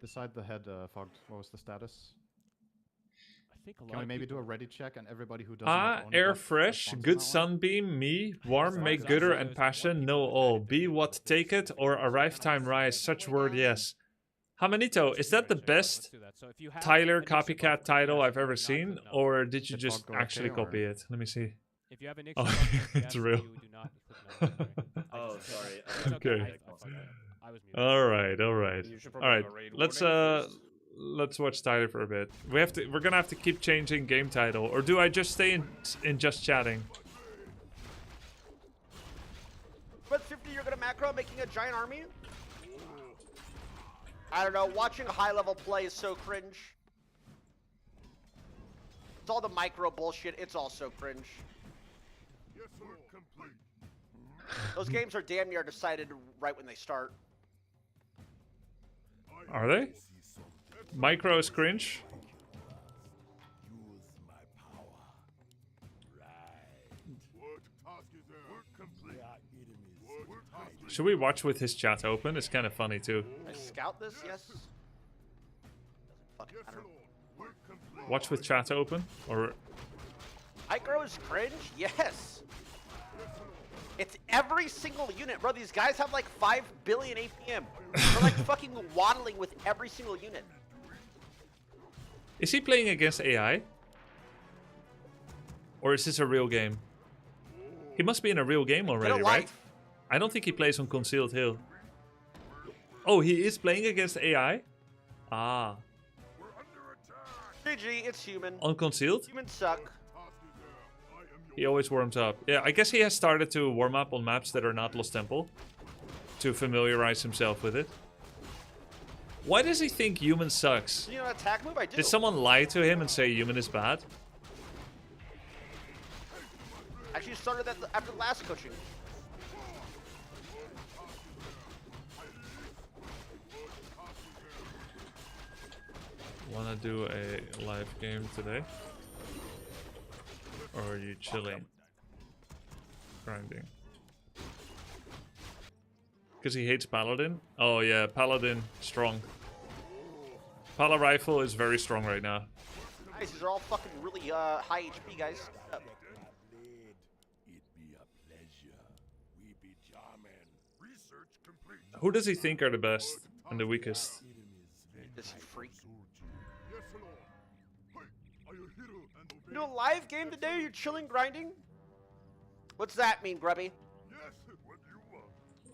beside the head, Fogged, what was the status? I think a lot Can we of maybe do people- a ready check and everybody who doesn't have Air Oni fresh, responds on good that one? sunbeam, me, warm, make Exactly. gooder There's and one passion, people no who all. decided to Be do what it. take it, or arrive time rise, such word yes. Hamanito, is that the best Tyler copycat title I've ever seen, or did you Did just Fog go actually okay, or- copy it? Let me see. If you have an Oh, it's real. Oh, sorry. Okay. I was muted. All right. You should All probably right. have a raid Let's warning first. let's watch Tyler for a bit. We're gonna have to keep changing game title, or do I just stay in just chatting? But 50, you're gonna macro making a giant army? I don't know, watching high level play is so cringe. It's all the micro bullshit, it's all so cringe. Those games are damn near decided right when they start. Are they? Micro is cringe. Should we watch with his chat open? It's kind of funny too. I scout this, yes? Doesn't fucking matter. Watch with chat open, or Micro is cringe? Yes! It's every single unit, bro. These guys have like 5 billion APM. They're like fucking waddling with every single unit. is he playing against AI? Or is this a real game? He must be in a real game already, Get a right? life. I don't think he plays on Concealed Hill. Oh, he is playing against AI? Ah. GG, it's human. On Concealed? Humans suck. He always warms up. Yeah, I guess he has started to warm up on maps that are not Lost Temple. To familiarize himself with it. Why does he think human sucks? You know, attack move I do. Did someone lie to him and say human is bad? Actually started that after the last coaching. Wanna do a live game today? Or are you chilling? Grinding. Because he hates Paladin? Oh yeah, Paladin, strong. Pala Rifle is very strong right now. Nice, these are all fucking really high HP guys. Who does he think are the best and the weakest? This freak. You do a live game today? You're chilling, grinding? What's that mean, Grubby?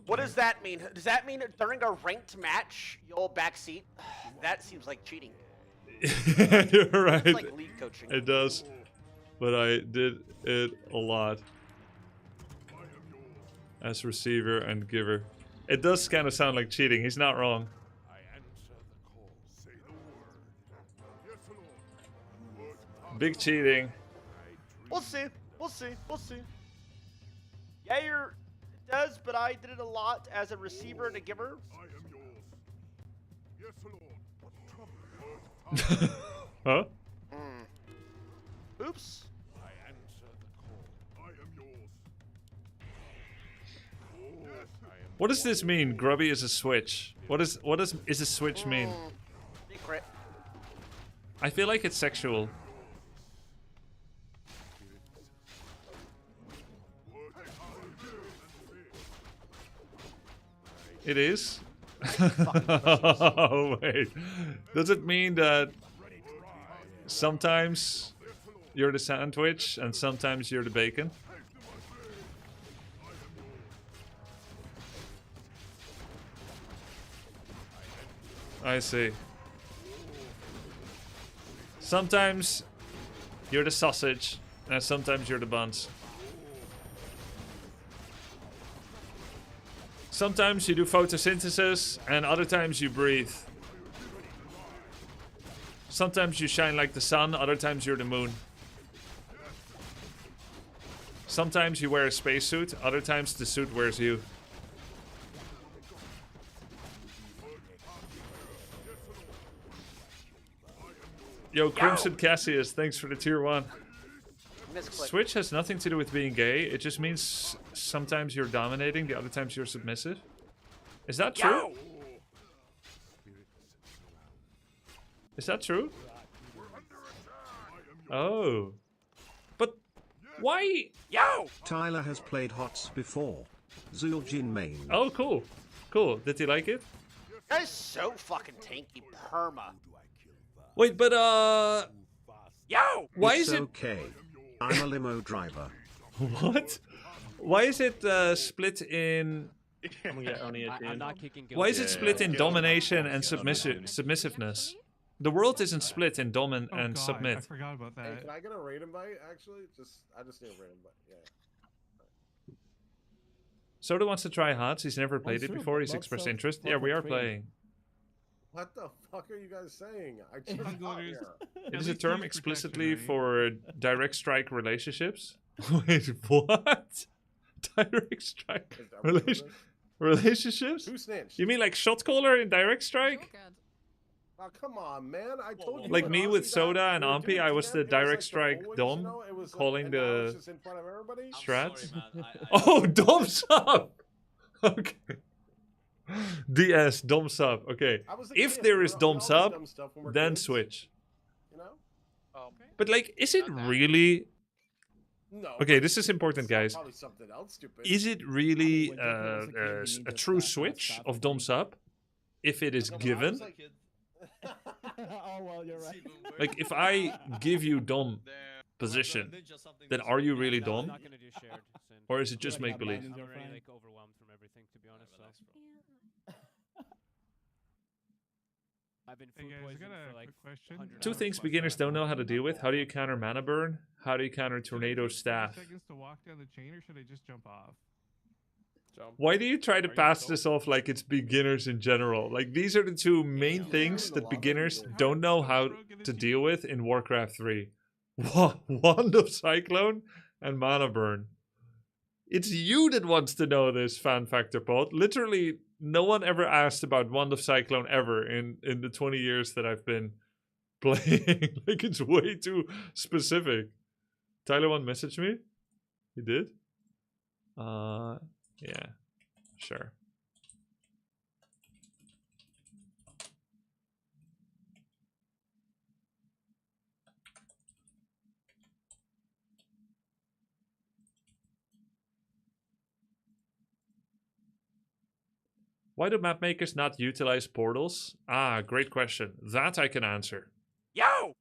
What does that mean? Does that mean during a ranked match, you'll backseat? That seems like cheating. You're right. It's like league coaching. It does. But I did it a lot. As receiver and giver. It does kind of sound like cheating. He's not wrong. Big cheating. We'll see. We'll see. We'll see. Yeah, it does, but I did it a lot as a receiver and a giver. Huh? Oops. What does this mean? Grubby is a switch. What does a switch mean? Secret. I feel like it's sexual. It is? Oh, wait. Does it mean that sometimes you're the sandwich and sometimes you're the bacon? I see. Sometimes you're the sausage and sometimes you're the buns. Sometimes you do photosynthesis, and other times you breathe. Sometimes you shine like the sun, other times you're the moon. Sometimes you wear a spacesuit, other times the suit wears you. Yo, Crimson Cassius, thanks for the tier 1. Misclick. Switch has nothing to do with being gay. It just means sometimes you're dominating, the other times you're submissive. Is that true? Is that true? Oh. But why? Yo! Tyler has played HOTS before. Zuljin main. Oh, cool. Cool. Did he like it? Guy's so fucking tanky perma. Wait, but Yo! why It's is it okay. I'm a limo driver. what? Why is it split in? I'm gonna get only a I'm tune. not kicking guilty. Why is it split in domination and submissiveness? The world isn't split in dom and God, submit. I forgot about Hey, that. can I get a raid invite? Actually, I just need a raid invite. Yeah. Soda wants to try HOTS. He's never played it true, before. He's lots expressed of interest. Yeah, we are fucking playing. What the fuck are you guys saying? I just English. got here. It At is a least term voice explicitly protection, for direct strike relationships. Wait, what? Direct strike Is that what it is? relationships? Who snitched? You mean like shot caller in direct strike? Oh, come on, man. I told you. Like and me with Ozzy Soda that. and We were Ampi, doing I was TM, the it direct like the strike boys, dom, you know? It was calling and now it's the just in front of everybody. strats. Sorry, man. Oh, dom sub! Okay. DS, dom sub. Okay. I was a If kid. there We is were- we dom all did sub, dumb stuff when we're then kids, switch. You know? But like, is it really... No. Okay, but this is important, guys. Probably something else stupid. Is it really when Joker was a kid, he a needed true that switch fast of dom sub? If it is No, but I given? was like- Oh well, you're right. Like, if I give you dom position, then are you really No, I'm dom? not gonna do shared. Sin. Or is it just Like make-believe? abandoned I'm your already friend. like overwhelmed from everything, to be honest. So. I've been Hey food guys, I poisoned got a for like quick question. 100 Two hours things plus beginners now. don't know how to deal with. How do you counter mana burn? How do you counter Should I tornado take 30 staff? seconds to walk down the chain, or should I just jump off? Why do you try to Are you pass sold? this off like it's beginners in general? Like, these are the two main things that beginners don't know how to deal with in Warcraft 3. Wand of Cyclone and mana burn. It's you that wants to know this, Fan Factor Pod. Literally, no one ever asked about Wand of Cyclone ever in the 20 years that I've been playing. Like, it's way too specific. Tyler one messaged me? He did? Yeah. Sure. Why do map makers not utilize portals? Ah, great question. That I can answer. Yo!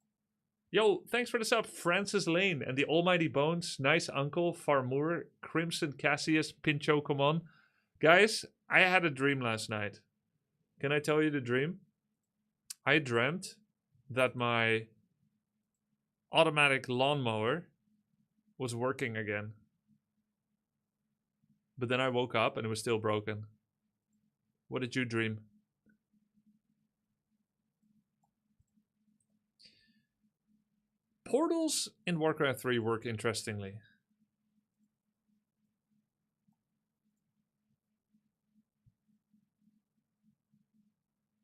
Yo, thanks for the sub, Francis Lane and the Almighty Bones, Nice Uncle, Farmour, Crimson Cassius, Pincho, come on. Guys, I had a dream last night. Can I tell you the dream? I dreamt that my automatic lawnmower was working again. But then I woke up and it was still broken. What did you dream? Portals in Warcraft 3 work interestingly.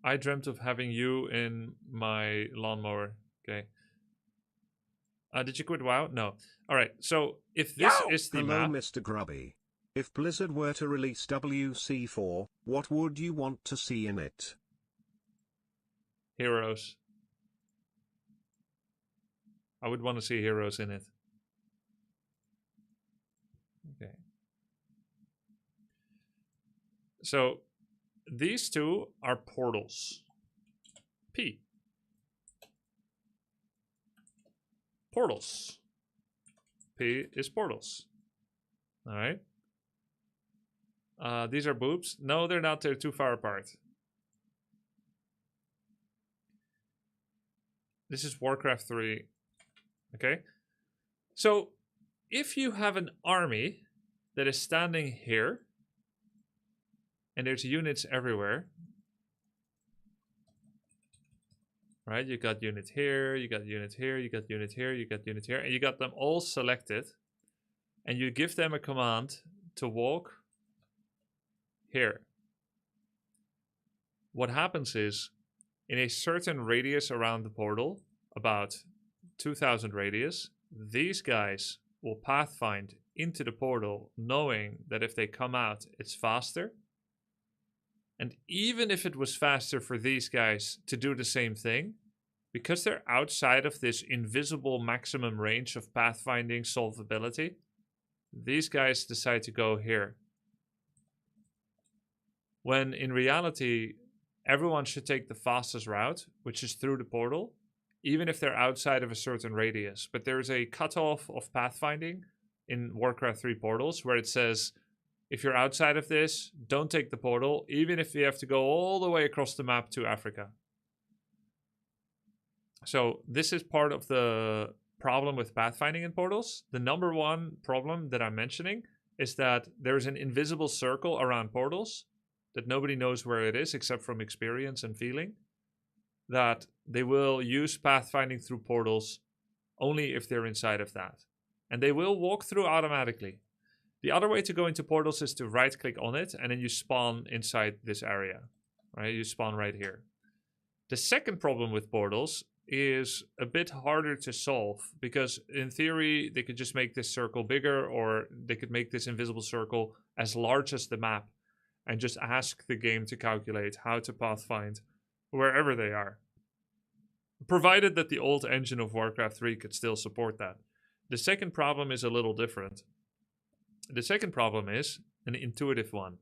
I dreamt of having you in my lawnmower. Okay. Did you quit WoW? No. Alright, so if this is the Hello, map... Mr. Grubby. If Blizzard were to release WC4, what would you want to see in it? Heroes. I would want to see heroes in it. Okay. So, these two are portals. P. Portals. P is portals. Alright. These are boobs. No, they're not. They're too far apart. This is Warcraft 3. Okay. So, if you have an army that is standing here, and there's units everywhere, right? You got unit here, you got unit here, you got unit here, you got unit here, and you got them all selected, and you give them a command to walk here. What happens is, in a certain radius around the portal, about 2000 radius, these guys will pathfind into the portal knowing that if they come out, it's faster. And even if it was faster for these guys to do the same thing, because they're outside of this invisible maximum range of pathfinding solvability, these guys decide to go here. When in reality, everyone should take the fastest route, which is through the portal, even if they're outside of a certain radius. But there's a cutoff of pathfinding in Warcraft 3 portals where it says, if you're outside of this, don't take the portal, even if you have to go all the way across the map to Africa. So this is part of the problem with pathfinding in portals. The number one problem that I'm mentioning is that there's an invisible circle around portals that nobody knows where it is except from experience and feeling. That they will use pathfinding through portals only if they're inside of that. And they will walk through automatically. The other way to go into portals is to right click on it and then you spawn inside this area. Right? You spawn right here. The second problem with portals is a bit harder to solve because in theory they could just make this circle bigger, or they could make this invisible circle as large as the map and just ask the game to calculate how to pathfind wherever they are, provided that the old engine of Warcraft 3 could still support that. The second problem is a little different. The second problem is an intuitive one.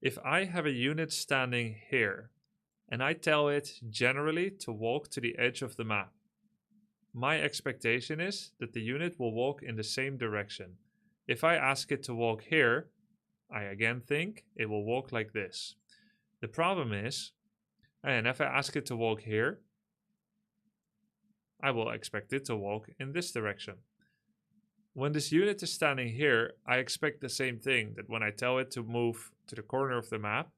If I have a unit standing here and I tell it generally to walk to the edge of the map, my expectation is that the unit will walk in the same direction. If I ask it to walk here, I again think it will walk like this. The problem is, and if I ask it to walk here, I will expect it to walk in this direction. When this unit is standing here, I expect the same thing, that when I tell it to move to the corner of the map,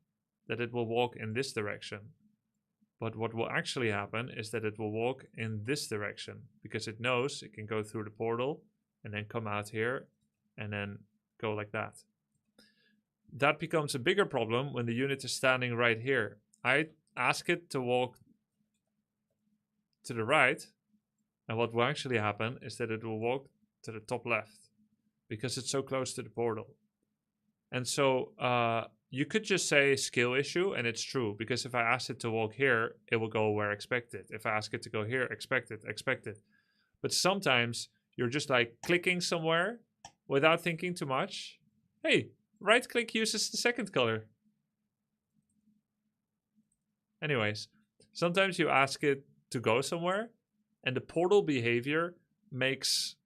that it will walk in this direction. But what will actually happen is that it will walk in this direction because it knows it can go through the portal and then come out here and then go like that. That becomes a bigger problem when the unit is standing right here. I ask it to walk to the right, and what will actually happen is that it will walk to the top left because it's so close to the portal. And so you could just say skill issue, and it's true, because if I ask it to walk here, it will go where expected. If I ask it to go here, expected. But sometimes you're just like clicking somewhere without thinking too much. Hey, right click uses the second color. Anyways, sometimes you ask it to go somewhere and the portal behavior makes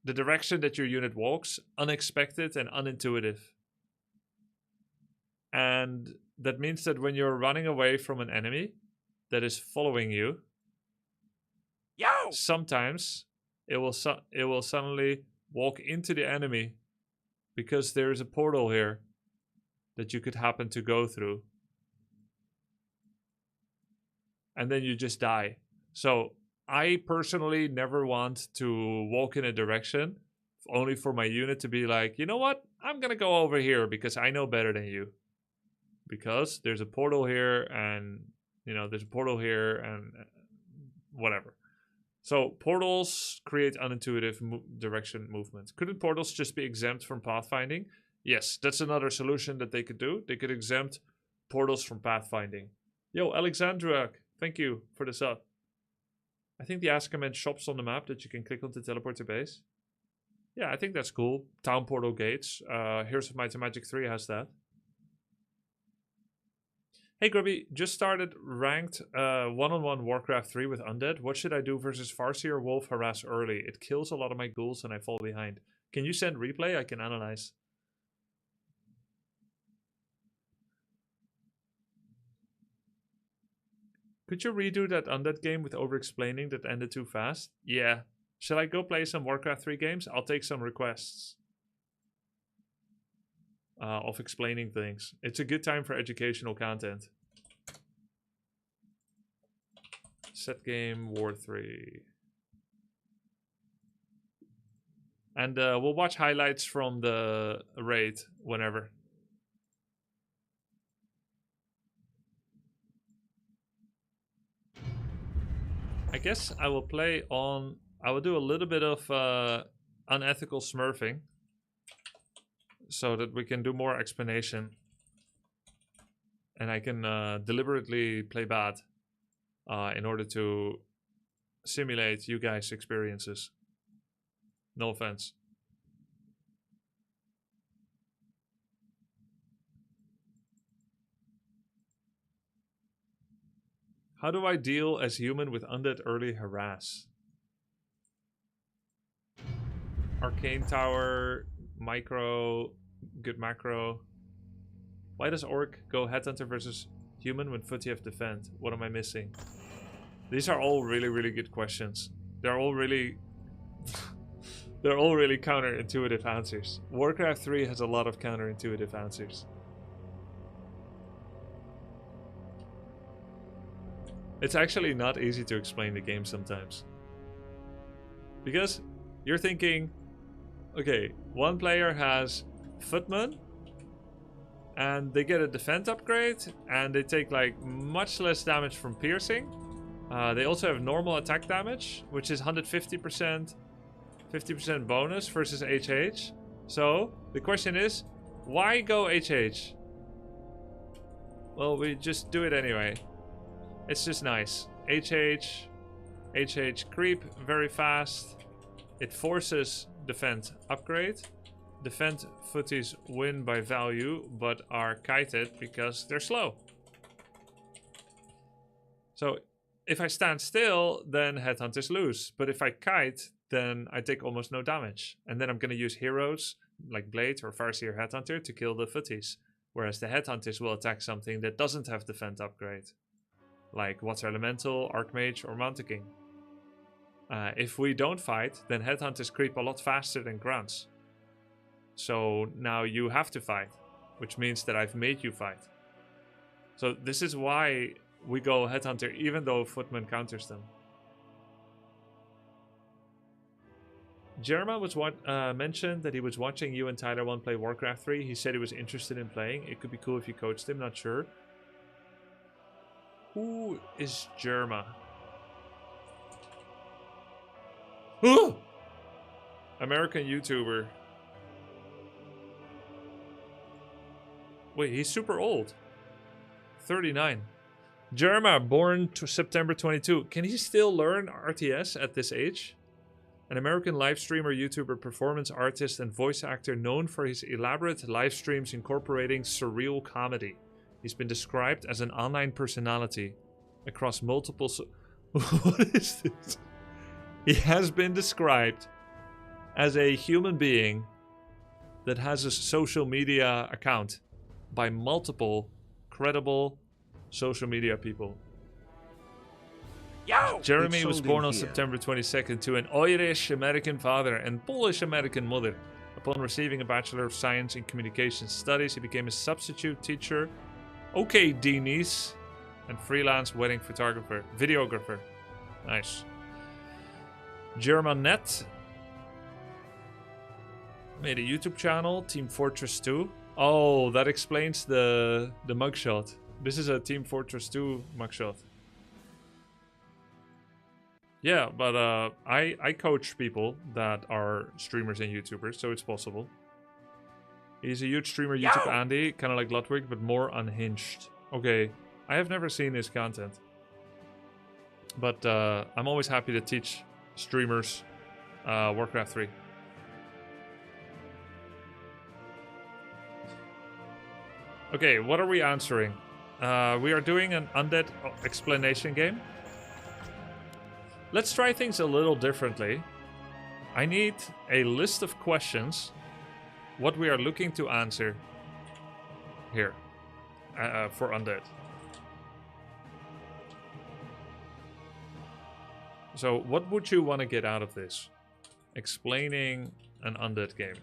the direction that your unit walks unexpected and unintuitive. And that means that when you're running away from an enemy that is following you, sometimes it will suddenly walk into the enemy because there is a portal here that you could happen to go through. And then you just die. So I personally never want to walk in a direction only for my unit to be like, you know what? I'm going to go over here because I know better than you. Because there's a portal here and, you know, there's a portal here and whatever. So portals create unintuitive direction movement. Couldn't portals just be exempt from pathfinding? Yes, that's another solution that they could do. They could exempt portals from pathfinding. Yo, Alexandra, thank you for the sub. I think the Asker meant shops on the map that you can click on to teleport to base. Yeah, I think that's cool. Town portal gates. Heroes of Might and Magic 3 has that. Hey Grubby, just started ranked one-on-one Warcraft 3 with undead. What should I do versus Farseer Wolf harass early? It kills a lot of my ghouls and I fall behind. Can you send replay? I can analyze. Could you redo that undead game with over-explaining that ended too fast? Yeah. Shall I go play some Warcraft 3 games? I'll take some requests. Of explaining things. It's a good time for educational content. Set game War 3. And we'll watch highlights from the raid whenever. I guess I will play on... I will do a little bit of unethical smurfing. So that we can do more explanation. And I can deliberately play bad in order to simulate you guys' experiences. No offense. How do I deal as human with undead early harass? Arcane Tower, micro, good macro. Why does Orc go Headhunter versus human when Footy have defend? What am I missing? These are all really, really good questions. They're all really... they're all really counterintuitive answers. Warcraft 3 has a lot of counterintuitive answers. It's actually not easy to explain the game sometimes. Because you're thinking, okay, one player has Footman, and they get a defense upgrade, and they take like much less damage from piercing. They also have normal attack damage, which is 150%, 50% bonus versus HH. So the question is, why go HH? Well, we just do it anyway. It's just nice. HH creep very fast. It forces defend upgrade. Defend footies win by value, but are kited because they're slow. So if I stand still, then headhunters lose. But if I kite, then I take almost no damage. And then I'm going to use heroes like Blade or Farseer Headhunter to kill the footies. Whereas the headhunters will attack something that doesn't have defend upgrade, like Water Elemental, Archmage, or Mantiking. If we don't fight, then headhunters creep a lot faster than grunts. So now you have to fight, which means that I've made you fight. So this is why we go headhunter, even though Footman counters them. Jerma was mentioned that he was watching you and Tyler 1 play Warcraft 3. He said he was interested in playing. It could be cool if you coached him, not sure. Who is Jerma? Oh! American YouTuber. Wait, he's super old. 39. Jerma, born to September 22. Can he still learn RTS at this age? An American live streamer, YouTuber, performance artist, and voice actor known for his elaborate live streams incorporating surreal comedy. He's been described as an online personality across multiple... What is this? He has been described as a human being that has a social media account by multiple credible social media people. Yo! Jeremy was born on September 22nd to an Irish American father and Polish American mother. Upon receiving a Bachelor of Science in Communication Studies, he became a substitute teacher, Denise, and freelance wedding photographer, videographer. Nice. Germanet made a YouTube channel, Team Fortress 2. Oh, that explains the mugshot. This is a Team Fortress 2 mugshot. Yeah, but I coach people that are streamers and YouTubers, so it's possible. He's a huge streamer, YouTube Andy, kind of like Ludwig, but more unhinged. Okay, I have never seen his content. But I'm always happy to teach streamers Warcraft 3. Okay, what are we answering? We are doing an undead explanation game. Let's try things a little differently. I need a list of questions, what we are looking to answer here for undead. So what would you want to get out of this? Explaining an undead game.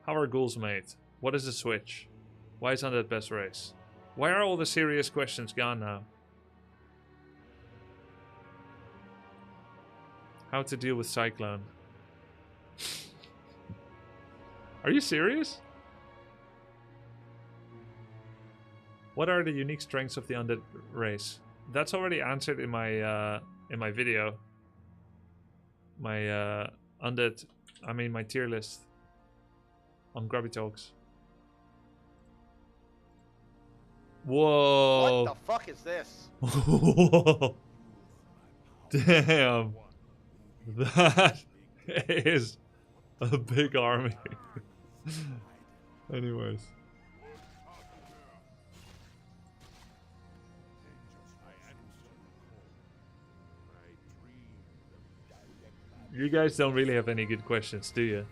How are ghouls made? What is a switch? Why is undead best race? Why are all the serious questions gone now? How to deal with Cyclone. Are you serious? What are the unique strengths of the undead race? That's already answered in my video. My undead, my tier list on Grubby Talks. Whoa! What the fuck is this? Whoa! Damn. That is a big army. Anyways. You guys don't really have any good questions, do you?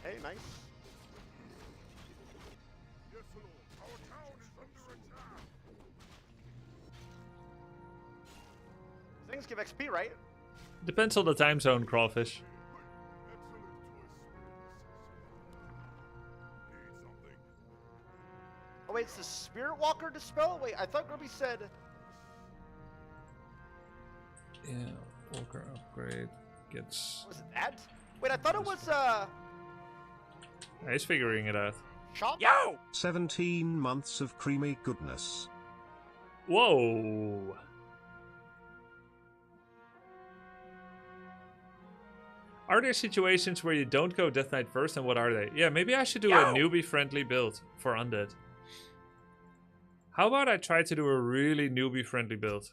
Hey, nice. Things give XP, right? Depends on the time zone, Crawfish. Oh wait, it's the Spirit Walker dispel? Wait, I thought Grubby said... Yeah, Walker upgrade gets... Was it that? Wait, I thought it was, He's figuring it out. Shop? Yo! 17 months of creamy goodness. Whoa! Are there situations where you don't go Death Knight first, and what are they? Yeah, maybe I should do a newbie-friendly build for undead. How about I try to do a really newbie-friendly build?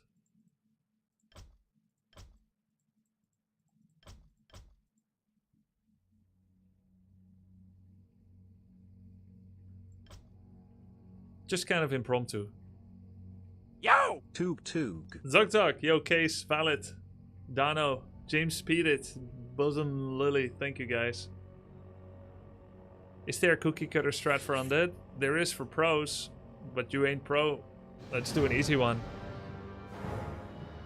Just kind of impromptu. Yo! Toog toog. Zug Zug, yo, Case, Valid, Dano, James Speed It, Bosom Lily, thank you guys. Is there a cookie cutter strat for undead? There is for pros, but you ain't pro. Let's do an easy one.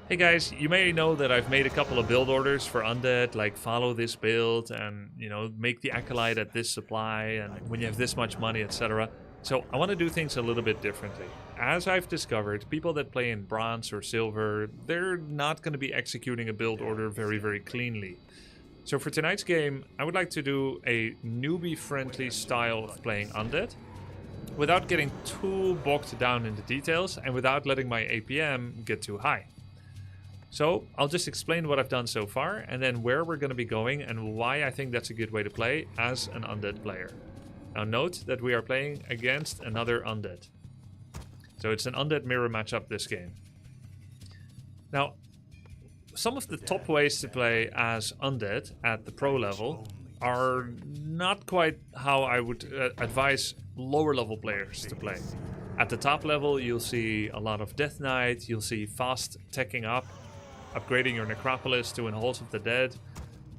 Hey guys, you may know that I've made a couple of build orders for undead, like follow this build and, you know, make the acolyte at this supply and when you have this much money, etc. So I want to do things a little bit differently. As I've discovered, people that play in bronze or silver, they're not going to be executing a build order very, very cleanly. So for tonight's game, I would like to do a newbie-friendly style of playing undead, without getting too bogged down in the details and without letting my APM get too high. So I'll just explain what I've done so far and then where we're going to be going and why I think that's a good way to play as an undead player. Now note that we are playing against another undead. So it's an undead mirror matchup this game. Now, some of the top ways to play as undead at the pro level are not quite how I would advise lower level players to play. At the top level, you'll see a lot of Death Knight, you'll see fast teching up, upgrading your Necropolis to an Halls of the Dead,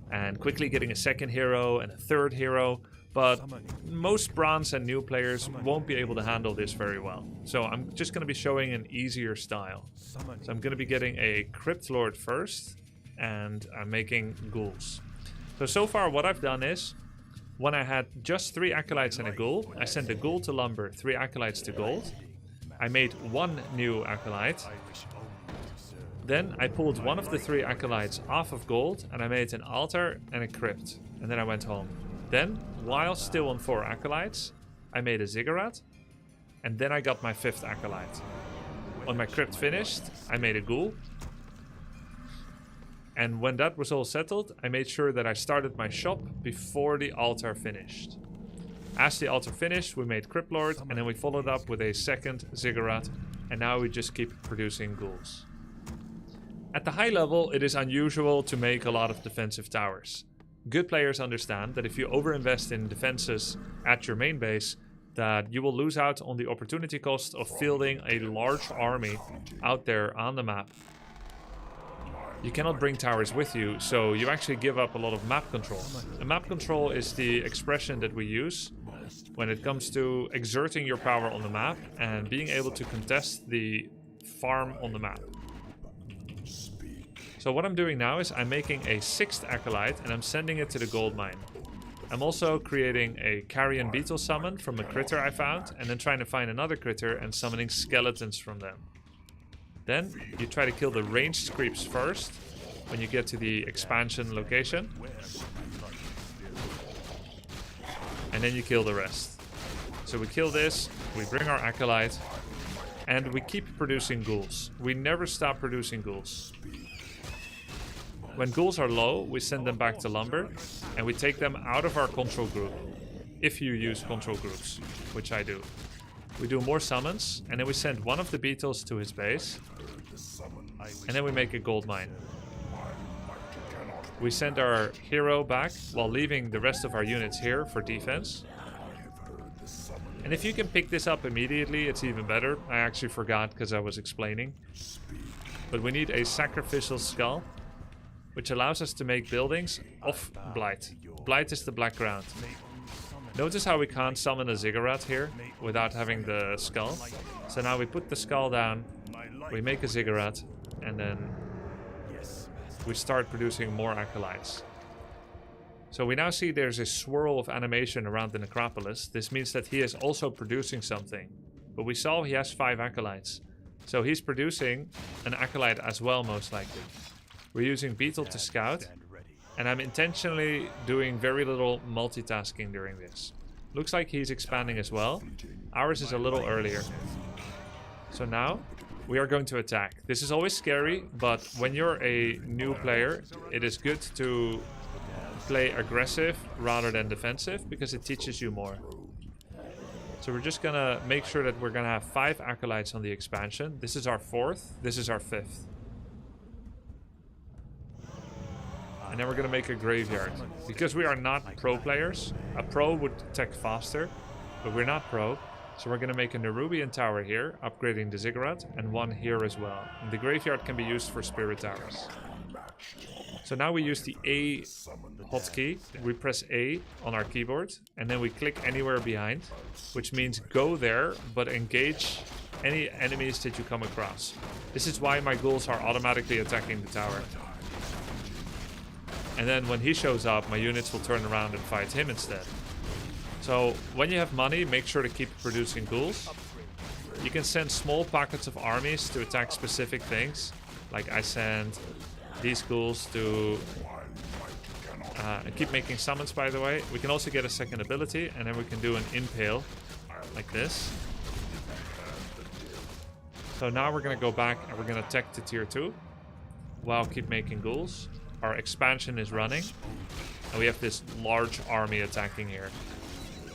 and quickly getting a second hero and a third hero. But most bronze and new players won't be able to handle this very well. So I'm just going to be showing an easier style. So I'm going to be getting a Crypt Lord first, and I'm making ghouls. So far what I've done is, when I had just 3 acolytes and a ghoul, I sent a ghoul to lumber, 3 acolytes to gold. I made 1 new acolyte. Then I pulled one of the 3 acolytes off of gold, and I made an altar and a crypt. And then I went home. Then, while still on 4 acolytes, I made a ziggurat, and then I got my 5th acolyte. When my crypt finished, I made a ghoul, and when that was all settled, I made sure that I started my shop before the altar finished. As the altar finished, we made Crypt Lord, and then we followed up with a 2nd ziggurat, and now we just keep producing ghouls. At the high level, it is unusual to make a lot of defensive towers. Good players understand that if you overinvest in defenses at your main base, that you will lose out on the opportunity cost of fielding a large army out there on the map. You cannot bring towers with you, so you actually give up a lot of map control. And map control is the expression that we use when it comes to exerting your power on the map and being able to contest the farm on the map. So what I'm doing now is I'm making a 6th acolyte and I'm sending it to the gold mine. I'm also creating a carrion beetle summon from a critter I found, and then trying to find another critter and summoning skeletons from them. Then you try to kill the ranged creeps first when you get to the expansion location. And then you kill the rest. So we kill this, we bring our acolyte, and we keep producing ghouls. We never stop producing ghouls. When ghouls are low, we send them back to lumber, and we take them out of our control group. If you use control groups, which I do. We do more summons, and then we send one of the beetles to his base, and then we make a gold mine. We send our hero back while leaving the rest of our units here for defense. And if you can pick this up immediately, it's even better. I actually forgot because I was explaining. But we need a sacrificial skull, which allows us to make buildings of blight. Blight is the black ground. Notice how we can't summon a ziggurat here without having the skull. So now we put the skull down, we make a ziggurat, and then we start producing more acolytes. So we now see there's a swirl of animation around the necropolis. This means that he is also producing something. But we saw he has 5 acolytes. So he's producing an acolyte as well, most likely. We're using Beetle to scout. And I'm intentionally doing very little multitasking during this. Looks like he's expanding as well. Ours is a little earlier. So now we are going to attack. This is always scary, but when you're a new player, it is good to play aggressive rather than defensive because it teaches you more. So we're just gonna make sure that we're gonna have 5 acolytes on the expansion. This is our 4th, this is our 5th. And then we're gonna make a graveyard. Because we are not pro players, a pro would attack faster, but we're not pro. So we're gonna make a Nerubian tower here, upgrading the ziggurat, and one here as well. And the graveyard can be used for spirit towers. So now we use the A hotkey. We press A on our keyboard, and then we click anywhere behind, which means go there, but engage any enemies that you come across. This is why my ghouls are automatically attacking the tower. And then when he shows up, my units will turn around and fight him instead. So when you have money, make sure to keep producing ghouls. You can send small pockets of armies to attack specific things. Like I send these ghouls to keep making summons, by the way. We can also get a second ability, and then we can do an impale like this. So now we're going to go back and we're going to attack to tier 2 while keep making ghouls. Our expansion is running, and we have this large army attacking here.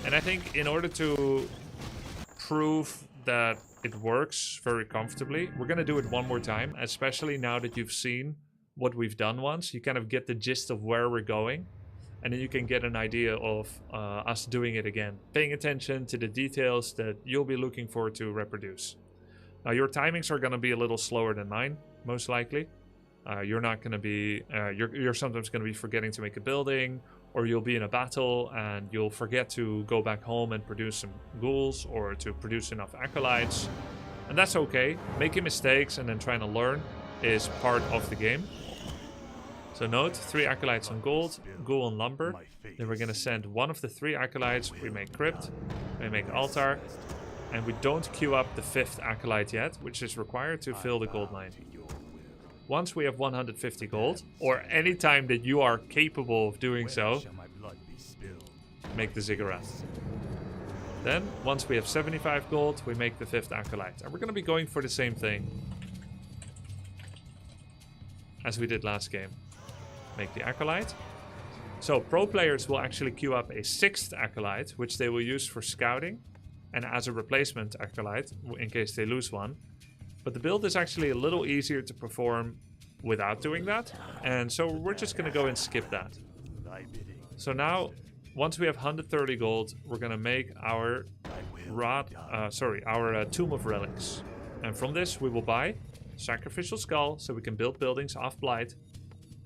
And I think in order to prove that it works very comfortably, we're going to do it one more time, especially now that you've seen what we've done once. You kind of get the gist of where we're going, and then you can get an idea of us doing it again. Paying attention to the details that you'll be looking for to reproduce. Now your timings are going to be a little slower than mine, most likely. You're not going to be, you're sometimes going to be forgetting to make a building, or you'll be in a battle and you'll forget to go back home and produce some ghouls or to produce enough acolytes. And that's okay. Making mistakes and then trying to learn is part of the game. So note, 3 acolytes on gold, ghoul on lumber. Then we're going to send one of the 3 acolytes. We make crypt, we make altar, and we don't queue up the 5th acolyte yet, which is required to fill the gold mine. Once we have 150 gold, or any time that you are capable of doing so, make the ziggurat. Then, once we have 75 gold, we make the 5th acolyte. And we're going to be going for the same thing as we did last game. Make the acolyte. So pro players will actually queue up a 6th acolyte, which they will use for scouting and as a replacement acolyte in case they lose one. But the build is actually a little easier to perform without doing that, and so we're just going to go and skip that. So now, once we have 130 gold, we're going to make our Tomb of Relics. And from this we will buy Sacrificial Skull, so we can build buildings off Blight,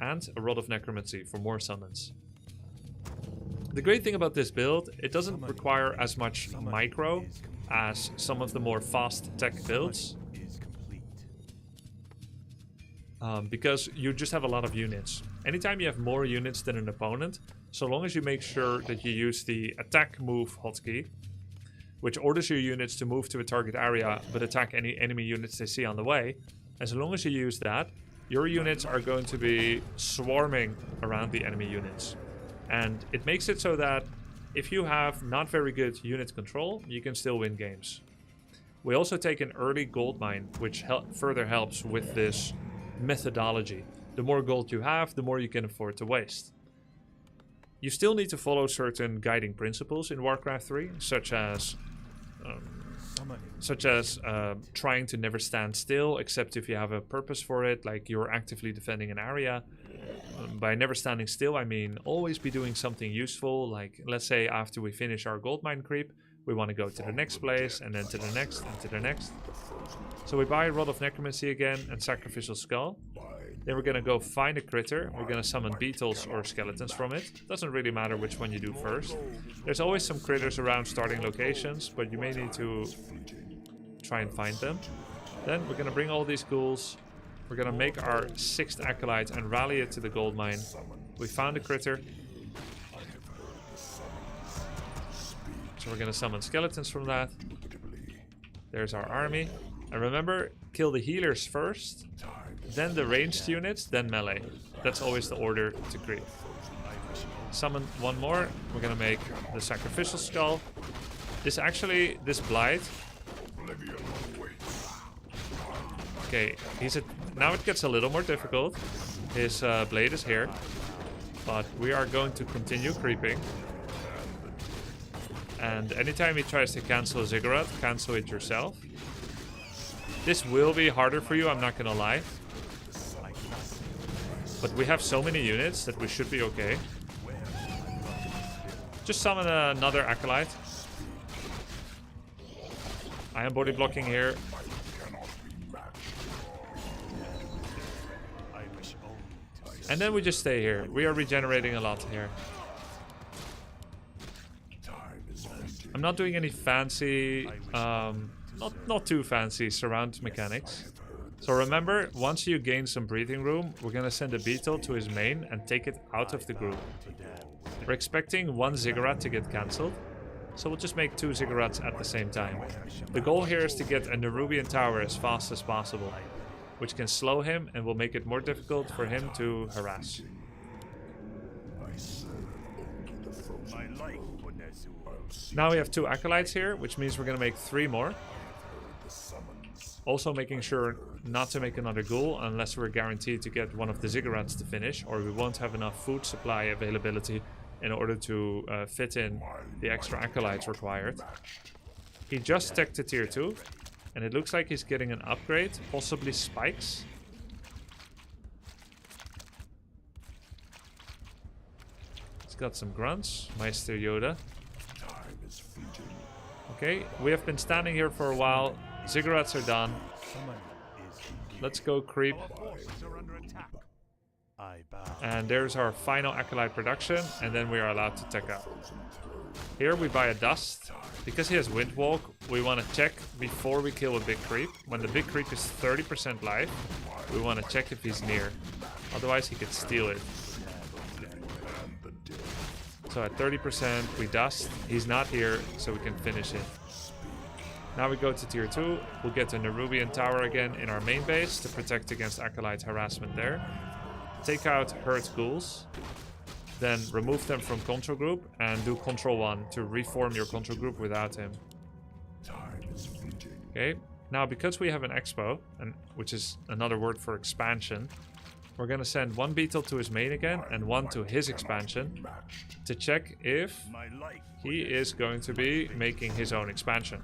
and a Rod of Necromancy for more summons. The great thing about this build, it doesn't require as much micro as some of the more fast tech builds. Because you just have a lot of units. Anytime you have more units than an opponent, so long as you make sure that you use the attack move hotkey, which orders your units to move to a target area but attack any enemy units they see on the way, as long as you use that, your units are going to be swarming around the enemy units. And it makes it so that if you have not very good unit control, you can still win games. We also take an early gold mine, which further helps with this methodology. The more gold you have, the more you can afford to waste. You still need to follow certain guiding principles in Warcraft 3, such as trying to never stand still, except if you have a purpose for it, like you're actively defending an area. By never standing still, I mean always be doing something useful, like let's say after we finish our gold mine creep, we want to go to the next place, and then to the next, and to the next. So we buy Rod of Necromancy again, and Sacrificial Skull. Then we're gonna go find a critter. We're gonna summon beetles or skeletons from it. Doesn't really matter which one you do first. There's always some critters around starting locations, but you may need to try and find them. Then we're gonna bring all these ghouls. We're gonna make our 6th acolyte and rally it to the gold mine. We found a critter. So we're gonna summon skeletons from that. There's our army. And remember, kill the healers first, then the ranged units, then melee. That's always the order to creep. Summon one more. We're gonna make the Sacrificial Skull. This Blight. Okay, now it gets a little more difficult. His blade is here. But we are going to continue creeping. And anytime he tries to cancel a ziggurat, cancel it yourself. This will be harder for you, I'm not gonna lie. But we have so many units that we should be okay. Just summon another acolyte. I am body blocking here. And then we just stay here. We are regenerating a lot here. I'm not doing any fancy, not too fancy surround mechanics. So remember, once you gain some breathing room, we're gonna send a beetle to his main and take it out of the group. We're expecting 1 ziggurat to get cancelled, so we'll just make 2 ziggurats at the same time. The goal here is to get a Nerubian tower as fast as possible, which can slow him and will make it more difficult for him to harass. Now we have 2 acolytes here, which means we're gonna make 3 more. Also making sure not to make another ghoul unless we're guaranteed to get one of the ziggurats to finish, or we won't have enough food supply availability in order to fit in the extra acolytes required. He just teched to tier 2, and it looks like he's getting an upgrade, possibly spikes. He's got some grunts, Meister Yoda. Okay, we have been standing here for a while. Ziggurats are done. Let's go creep. And there's our final acolyte production, and then we are allowed to tech out. Here we buy a dust. Because he has Windwalk, we want to check before we kill a big creep. When the big creep is 30% life, we want to check if he's near. Otherwise he could steal it. So at 30% we dust. He's not here, so we can finish it. Now we go to tier 2. We'll get a Nerubian tower again in our main base to protect against acolyte harassment there. Take out hurt ghouls. Then remove them from control group and do control 1 to reform your control group without him. Okay, now because we have an expo, which is another word for expansion, we're gonna send 1 beetle to his main again and 1 to his expansion to check if he is going to be making his own expansion.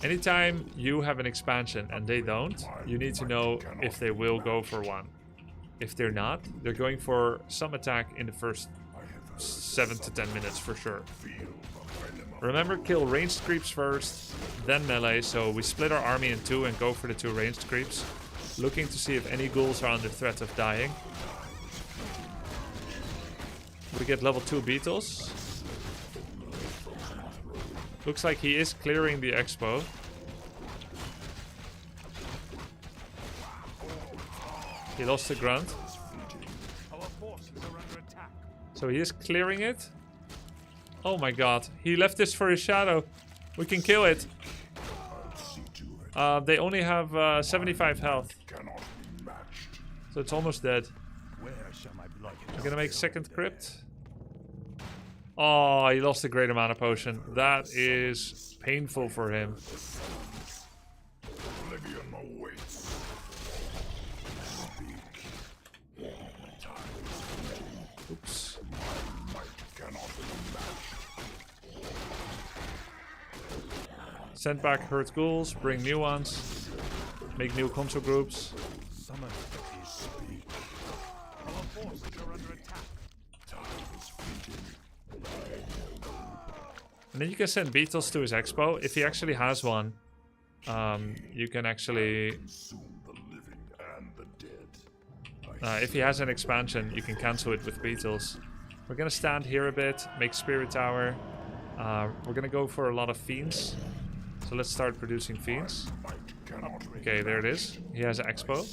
Anytime you have an expansion and they don't, you need to know if they will go for one. If they're not, they're going for some attack in the first 7 to 10 minutes for sure. Remember, kill ranged creeps first, then melee, so we split our army in 2 and go for the 2 ranged creeps, looking to see if any ghouls are under threat of dying. We get level 2 beetles. Looks like he is clearing the expo. He lost the grunt. So he is clearing it. Oh my god, he left this for his shadow. We can kill it. They only have 75 health. So it's almost dead. I'm gonna make second crypt. Oh, he lost a great amount of potion. That is painful for him. Oops. Send back hurt ghouls, bring new ones, make new console groups. And then you can send beetles to his expo. If he actually has one, you can actually... if he has an expansion, you can cancel it with beetles. We're gonna stand here a bit, make Spirit Tower. We're gonna go for a lot of fiends. So let's start producing fiends. Okay, there it is. He has an expo.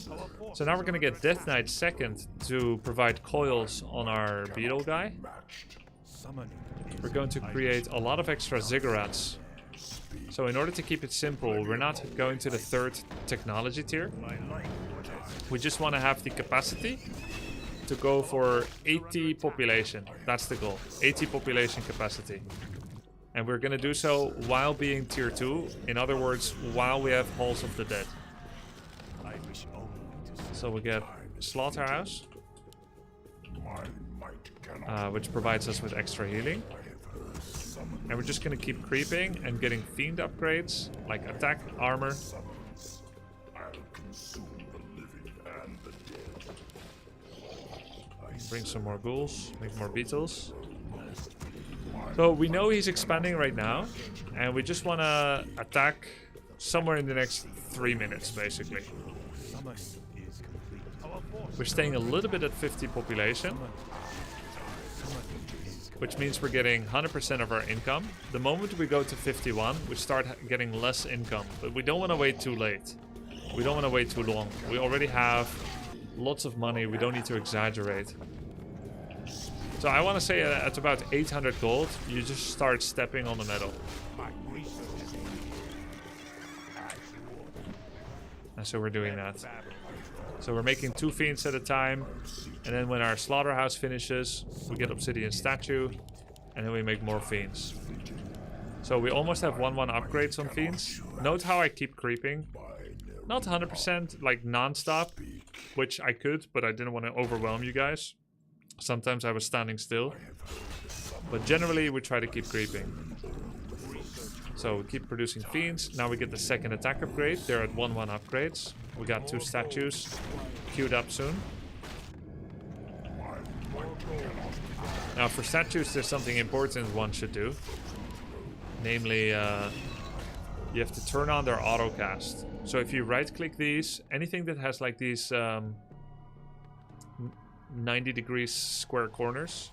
So now we're gonna get Death Knight second to provide coils on our beetle guy. We're going to create a lot of extra ziggurats. So in order to keep it simple, we're not going to the third technology tier. We just want to have the capacity to go for 80 population. That's the goal. 80 population capacity. And we're going to do so while being tier 2. In other words, while we have Halls of the Dead. So we get Slaughterhouse, which provides us with extra healing. And we're just going to keep creeping and getting Fiend upgrades, like attack, armor. Bring some more ghouls, make more beetles. So we know he's expanding right now, and we just want to attack somewhere in the next 3 minutes, basically. We're staying a little bit at 50 population, which means we're getting 100% of our income. The moment we go to 51, we start getting less income, but we don't want to wait too late. We don't want to wait too long. We already have lots of money, we don't need to exaggerate. So I want to say at about 800 gold, you just start stepping on the metal. And so we're doing that. So we're making 2 fiends at a time. And then when our slaughterhouse finishes, we get obsidian statue. And then we make more fiends. So we almost have 1-1 upgrades on fiends. Note how I keep creeping. Not 100% like non-stop, which I could, but I didn't want to overwhelm you guys. Sometimes I was standing still. But generally we try to keep creeping. So we keep producing fiends. Now we get the second attack upgrade. They're at 1-1 upgrades. We got 2 statues queued up soon. Now for statues there's something important one should do. Namely, you have to turn on their auto cast. So if you right click these, anything that has like these 90 degrees square corners,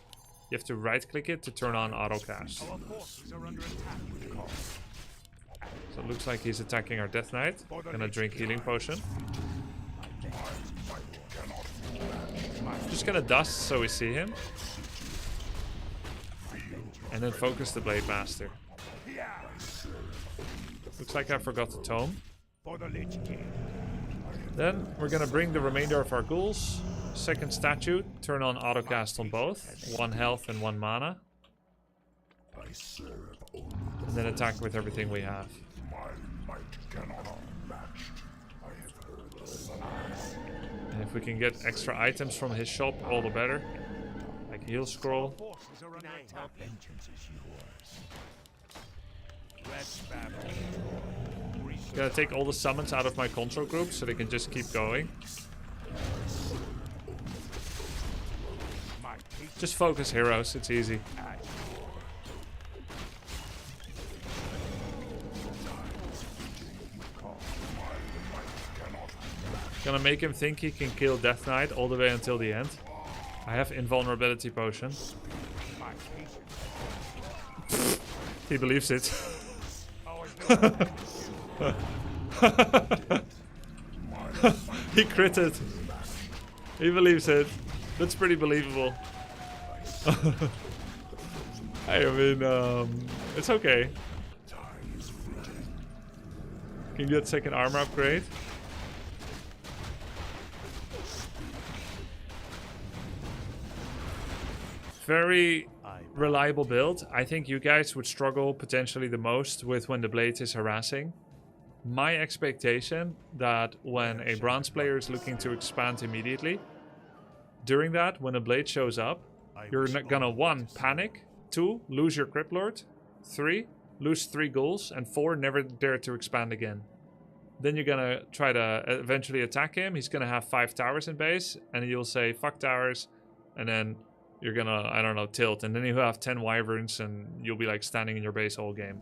you have to right click it to turn on auto cast. So it looks like he's attacking our Death Knight. Gonna drink healing potion. Just gonna dust so we see him. And then focus the Blade Master. Looks like I forgot the tome. Then we're gonna bring the remainder of our ghouls. Second statue, turn on autocast on both. 1 health and 1 mana. And then attack with everything we have. And if we can get extra items from his shop, all the better. Like heal scroll. Gonna take all the summons out of my control group so they can just keep going. Just focus heroes, it's easy. Gonna make him think he can kill Death Knight all the way until the end. I have invulnerability potion. He believes it. He critted. He believes it. That's pretty believable. I mean, it's okay. Can get second armor upgrade. Very reliable build. I think you guys would struggle potentially the most with when the blade is harassing. My expectation that when a bronze player is looking to expand immediately, during that, when a blade shows up, you're not gonna 1. Panic, 2. Lose your Crypt Lord, 3. Lose 3 ghouls, and 4. Never dare to expand again. Then you're gonna try to eventually attack him. He's gonna have 5 towers in base, and you'll say fuck towers, and then you're gonna, I don't know, tilt, and then you'll have 10 wyverns, and you'll be like standing in your base all game.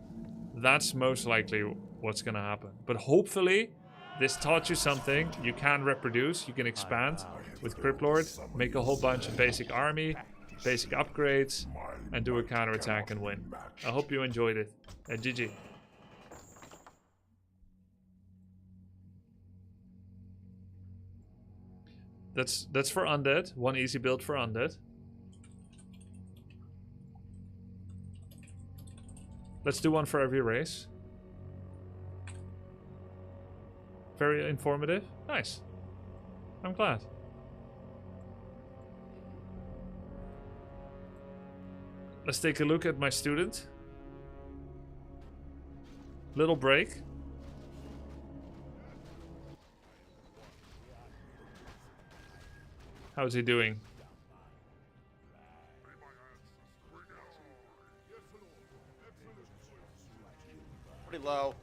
That's most likely what's gonna happen. But hopefully, this taught you something. You can reproduce, you can expand with Crypt Lord, make a whole bunch of basic army, basic upgrades, and do a counterattack and win. I hope you enjoyed it. GG. That's for undead. 1 easy build for undead. Let's do one for every race. Very informative. Nice. I'm glad. Let's take a look at my student. Little break. How's he doing? Pretty low.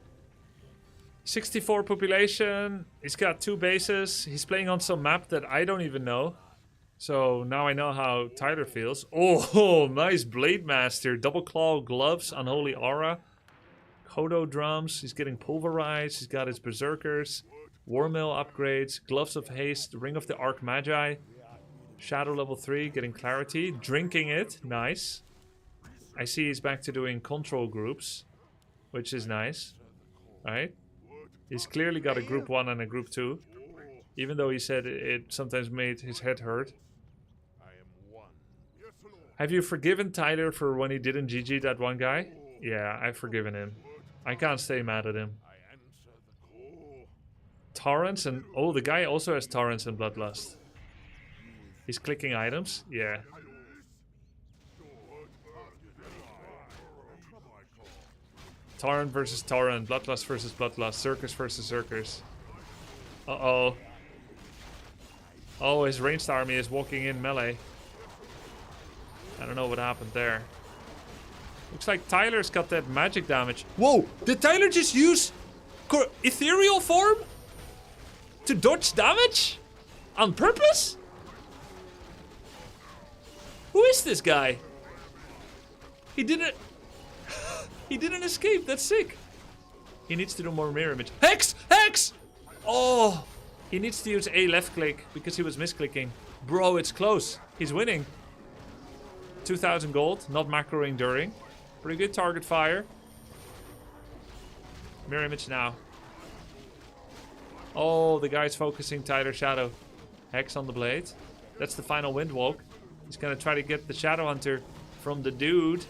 64 population. He's got 2 bases. He's playing on some map that I don't even know. So now I know how Tyler feels. Oh, nice Blade Master. Double Claw gloves, Unholy Aura. Kodo drums. He's getting pulverized. He's got his Berserkers. Warmill upgrades. Gloves of Haste. Ring of the Arc Magi. Shadow level 3. Getting clarity. Drinking it. Nice. I see he's back to doing control groups, which is nice. Alright. He's clearly got a group 1 and a group 2. Even though he said it sometimes made his head hurt. Have you forgiven Tyler for when he didn't GG that one guy? Yeah, I've forgiven him. I can't stay mad at him. Torrents and... Oh, the guy also has Torrents and Bloodlust. He's clicking items? Yeah. Torrent versus Torrent. Bloodlust versus Bloodlust. Circus versus Circus. Uh-oh. Oh, his ranged army is walking in melee. I don't know what happened there. Looks like Tyler's got that magic damage. Whoa! Did Tyler just use ethereal form to dodge damage? On purpose? Who is this guy? He didn't... he didn't escape. That's sick. He needs to do more mirror image. Hex! Hex! Oh! He needs to use A left click because he was misclicking. Bro, it's close. He's winning. 2,000 gold. Not macroing during. Pretty good target fire. Mirror image now. Oh, the guy's focusing Tyler Shadow. Hex on the blade. That's the final Windwalk. He's gonna try to get the Shadow Hunter from the dude.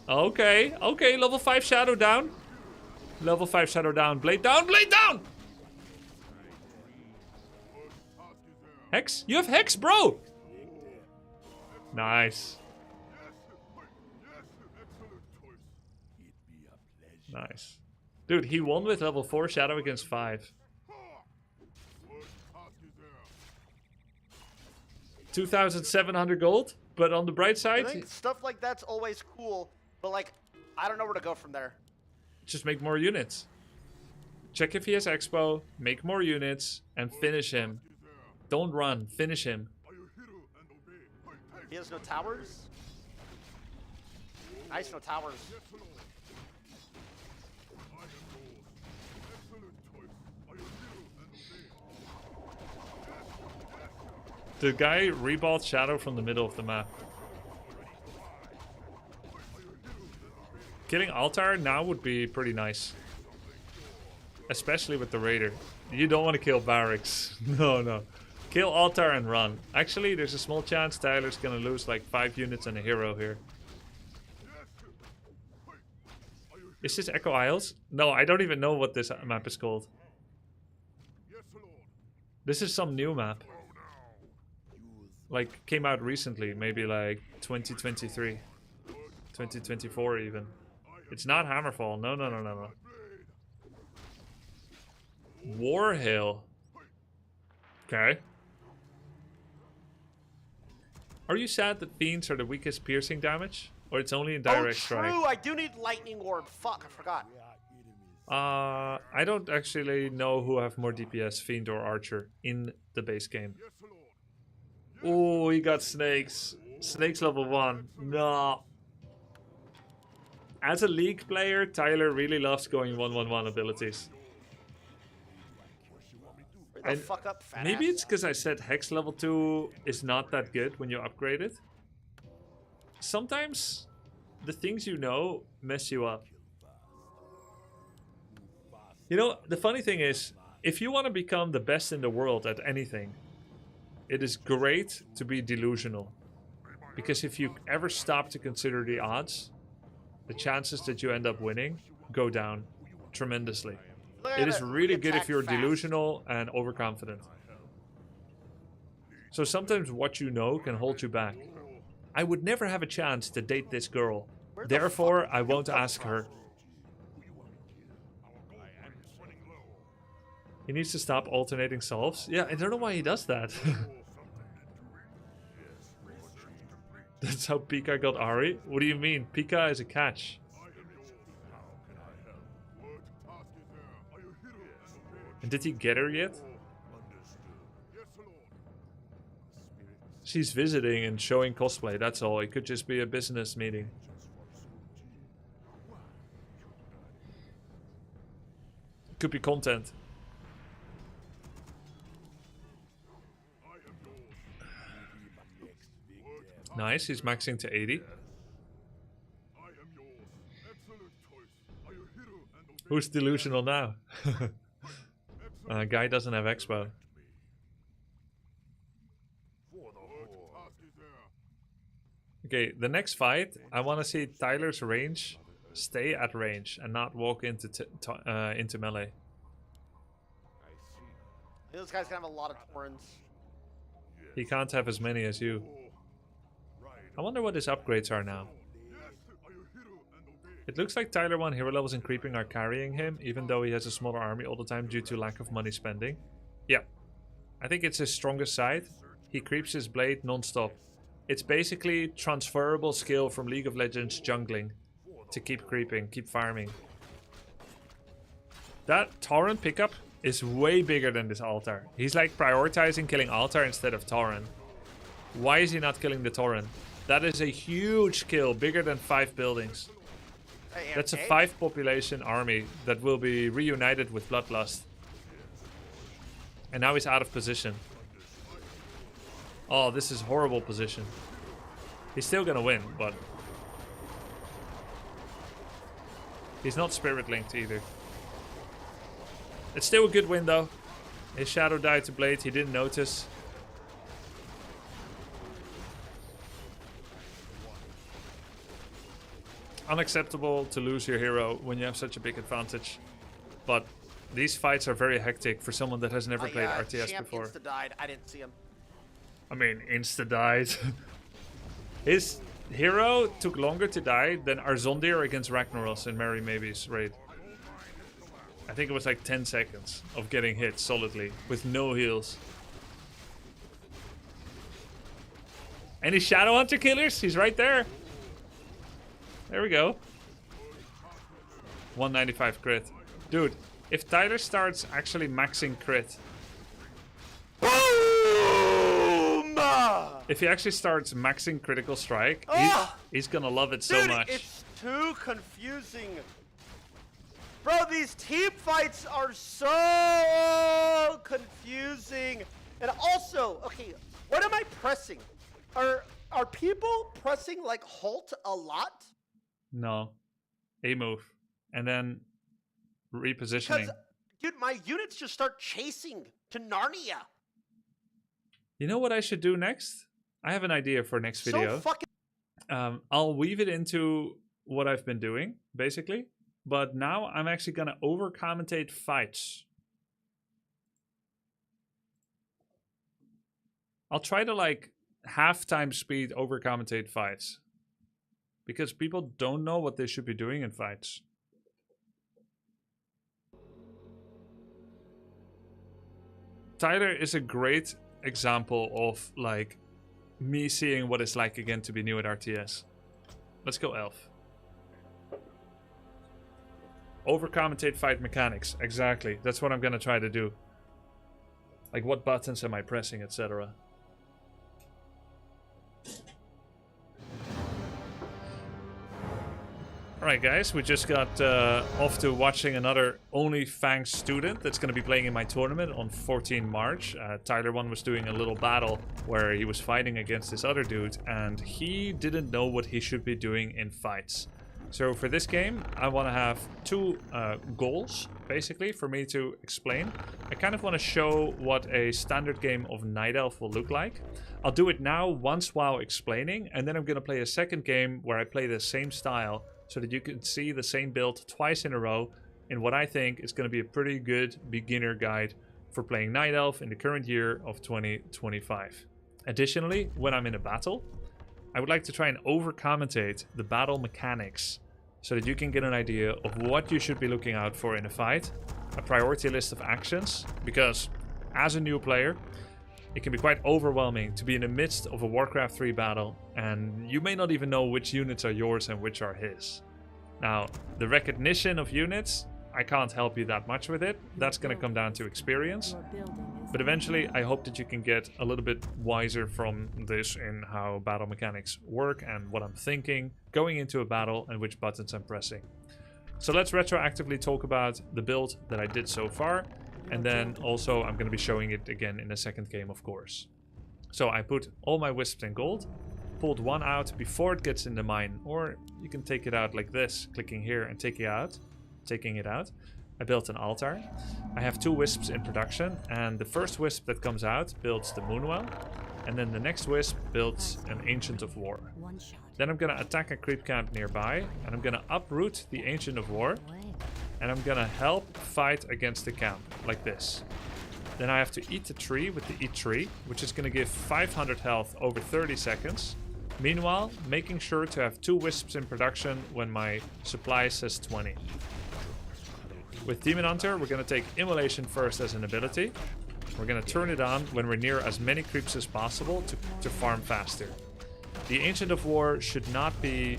Okay, okay, level 5 Shadow down. Level 5 Shadow down. Blade down, blade down! Hex? You have Hex, bro! Nice. Nice. Dude, he won with level 4 Shadow against 5. 2,700 gold, but on the bright I side... think stuff like that's always cool, but like, I don't know where to go from there. Just make more units. Check if he has Expo, make more units, and finish him. Don't run, finish him. He has no towers? Nice, no towers. The guy reballed Shadow from the middle of the map. Killing Altar now would be pretty nice. Especially with the Raider. You don't want to kill Barracks. No, no. Kill Altar and run. Actually, there's a small chance Tyler's gonna lose like 5 units and a hero here. Is this Echo Isles? No, I don't even know what this map is called. This is some new map. Like, came out recently, maybe like 2023. 2024 even. It's not Hammerfall. No, no, no, no, no. Warhill. Okay. Are you sad that fiends are the weakest piercing damage? Or it's only in direct true. strike? I do need lightning orb. Fuck, I forgot. I don't actually know who have more DPS, fiend or archer, in the base game. Oh, he got snakes. Snakes level 1. No. As a League player, Tyler really loves going 1-1-1 abilities. Hurry the fuck up, fat Maybe ass. it's because I said Hex level 2 is not that good when you upgrade it. Sometimes the things you know mess you up. You know, the funny thing is, if you want to become the best in the world at anything, it is great to be delusional. Because if you ever stop to consider the odds, the chances that you end up winning go down tremendously. It is really good if you're delusional and overconfident. So sometimes what you know can hold you back. I would never have a chance to date this girl. Therefore, I won't ask her. He needs to stop alternating solves. Yeah, I don't know why he does that. That's how Pika got Ari? What do you mean? Pika is a catch. And did he get her yet? She's visiting and showing cosplay, that's all. It could just be a business meeting. Could be content. Nice, he's maxing to 80. Who's delusional now? Guy doesn't have expo. Okay, the next fight, I want to see Tyler's range stay at range and not walk into melee. This guy's gonna have a lot of torrents. He can't have as many as you. I wonder what his upgrades are now. It looks like Tyler 1 hero levels in creeping are carrying him, even though he has a smaller army all the time due to lack of money spending. Yeah, I think it's his strongest side. He creeps his blade non-stop. It's basically transferable skill from League of Legends jungling to keep creeping, keep farming. That Torrent pickup is way bigger than this altar. He's like prioritizing killing altar instead of Torrent. Why is he not killing the Torrent? That is a huge kill, bigger than 5 buildings. That's a 5 population army that will be reunited with Bloodlust. And now he's out of position. Oh, this is horrible position. He's still gonna win, but he's not spirit linked either. It's still a good win though. His shadow died to blade, he didn't notice. Unacceptable to lose your hero when you have such a big advantage. But these fights are very hectic for someone that has never played RTS before. Died. I didn't see him. I mean, insta-died. His hero took longer to die than Arzondir against Ragnaros in Mary Maybe's raid. I think it was like 10 seconds of getting hit solidly with no heals. Any Shadow Hunter killers? He's right there. There we go. 195 crit. Dude, if Tyler starts actually maxing crit. Boom! If he actually starts maxing critical strike, he's gonna love it so Dude, much. It's too confusing. Bro, these team fights are so confusing. And also, okay, what am I pressing? Are people pressing like halt a lot? No. A move. And then repositioning. Because, dude, my units just start chasing to Narnia. You know what I should do next? I have an idea for next video. So fucking I'll weave it into what I've been doing, basically. But now I'm actually going to over-commentate fights. I'll try to, like, half-time speed over-commentate fights. Because people don't know what they should be doing in fights. Tyler is a great example of, like, me seeing what it's like again to be new at RTS. Let's go Elf. Over-commentate fight mechanics. Exactly. That's what I'm gonna try to do. Like, what buttons am I pressing, etc. Alright guys, we just got off to watching another OnlyFangs student that's going to be playing in my tournament on 14 March. Tyler One was doing a little battle where he was fighting against this other dude and he didn't know what he should be doing in fights. So for this game, I want to have two goals, basically, for me to explain. I kind of want to show what a standard game of Night Elf will look like. I'll do it now once while explaining, and then I'm going to play a second game where I play the same style, so that you can see the same build twice in a row in what I think is going to be a pretty good beginner guide for playing Night Elf in the current year of 2025. Additionally, when I'm in a battle, I would like to try and over-commentate the battle mechanics so that you can get an idea of what you should be looking out for in a fight, a priority list of actions, because as a new player, it can be quite overwhelming to be in the midst of a Warcraft 3 battle and you may not even know which units are yours and which are his. Now, the recognition of units, I can't help you that much with it. That's going to come down to experience. But eventually, I hope that you can get a little bit wiser from this in how battle mechanics work and what I'm thinking going into a battle and which buttons I'm pressing. So let's retroactively talk about the build that I did so far. And then also I'm going to be showing it again in the second game, of course. So I put all my wisps in gold, pulled one out before it gets in the mine, or you can take it out like this, clicking here and taking it out. I built an altar. I have two wisps in production, and the first wisp that comes out builds the Moonwell, and then the next wisp builds an Ancient of War. Then I'm going to attack a creep camp nearby, and I'm going to uproot the Ancient of War, and I'm gonna help fight against the camp, like this. Then I have to eat the tree with the eat tree, which is gonna give 500 health over 30 seconds. Meanwhile, making sure to have two wisps in production when my supply says 20. With Demon Hunter, we're gonna take Immolation first as an ability. We're gonna turn it on when we're near as many creeps as possible to farm faster. The Ancient of War should not be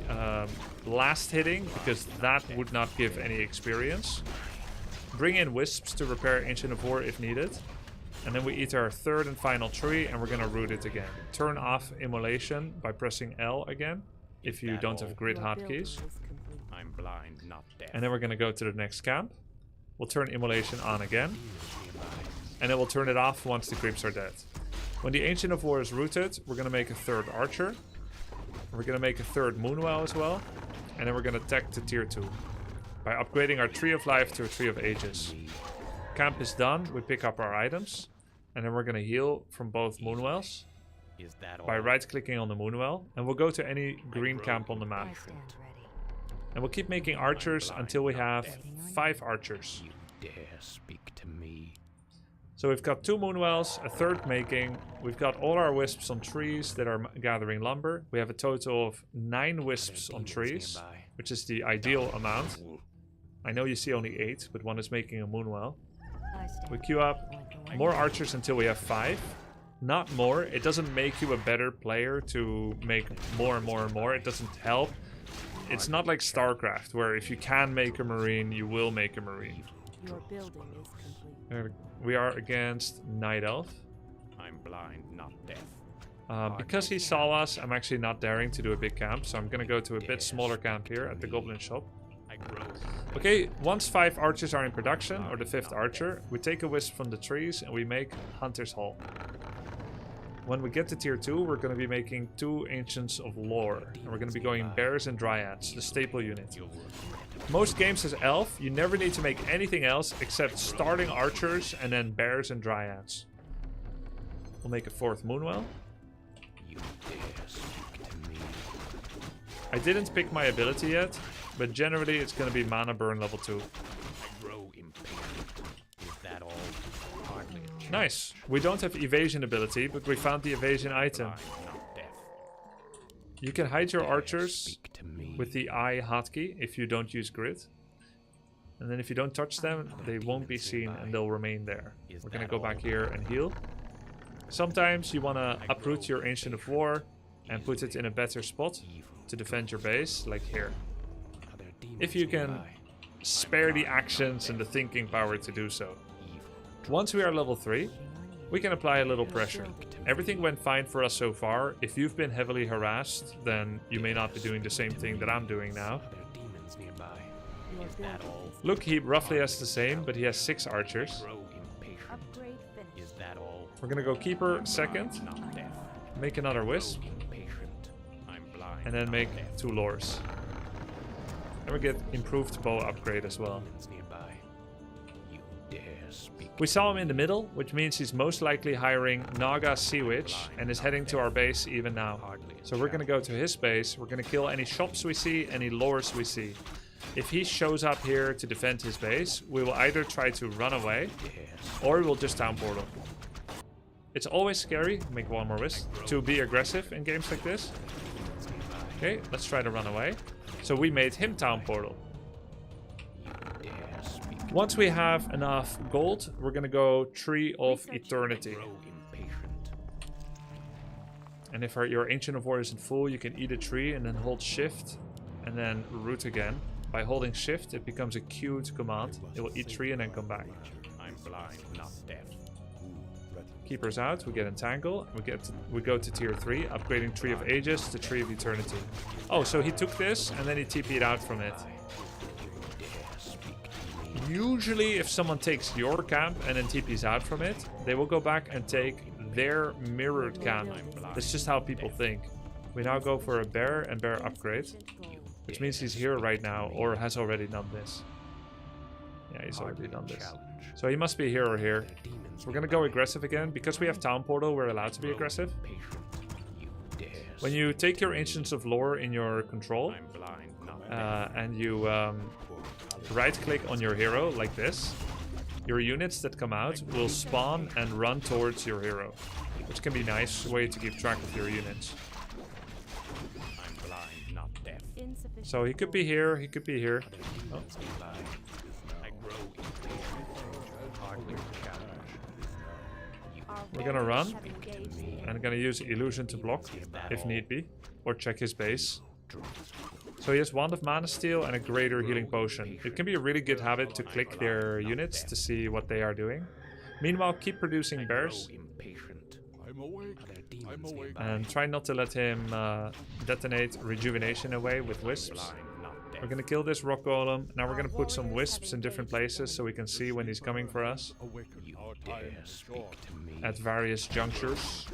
blast hitting, because that would not give any experience. Bring in wisps to repair Ancient of War if needed. And then we eat our third and final tree and we're going to root it again. Turn off Immolation by pressing L again if you don't have grid hotkeys. I'm blind, not deaf. And then we're going to go to the next camp. We'll turn Immolation on again. And then we'll turn it off once the creeps are dead. When the Ancient of War is rooted, we're going to make a third Archer. We're going to make a third Moonwell as well. And then we're going to tech to tier 2 by upgrading our Tree of Life to a Tree of Ages. Camp is done. We pick up our items. And then we're going to heal from both Moonwells by right-clicking on the Moonwell. And we'll go to any green camp on the map. And we'll keep making archers until we have 5 archers. You dare speak to me. So we've got 2 Moonwells, a third making. We've got all our wisps on trees that are gathering lumber. We have a total of 9 wisps on trees, which is the ideal amount. I know you see only 8, but one is making a Moonwell. We queue up more archers until we have 5. Not more. It doesn't make you a better player to make more and more and more. It doesn't help. It's not like StarCraft, where if you can make a Marine, you will make a Marine. Your building is complete. We are against Night Elf. I'm blind, not deaf. Because he saw us, I'm actually not daring to do a big camp, so I'm gonna go to a bit smaller camp here at the Goblin Shop. Okay, once 5 archers are in production, or the 5th archer, we take a wisp from the trees and we make Hunter's Hall. When we get to tier 2, we're going to be making 2 Ancients of Lore, and we're going to be going Bears and Dryads, the staple unit. Most games as Elf, you never need to make anything else except starting archers and then Bears and Dryads. We'll make a 4th Moonwell. You dare speak to me. I didn't pick my ability yet, but generally it's going to be Mana Burn level 2. I grow impatient. Is that all? Hardly a chance. Nice. We don't have evasion ability, but we found the evasion item. Blind, not deaf. You can hide your archers Speak to me. with the I hotkey if you don't use grid. And then if you don't touch them, they won't be seen and they'll remain there. We're gonna go back here and heal. Sometimes you want to uproot your Ancient of War and put it in a better spot to defend your base, like here. If you can spare the actions and the thinking power to do so. Once we are level 3, we can apply a little pressure. Everything went fine for us so far. If you've been heavily harassed, then you may not be doing the same thing that I'm doing now. Look, he roughly has the same, but he has 6 archers. We're gonna go Keeper second, make another Wisp, and then make 2 Lures. And we get improved bow upgrade as well. We saw him in the middle, which means he's most likely hiring Naga Sea Witch and is heading to our base even now. So we're gonna go to his base, we're gonna kill any shops we see, any lures we see. If he shows up here to defend his base, we will either try to run away, or we'll just town portal. It's always scary, make 1 more Wisp, to be aggressive in games like this. Okay, let's try to run away. So we made him town portal. Once we have enough gold, we're gonna go Tree of Eternity. And if your Ancient of War isn't full, you can eat a tree and then hold shift and then root again. By holding shift, it becomes a queued command. It will eat tree and then come back. I'm blind, not deaf. Keeper's out, we get Entangle, we go to tier 3, upgrading Tree of Ages to Tree of Eternity. Oh, so he took this and then he TP'd out from it. Usually if someone takes your camp and then TP's out from it, they will go back and take their mirrored camp. That's just how people think. We now go for a bear and bear upgrade, which means he's here right now or has already done this. Yeah, he's already done this. So he must be here or here. So we're gonna go aggressive again. Because we have Town Portal, we're allowed to be aggressive. When you take your Ancients of Lore in your control, and you right-click on your hero like this, your units that come out will spawn and run towards your hero, which can be a nice way to keep track of your units. So he could be here, he could be here. Oh. We're gonna run, and I'm gonna use Illusion to block, if need be, or check his base. So he has Wand of Mana Steal and a Greater Healing Potion. It can be a really good habit to click their units to see what they are doing. Meanwhile, keep producing bears. And try not to let him detonate Rejuvenation away with Wisps. We're gonna kill this rock golem. Now we're gonna put some wisps in different places so we can see when he's coming for us. At various junctures.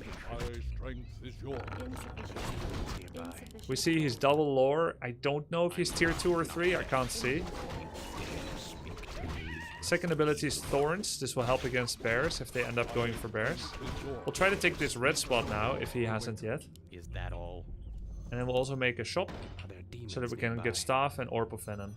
We see he's double lore. I don't know if he's tier 2 or 3. I can't see. Second ability is Thorns. This will help against bears if they end up going for bears. We'll try to take this red spot now if he hasn't yet. And then we'll also make a shop so that we can get Staff and Orb of Venom.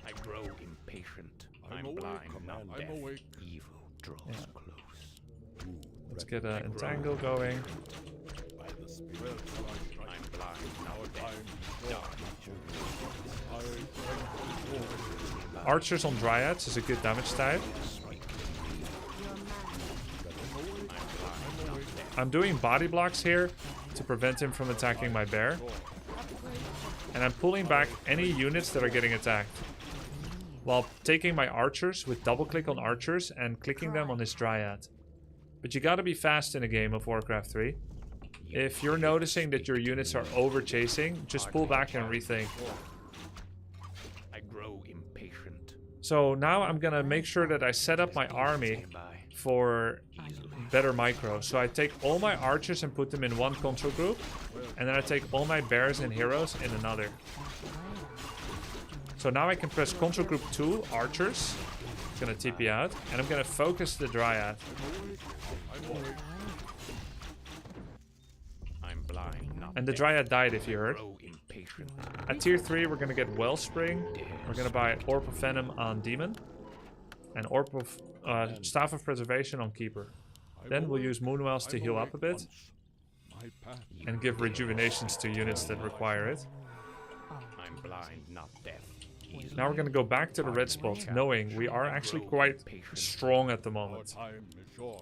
I grow impatient. I'm blind, not deaf. Evil draws close. Let's get an Entangle going. I'm blind, not deaf. Archers on Dryads is a good damage type. I'm doing body blocks here to prevent him from attacking my bear. And I'm pulling back any units that are getting attacked. While taking my archers with double click on archers and clicking them on his Dryad. But you gotta be fast in a game of Warcraft 3. If you're noticing that your units are over chasing, just pull back and rethink. I grow impatient. So now I'm gonna make sure that I set up my army for better micro. So I take all my archers and put them in one control group, and then I take all my bears and heroes in another. So now I can press control group 2 archers. It's gonna TP out, and I'm gonna focus the Dryad. I'm blind, not And the Dryad died if you heard. impatient. At tier 3 we're gonna get Wellspring. We're gonna buy Orb of Venom on Demon. And Orb of Staff of Preservation on Keeper. Then we'll use Moonwells to heal up a bit. And give rejuvenations to units that require it. I'm blind, not deaf. Now we're going to go back to the red spot, knowing we are actually quite strong at the moment.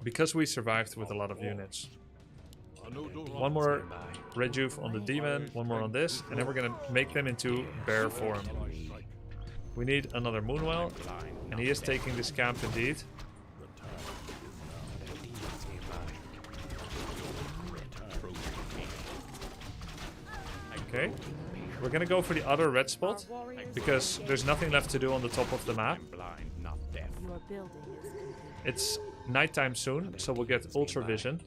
Because we survived with a lot of units. One more rejuve on the demon, one more on this, and then we're going to make them into bear form. We need another Moonwell, and he is taking this camp indeed. Okay, we're gonna go for the other red spot, because there's nothing left to do on the top of the map. It's nighttime soon, so we'll get ultra vision.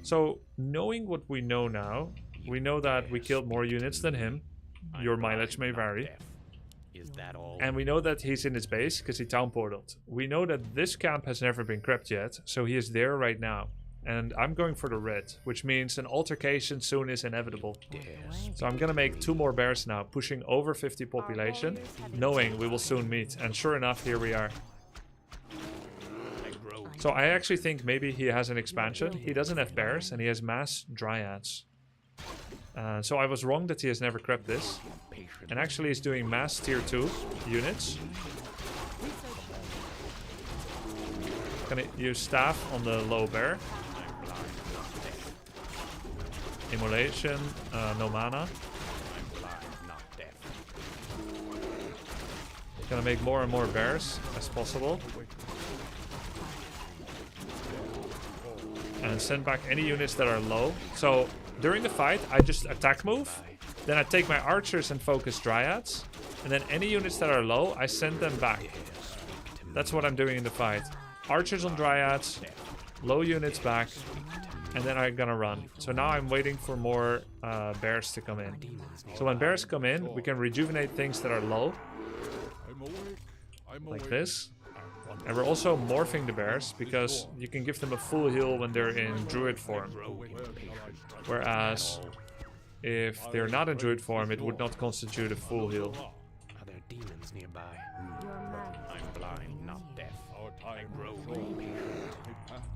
So, knowing what we know now, we know that we killed more units than him. Your mileage may vary. And we know that he's in his base because he town portaled. We know that this camp has never been crept yet, so he is there right now. And I'm going for the red, which means an altercation soon is inevitable. So I'm gonna make 2 more bears now, pushing over 50 population, knowing we will soon meet. And sure enough, here we are. So I actually think maybe he has an expansion. He doesn't have bears, and he has mass dryads. So I was wrong that he has never crept this. And actually he's doing mass tier 2 units. Gonna use staff on the low bear. Immolation, no mana. Gonna make more and more bears as possible. And send back any units that are low. So during the fight, I just attack move. Then I take my archers and focus dryads. And then any units that are low, I send them back. That's what I'm doing in the fight. Archers on dryads, low units back, and then I'm gonna run. So now I'm waiting for more bears to come in. So when bears come in, we can rejuvenate things that are low. Like this. And we're also morphing the bears, because you can give them a full heal when they're in druid form. Whereas, if they're not in druid form, it would not constitute a full heal. Are there demons nearby? I'm blind, not deaf. I grow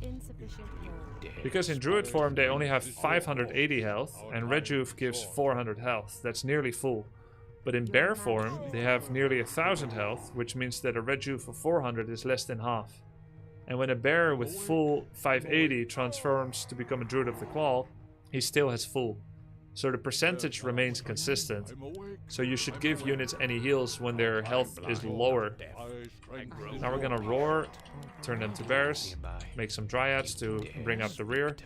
Insufficient because in druid form they only have 580 health, and rejuve gives 400 health. That's nearly full. But in bear form, they have nearly 1000 health, which means that a rejuve of 400 is less than half. And when a bear with full 580 transforms to become a druid of the claw, he still has full. So the percentage remains consistent. So you should give units any heals when their health is lower. Now we're gonna roar, turn them to bears, make some dryads to bring up the rear.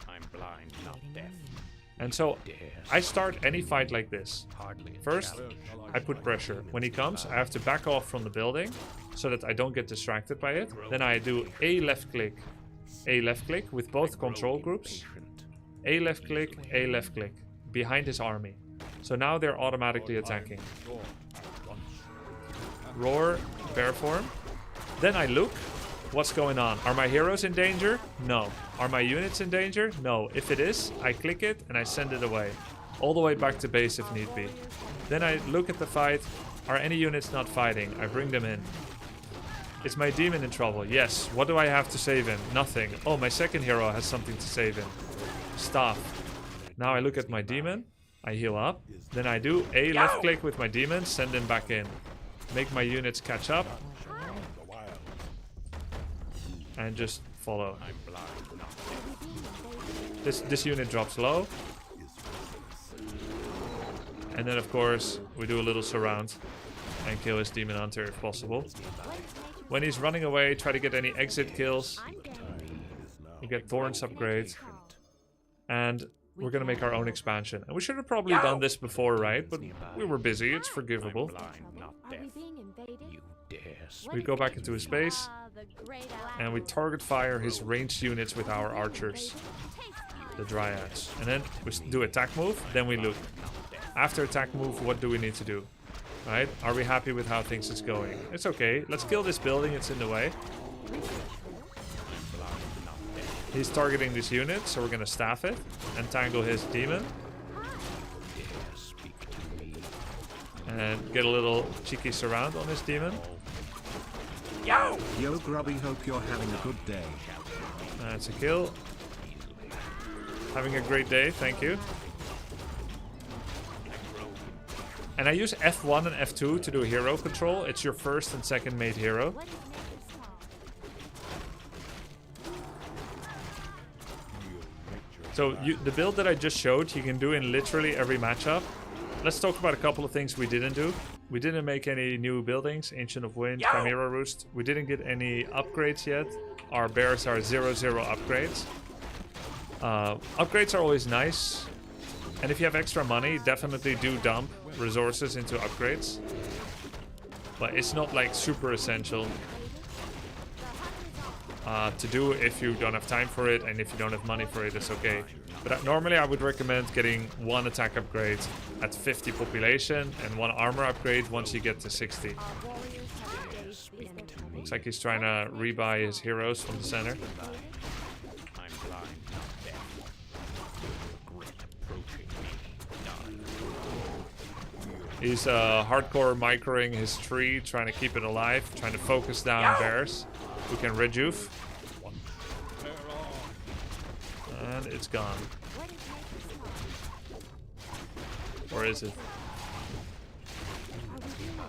I'm blind, not deaf. And so I start any fight like this. First, I put pressure. When he comes, I have to back off from the building so that I don't get distracted by it. Then I do A left click with both control groups. A left click behind his army. So now they're automatically attacking. Roar, bear form. Then I look. What's going on? Are my heroes in danger? No. Are my units in danger? No. If it is, I click it and I send it away. All the way back to base if need be. Then I look at the fight. Are any units not fighting? I bring them in. Is my demon in trouble? Yes. What do I have to save him? Nothing. Oh, my second hero has something to save him. Staff. Now I look at my demon. I heal up. Then I do A left click with my demon. Send him back in. Make my units catch up. And just follow. This unit drops low. And then of course we do a little surround and kill his demon hunter if possible. When he's running away, try to get any exit kills. We get Thorns upgrade. And we're gonna make our own expansion. And we should have probably done this before, right? But we were busy, it's forgivable. We go back into his base. And we target fire his ranged units with our archers. The dryads. And then we do attack move, then we look. After attack move, what do we need to do? Right? Are we happy with how things is going? It's okay. Let's kill this building, it's in the way. He's targeting this unit, so we're gonna staff it and tangle his demon. And get a little cheeky surround on his demon. Yo Grubby, hope you're having a good day. That's a kill. Having a great day, thank you. And I use F1 and F2 to do hero control. It's your first and second made hero. So the build that I just showed, you can do in literally every matchup. Let's talk about a couple of things we didn't do. We didn't make any new buildings, Ancient of Wind, Chimera Roost. We didn't get any upgrades yet. Our bears are 0/0 upgrades. Upgrades are always nice. And if you have extra money, definitely do dump resources into upgrades. But it's not like super essential to do if you don't have time for it, and if you don't have money for it, it's okay. But normally I would recommend getting one attack upgrade at 50 population and one armor upgrade once you get to 60. Looks like he's trying to rebuy his heroes from the center. He's hardcore microing his tree, trying to keep it alive, trying to focus down bears who can rejuve. And it's gone. Or is it?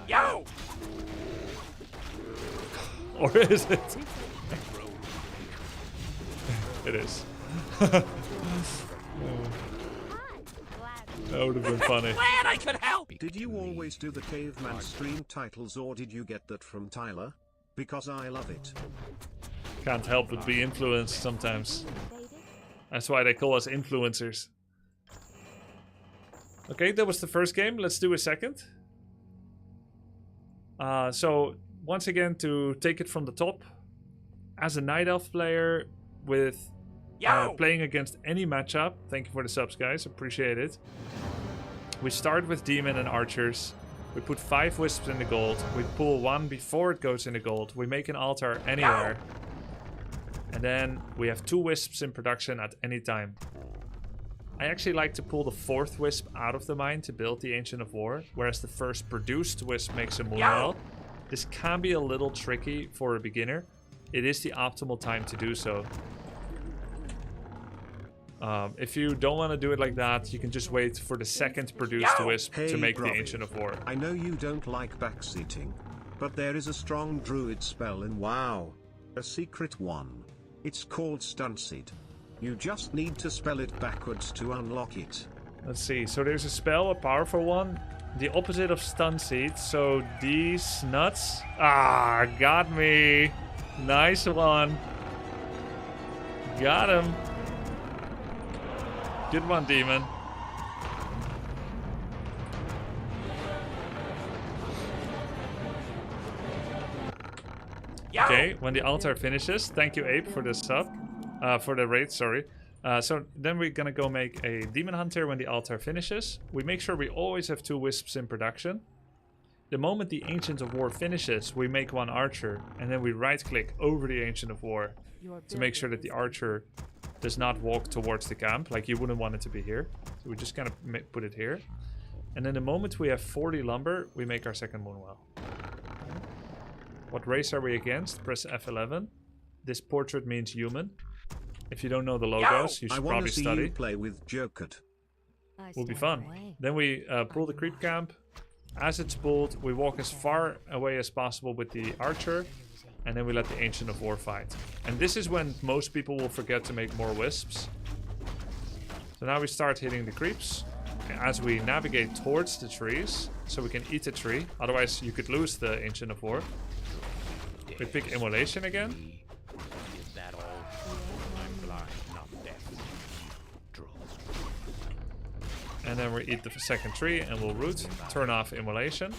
Yo! Or is it? It is. That would have been funny. Glad I could help! Did you always do the caveman stream titles, or did you get that from Tyler? Because I love it. Can't help but be influenced sometimes. That's why they call us influencers. Okay, that was the first game. Let's do a second. So, once again, to take it from the top. As a Night Elf player with playing against any matchup. Thank you for the subs, guys. Appreciate it. We start with Demon and Archers. We put 5 Wisps in the gold. We pull 1 before it goes in the gold. We make an altar anywhere. And then we have 2 Wisps in production at any time. I actually like to pull the 4th Wisp out of the mine to build the Ancient of War, whereas the first produced Wisp makes a Moonwell. This can be a little tricky for a beginner. It is the optimal time to do so. If you don't want to do it like that, you can just wait for the second produced Wisp to make the Ancient of War. I know you don't like backseating, but there is a strong druid spell in WoW. A secret one. It's called Stunseed. You just need to spell it backwards to unlock it. Let's see. So there's a spell, a powerful one. The opposite of Stunseed. So these nuts. Ah, got me. Nice one. Got him. Good one, Demon. Okay, when the altar finishes, thank you, Ape, for the sub. For the raid, sorry. So then we're gonna go make a Demon Hunter when the altar finishes. We make sure we always have 2 Wisps in production. The moment the Ancient of War finishes, we make 1 Archer. And then we right-click over the Ancient of War to make sure that the Archer does not walk towards the camp. Like, you wouldn't want it to be here. So we're just gonna put it here. And then the moment we have 40 lumber, we make our second Moonwell. What race are we against? Press F11. This portrait means human. If you don't know the logos, you should probably study. I want to see you play with Jokert. Will be fun. Then we pull the creep camp. As it's pulled, we walk as far away as possible with the archer, and then we let the Ancient of War fight. And this is when most people will forget to make more wisps. So now we start hitting the creeps as we navigate towards the trees, so we can eat the tree. Otherwise, you could lose the Ancient of War. We pick Immolation again. Is that all? I'm blind, not deaf. And then we eat the second tree and we'll root. Turn off Immolation.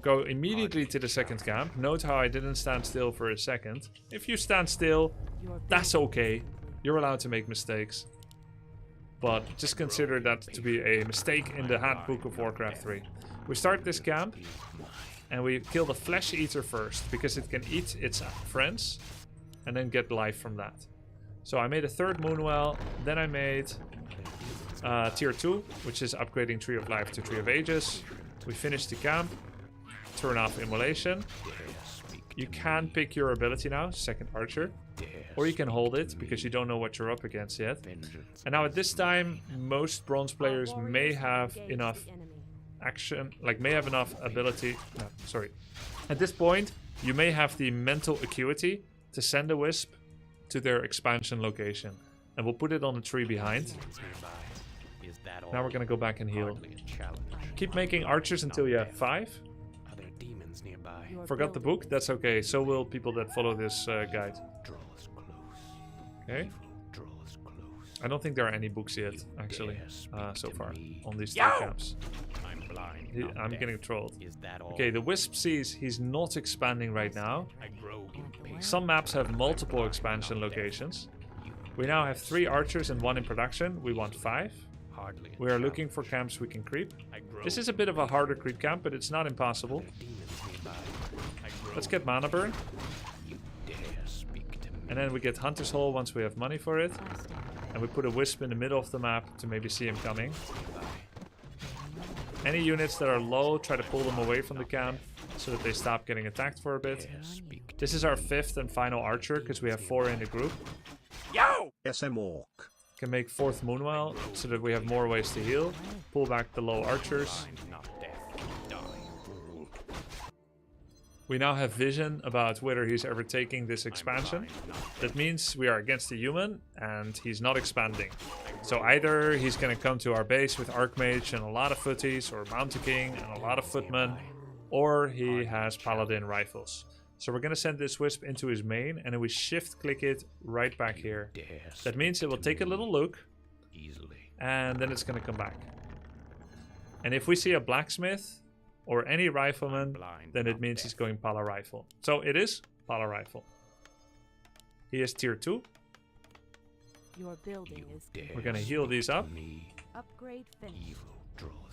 Go immediately to the second camp. Note how I didn't stand still for a second. If you stand still, that's okay. You're allowed to make mistakes. But just consider that to be a mistake in the Handbook of Warcraft 3. We start this camp. And we kill the Flesh Eater first, because it can eat its friends and then get life from that. So I made a 3rd Moonwell, then I made Tier 2, which is upgrading Tree of Life to Tree of Ages. We finish the camp, turn off Immolation. You can pick your ability now, second Archer, or you can hold it, because you don't know what you're up against yet. And now at this time, most bronze players may have enough action, like may have enough ability. No, sorry. At this point, you may have the mental acuity to send a wisp to their expansion location. And we'll put it on the tree behind. Now we're gonna go back and heal. Keep making archers until you have 5. Forgot the book? That's okay. So will people that follow this guide. Okay. I don't think there are any books yet, actually, so far on these 3 camps. I'm getting trolled. Okay, the wisp sees he's not expanding right now. Some maps have multiple expansion locations. We now have 3 archers and 1 in production. We want 5. We are looking for camps we can creep. This is a bit of a harder creep camp, but it's not impossible. Let's get mana burn. And then we get Hunter's Hole once we have money for it. And we put a wisp in the middle of the map to maybe see him coming. Any units that are low, try to pull them away from the camp so that they stop getting attacked for a bit. This is our 5th and final archer because we have 4 in the group. Yo! SM Orc. Can make 4th Moonwell so that we have more ways to heal. Pull back the low archers. We now have vision about whether he's ever taking this expansion. That means we are against a human and he's not expanding. So either he's going to come to our base with Archmage and a lot of footies, or Mountain King and a lot of footmen, or he has Paladin rifles. So we're going to send this wisp into his main and then we shift click it right back here. That means it will take a little look and then it's going to come back. And if we see a blacksmith or any rifleman, then it means he's going Pala Rifle. So it is Pala Rifle. He is tier 2. Your building is We're gonna heal these up. upgrade finished.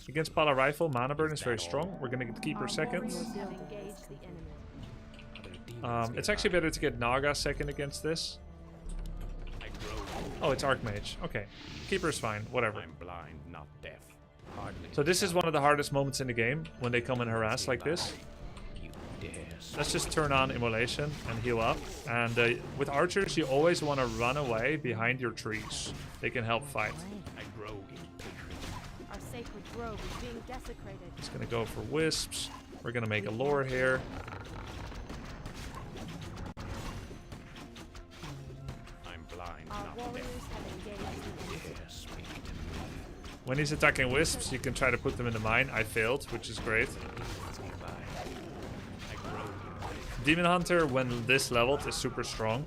Against Pala Rifle, Mana Burn is very strong. We're gonna get Keeper second. It's actually better to get Naga second against this. Oh, it's Archmage. Okay. Keeper's fine. Whatever. So this is one of the hardest moments in the game, when they come and harass like this. Let's just turn on Immolation and heal up. And with archers, you always want to run away behind your trees. They can help fight. Our sacred grove is being desecrated. Just gonna go for wisps. We're gonna make a lore here. Our warriors have engaged. When he's attacking wisps, you can try to put them in the mine. I failed, which is great. Demon Hunter, when this leveled, is super strong.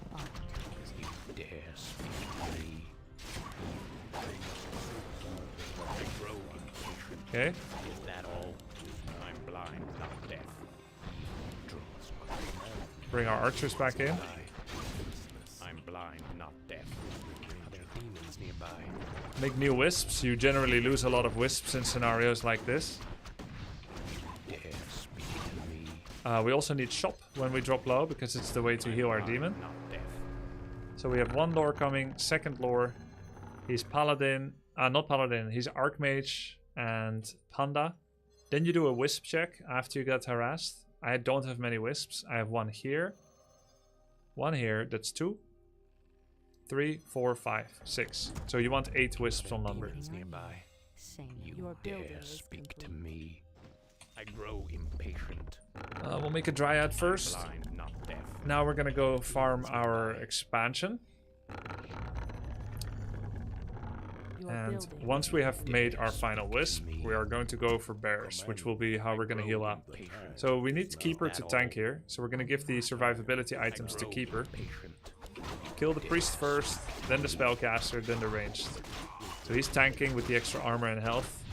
Okay. Bring our archers back in. Make new wisps. You generally lose a lot of wisps in scenarios like this. We also need shop when we drop low, because it's the way to heal our demon. So we have 1 lore coming, 2nd lore. He's Paladin. Not Paladin, he's Archmage and Panda. Then you do a wisp check after you get harassed. I don't have many wisps. I have 1 here. 1 here, that's 2. 3, 4, 5, 6. So you want 8 wisps on number. Your dare speak to me. I grow impatient. We'll make a Dryad first. Now we're gonna go farm our expansion. And once we have made our final wisp, we are going to go for bears, which will be how we're going to heal up. So we need Keeper to tank here. So we're going to give the survivability items to Keeper. Kill the priest first, then the spellcaster, then the ranged. So he's tanking with the extra armor and health.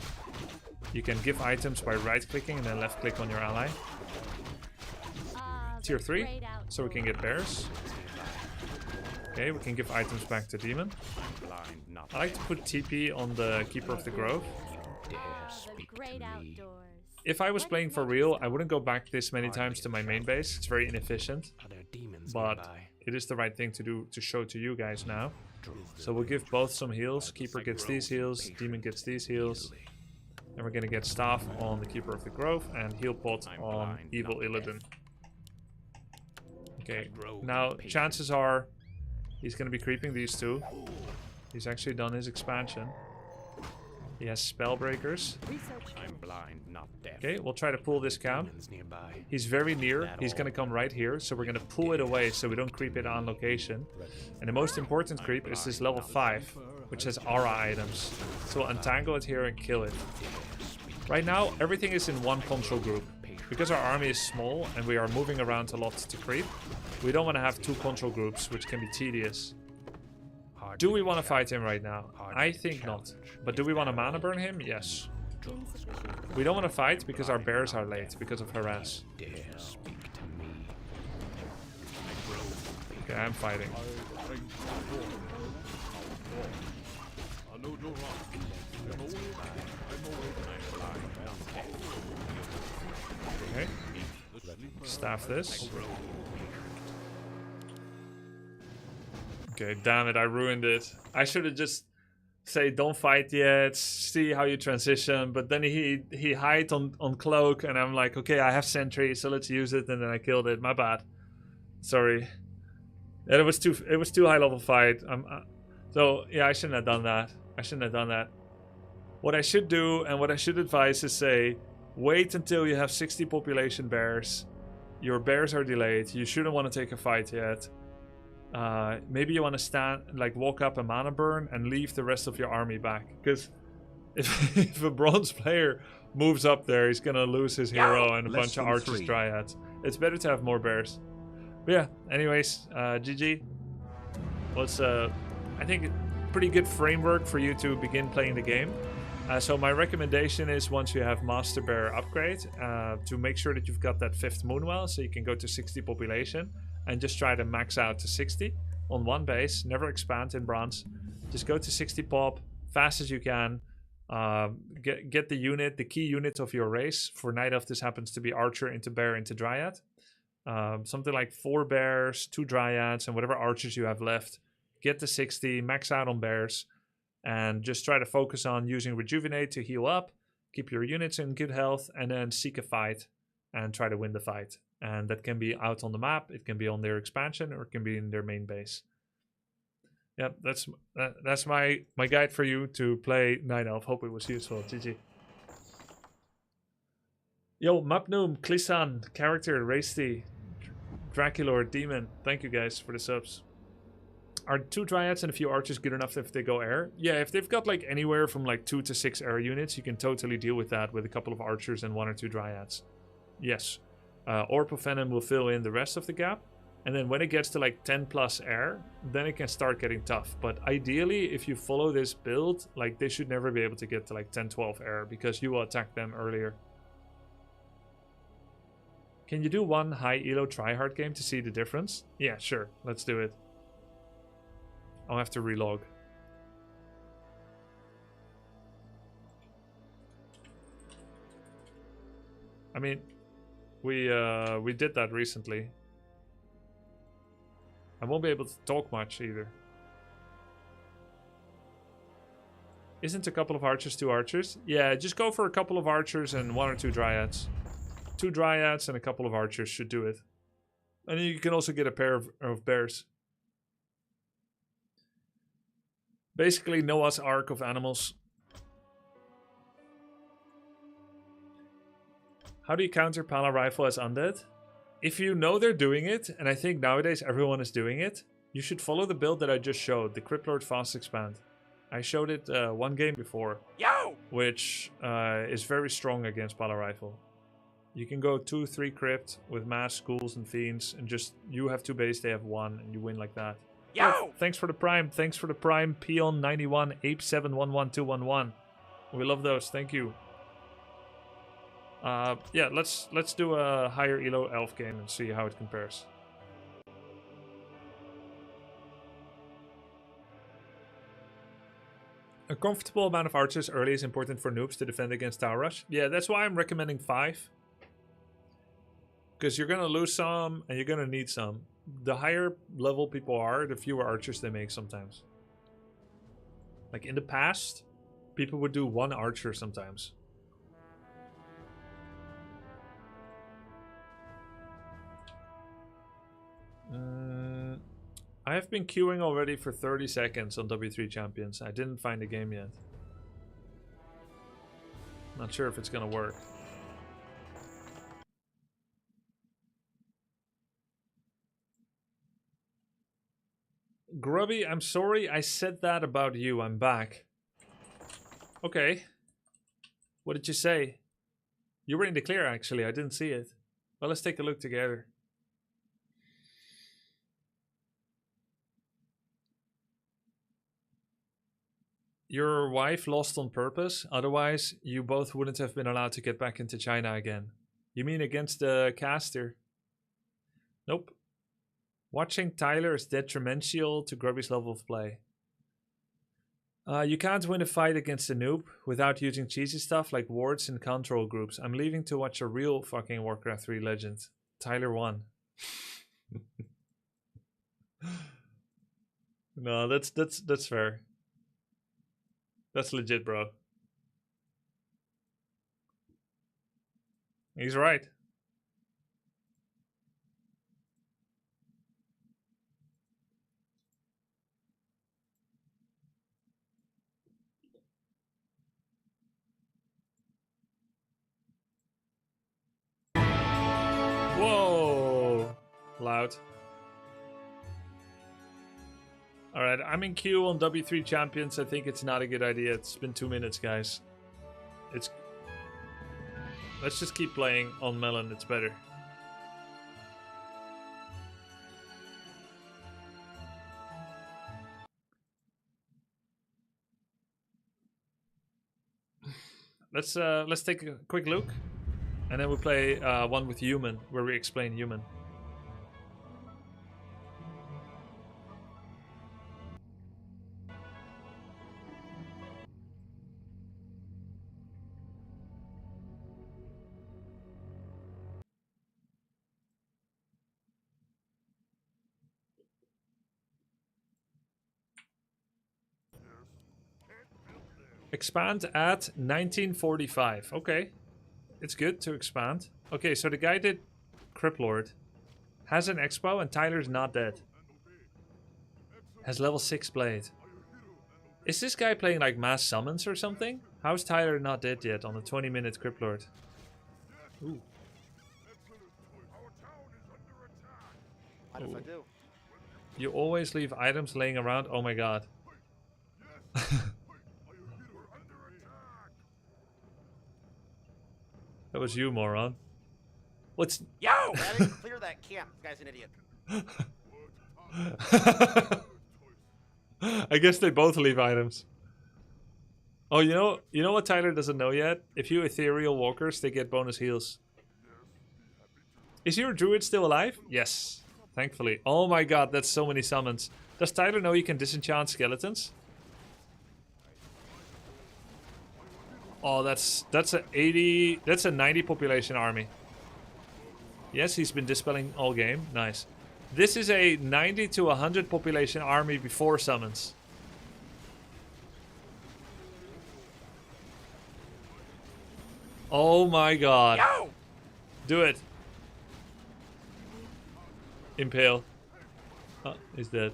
You can give items by right-clicking and then left-click on your ally. Tier 3, so we can get bears. Okay, we can give items back to Demon. I like to put TP on the Keeper of the Grove. If I was playing for real, I wouldn't go back this many times to my main base. It's very inefficient. But it is the right thing to do to show to you guys now. So we'll give both some heals. Keeper gets these heals, Demon gets these heals. And we're gonna get Staff on the Keeper of the Grove and Heal Pot on Evil Illidan. Okay, now chances are he's gonna be creeping these two. He's actually done his expansion. He has spellbreakers. I'm blind, not deaf. Okay, we'll try to pull this count. Nearby. He's very near. He's going to come right here, so we're going to pull it away so we don't creep it on location. And the most important creep is this level 5, which has aura items. So we'll untangle it here and kill it. Right now, everything is in one control group. Because our army is small and we are moving around a lot to creep, we don't want to have 2 control groups, which can be tedious. Do we want to fight him right now? I think not. But do we want to mana burn him? Yes. We don't want to fight because our bears are late because of harass. Okay, I'm fighting. Okay. Staff this. Okay, damn it, I ruined it. I should have just say don't fight yet, see how you transition, but then he hid on cloak and I'm like, okay, I have sentry, so let's use it, and then I killed it. My bad. Sorry. Yeah, it was too high level fight. So yeah, I shouldn't have done that. I shouldn't have done that. What I should do and what I should advise is say, wait until you have 60 population bears. Your bears are delayed. You shouldn't want to take a fight yet. Maybe you want to stand, like walk up a mana burn and leave the rest of your army back. Because if a bronze player moves up there, he's gonna lose his hero and a bunch of archers, dryads. It's better to have more bears. But yeah, anyways, GG. Was I think pretty good framework for you to begin playing the game. So my recommendation is once you have Master Bear upgrade, to make sure that you've got that 5th Moonwell so you can go to 60 population and just try to max out to 60 on one base, never expand in bronze. Just go to 60 pop, fast as you can, get the unit, the key unit of your race. For Night Elf this happens to be Archer into Bear into Dryad. Something like 4 Bears, 2 Dryads and whatever Archers you have left. Get to 60, max out on Bears. And just try to focus on using Rejuvenate to heal up, keep your units in good health, and then seek a fight and try to win the fight. And that can be out on the map, it can be on their expansion, or it can be in their main base. Yep, that's my guide for you to play Night Elf. Hope it was useful. GG. Yo, Mapnoom, Klisan, Character, Raisty, Draculor, Demon. Thank you guys for the subs. Are 2 Dryads and a few Archers good enough if they go air? Yeah, if they've got like anywhere from like 2 to 6 air units, you can totally deal with that with a couple of Archers and 1 or 2 Dryads. Yes. Orb of Venom will fill in the rest of the gap. And then when it gets to like 10 plus air, then it can start getting tough. But ideally, if you follow this build, like they should never be able to get to like 10, 12 air because you will attack them earlier. Can you do one high elo tryhard game to see the difference? Yeah, sure. Let's do it. I'll have to relog. I mean, we did that recently. I won't be able to talk much either. Isn't a couple of Archers 2 Archers? Yeah, just go for a couple of Archers and 1 or 2 Dryads. 2 Dryads and a couple of Archers should do it. And you can also get a pair of Bears. Basically, Noah's Ark of animals. How do you counter Pala Rifle as undead? If you know they're doing it, and I think nowadays everyone is doing it, you should follow the build that I just showed, the Cryptlord Fast Expand. I showed it one game before, which is very strong against Pala Rifle. You can go 2-3 Crypt with Mass, Ghouls, and Fiends, and just you have 2 base, they have 1, and you win like that. Yo! Thanks for the Prime. Thanks for the Prime. Peon91 8711211. We love those. Thank you. Yeah, let's do a higher elo elf game and see how it compares. A comfortable amount of archers early is important for noobs to defend against tower rush. Yeah, that's why I'm recommending 5. Because you're gonna lose some and you're gonna need some. The higher level people are, the fewer archers they make sometimes. Like in the past, people would do 1 archer sometimes. I have been queuing already for 30 seconds on W3 Champions. I didn't find a game yet. Not sure if it's gonna work. Grubby, I'm sorry I said that about you. I'm back. Okay. What did you say? You were in the clear, actually. I didn't see it. Well, let's take a look together. Your wife lost on purpose. Otherwise, you both wouldn't have been allowed to get back into China again. You mean against the caster? Nope. Watching Tyler is detrimental to Grubby's level of play. You can't win a fight against a noob without using cheesy stuff like wards and control groups. I'm leaving to watch a real fucking Warcraft 3 legend. Tyler won. No, that's fair. That's legit, bro. He's right. Whoa! Loud. Alright, I'm in queue on W3 Champions. I think it's not a good idea. It's been 2 minutes, guys. Let's just keep playing on Melon. It's better. Let's take a quick look. And then we'll play one with Human, where we explain Human. Expand at 1945. Okay. It's good to expand. Okay, so the guy did Criplord. Has an expo and Tyler's not dead. Has level 6 blade. Is this guy playing like mass summons or something? How's Tyler not dead yet on a 20-minute Criplord? Ooh. What if I do? You always leave items laying around? Oh my god. That was you, moron. What's... Yo! I didn't clear that camp. This guy's an idiot. I guess they both leave items. Oh, you know what Tyler doesn't know yet? If you ethereal walkers, they get bonus heals. Is your druid still alive? Yes, thankfully. Oh my god, that's so many summons. Does Tyler know you can disenchant skeletons? Oh, that's a 90 population army. Yes, he's been dispelling all game. Nice. This is a 90 to 100 population army before summons. Oh my god. Yo! Do it. Impale. Oh, he's dead.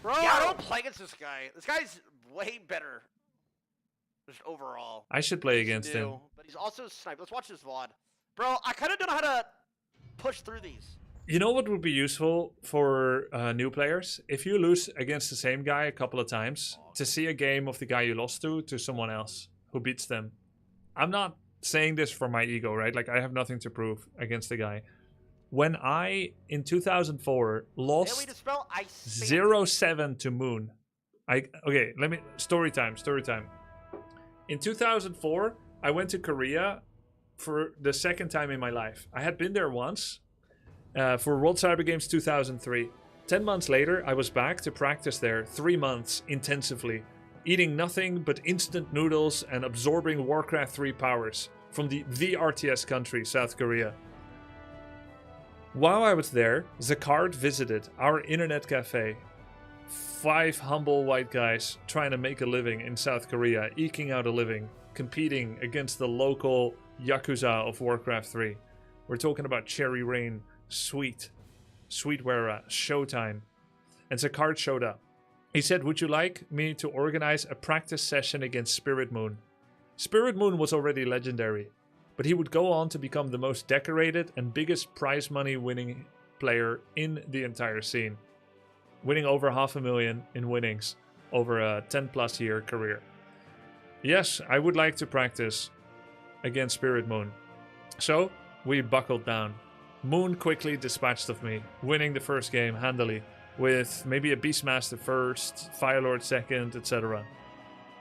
Bro, I don't play against this guy. This guy's way better. Just overall. I should play against him. But he's also sniped. Let's watch this VOD. Bro, I kind of don't know how to push through these. You know what would be useful for new players? If you lose against the same guy a couple of times, to see a game of the guy you lost to someone else who beats them. I'm not saying this for my ego, right? Like, I have nothing to prove against the guy. When I, in 2004, lost 0-7 to Moon. Okay, let me... Story time. In 2004, I went to Korea for the second time in my life. I had been there once for World Cyber Games 2003. 10 months later, I was back to practice there 3 months intensively, eating nothing but instant noodles and absorbing Warcraft 3 powers from the RTS country, South Korea. While I was there, Zakard visited our internet cafe. 5 humble white guys trying to make a living in South Korea, eking out a living, competing against the local Yakuza of Warcraft 3. We're talking about Cherry Rain, Sweetwera, Showtime. And Zakard showed up. He said, would you like me to organize a practice session against Spirit Moon? Spirit Moon was already legendary, but he would go on to become the most decorated and biggest prize money winning player in the entire scene, winning over 500,000 in winnings over a 10+ year career. Yes, I would like to practice against Spirit Moon. So we buckled down. Moon quickly dispatched of me, winning the first game handily, with maybe a Beastmaster first, Firelord second, etc.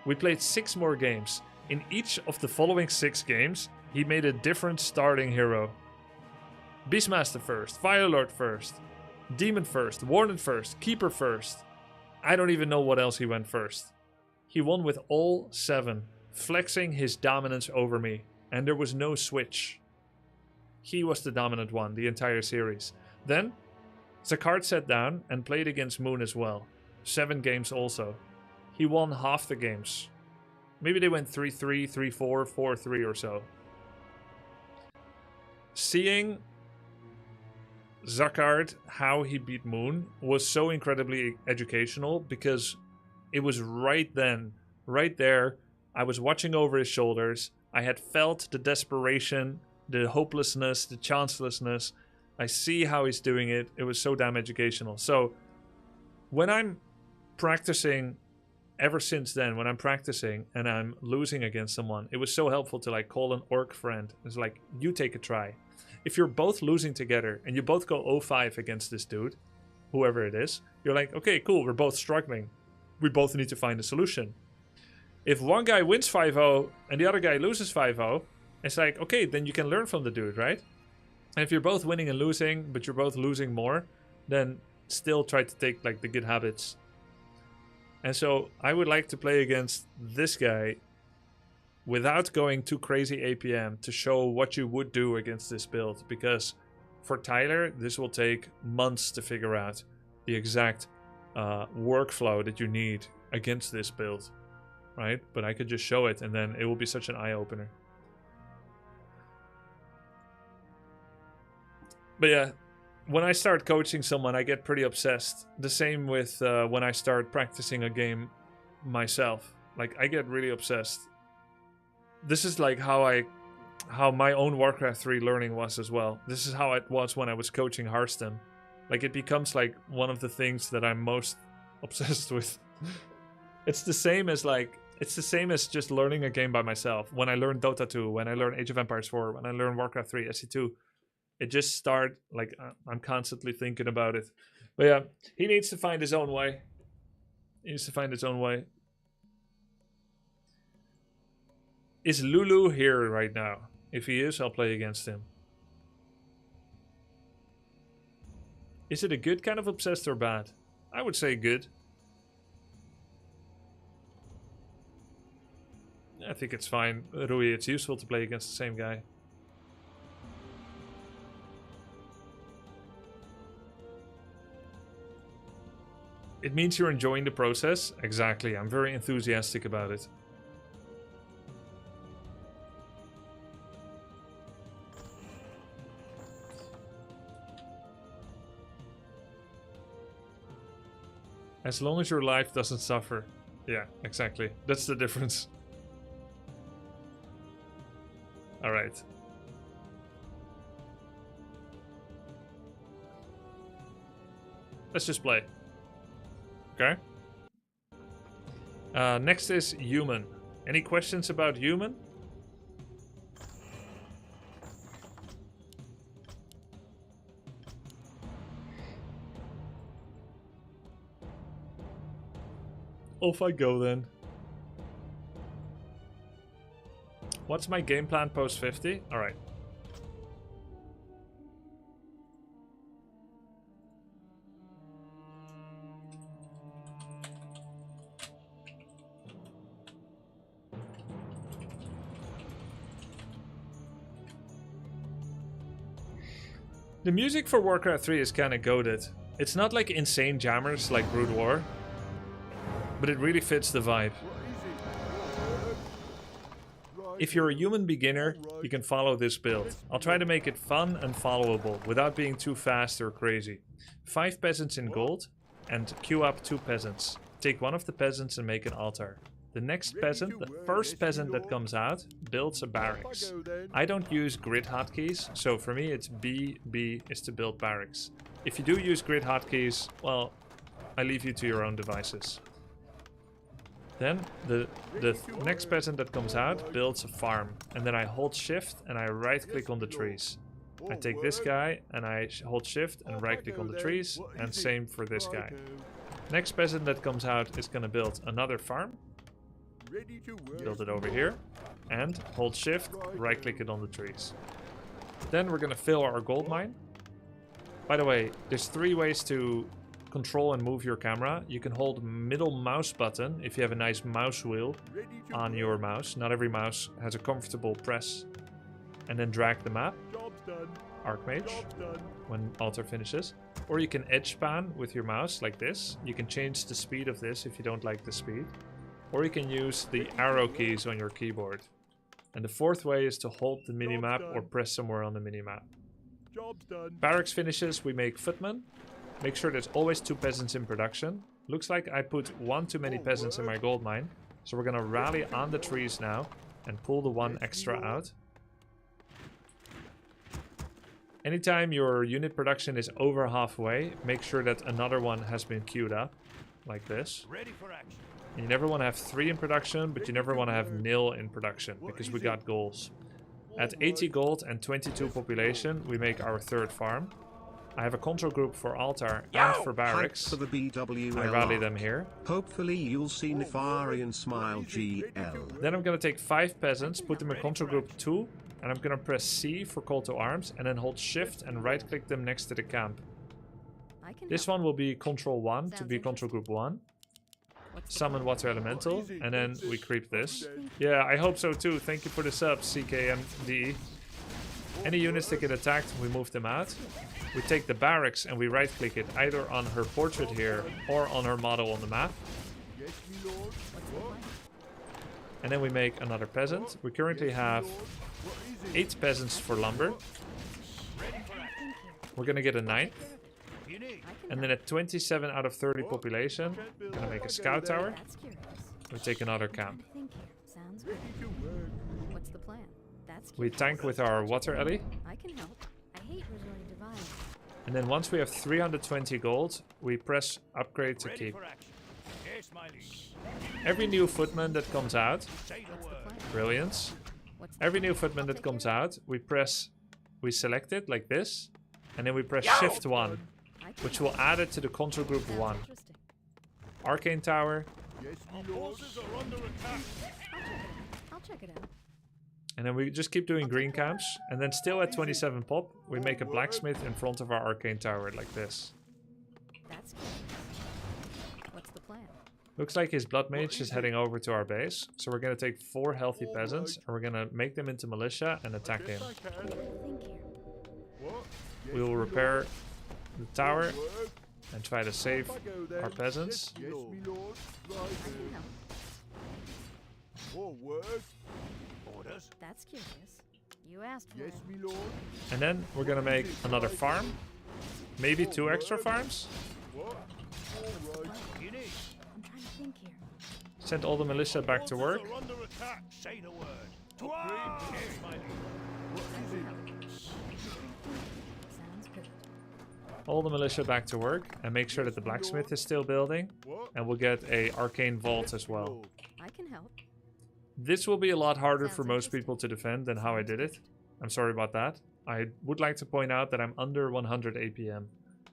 We played 6 more games. In each of the following 6 games, he made a different starting hero. Beastmaster first, Firelord first, Demon first, Warden first, Keeper first. I don't even know what else he went first. He won with all 7, flexing his dominance over me, and there was no switch. He was the dominant one the entire series. Then, Zakard sat down and played against Moon as well. 7 games also. He won half the games. Maybe they went 3-3, 3-4, 4-3 or so. Seeing Zakard, how he beat Moon, was so incredibly educational because it was right then, right there. I was watching over his shoulders. I had felt the desperation, the hopelessness, the chancelessness. I see how he's doing it. It was so damn educational. So when I'm practicing, ever since then, when I'm practicing and I'm losing against someone, it was so helpful to like call an orc friend. It's like, you take a try. If you're both losing together and you both go 0-5 against this dude, whoever it is, you're like, okay, cool, we're both struggling. We both need to find a solution. If one guy wins 5-0 and the other guy loses 5-0, it's like, okay, then you can learn from the dude, right? And if you're both winning and losing, but you're both losing more, then still try to take like the good habits. And so I would like to play against this guy without going too crazy APM to show what you would do against this build. Because for Tyler, this will take months to figure out the exact workflow that you need against this build, right? But I could just show it and then it will be such an eye-opener. But yeah, when I start coaching someone, I get pretty obsessed. The same with when I start practicing a game myself. Like, I get really obsessed. This is like how my own Warcraft 3 learning was as well. This is how it was when I was coaching Hearthstone. Like, it becomes like one of the things that I'm most obsessed with. It's the same as just learning a game by myself. When I learned Dota 2, when I learned Age of Empires 4, when I learned Warcraft 3, SC2, it just started, like, I'm constantly thinking about it. But yeah, he needs to find his own way. He needs to find his own way. Is Lulu here right now? If he is, I'll play against him. Is it a good kind of obsessed or bad? I would say good. I think it's fine. Rui, it's useful to play against the same guy. It means you're enjoying the process. Exactly. I'm very enthusiastic about it. As long as your life doesn't suffer. Yeah, exactly. That's the difference. Alright. Let's just play. Okay. Next is human. Any questions about human? Off I go then. What's my game plan post 50? Alright. The music for Warcraft 3 is kinda goated. It's not like insane jammers like Brood War, but it really fits the vibe. If you're a human beginner, you can follow this build. I'll try to make it fun and followable without being too fast or crazy. 5 peasants in gold and queue up 2 peasants. take one of the peasants and make an altar. The next peasant, the first peasant that comes out, builds a barracks. I don't use grid hotkeys, so for me it's B is to build barracks. If you do use grid hotkeys, well, I leave you to your own devices. Then the next peasant that comes out builds a farm, and then I hold shift and I right click on the trees. I take this guy and I hold shift and right click on the trees, and same for this guy. Next peasant that comes out is going to build another farm. Build it over here and hold shift, right click it on the trees. Then we're going to fill our gold mine. By the way, there's 3 ways to control and move your camera. You can hold middle mouse button if you have a nice mouse wheel on your mouse. Not every mouse has a comfortable press. And then drag the map. Archmage when altar finishes. Or you can edge span with your mouse like this. You can change the speed of this if you don't like the speed. Or you can use the arrow keys on your keyboard. And the 4th way is to hold the minimap or press somewhere on the minimap. Barracks finishes, we make footmen. Make sure there's always 2 peasants in production. Looks like I put 1 too many peasants in my gold mine. So we're gonna rally on the trees now and pull the 1 extra out. Anytime your unit production is over halfway, make sure that another one has been queued up, like this. Ready for action. You never want to have 3 in production, but you never want to have 0 in production, because we got goals. At 80 gold and 22 population, we make our 3rd farm. I have a control group for altar and for barracks. For the BWL. I rally them here. Hopefully you'll see Nefarian Smile GL. Then I'm going to take 5 peasants, put them in control group 2, and I'm going to press C for call to arms, and then hold shift and right click them next to the camp. This one will be control 1 to be control group 1. Summon water elemental, and then we creep this. Yeah, I hope so too. Thank you for the sub, CKMD. Any units that get attacked, we move them out. We take the barracks and we right click it either on her portrait here or on her model on the map. And then we make another peasant. We currently have 8 peasants for lumber. We're gonna get a 9th. And then at 27 out of 30 population, we're gonna make a scout tower. We take another camp. What's the plan? We tank with our water alley. I can help. I hate resorting to violence. And then once we have 320 gold, we press upgrade to keep. Every new footman that comes out, brilliance. Every new footman that comes out, we select it like this, and then we press shift 1. Which will add it to the control group 1. Arcane tower. I'll check it out. And then we just keep doing green camps. And then still at 27 pop, we make a blacksmith in front of our arcane tower like this. That's What's the plan? Looks like his blood mage is heading over to our base. So we're going to take 4 healthy peasants and we're going to make them into militia and attack him. We will repair the tower and try to save our peasants. That's curious. You asked for it. And then we're gonna make another farm. Maybe 2 extra farms. I'm trying to think here. Send all the militia back to work. All the militia back to work and make sure that the blacksmith is still building. And we'll get a arcane vault as well. I can help. This will be a lot harder for most people to defend than how I did it. I'm sorry about that. I would like to point out that I'm under 100 APM.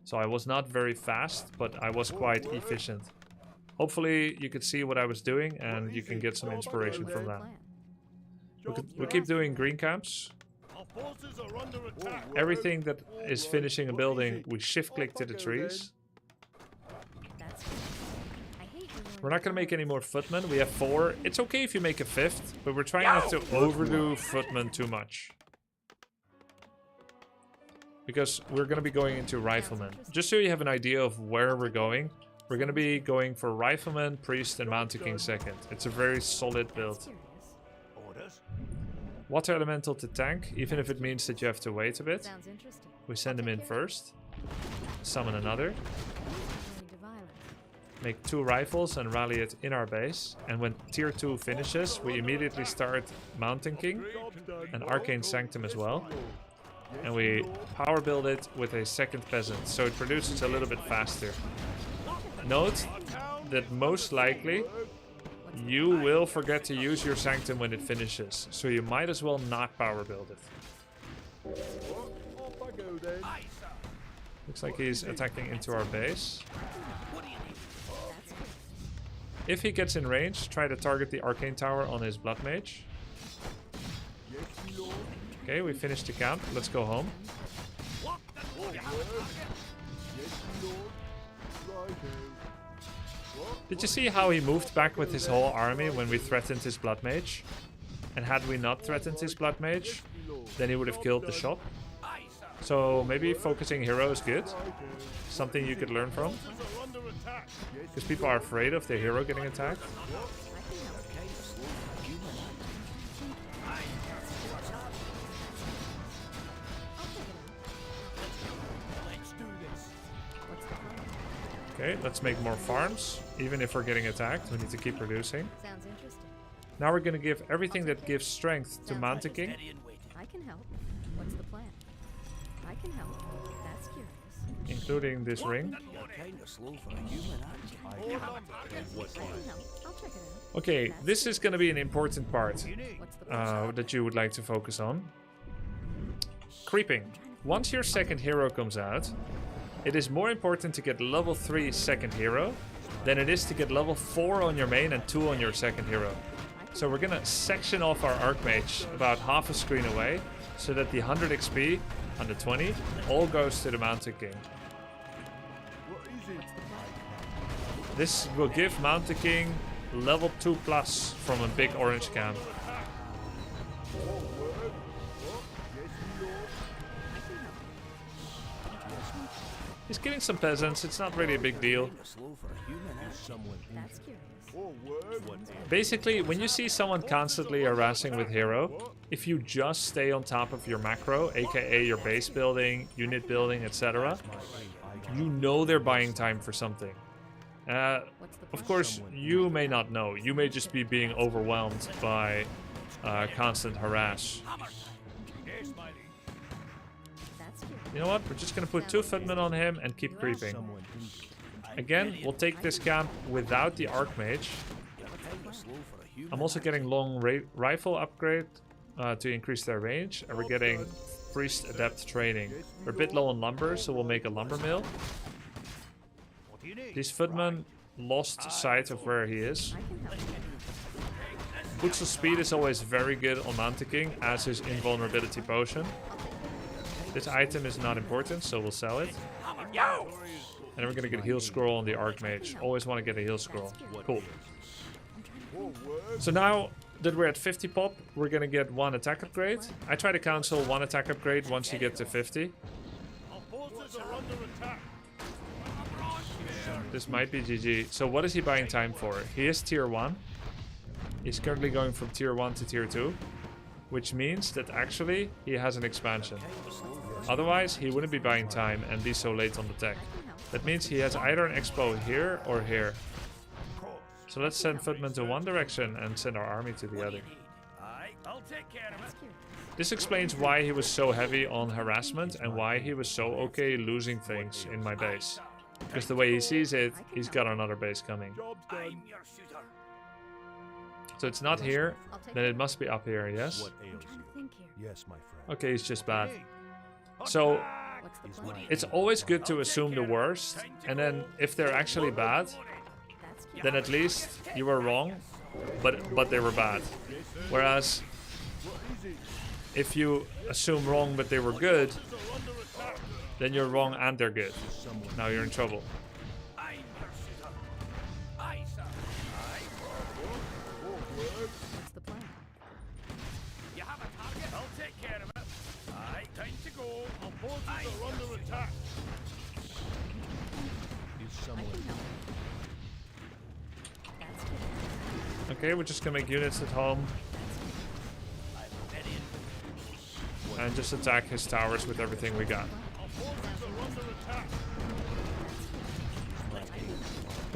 So I was not very fast, but I was quite efficient. Hopefully you could see what I was doing and you can get some inspiration from that. We keep doing green camps. Everything that is finishing a building, we shift click to the trees. We're not going to make any more footmen. We have 4. It's okay if you make a 5th, but we're trying not to overdo footmen too much. Because we're going to be going into riflemen. Just so you have an idea of where we're going to be going for rifleman, priest, and mountain king second. It's a very solid build. Water elemental to tank, even if it means that you have to wait a bit. We send him in first. Summon another. make 2 rifles and rally it in our base. And when tier 2 finishes, we immediately start Mountain King and Arcane Sanctum as well. And we power build it with a second peasant, so it produces a little bit faster. Note that most likely you will forget to use your Sanctum when it finishes, so you might as well not power build it. Looks like he's attacking into our base. If he gets in range, try to target the Arcane Tower on his Blood Mage. Okay, we finished the camp. Let's go home. Did you see how he moved back with his whole army when we threatened his Blood Mage? And had we not threatened his Blood Mage, then he would have killed the shop. So maybe focusing hero is good. Something you could learn from. Because people are afraid of their hero getting attacked. Okay, let's make more farms. Even if we're getting attacked, we need to keep producing. Sounds interesting. Now we're gonna give everything that gives strength to Mountain King. I can help. What's the plan? I can help. That's curious. Including this ring. I can help. I'll check it out. Okay, this is gonna be an important part What's the plan? that you would like to focus on. Creeping. Once your second hero comes out, it is more important to get level 3 second hero than it is to get level 4 on your main and 2 on your second hero. So we're gonna section off our Archmage about half a screen away so that the 100 XP, 120, all goes to the Mountain King. This will give Mountain King level 2+ from a big orange camp. He's killing some peasants, it's not really a big deal. That's curious. Basically, when you see someone constantly harassing with hero, if you just stay on top of your macro, aka your base building, unit building, etc., you know they're buying time for something. Of course, you may not know. You may just be being overwhelmed by constant harass. You know what? We're just gonna put 2 footmen on him and keep creeping. Again, we'll take this camp without the Archmage. I'm also getting long rifle upgrade to increase their range, and we're getting priest adept training. We're a bit low on lumber, so we'll make a lumber mill. These footmen lost sight of where he is. Boots speed is always very good on Mountain King, as is invulnerability potion. This item is not important, so we'll sell it. And then we're gonna get a heal scroll on the Archmage. Always want to get a heal scroll. Cool. So now that we're at 50 pop, we're gonna get 1 attack upgrade. I try to cancel 1 attack upgrade once you get to 50. This might be GG. So what is he buying time for? He is tier 1. He's currently going from tier 1 to tier 2. Which means that actually he has an expansion. Otherwise, he wouldn't be buying time and be so late on the tech. That means he has either an expo here or here. So let's send footmen to one direction and send our army to the other. This explains why he was so heavy on harassment and why he was so okay losing things in my base. Because the way he sees it, he's got another base coming. So it's not here, then it must be up here, yes? Yes, my friend. Okay, he's just bad. So, it's always good to assume the worst, and then if they're actually bad, then at least you were wrong, but they were bad. Whereas, if you assume wrong but they were good, then you're wrong and they're good. Now you're in trouble. What's the plan? You have a target? I'll take care of it. Aye, time to go. Our forces are under attack. I can help. That's curious. Okay, we're just gonna make units at home. And just attack his towers with everything we got.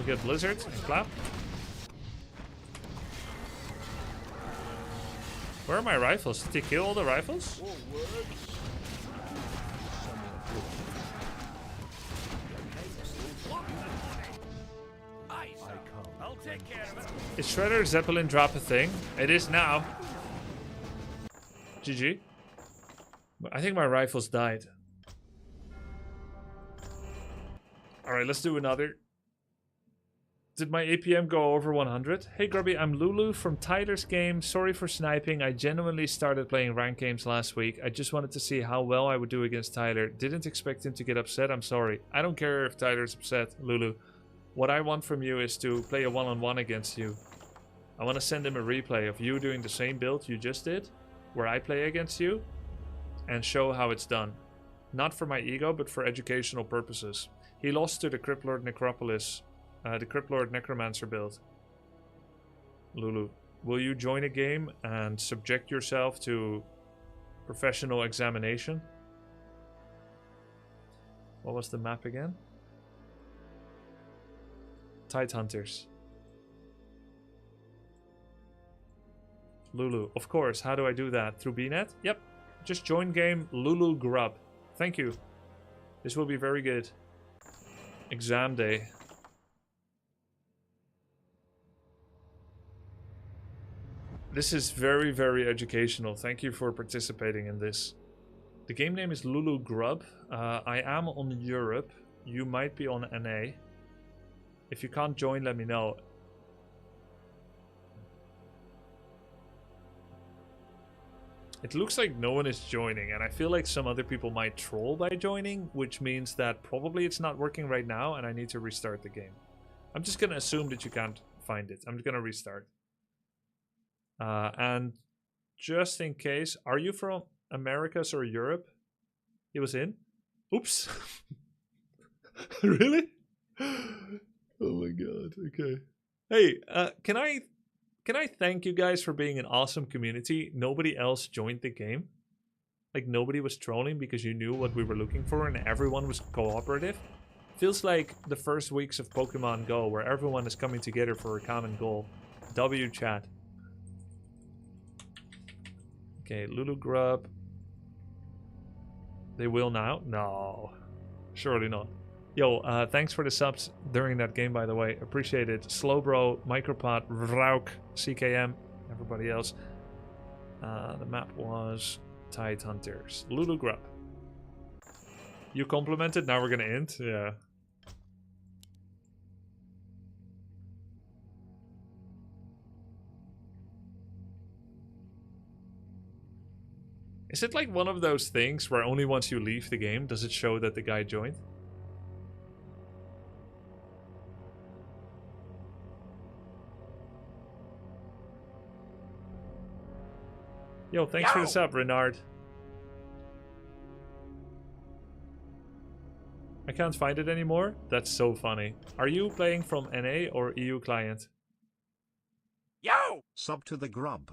We'll get Blizzard and Clap. Where are my rifles? Did they kill all the rifles? I'll take care of it. Is Shredder Zeppelin drop a thing? It is now. GG. I think my rifles died. Alright, let's do another. Did my APM go over 100? Hey Grubby, I'm Lulu from Tyler's game. Sorry for sniping. I genuinely started playing rank games last week. I just wanted to see how well I would do against Tyler. Didn't expect him to get upset. I'm sorry. I don't care if Tyler's upset, Lulu. What I want from you is to play a one-on-one against you. I want to send him a replay of you doing the same build you just did, where I play against you, and show how it's done. Not for my ego, but for educational purposes. He lost to the Cryptlord Necropolis, the Cryptlord Necromancer build. Lulu, will you join a game and subject yourself to professional examination? What was the map again? Tide Hunters. Lulu, of course. How do I do that? Through BNet? Yep. Just join game Lulu Grub. Thank you. This will be very good. Exam day. This is very, very educational. Thank you for participating in this. The game name is Lulu Grub. I am on Europe. You might be on NA. If you can't join, let me know. It looks like no one is joining, and I feel like some other people might troll by joining, which means that probably it's not working right now and I need to restart the game. I'm just going to assume that you can't find it. I'm just going to restart. And just in case, are you from Americas or Europe? He was in? Oops. Really? Oh my god, okay. Hey, can I thank you guys for being an awesome community? Nobody else joined the game. Like, nobody was trolling because you knew what we were looking for and everyone was cooperative. Feels like the first weeks of Pokemon Go where everyone is coming together for a common goal. W chat. Okay, Lulu Grub. They will now? No. Surely not. Yo, thanks for the subs during that game, by the way. Appreciate it. Slowbro, Micropod, Vrauk, CKM, everybody else. The map was Tide Hunters. Lulu Grub. You complimented, now we're gonna end? Yeah. Is it like one of those things where only once you leave the game does it show that the guy joined? Yo, thanks for the sub, Renard. I can't find it anymore? That's so funny. Are you playing from NA or EU client? Yo! Sub to the grub.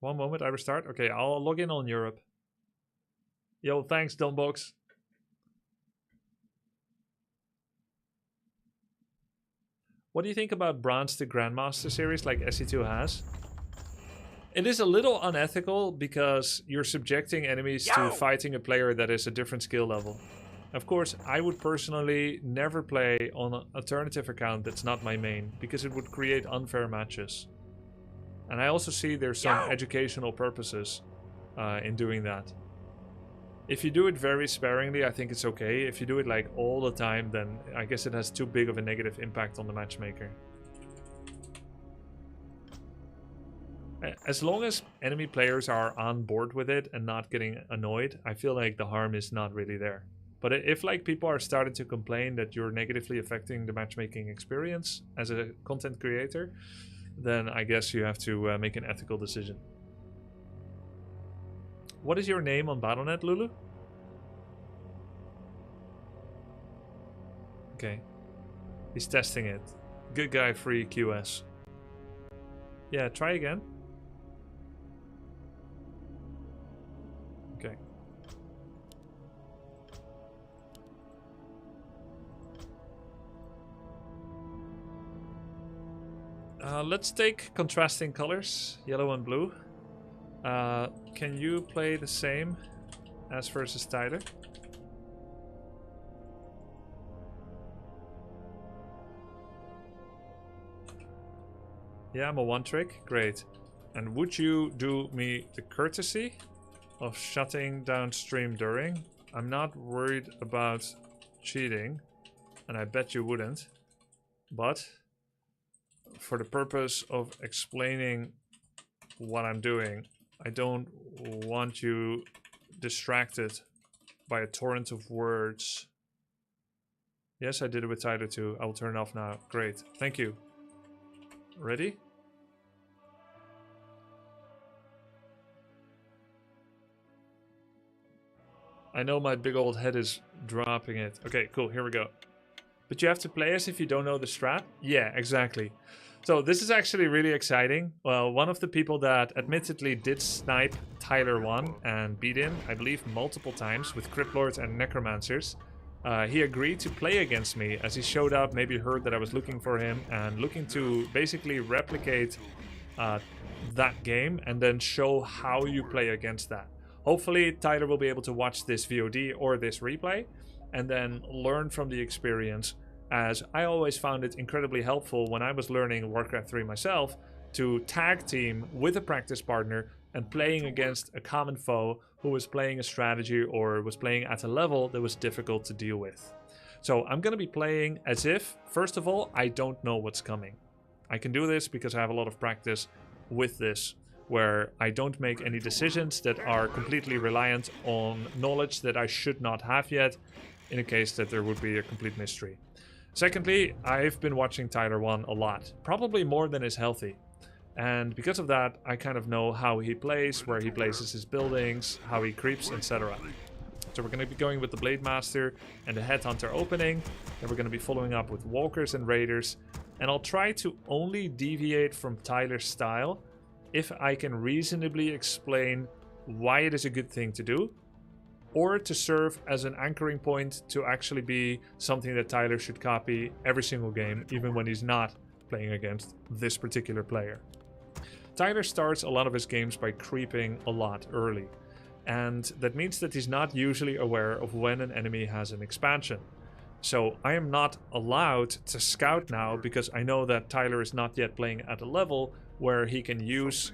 One moment, I restart. Okay, I'll log in on Europe. Yo, thanks, Dumbbox. What do you think about Bronze to Grandmaster series like SE2 has? It is a little unethical because you're subjecting enemies to fighting a player that is a different skill level. Of course, I would personally never play on an alternative account that's not my main because it would create unfair matches. And I also see there's some educational purposes in doing that. If you do it very sparingly, I think it's okay. If you do it like all the time, then I guess it has too big of a negative impact on the matchmaker. As long as enemy players are on board with it and not getting annoyed, I feel like the harm is not really there. But if like people are starting to complain that you're negatively affecting the matchmaking experience as a content creator, then I guess you have to make an ethical decision. What is your name on Battle.net, Lulu? Okay. He's testing it. Good guy, free QS. Yeah, try again. Okay. Let's take contrasting colors, yellow and blue. Can you play the same as versus Tyler? Yeah, I'm a one trick. Great. And would you do me the courtesy of shutting down stream during? I'm not worried about cheating, and I bet you wouldn't. But for the purpose of explaining what I'm doing, I don't want you distracted by a torrent of words. Yes, I did it with Tyler too. I will turn it off now. Great. Thank you. Ready? I know my big old head is dropping it. Okay, cool. Here we go. But you have to play as if you don't know the strat? Yeah, exactly. So this is actually really exciting. Well, one of the people that admittedly did snipe Tyler 1 and beat him, I believe, multiple times with Cryptlords and Necromancers. He agreed to play against me as he showed up, maybe heard that I was looking for him and looking to basically replicate that game and then show how you play against that. Hopefully Tyler will be able to watch this VOD or this replay and then learn from the experience, as I always found it incredibly helpful when I was learning Warcraft 3 myself to tag team with a practice partner and playing against a common foe who was playing a strategy or was playing at a level that was difficult to deal with. So I'm going to be playing as if, first of all, I don't know what's coming. I can do this because I have a lot of practice with this, where I don't make any decisions that are completely reliant on knowledge that I should not have yet, in a case that there would be a complete mystery. Secondly, I've been watching Tyler 1 a lot, probably more than is healthy. And because of that, I kind of know how he plays, where he places his buildings, how he creeps, etc. So we're going to be going with the Blade Master and the Headhunter opening. Then we're going to be following up with Walkers and Raiders. And I'll try to only deviate from Tyler's style if I can reasonably explain why it is a good thing to do, or to serve as an anchoring point to actually be something that Tyler should copy every single game, even when he's not playing against this particular player. Tyler starts a lot of his games by creeping a lot early, and that means that he's not usually aware of when an enemy has an expansion. So I am not allowed to scout now because I know that Tyler is not yet playing at a level where he can use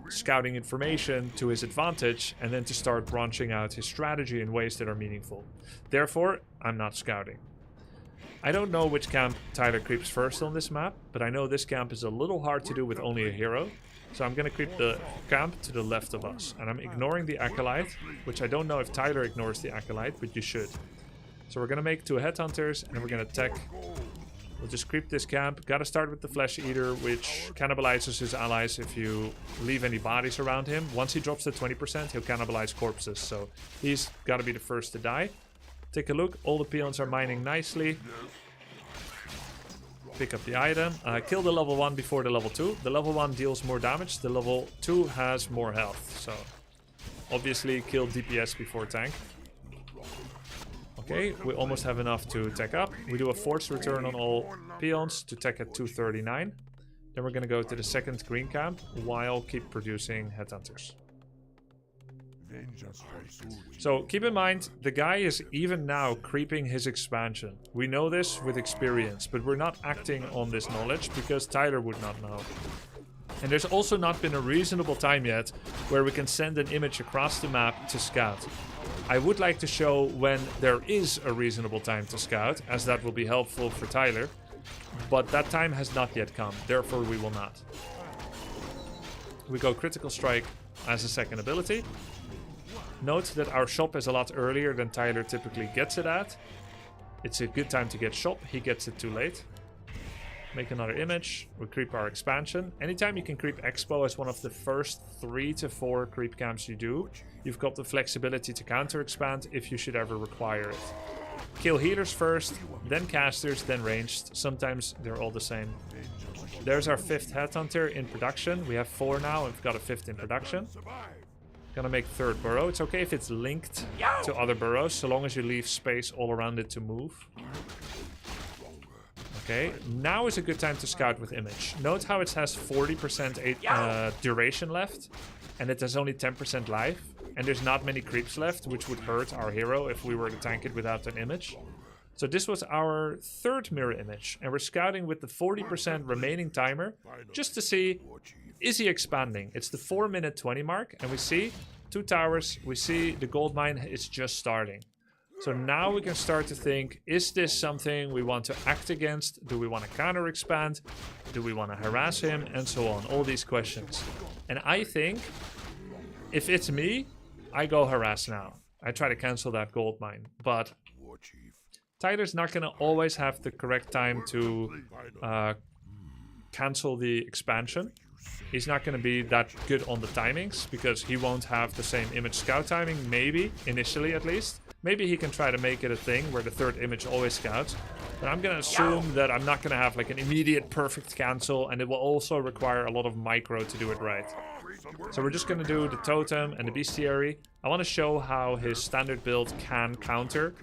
scouting information to his advantage and then to start branching out his strategy in ways that are meaningful. Therefore, I'm not scouting. I don't know which camp Tyler creeps first on this map, but I know this camp is a little hard to do with only a hero. So I'm going to creep the camp to the left of us. And I'm ignoring the Acolyte, which I don't know if Tyler ignores the Acolyte, but you should. So we're going to make 2 Headhunters and we're going to tech. We'll just creep this camp. Gotta start with the Flesh Eater, which cannibalizes his allies if you leave any bodies around him. Once he drops to 20%, he'll cannibalize corpses, so he's gotta be the first to die. Take a look, all the peons are mining nicely. Pick up the item. Kill the level 1 before the level 2. The level 1 deals more damage, the level 2 has more health, so obviously kill DPS before tank. Okay, we almost have enough to tech up. We do a forced return on all peons to tech at 239. Then we're going to go to the second green camp while keep producing Headhunters. So keep in mind, the guy is even now creeping his expansion. We know this with experience, but we're not acting on this knowledge because Tyler would not know. And there's also not been a reasonable time yet where we can send an image across the map to scout. I would like to show when there is a reasonable time to scout, as that will be helpful for Tyler, but that time has not yet come, therefore we will not. We go Critical Strike as a second ability. Note that our shop is a lot earlier than Tyler typically gets it at. It's a good time to get shop, he gets it too late. Make another image, we creep our expansion. Anytime you can creep Expo as one of the first 3 to 4 creep camps you do, you've got the flexibility to counter expand if you should ever require it. Kill healers first, then casters, then ranged. Sometimes they're all the same. There's our 5th Headhunter in production. We have 4 now and we've got a 5th in production. Gonna make 3rd burrow. It's okay if it's linked to other burrows, so long as you leave space all around it to move. Okay, now is a good time to scout with image. Note how it has 40% duration left, and it has only 10% life, and there's not many creeps left, which would hurt our hero if we were to tank it without an image. So this was our third mirror image, and we're scouting with the 40% remaining timer, just to see, is he expanding? It's the 4-minute 20 mark, and we see 2 towers, we see the gold mine is just starting. So now we can start to think, is this something we want to act against? Do we want to counter expand? Do we want to harass him? And so on, all these questions. And I think, if it's me, I go harass now. I try to cancel that gold mine. But Tyler's not going to always have the correct time to cancel the expansion. He's not going to be that good on the timings, because he won't have the same image scout timing, maybe, initially at least. Maybe he can try to make it a thing where the third image always scouts. But I'm going to assume that I'm not going to have like an immediate perfect cancel, and it will also require a lot of micro to do it right. So we're just going to do the totem and the bestiary. I want to show how his standard build can counter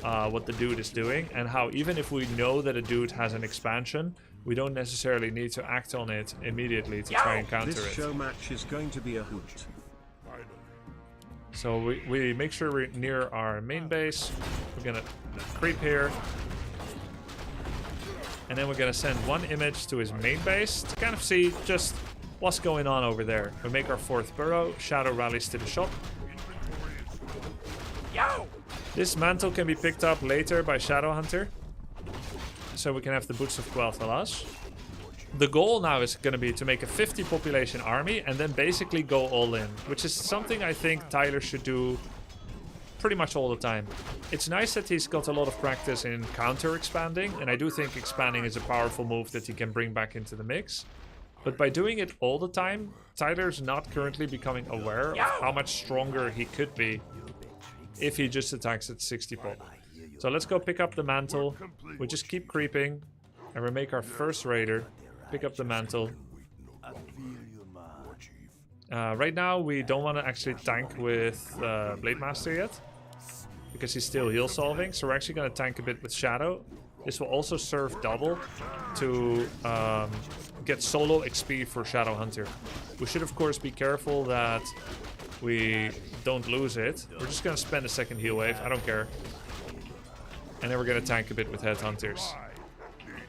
what the dude is doing, and how even if we know that a dude has an expansion, we don't necessarily need to act on it immediately to try and counter This it. Showmatch is going to be a hoot. So we make sure we're near our main base. We're gonna creep here. And then we're gonna send one image to his main base to kind of see just what's going on over there. We make our 4th burrow. Shadow rallies to the shop. This mantle can be picked up later by Shadow Hunter, so we can have the Boots of Quel'Thalas. The goal now is going to be to make a 50 population army and then basically go all in, which is something I think Tyler should do pretty much all the time. It's nice that he's got a lot of practice in counter expanding, and I do think expanding is a powerful move that he can bring back into the mix. But by doing it all the time, Tyler's not currently becoming aware of how much stronger he could be if he just attacks at 60 pop. So let's go pick up the mantle. We just keep creeping, and we make our first raider. Pick up the mantle. Right now, we don't want to actually tank with Blade Master yet, because he's still heal solving. So we're actually going to tank a bit with Shadow. This will also serve double to get solo XP for Shadow Hunter. We should, of course, be careful that we don't lose it. We're just going to spend a second heal wave. I don't care. And then we're going to tank a bit with Headhunters.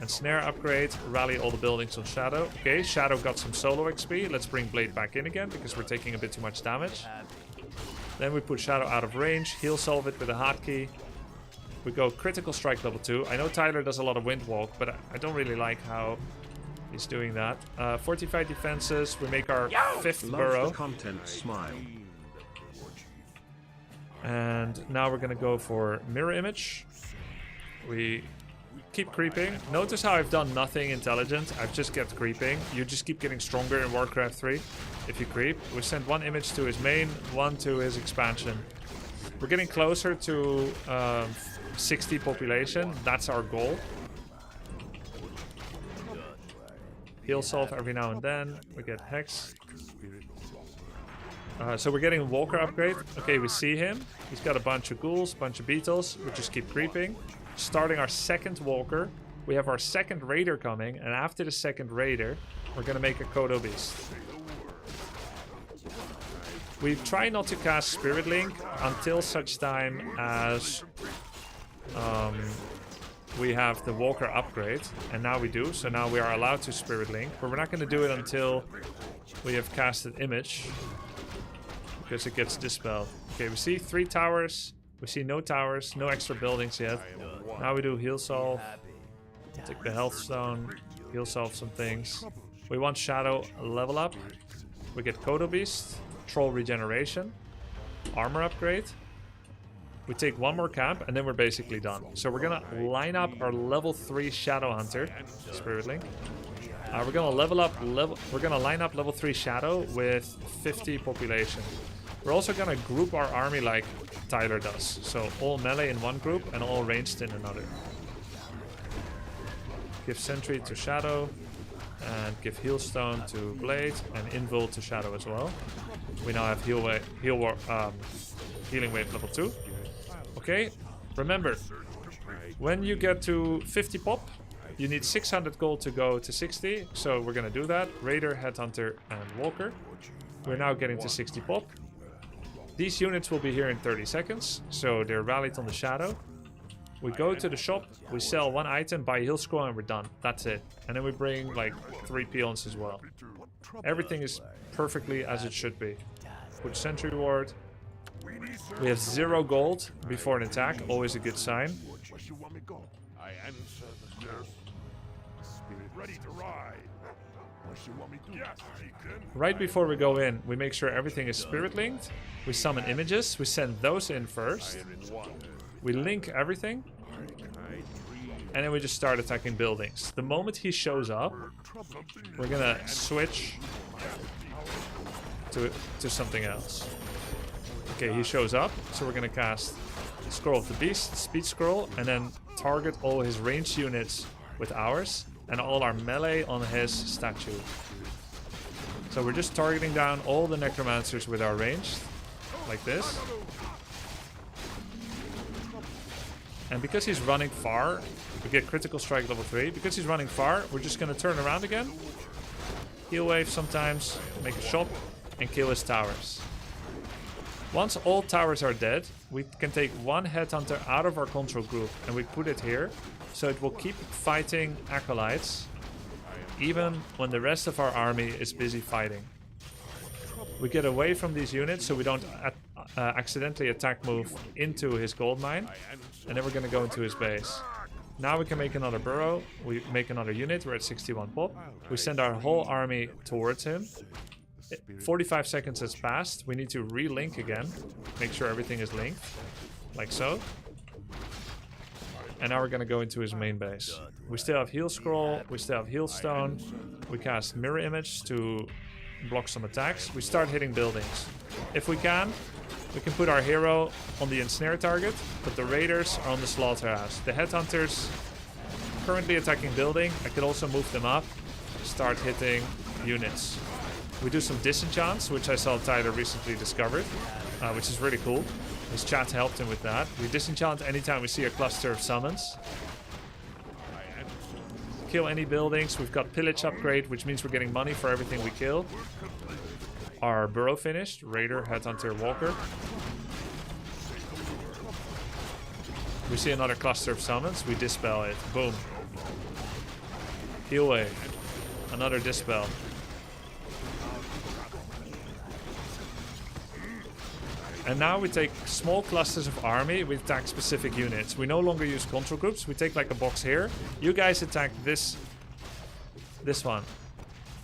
And snare upgrade, rally all the buildings on Shadow. Okay, Shadow got some solo XP. Let's bring Blade back in again, because we're taking a bit too much damage. Then we put Shadow out of range, heal solve it with a hotkey. We go critical strike level 2. I know Tyler does a lot of wind walk, but I don't really like how he's doing that. Fortified defenses, we make our 5th burrow. The content, smile. And now we're gonna go for mirror image. We keep creeping. Notice how I've done nothing intelligent. I've just kept creeping. You just keep getting stronger in Warcraft 3 if you creep. We send one image to his main, one to his expansion. We're getting closer to 60 population. That's our goal. Heal solve every now and then. We get Hex. So we're getting a Walker upgrade. Okay, we see him. He's got a bunch of ghouls, bunch of beetles. We just keep creeping. Starting our 2nd Walker. We have our 2nd Raider coming. And after the 2nd Raider, we're going to make a Kodo Beast. We try not to cast Spirit Link until such time as we have the Walker upgrade. And now we do. So now we are allowed to Spirit Link. But we're not going to do it until we have casted Image, because it gets dispelled. Okay, we see 3 towers. We see no towers, no extra buildings yet. Now we do heal solve. Take the health stone, heal solve some things. We want Shadow level up. We get Kodo Beast, Troll regeneration, armor upgrade. We take one more camp, and then we're basically done. So we're gonna line up our level 3 Shadow Hunter, Spirit Link. We're gonna we're gonna line up level 3 Shadow with 50 population. We're also gonna group our army like Tyler does. So all melee in one group and all ranged in another. Give Sentry to Shadow, and give Healstone to Blade, and Invul to Shadow as well. We now have Healing Wave level 2. Okay, remember, when you get to 50 pop, You need 600 gold to go to 60, so we're gonna do that. Raider, Headhunter, and Walker. We're now getting to 60 pop. These units will be here in 30 seconds, so they're rallied on the shadow. We go to the shop, we sell one item, buy a heal scroll, and we're done. That's it. And then we bring like 3 peons as well. Everything is perfectly as it should be. Put sentry ward. We have 0 gold before an attack, always a good sign. I answer the yes. Spirit ready to ride. What you want me to do? Yes, Deacon. Right before we go in, we make sure everything is spirit linked. We summon images, we send those in first. We link everything. And then we just start attacking buildings. The moment he shows up, we're gonna switch to something else. Okay, he shows up, so we're gonna cast Scroll of the Beast, Speed Scroll, and then target all his ranged units with ours, and all our melee on his statue. So we're just targeting down all the necromancers with our ranged, like this. And because he's running far, we get critical strike level 3. Because he's running far, we're just gonna turn around again, heal wave sometimes, make a shop, and kill his towers. Once all towers are dead, we can take one headhunter out of our control group and we put it here, so it will keep fighting acolytes even when the rest of our army is busy fighting. We get away from these units so we don't accidentally attack move into his gold mine, and then we're gonna go into his base. Now we can make another burrow, we make another unit, we're at 61 pop. We send our whole army towards him. 45 seconds has passed. We need to relink again. Make sure everything is linked. Like so. And now we're gonna go into his main base. We still have heal scroll. We still have heal stone. We cast mirror image to block some attacks. We start hitting buildings. If we can put our hero on the ensnare target, but the raiders are on the slaughterhouse. The headhunters currently attacking building. I could also move them up. Start hitting units. We do some disenchants, which I saw Tyler recently discovered, which is really cool. His chat helped him with that. We disenchant anytime we see a cluster of summons. Kill any buildings. We've got pillage upgrade, which means we're getting money for everything we kill. Our burrow finished. Raider, Headhunter, Walker. We see another cluster of summons. We dispel it. Boom. Heal wave. Another dispel. And now we take small clusters of army, we attack specific units. We no longer use control groups, we take like a box here. You guys attack this one.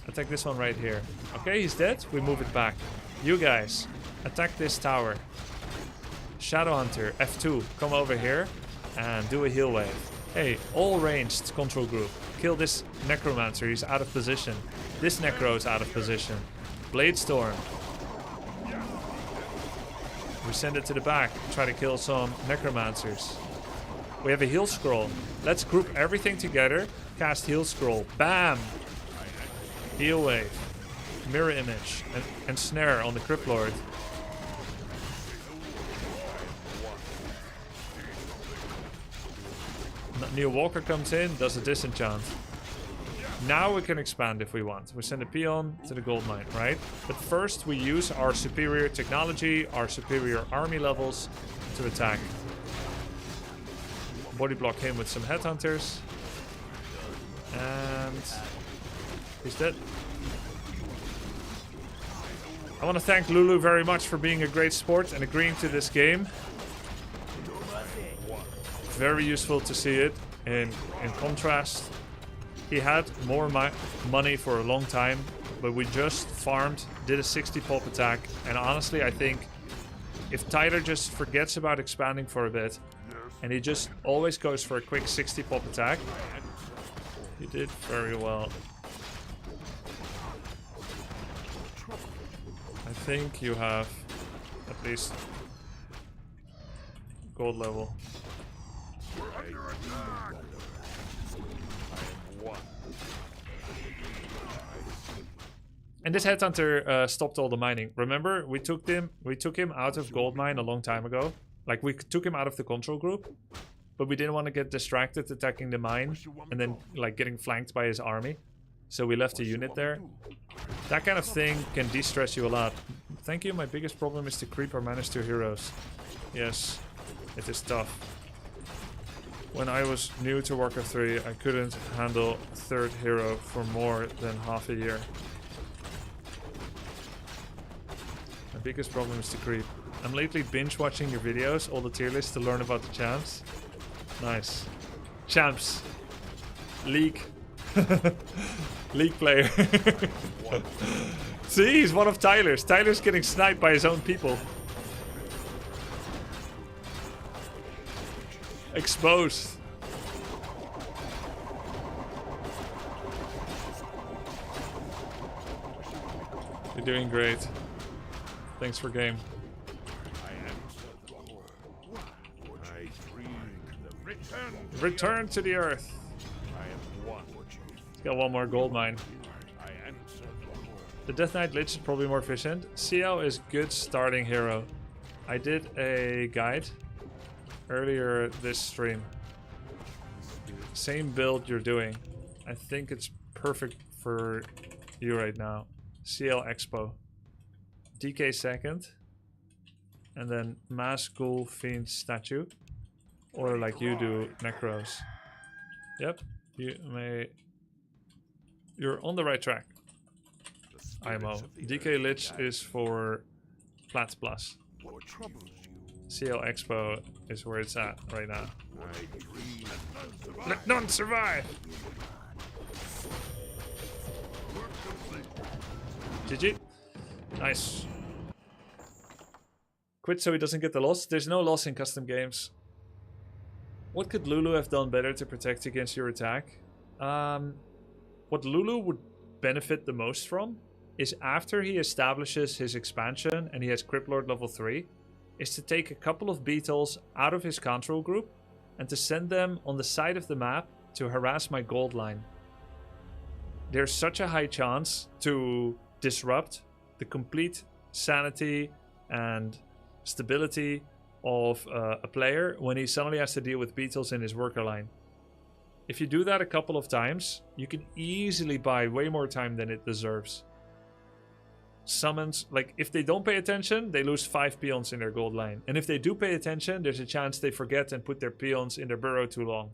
Attack this one right here. Okay, he's dead, we move it back. You guys, attack this tower. Shadowhunter, F2, come over here and do a heal wave. Hey, all ranged control group. Kill this necromancer, he's out of position. This necro is out of position. Bladestorm. We send it to the back, try to kill some necromancers. We have a heal scroll. Let's group everything together, cast heal scroll. Bam! Heal wave. Mirror image. And snare on the Crypt Lord. New Walker comes in, does a disenchant. Now we can expand if we want. We send a peon to the gold mine, right? But first we use our superior technology, our superior army levels to attack. Body block him with some headhunters. And he's dead. I want to thank Lulu very much for being a great sport and agreeing to this game. Very useful to see it. In contrast, he had more money for a long time, but we just farmed, did a 60 pop attack, and honestly I think if Tyler just forgets about expanding for a bit and he just always goes for a quick 60 pop attack, he did very well. I think you have at least gold level. And this headhunter stopped all the mining. Remember, we took him out of gold mine a long time ago. Like we took him out of the control group, but we didn't want to get distracted attacking the mine and then like getting flanked by his army. So we left a unit there. That kind of thing can de-stress you a lot. Thank you, my biggest problem is to creep or manage 2 heroes. Yes, it is tough. When I was new to Warcraft 3, I couldn't handle 3rd hero for more than half a year. My biggest problem is to creep. I'm lately binge watching your videos, all the tier lists to learn about the champs. Nice. Champs. League. League player. See, he's one of Tyler's. Tyler's getting sniped by his own people. Exposed. You're doing great. Thanks for game. Return to the earth. He's got 1 more gold mine. The Death Knight Lich is probably more efficient. CL is good starting hero. I did a guide earlier this stream. Same build you're doing. I think it's perfect for you right now. CL Expo. DK second. And then Mass Ghoul Fiend Statue. Or like you do, Necros. Yep, you're on the right track. IMO. DK Lich is for Plat Plus. CL Expo is where it's at right now. Let none survive! GG. Nice. Quit so he doesn't get the loss. There's no loss in custom games. What could Lulu have done better to protect against your attack? What Lulu would benefit the most from is after he establishes his expansion and he has Cryptlord level 3, is to take a couple of beetles out of his control group and to send them on the side of the map to harass my gold line. There's such a high chance to disrupt the complete sanity and stability of a player when he suddenly has to deal with beetles in his worker line. If you do that a couple of times, you can easily buy way more time than it deserves. Summons, like if they don't pay attention, they lose 5 peons in their gold line. And if they do pay attention, there's a chance they forget and put their peons in their burrow too long.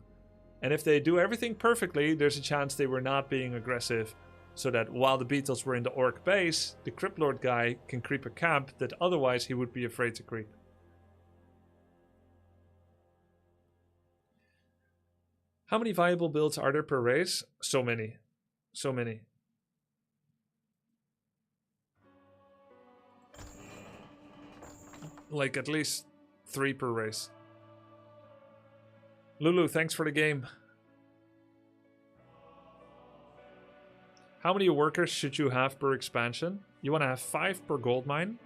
And if they do everything perfectly, there's a chance they were not being aggressive, so that while the beetles were in the orc base, the Cryptlord guy can creep a camp that otherwise he would be afraid to creep. How many viable builds are there per race? So many. So many. Like at least 3 per race. Lulu, thanks for the game. How many workers should you have per expansion? You want to have 5 per gold mine.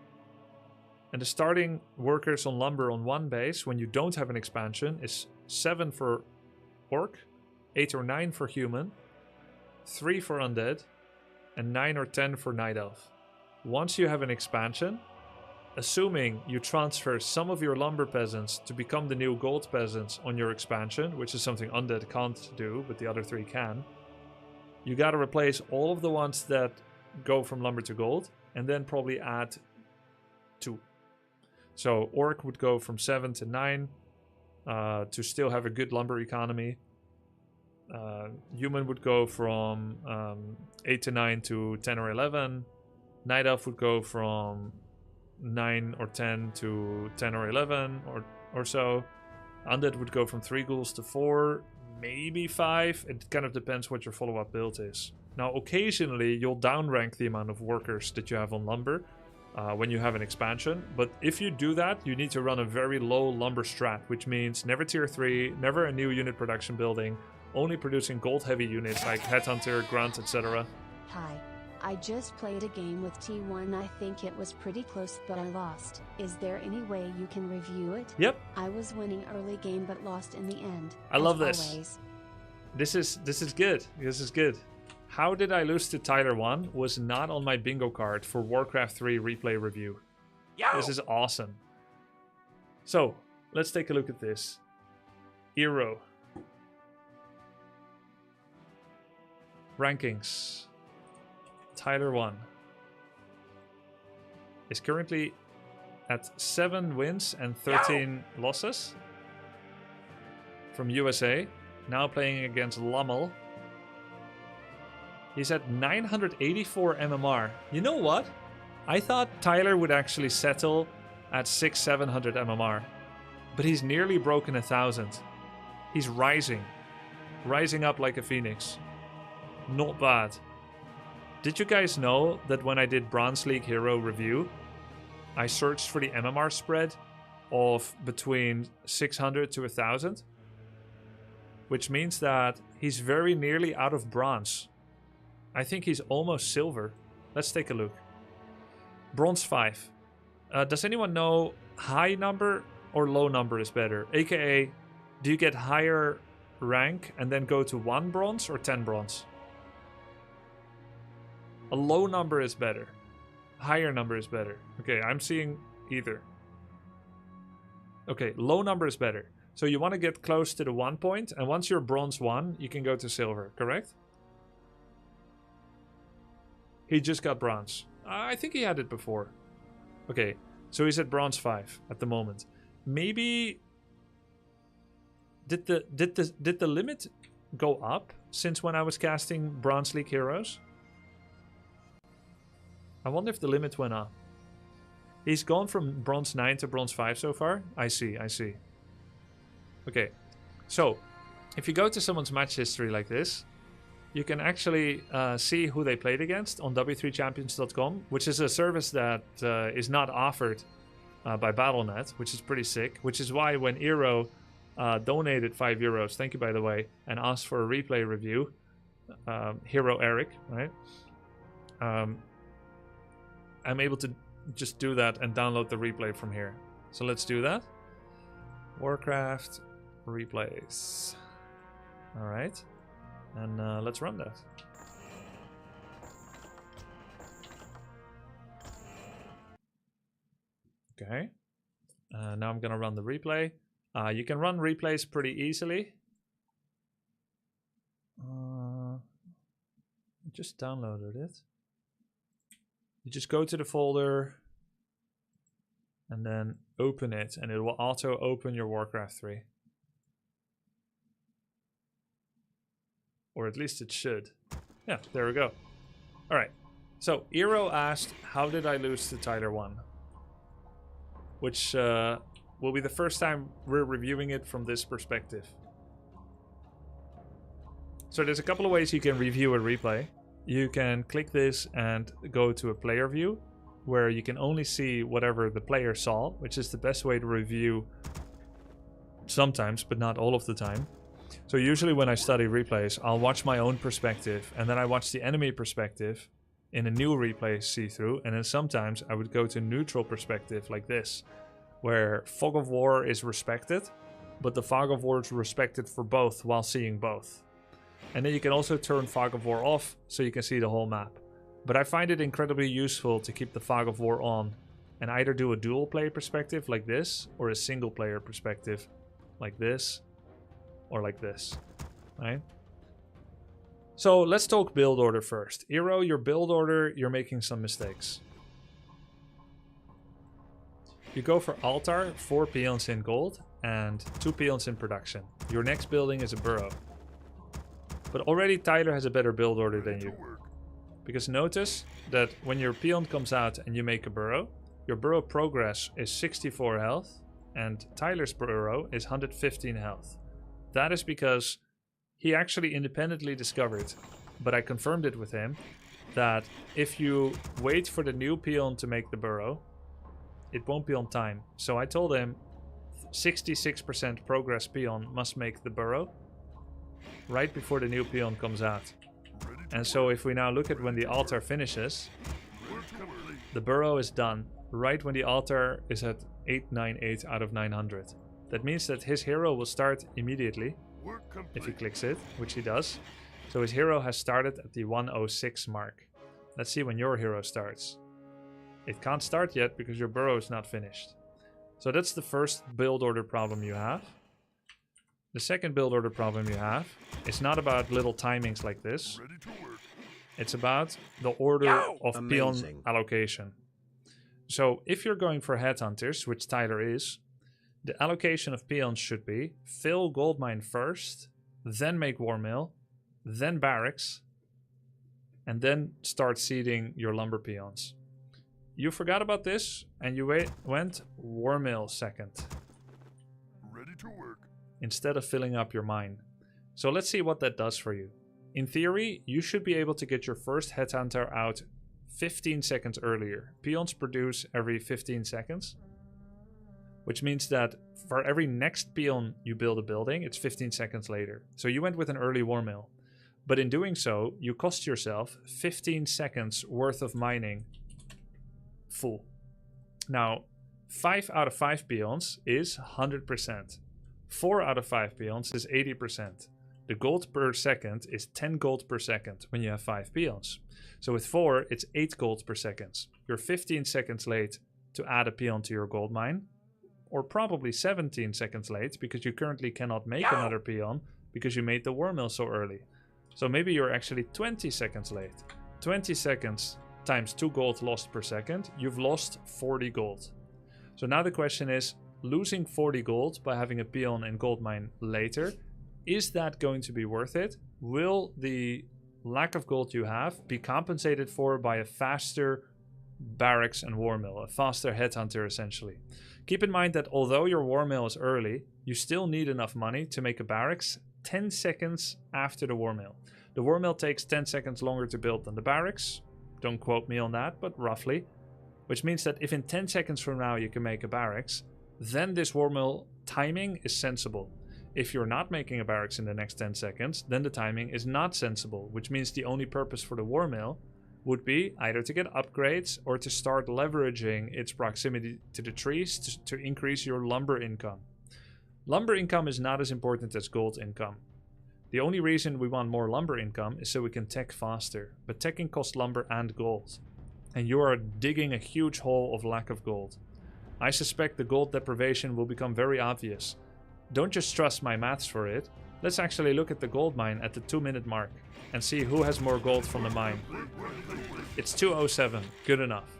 And the starting workers on lumber on 1 base when you don't have an expansion is 7 for orc, 8 or 9 for human, 3 for undead, and 9 or 10 for night elf. Once you have an expansion, assuming you transfer some of your lumber peasants to become the new gold peasants on your expansion, which is something undead can't do, but the other 3 can, you gotta replace all of the ones that go from lumber to gold, and then probably add 2. So orc would go from 7 to 9, to still have a good lumber economy. Human would go from 8 to 9 to 10 or 11. Night elf would go from 9 or 10 to 10 or 11 or so. Undead would go from 3 ghouls to 4, maybe 5. It kind of depends what your follow-up build is. Now, occasionally, you'll downrank the amount of workers that you have on lumber when you have an expansion. But if you do that, you need to run a very low lumber strat, which means never tier 3, never a new unit production building, only producing gold-heavy units like Headhunter, Grunt, etc. Hi. I just played a game with T1. I think it was pretty close, but I lost. Is there any way you can review it? Yep. I was winning early game but lost in the end. I love this. Always. This is good. This is good. How did I lose to Tyler 1 was not on my bingo card for Warcraft 3 replay review. Yo! This is awesome. So, let's take a look at this. Eero. Rankings. Tyler 1 is currently at 7 wins and 13 losses. From USA. Now playing against Lammel. He's at 984 MMR. You know what? I thought Tyler would actually settle at 600-700 MMR. But he's nearly broken 1,000. He's rising. Rising up like a phoenix. Not bad. Did you guys know that when I did Bronze League Hero review, I searched for the MMR spread of between 600 to 1,000? Which means that he's very nearly out of bronze. I think he's almost silver. Let's take a look. Bronze 5. Does anyone know high number or low number is better? AKA, do you get higher rank and then go to 1 bronze or 10 bronze? A low number is better. Higher number is better. Okay, I'm seeing either. Okay, low number is better. So you want to get close to the 1 point, and once you're bronze 1, you can go to silver, correct? He just got bronze. I think he had it before. Okay, so he's at bronze 5 at the moment. Maybe did the limit go up since when I was casting Bronze League Heroes? I wonder if the limit went up. He's gone from bronze 9 to bronze 5 so far. I see. Okay, so if you go to someone's match history like this, you can actually see who they played against on w3champions.com, which is a service that is not offered by Battle.net, which is pretty sick. Which is why when Eero donated €5, thank you by the way, and asked for a replay review, Hero Eric, right? I'm able to just do that and download the replay from here. So let's do that. Warcraft replays. All right. And let's run that. Okay. Now I'm going to run the replay. You can run replays pretty easily. Just downloaded it. You just go to the folder and then open it, and it will auto open your Warcraft 3. Or at least it should. Yeah, there we go. Alright, so Eero asked, how did I lose to Tyler 1? Which will be the first time we're reviewing it from this perspective. So there's a couple of ways you can review a replay. You can click this and go to a player view, where you can only see whatever the player saw, which is the best way to review sometimes, but not all of the time. So usually when I study replays, I'll watch my own perspective, and then I watch the enemy perspective in a new replay see-through, and then sometimes I would go to neutral perspective like this, where Fog of War is respected, but the Fog of War is respected for both while seeing both. And then you can also turn Fog of War off so you can see the whole map. But I find it incredibly useful to keep the Fog of War on and either do a dual player perspective like this, or a single player perspective like this, or like this, right? So let's talk build order first. Eero, your build order, you're making some mistakes. You go for altar, 4 peons in gold, and 2 peons in production. Your next building is a burrow. But already Tyler has a better build order than you. Because notice that when your peon comes out and you make a burrow, your burrow progress is 64 health, and Tyler's burrow is 115 health. That is because he actually independently discovered, but I confirmed it with him, that if you wait for the new peon to make the burrow, it won't be on time. So I told him 66% progress peon must make the burrow right before the new peon comes out. And so if we now look at when the altar finishes, the burrow is done right when the altar is at 898 out of 900. That means that his hero will start immediately if he clicks it, which he does. So his hero has started at the 106 mark. Let's see when your hero starts. It can't start yet because your burrow is not finished. So that's the first build order problem you have. The second build order problem you have is not about little timings like this. It's about the order of peon Amazing. allocation. So if you're going for headhunters, which Tyler is, the allocation of peons should be fill gold mine first, then make war mill, then barracks, and then start seeding your lumber peons. You forgot about this, and you went war mill second. Ready to work. Instead of filling up your mine. So let's see what that does for you. In theory, you should be able to get your first headhunter out 15 seconds earlier. Peons produce every 15 seconds, which means that for every next peon you build a building, it's 15 seconds later. So you went with an early war mill. But in doing so, you cost yourself 15 seconds worth of mining full. Now, 5 out of 5 peons is 100%. 4 out of 5 peons is 80%. The gold per second is 10 gold per second when you have 5 peons. So with 4, it's 8 gold per second. You're 15 seconds late to add a peon to your gold mine, or probably 17 seconds late because you currently cannot make another peon because you made the war mill so early. So maybe you're actually 20 seconds late. 20 seconds times 2 gold lost per second, you've lost 40 gold. So now the question is, losing 40 gold by having a peon in gold mine later, is that going to be worth it? Will the lack of gold you have be compensated for by a faster barracks and war mill, a faster headhunter essentially? Keep in mind that although your war mill is early, you still need enough money to make a barracks 10 seconds after the war mill. The war mill takes 10 seconds longer to build than the barracks. Don't quote me on that, but roughly. Which means that if in 10 seconds from now you can make a barracks, then this war mill timing is sensible. If you're not making a barracks in the next 10 seconds, then the timing is not sensible, which means the only purpose for the war mill would be either to get upgrades or to start leveraging its proximity to the trees to increase your lumber income. Lumber income is not as important as gold income. The only reason we want more lumber income is so we can tech faster, but teching costs lumber and gold. And you are digging a huge hole of lack of gold. I suspect the gold deprivation will become very obvious. Don't just trust my maths for it. Let's actually look at the gold mine at the 2-minute mark and see who has more gold from the mine. It's 207, good enough.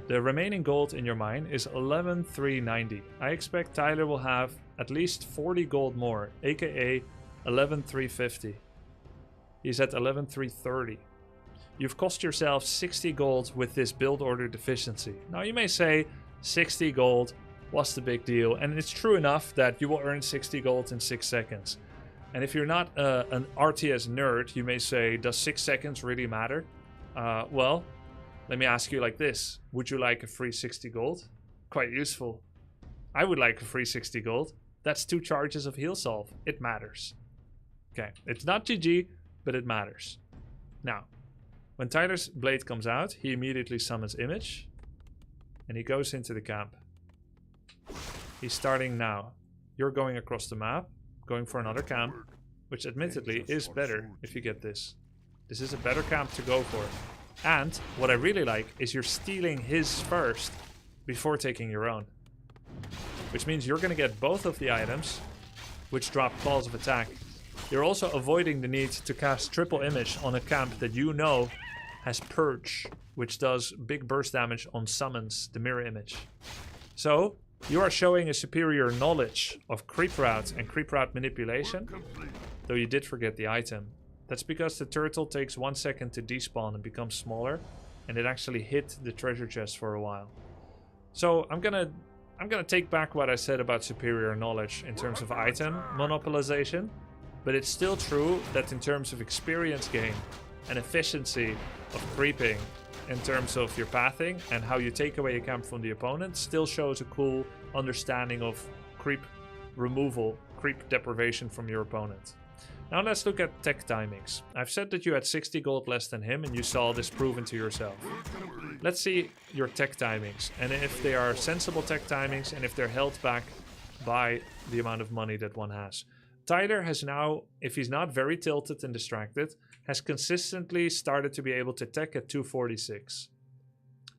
The remaining gold in your mine is 11,390. I expect Tyler will have at least 40 gold more, aka 11,350. He's at 11,330. You've cost yourself 60 gold with this build order deficiency. Now you may say, 60 gold, what's the big deal? And it's true enough that you will earn 60 gold in 6 seconds. And if you're not an RTS nerd, you may say, does 6 seconds really matter? Well, let me ask you like this. Would you like a free 60 gold? Quite useful. I would like a free 60 gold. That's 2 charges of heal solve. It matters. Okay, it's not GG, but it matters. Now, when Tyler's blade comes out, he immediately summons Image. And he goes into the camp. He's starting now. You're going across the map, going for another camp, which admittedly is better if you get this. This is a better camp to go for. And what I really like is you're stealing his first before taking your own. Which means you're going to get both of the items, which drop calls of attack. You're also avoiding the need to cast triple image on a camp that you know has Purge, which does big burst damage on summons, the mirror image. So, you are showing a superior knowledge of creep route and creep route manipulation, though you did forget the item. That's because the turtle takes 1 second to despawn and become smaller, and it actually hit the treasure chest for a while. So I'm gonna take back what I said about superior knowledge in terms of item monopolization, but it's still true that in terms of experience gain and efficiency of creeping, in terms of your pathing and how you take away a camp from the opponent, still shows a cool understanding of creep removal, creep deprivation from your opponent. Now let's look at tech timings. I've said that you had 60 gold less than him and you saw this proven to yourself. Let's see your tech timings and if they are sensible tech timings and if they're held back by the amount of money that one has. Tyler has now, if he's not very tilted and distracted, has consistently started to be able to tech at 246.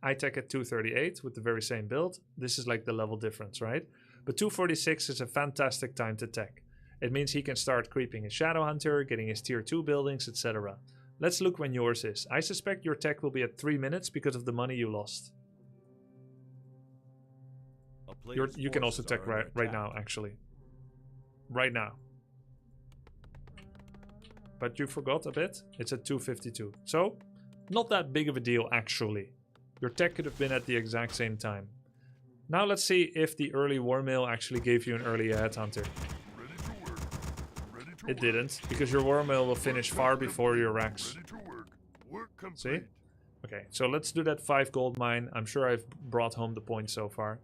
I tech at 238 with the very same build. This is like the level difference, right? But 246 is a fantastic time to tech. It means he can start creeping his Shadow Hunter, getting his tier 2 buildings, etc. Let's look when yours is. I suspect your tech will be at 3 minutes because of the money you lost. You can also tech right now, actually. Right now. But you forgot a bit. It's at 252. So, not that big of a deal, actually. Your tech could have been at the exact same time. Now let's see if the early War Mill actually gave you an early Headhunter. It didn't, because your War Mill will finish far before your Rex. See? Okay, so let's do that 5 gold mine. I'm sure I've brought home the point so far.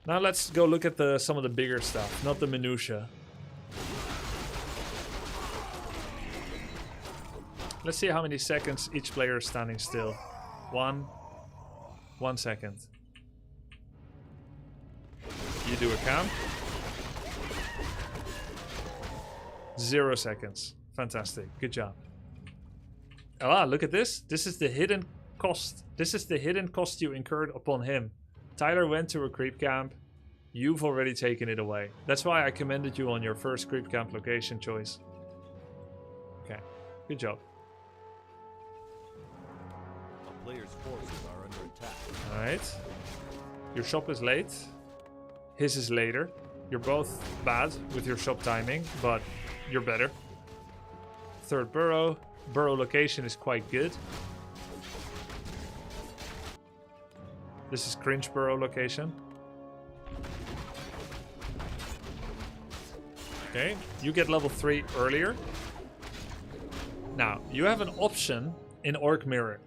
Now let's go look at some of the bigger stuff, not the minutia. Let's see how many seconds each player is standing still. 1 second. You do a count. 0 seconds. Fantastic. Good job. Ah, look at this. This is the hidden cost. This is the hidden cost you incurred upon him. Tyler went to a creep camp. You've already taken it away. That's why I commended you on your first creep camp location choice. Okay. Good job. A player's forces are under attack. Alright. Your shop is late. His is later. You're both bad with your shop timing, but you're better. Third burrow. Burrow location is quite good. This is cringe burrow location. Okay, you get level 3 earlier. Now, you have an option in Orc Mirror.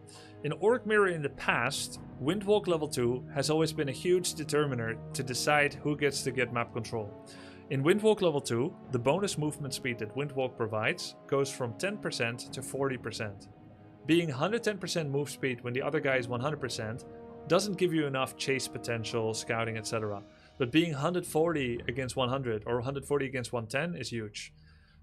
In Orc Mirror in the past, Windwalk level 2 has always been a huge determiner to decide who gets to get map control. In Windwalk level 2, the bonus movement speed that Windwalk provides goes from 10% to 40%. Being 110% move speed when the other guy is 100% doesn't give you enough chase potential, scouting, etc. But being 140 against 100 or 140 against 110 is huge.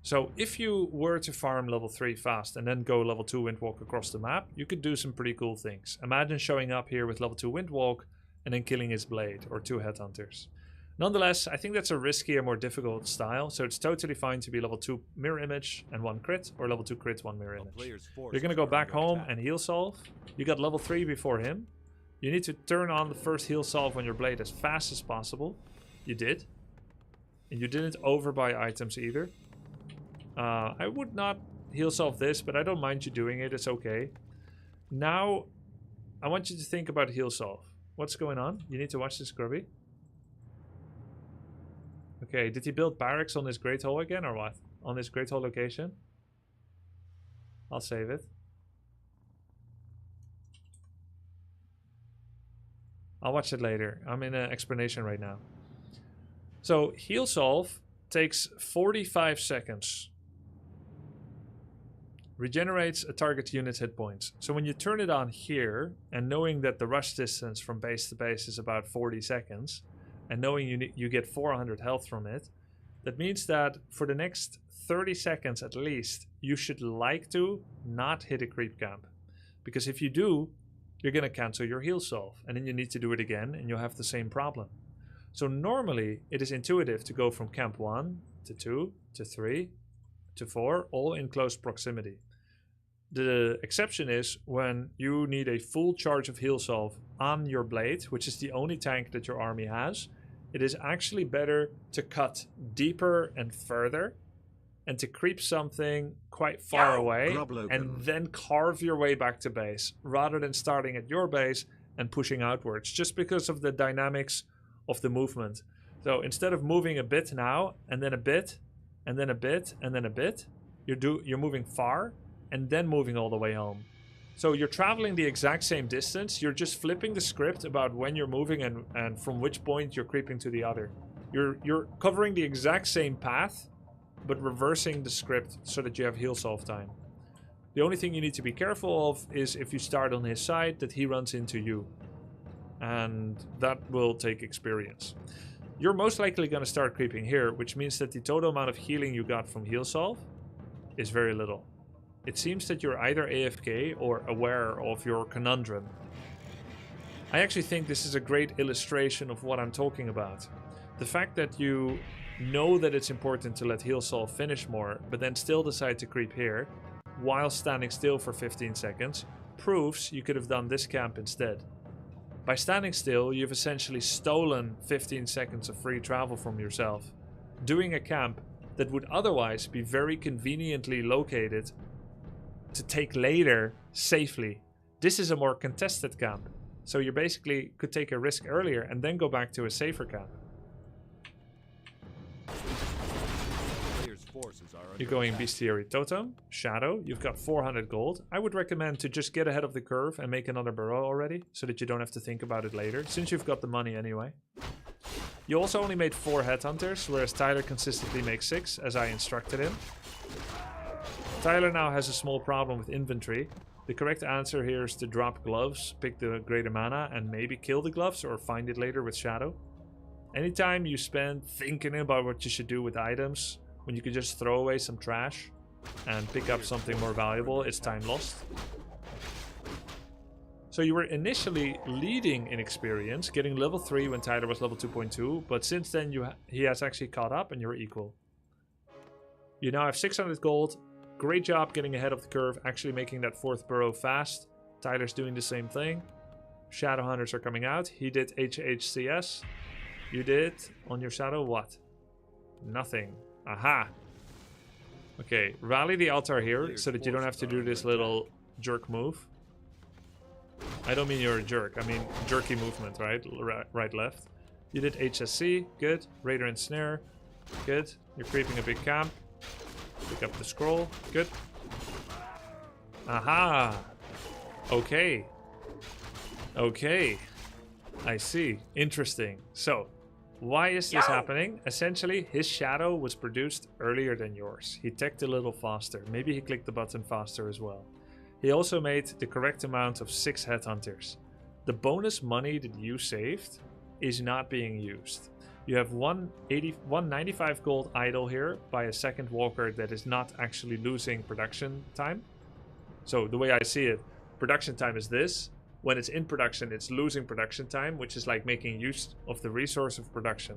So if you were to farm level 3 fast and then go level 2 Windwalk across the map, you could do some pretty cool things. Imagine showing up here with level 2 Windwalk and then killing his blade or 2 headhunters. Nonetheless, I think that's a riskier, more difficult style, so it's totally fine to be level 2 mirror image and 1 crit, or level 2 crit, 1 mirror image. You're gonna go back home and heal solve. You got level 3 before him. You need to turn on the first heal solve on your blade as fast as possible. You did. And you didn't overbuy items either. I would not heal solve this, but I don't mind you doing it, it's okay. Now, I want you to think about heal solve. What's going on? You need to watch this, Grubby. Okay, did he build barracks on this Great Hall again, or what? On this Great Hall location? I'll save it. I'll watch it later. I'm in an explanation right now. So, heal solve takes 45 seconds. Regenerates a target unit's hit points. So when you turn it on here, and knowing that the rush distance from base to base is about 40 seconds, and knowing you get 400 health from it, that means that for the next 30 seconds at least, you should like to not hit a creep camp. Because if you do, you're going to cancel your heal solve, and then you need to do it again, and you'll have the same problem. So normally, it is intuitive to go from camp 1 to 2 to 3 to 4, all in close proximity. The exception is when you need a full charge of heal solve on your blade, which is the only tank that your army has. It is actually better to cut deeper and further and to creep something quite far away and then carve your way back to base rather than starting at your base and pushing outwards, just because of the dynamics of the movement. So instead of moving a bit now and then a bit and then a bit and then a bit, you're moving far and then moving all the way home. So you're traveling the exact same distance, you're just flipping the script about when you're moving and from which point you're creeping to the other. You're covering the exact same path, but reversing the script so that you have heal solve time. The only thing you need to be careful of is if you start on his side, that he runs into you. And that will take experience. You're most likely going to start creeping here, which means that the total amount of healing you got from heal solve is very little. It seems that you're either AFK or aware of your conundrum. I actually think this is a great illustration of what I'm talking about. The fact that you know that it's important to let heal solve finish more, but then still decide to creep here while standing still for 15 seconds proves you could have done this camp instead. By standing still, you've essentially stolen 15 seconds of free travel from yourself, doing a camp that would otherwise be very conveniently located to take later safely. This is a more contested camp, so you basically could take a risk earlier and then go back to a safer camp. You're going Bestiary Totem, Shadow, you've got 400 gold. I would recommend to just get ahead of the curve and make another burrow already, so that you don't have to think about it later, since you've got the money anyway. You also only made 4 headhunters, whereas Tyler consistently makes 6, as I instructed him. Tyler now has a small problem with inventory. The correct answer here is to drop gloves, pick the greater mana, and maybe kill the gloves or find it later with Shadow. Anytime you spend thinking about what you should do with items, when you could just throw away some trash and pick up something more valuable, it's time lost. So you were initially leading in experience, getting level 3 when Tyler was level 2.2, but since then he has actually caught up and you're equal. You now have 600 gold. Great job getting ahead of the curve, actually making that 4th burrow fast. Tyler's doing the same thing. Shadow Hunters are coming out. He did HHCS. You did on your Shadow what? Nothing. Aha. Okay, rally the altar here so that you don't have to do this little jerk move. I don't mean you're a jerk, I mean jerky movement, right? Right, left. You did HSC, good. Raider and Snare, good. You're creeping a big camp. Pick up the scroll, good. Aha. Okay. Okay. I see. Interesting. So, why is this happening? Essentially, his shadow was produced earlier than yours. He teched a little faster. Maybe he clicked the button faster as well. He also made the correct amount of 6 headhunters. The bonus money that you saved is not being used. You have 195 gold idle here by a second walker that is not actually losing production time. So the way I see it, production time is this. When it's in production, it's losing production time, which is like making use of the resource of production.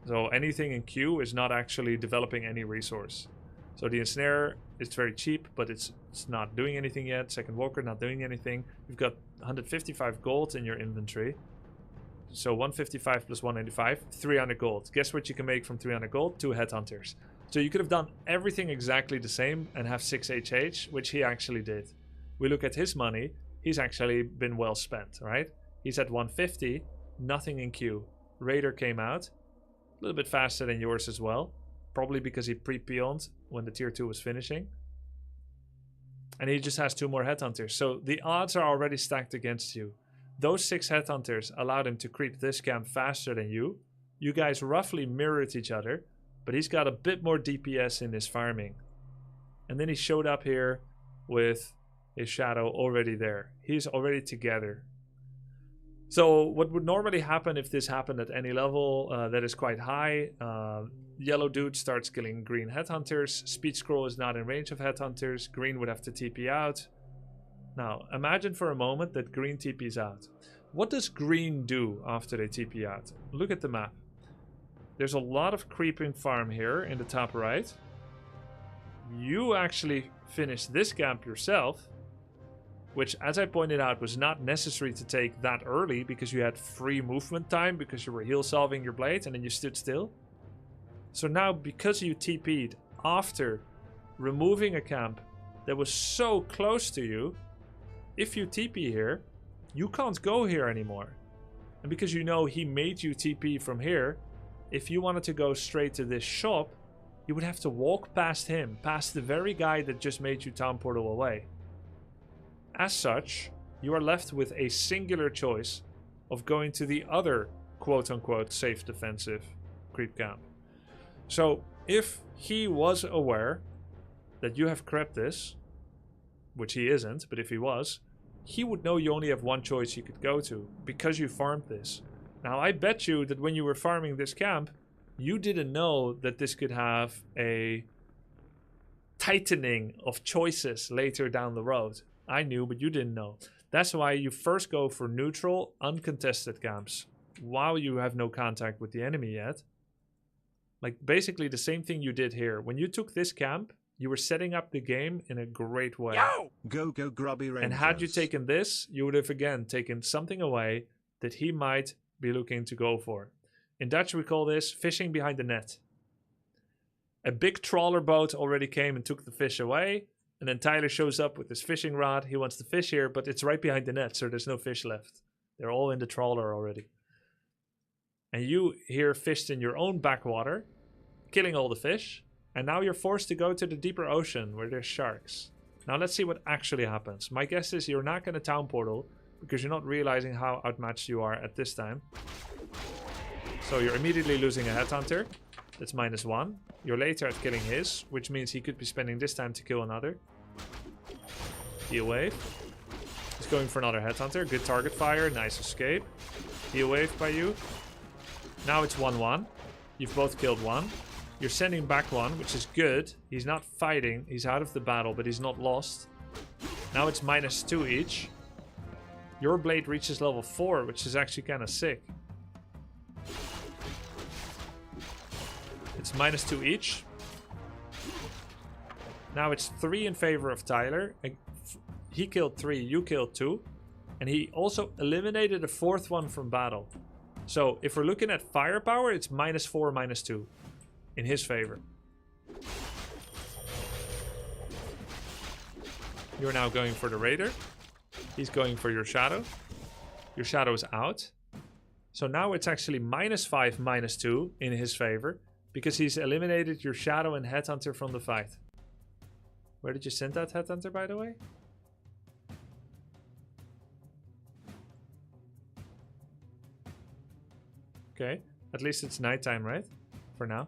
So anything in queue is not actually developing any resource. So the ensnare is very cheap, but it's not doing anything yet. Second walker not doing anything. You've got 155 gold in your inventory. So 155 plus 195, 300 gold. Guess what you can make from 300 gold? 2 headhunters. So you could have done everything exactly the same and have 6 HH, which he actually did. We look at his money. He's actually been well spent, right? He's at 150, nothing in queue. Raider came out, a little bit faster than yours as well. Probably because he pre-peoned when the tier 2 was finishing. And he just has 2 more headhunters. So the odds are already stacked against you. Those 6 headhunters allowed him to creep this camp faster than you. You guys roughly mirrored each other, but he's got a bit more DPS in his farming. And then he showed up here with his shadow already there. He's already together. So what would normally happen if this happened at any level that is quite high, yellow dude starts killing green headhunters, speed scroll is not in range of headhunters, green would have to TP out. Now imagine for a moment that green TPs out. What does green do after they TP out? Look at the map. There's a lot of creeping farm here in the top right. You actually finished this camp yourself, which, as I pointed out, was not necessary to take that early because you had free movement time because you were heal solving your blade and then you stood still. So now, because you TP'd after removing a camp that was so close to you, if you TP here, you can't go here anymore. And because you know he made you TP from here, if you wanted to go straight to this shop, you would have to walk past him, past the very guy that just made you town portal away. As such, you are left with a singular choice of going to the other quote-unquote safe defensive creep camp. So if he was aware that you have crept this, which he isn't, but if he was, he would know you only have one choice you could go to because you farmed this. Now I bet you that when you were farming this camp, you didn't know that this could have a tightening of choices later down the road. I knew, but you didn't know. That's why you first go for neutral, uncontested camps while you have no contact with the enemy yet. Like basically the same thing you did here. When you took this camp, you were setting up the game in a great way. Go Grubby Rangers. And had you taken this, you would have again taken something away that he might be looking to go for. In Dutch we call this fishing behind the net. A big trawler boat already came and took the fish away, and then Tyler shows up with his fishing rod. He wants to fish here, but it's right behind the net, so there's no fish left. They're all in the trawler already. And you here fished in your own backwater, killing all the fish, and now you're forced to go to the deeper ocean where there's sharks. Now let's see what actually happens. My guess is you're not going to town portal because you're not realizing how outmatched you are at this time. So you're immediately losing a headhunter. That's -1. You're later at killing his, which means he could be spending this time to kill another. Heal wave. He's going for another headhunter. Good target fire. Nice escape. Heal wave by you. Now it's 1-1. You've both killed one. You're sending back one, which is good. He's not fighting. He's out of the battle, but he's not lost. Now it's -2 each. Your blade reaches level 4, which is actually kind of sick. It's -2 each. Now it's 3 in favor of Tyler. He killed 3, you killed 2. And he also eliminated a 4th one from battle. So if we're looking at firepower, it's -4, -2 in his favor. You're now going for the raider. He's going for your shadow. Your shadow is out. So now it's actually -5, -2 in his favor because he's eliminated your shadow and headhunter from the fight. Where did you send that headhunter, by the way? Okay, at least it's nighttime, right? For now.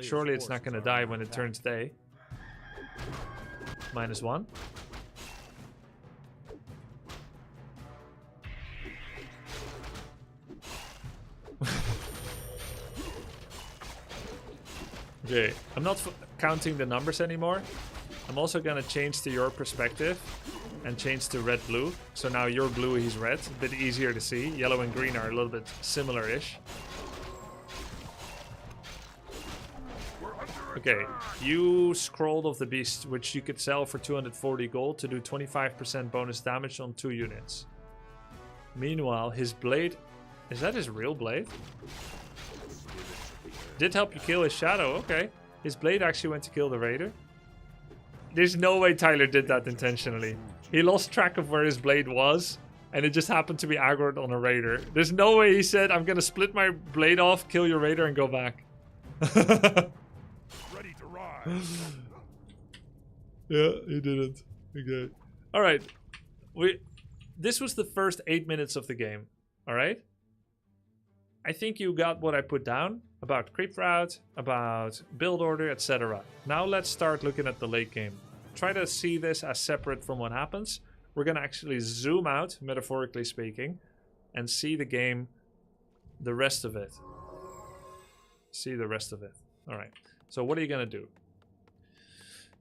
Surely it's not gonna die when it turns day. -1. Okay, I'm not counting the numbers anymore. I'm also gonna change to your perspective and change to red-blue. So now you're blue, he's red. A bit easier to see. Yellow and green are a little bit similar-ish. Okay, you scrolled of the beast, which you could sell for 240 gold to do 25% bonus damage on 2 units. Meanwhile, his blade... Is that his real blade? Did help you kill his shadow, okay. His blade actually went to kill the raider. There's no way Tyler did that intentionally. He lost track of where his blade was, and it just happened to be aggroed on a raider. There's no way he said, I'm gonna split my blade off, kill your raider, and go back. Ready to ride. Yeah, he didn't. Okay. Alright. This was the first 8 minutes of the game. Alright? I think you got what I put down about creep route, about build order, etc. Now let's start looking at the late game. Try to see this as separate from what happens. We're going to actually zoom out, metaphorically speaking, and see the game, the rest of it. See the rest of it. Alright, so what are you going to do?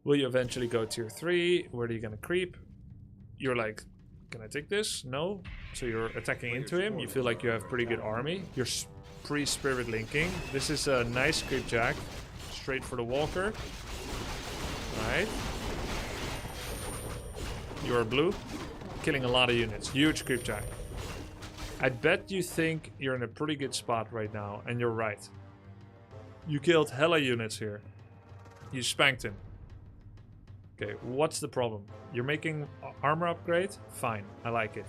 Will you eventually go tier 3? Where are you going to creep? You're like, can I take this? No. So you're attacking into him. You feel like you have pretty good army. You're pre-spirit linking. This is a nice creep jack. Straight for the walker. Alright. You are blue. Killing a lot of units. Huge creep jack. I bet you think you're in a pretty good spot right now. And you're right. You killed hella units here. You spanked him. Okay, what's the problem? You're making armor upgrade? Fine, I like it.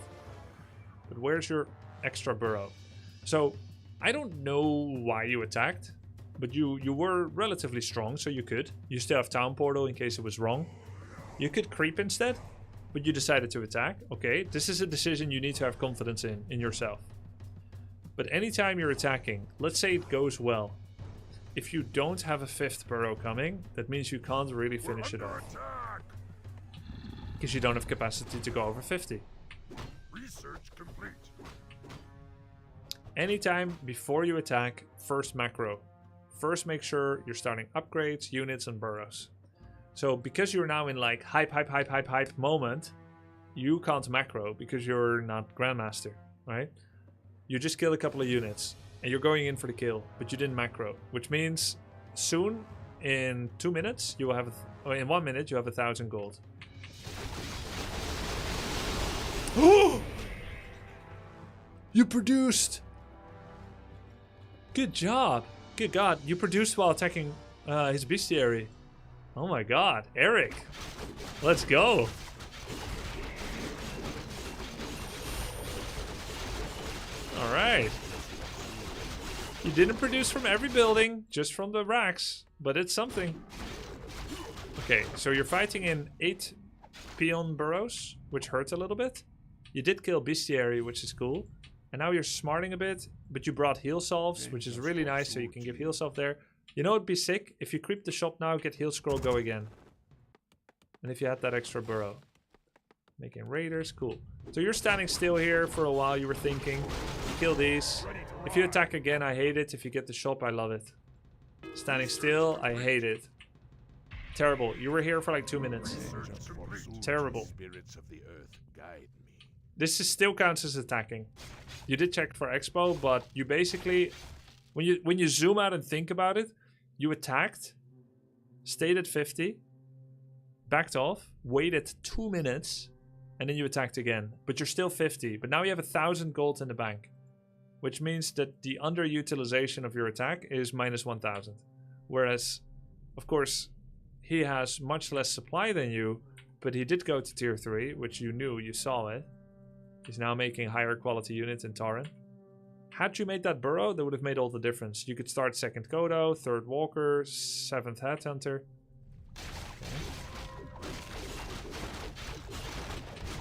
But where's your extra burrow? So, I don't know why you attacked, but you were relatively strong, so you could. You still have town portal in case it was wrong. You could creep instead, but you decided to attack. Okay, this is a decision you need to have confidence in yourself. But anytime you're attacking, let's say it goes well. If you don't have a 5th burrow coming, that means you can't really finish it off. Because you don't have capacity to go over 50. Research complete. Anytime before you attack, first macro. First make sure you're starting upgrades, units, and burrows. So because you're now in like hype moment, you can't macro because you're not Grandmaster, right? You just killed a couple of units and you're going in for the kill, but you didn't macro, which means soon, in 2 minutes, you will have, in 1 minute, you have 1,000 gold. Oh! You produced! Good job! Good God, you produced while attacking his bestiary. Oh my God, Eric! Let's go! Alright. You didn't produce from every building, just from the racks, but it's something. Okay, so you're fighting in 8 peon burrows, which hurts a little bit. You did kill bestiary, which is cool. And now you're smarting a bit, but you brought heal salves, which is really nice, so you can give heal salve there. You know it'd be sick? If you creep the shop now, get heal scroll, go again. And if you had that extra burrow. Making raiders, cool. So you're standing still here for a while, you were thinking. Kill these. If you attack again, I hate it. If you get the shop, I love it. Standing still, I hate it. Terrible. You were here for like 2 minutes. Terrible. This is still counts as attacking. You did check for expo, but you basically, when you zoom out and think about it, you attacked, stayed at 50, backed off, waited 2 minutes, and then you attacked again. But you're still 50. But now you have 1,000 gold in the bank, which means that the underutilization of your attack is minus 1,000. Whereas, of course, he has much less supply than you, but he did go to tier 3, which you knew, you saw it. He's now making higher quality units in Tauren. Had you made that burrow, that would have made all the difference. You could start 2nd Kodo, 3rd Walker, 7th Headhunter.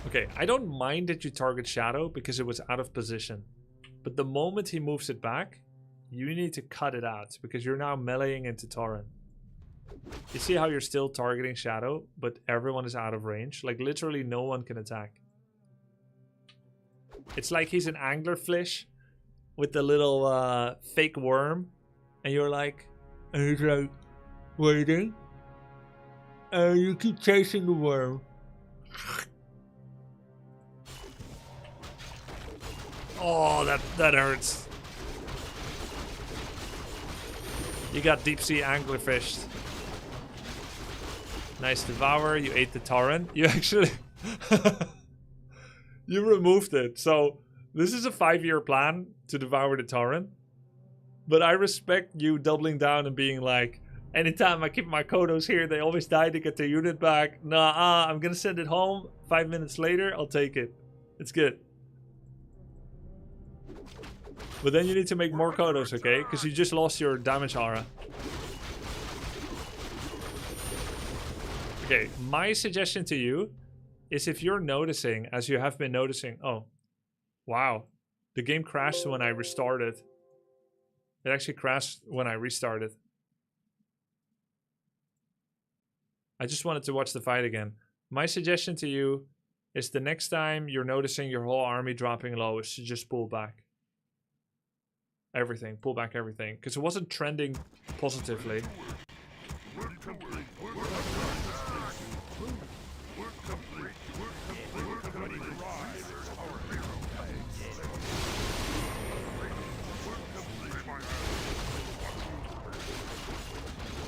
Okay, I don't mind that you target Shadow because it was out of position. But the moment he moves it back, you need to cut it out because you're now meleeing into Tauren. You see how you're still targeting Shadow, but everyone is out of range? Like literally no one can attack. It's like he's an anglerfish with the little fake worm. And you're like, and he's like, waiting. And you keep chasing the worm. Oh, that hurts. You got deep sea anglerfish. Nice devour. You ate the Tauren. You actually you removed it. So this is a 5-year plan to devour the Tauren. But I respect you doubling down and being like, anytime I keep my Kodos here, they always die to get their unit back. Nah, I'm gonna send it home. 5 minutes later, I'll take it. It's good. But then you need to make more Kodos, okay? Because you just lost your damage aura. Okay, my suggestion to you is if you're noticing, as you have been noticing... Oh, wow. The game crashed when I restarted. It actually crashed when I restarted. I just wanted to watch the fight again. My suggestion to you is the next time you're noticing your whole army dropping low is to just pull back. Everything. Pull back everything. Because it wasn't trending positively.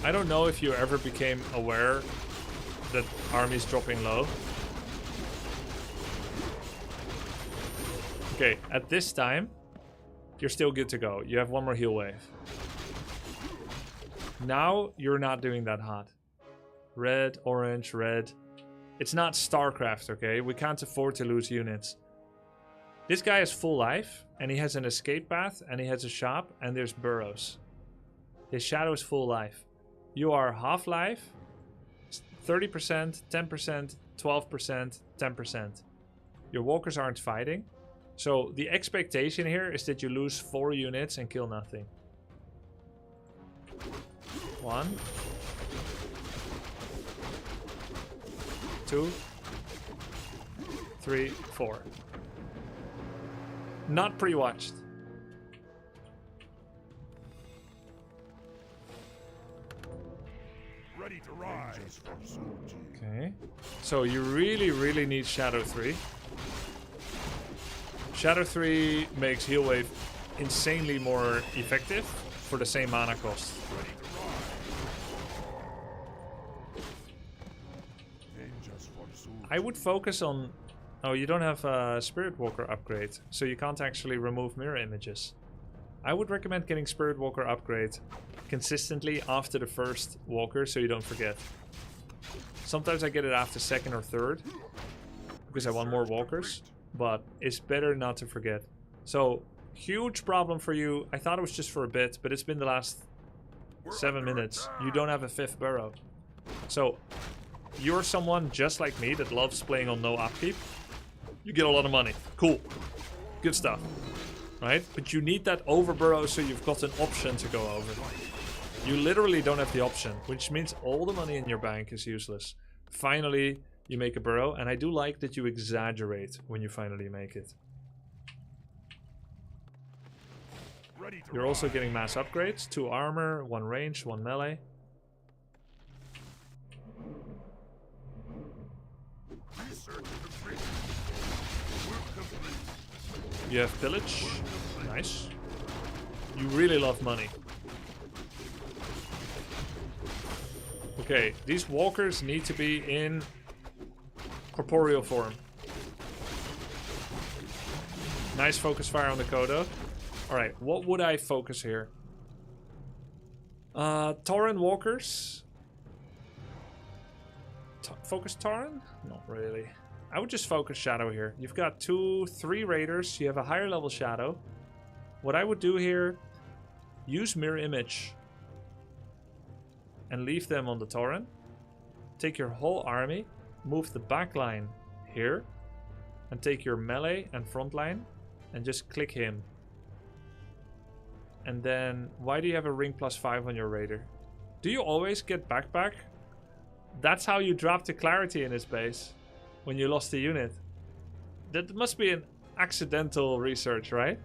I don't know if you ever became aware that army's dropping low. Okay, at this time, you're still good to go. You have one more heal wave. Now, you're not doing that hot. Red, orange, red. It's not StarCraft, okay? We can't afford to lose units. This guy has full life, and he has an escape path, and he has a shop, and there's burrows. His shadow is full life. You are half life, 30%, 10%, 12%, 10%. Your walkers aren't fighting. So the expectation here is that you lose 4 units and kill nothing. 1. 2. 3, 4. Not pre-watched. Ready to ride. Okay. So you really need Shadow 3. Shadow 3 makes Heal Wave insanely more effective for the same mana cost. I would focus on... Oh, you don't have a Spirit Walker upgrade, so you can't actually remove mirror images. I would recommend getting Spirit Walker upgrade consistently after the first walker, so you don't forget. Sometimes I get it after second or third, because I want more walkers, but it's better not to forget. So, huge problem for you. I thought it was just for a bit, but it's been the last 7 minutes. You don't have a 5th burrow. So, you're someone just like me that loves playing on no upkeep. You get a lot of money. Cool. Good stuff. Right? But you need that over burrow so you've got an option to go over. You literally don't have the option, which means all the money in your bank is useless. Finally, you make a burrow, and I do like that you exaggerate when you finally make it. You're also getting mass upgrades. 2 armor, 1 range, 1 melee. You have pillage. Nice. You really love money. Okay, these walkers need to be in corporeal form. Nice focus fire on the Kodo. Alright, what would I focus here? Tauren walkers. Focus Tauren? Not really. I would just focus Shadow here. You've got 3 raiders. You have a higher level Shadow. What I would do here, use Mirror Image and leave them on the Tauren. Take your whole army, move the back line here, and take your melee and front line and just click him. And then, why do you have a ring +5 on your raider? Do you always get backpack? That's how you dropped the clarity in his base when you lost the unit. That must be an accidental research, right?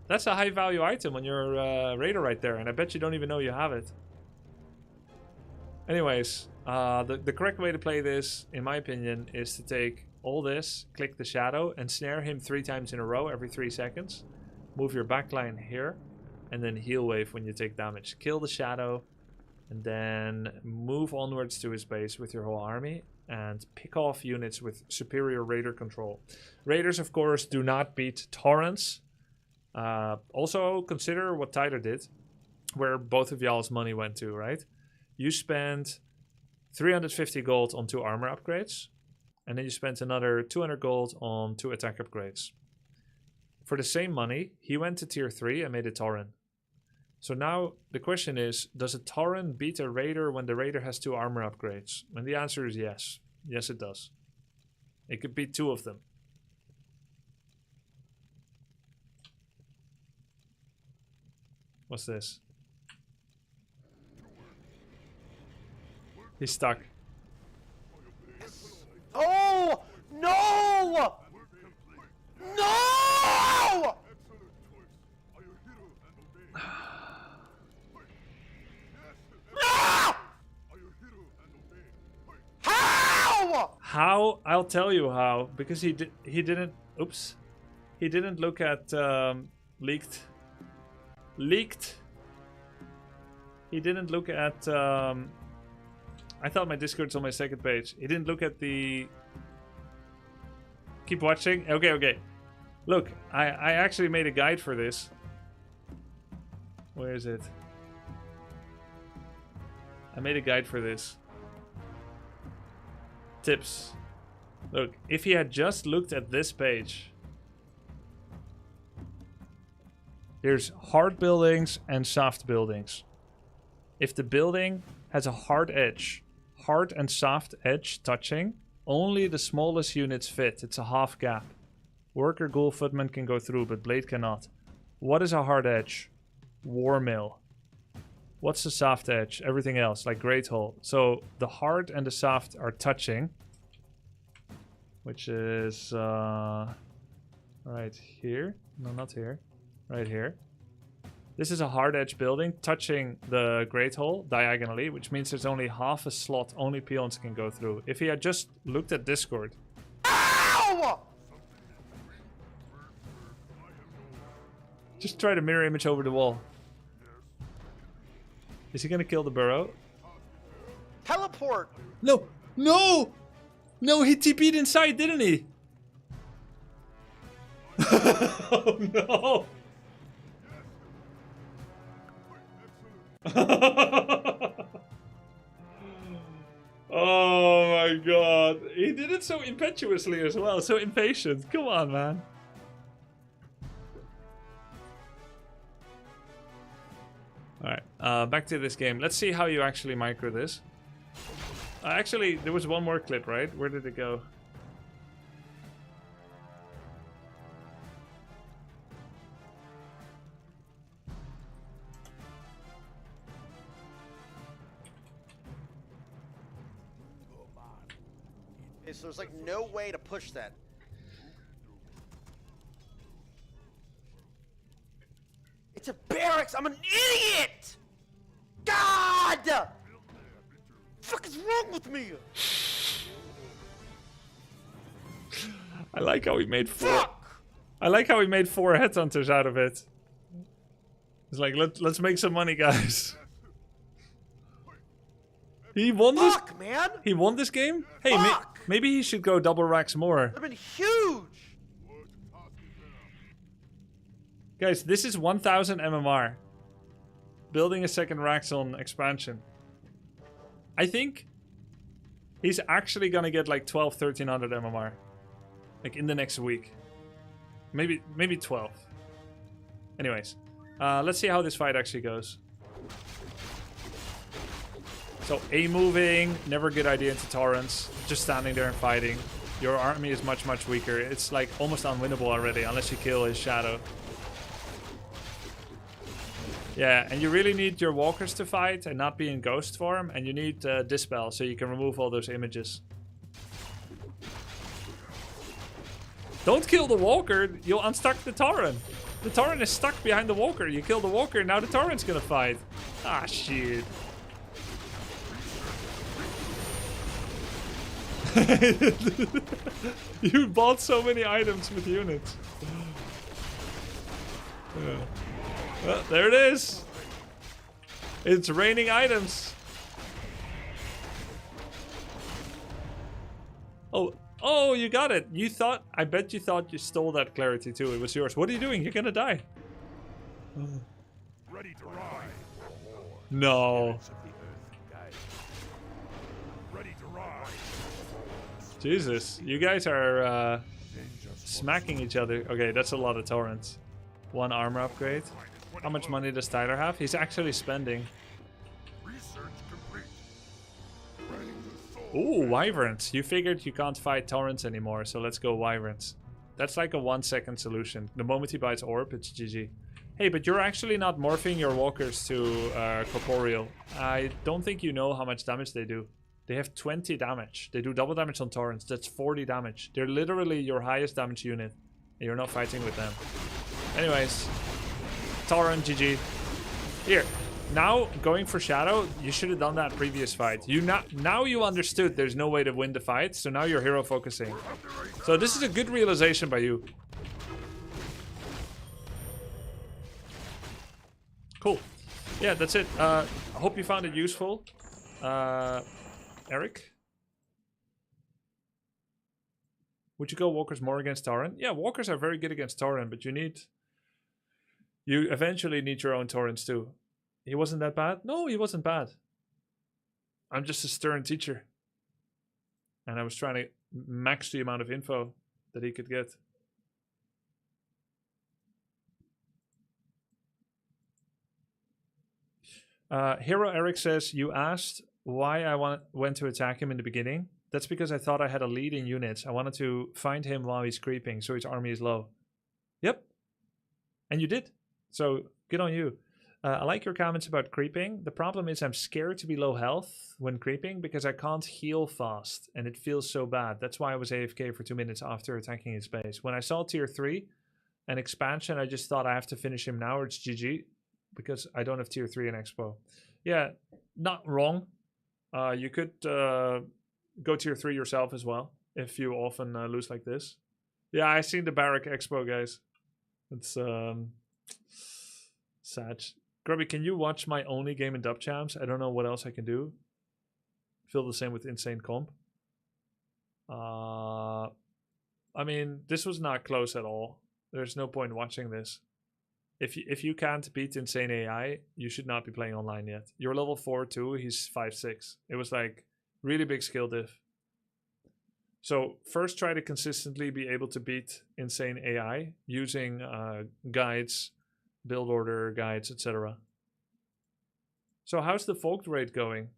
That's a high value item on your raider right there, and I bet you don't even know you have it. Anyways, the correct way to play this, in my opinion, is to take all this, click the Shadow, and snare him 3 times in a row every 3 seconds. Move your backline here, and then heal wave when you take damage. Kill the Shadow, and then move onwards to his base with your whole army, and pick off units with superior raider control. Raiders, of course, do not beat Taurens. Also, consider what Tyler did, where both of y'all's money went to, right? You spent 350 gold on 2 armor upgrades, and then you spent another 200 gold on 2 attack upgrades. For the same money, he went to tier 3 and made a Tauren. So now the question is, does a Tauren beat a Raider when the Raider has 2 armor upgrades? And the answer is yes. Yes, it does. It could beat 2 of them. What's this? He's stuck. Oh! No! No! How? How? I'll tell you how. Because he didn't. Oops. He didn't look at leaked. He didn't look at. I thought my Discord's on my second page. He didn't look at the. Keep watching. Okay. Look, I actually made a guide for this. Where is it? I made a guide for this. Tips. Look, if he had just looked at this page. There's hard buildings and soft buildings. If the building has a hard edge, hard and soft edge touching, only the smallest units fit. It's a half gap. Worker, Ghoul, Footman can go through, but Blade cannot. What is a hard edge? War Mill. What's the soft edge? Everything else, like Great Hall. So the hard and the soft are touching, which is right here. No, not here. Right here. This is a hard edge building touching the Great Hall diagonally, which means there's only half a slot only peons can go through. If he had just looked at Discord. Ow! Just try to mirror image over the wall. Is he gonna kill the burrow? Teleport! No! No! No, he TP'd inside, didn't he? Oh no! Oh my god. He did it so impetuously as well, so impatient. Come on, man. Alright, back to this game. Let's see how you actually micro this. Actually, there was one more clip, right? Where did it go? Okay, so there's like no way to push that. It's a barracks! I'm an idiot! God! What the fuck is wrong with me? I like how he made four. Fuck! I like how he made 4 headhunters out of it. It's like let's make some money, guys. He won this. Fuck, man! He won this game. Hey, maybe he should go double racks more. They've been huge! Guys, this is 1000 MMR. Building a second Raxon expansion. I think he's actually gonna get like 1300 MMR. Like in the next week. Maybe 12. Anyways, let's see how this fight actually goes. So A moving, never a good idea into torrents. Just standing there and fighting. Your army is much weaker. It's like almost unwinnable already unless you kill his shadow. Yeah, and you really need your walkers to fight and not be in ghost form, and you need Dispel so you can remove all those images. Don't kill the walker, you'll unstuck the torrent. The torrent is stuck behind the walker. You kill the walker, now the torrent's gonna fight. Ah, shit. You bought so many items with units. Yeah. Well, there it is. It's raining items. Oh, you got it. You thought, I bet you thought you stole that clarity too. It was yours. What are you doing? You're gonna die. Ready to ride. No. Ready to ride. Jesus, you guys are smacking each other. Okay, that's a lot of torrents. 1 armor upgrade. How much money does Tyler have? He's actually spending. Research complete. Ooh, wyverns. You figured you can't fight torrents anymore, so let's go wyverns. That's like a 1-second solution. The moment he bites orb, it's GG. Hey, but you're actually not morphing your walkers to corporeal. I don't think you know how much damage they do. They have 20 damage. They do double damage on torrents. That's 40 damage. They're literally your highest damage unit. And you're not fighting with them. Anyways. Torrent, GG. Here. Now, going for Shadow, you should have done that previous fight. Now you understood there's no way to win the fight, so now you're hero focusing. So this is a good realization by you. Cool. Yeah, that's it. I hope you found it useful. Eric? Would you go walkers more against Torrent? Yeah, walkers are very good against Torrent, but you eventually need your own torrents too. He wasn't that bad? No, he wasn't bad. I'm just a stern teacher. And I was trying to max the amount of info that he could get. Hero Eric says, you asked why I went to attack him in the beginning. That's because I thought I had a lead in units. I wanted to find him while he's creeping, so his army is low. Yep. And you did. So, good on you. I like your comments about creeping. The problem is I'm scared to be low health when creeping because I can't heal fast and it feels so bad. That's why I was AFK for 2 minutes after attacking his base. When I saw tier 3 and expansion, I just thought I have to finish him now or it's GG. because I don't have tier 3 in Expo. Yeah, not wrong. You could go tier 3 yourself as well if you often lose like this. Yeah, I seen the Barrack Expo, guys. It's sad. Grubby, can you watch my only game in dub champs? I don't know what else I can do. Feel the same with insane comp. I mean, this was not close at all. There's no point watching this. If you can't beat insane AI, you should not be playing online yet. You're level 4 too. He's 5-6. It was like really big skill diff. So first try to consistently be able to beat insane AI using guides, build order guides, etc. So how's the Volk raid going?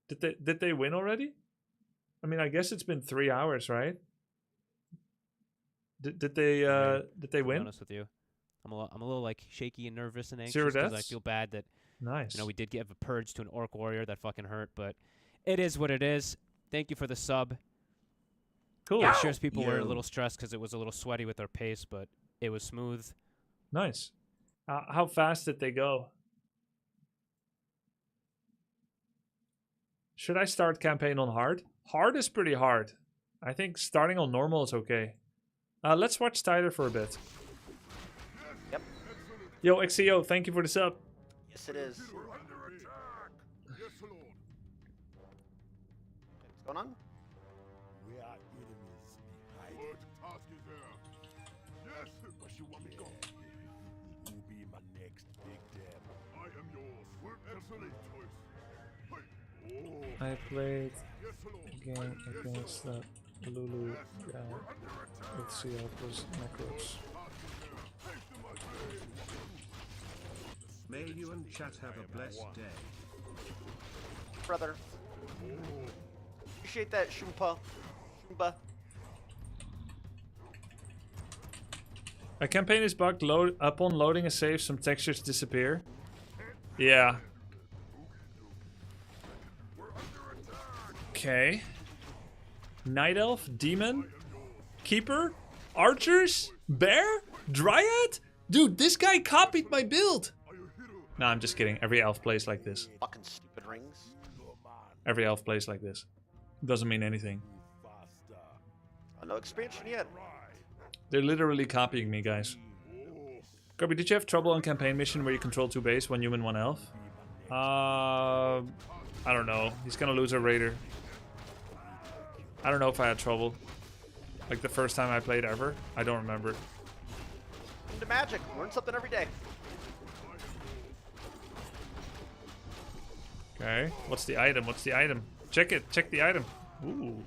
Did they win already? I mean, I guess it's been 3 hours, right? Did they win? To be honest with you, I'm a little like shaky and nervous and anxious because I feel bad that we did give a purge to an orc warrior that fucking hurt, but it is what it is. Thank you for the sub. Cool. I'm sure people were a little stressed because it was a little sweaty with our pace, but it was smooth. Nice. How fast did they go? Should I start campaign on hard? Hard is pretty hard. I think starting on normal is okay. Let's watch Tyler for a bit. Yep. Yo, XCO, thank you for the sub. Yes, it is. What's going on? We are enemies behind. What task is there? Yes, where you want me to go? You will be my next big dab. I am yours. Excellent choice. Hey. Oh. I played a game against that Lulu guy. Let's see how it was macros. May you and chat have a blessed day. Brother. Appreciate that, Shumpa. Shumba. A campaign is bugged. Upon loading a save, some textures disappear. Yeah. Okay. Night Elf, Demon, Keeper, Archers, Bear, Dryad? Dude, this guy copied my build! Nah, I'm just kidding. Every elf plays like this. Fucking stupid rings. Every elf plays like this. Doesn't mean anything. No expansion yet. They're literally copying me, guys. Grubby, did you have trouble on campaign mission where you control 2 base, 1 human, 1 elf? I don't know. He's gonna lose a raider. I don't know if I had trouble. Like the first time I played ever. I don't remember. Into Magic. Learn something every day. Okay. What's the item? What's the item? Check it. Check the item. Ooh.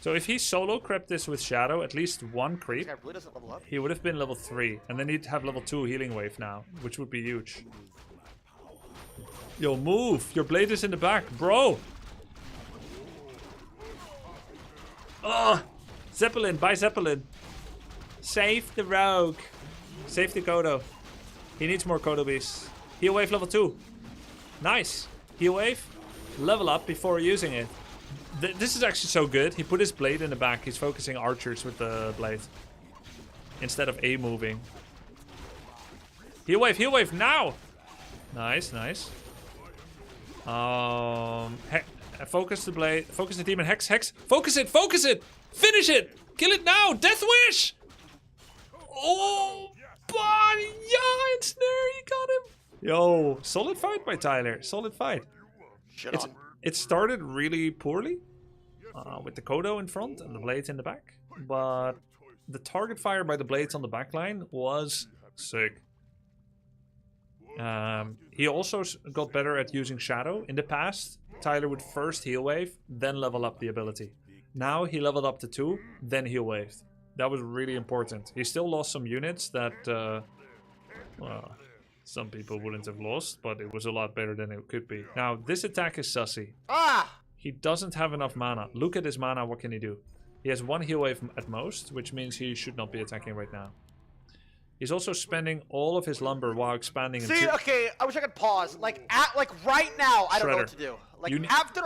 So if he solo crept this with Shadow, at least 1 creep, This guy really doesn't level up. he would have been level 3. And then he'd have level 2 healing wave now, which would be huge. Yo, move! Your blade is in the back, bro! Oh! Zeppelin, buy Zeppelin. Save the rogue. Save the Kodo. He needs more Kodo beasts. Heal wave level 2. Nice. Heal wave. Level up before using it. This is actually so good. He put his blade in the back. He's focusing archers with the blade. Instead of A moving. Heal wave now! Nice, nice. Focus the blade. Focus the demon. Hex. Focus it. Finish it. Kill it now. Death wish. Oh, body. Yeah, ensnare. You got him. Yo, solid fight by Tyler. Solid fight. It started really poorly. With the Kodo in front and the blades in the back. But the target fire by the blades on the back line was sick. He also got better at using Shadow. In the past, Tyler would first heal wave, then level up the ability. Now he leveled up to 2, then heal waved. That was really important. He still lost some units that, well, some people wouldn't have lost, but it was a lot better than it could be. Now, this attack is sussy. He doesn't have enough mana. Look at his mana, what can he do? He has 1 heal wave at most, which means he should not be attacking right now. He's also spending all of his lumber while expanding. See, okay, I wish I could pause. Like right now, I don't know what to do. Like after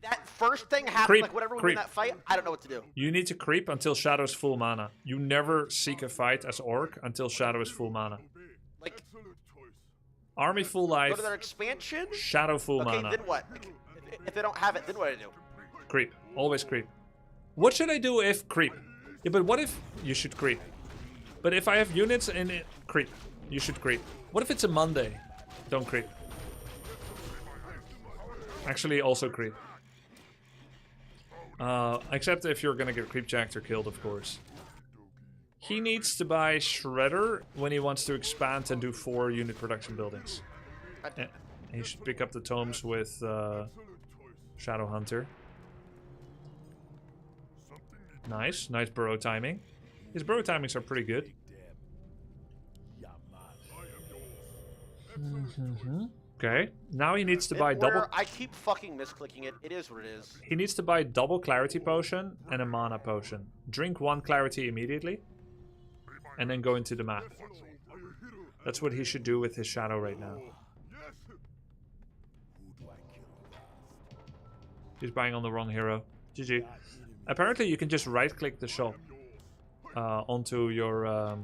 that first thing happened, like whatever we win that fight, I don't know what to do. You need to creep until Shadow's full mana. You never seek a fight as Orc until Shadow is full mana. Like, army full life. go to their expansion? Shadow full okay, mana. then what? If they don't have it, then what do I do? Creep. Always creep. What should I do if creep? Yeah, but what if you should creep? But if I have units in it, creep. You should creep. What if it's a Monday? Don't creep. Actually, also creep. Except if you're gonna get creep jacked or killed, of course. He needs to buy Shredder when he wants to expand and do 4 unit production buildings. And he should pick up the tomes with Shadow Hunter. Nice, nice burrow timing. His burrow timings are pretty good. Okay, now he needs to buy double... I keep fucking misclicking it. It is what it is. He needs to buy double clarity potion and a mana potion. Drink 1 clarity immediately. And then go into the map. That's what he should do with his shadow right now. He's buying on the wrong hero. GG. Apparently you can just right click the shop onto your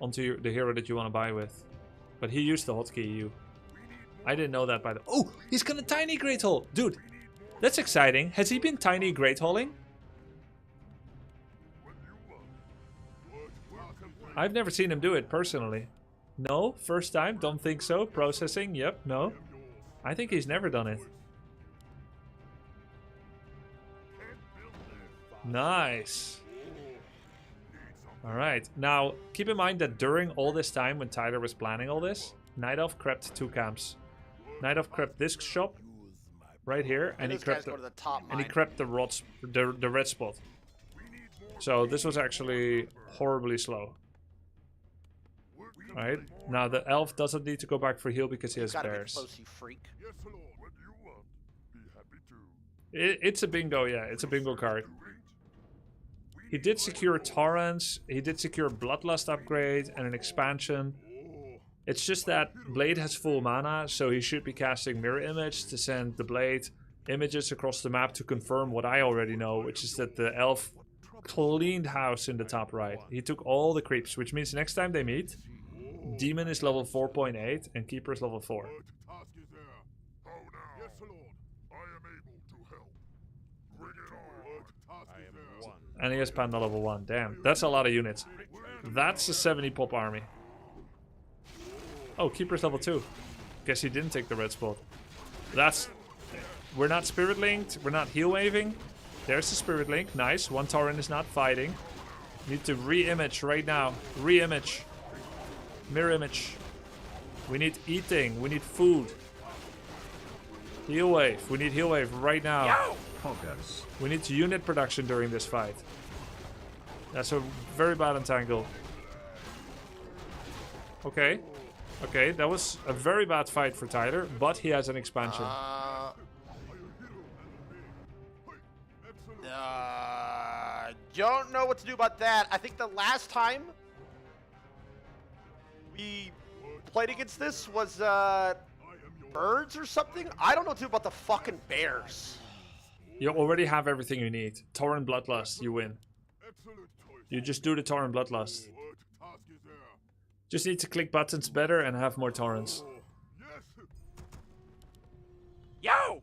the hero that you want to buy with. But he used the hotkey I didn't know that by the... Oh! He's gonna tiny great hole! Dude! That's exciting. Has he been tiny great holing? I've never seen him do it personally. No? First time? Don't think so. Processing? Yep. No. I think he's never done it. Nice. Alright. Now, keep in mind that during all this time when Tyler was planning all this, Night Elf crept 2 camps. Night Elf crept this shop right here, and he crept the red spot. So this was actually horribly slow. Alright, now the elf doesn't need to go back for heal because he has bears. Close, you freak. It's a bingo, yeah, it's a bingo card. He did secure Torrents, he did secure Bloodlust upgrade and an expansion. It's just that Blade has full mana, so he should be casting Mirror Image to send the Blade images across the map to confirm what I already know, which is that the elf cleaned house in the top right. He took all the creeps, which means next time they meet, Demon is level 4.8 and Keeper is level 4. And he has Panda level 1. Damn, that's a lot of units. That's a 70 pop army. Oh, Keeper's level 2. Guess he didn't take the red spot. That's... We're not spirit linked. We're not heal waving. There's the spirit link. Nice. 1 Tauren is not fighting. Need to re-image right now. Re-image. Mirror image. We need eating. We need food. Heal wave. We need heal wave right now. We need unit production during this fight. That's a very bad entangle. Okay. Okay, that was a very bad fight for Tyler, but he has an expansion. Don't know what to do about that. I think the last time we played against this was birds or something. I don't know what to do about the fucking bears. You already have everything you need. Tauren Bloodlust, you win. You just do the Tauren Bloodlust. Just need to click buttons better and have more Taurens. Yo!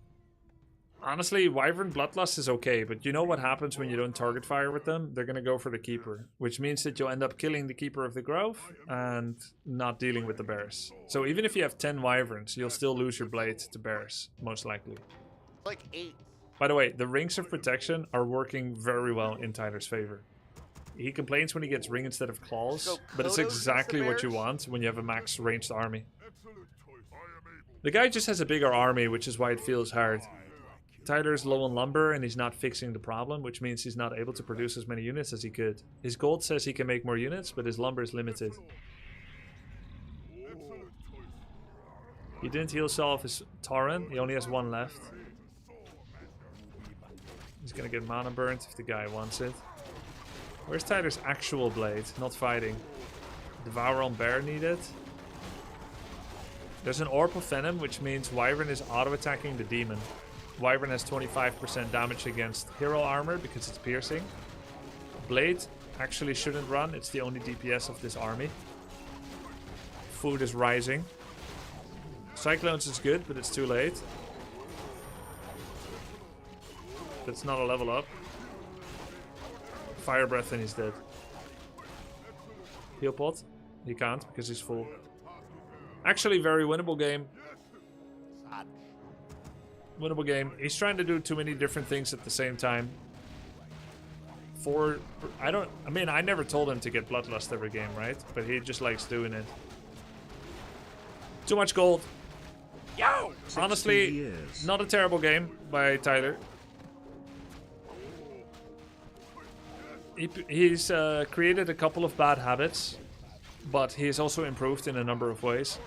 Honestly, Wyvern Bloodlust is okay, but you know what happens when you don't target fire with them? They're gonna go for the Keeper, which means that you'll end up killing the Keeper of the Grove and not dealing with the bears. So even if you have 10 Wyverns, you'll still lose your blade to bears, most likely. Like 8. By the way, the Rings of Protection are working very well in Tyler's favor. He complains when he gets ring instead of claws, but it's exactly what you want when you have a max ranged army. The guy just has a bigger army, which is why it feels hard. Tyler's low on lumber and he's not fixing the problem, which means he's not able to produce as many units as he could. His gold says he can make more units, but his lumber is limited. He didn't heal off his Tauren, he only has 1 left. He's gonna get mana burnt if the guy wants it. Where's Tyler's actual blade? Not fighting. Devour on bear needed. There's an Orb of Venom, which means Wyvern is auto-attacking the demon. Wyvern has 25% damage against hero armor because it's piercing. Blade actually shouldn't run. It's the only DPS of this army. Food is rising. Cyclones is good, but it's too late. That's not a level up. Fire breath and he's dead. Heal pot? He can't because he's full. Actually, very winnable game. Winnable game. He's trying to do too many different things at the same time. I never told him to get Bloodlust every game, right? But he just likes doing it. Too much gold. Yo! Honestly, not a terrible game by Tyler. He's created a couple of bad habits, but he's also improved in a number of ways.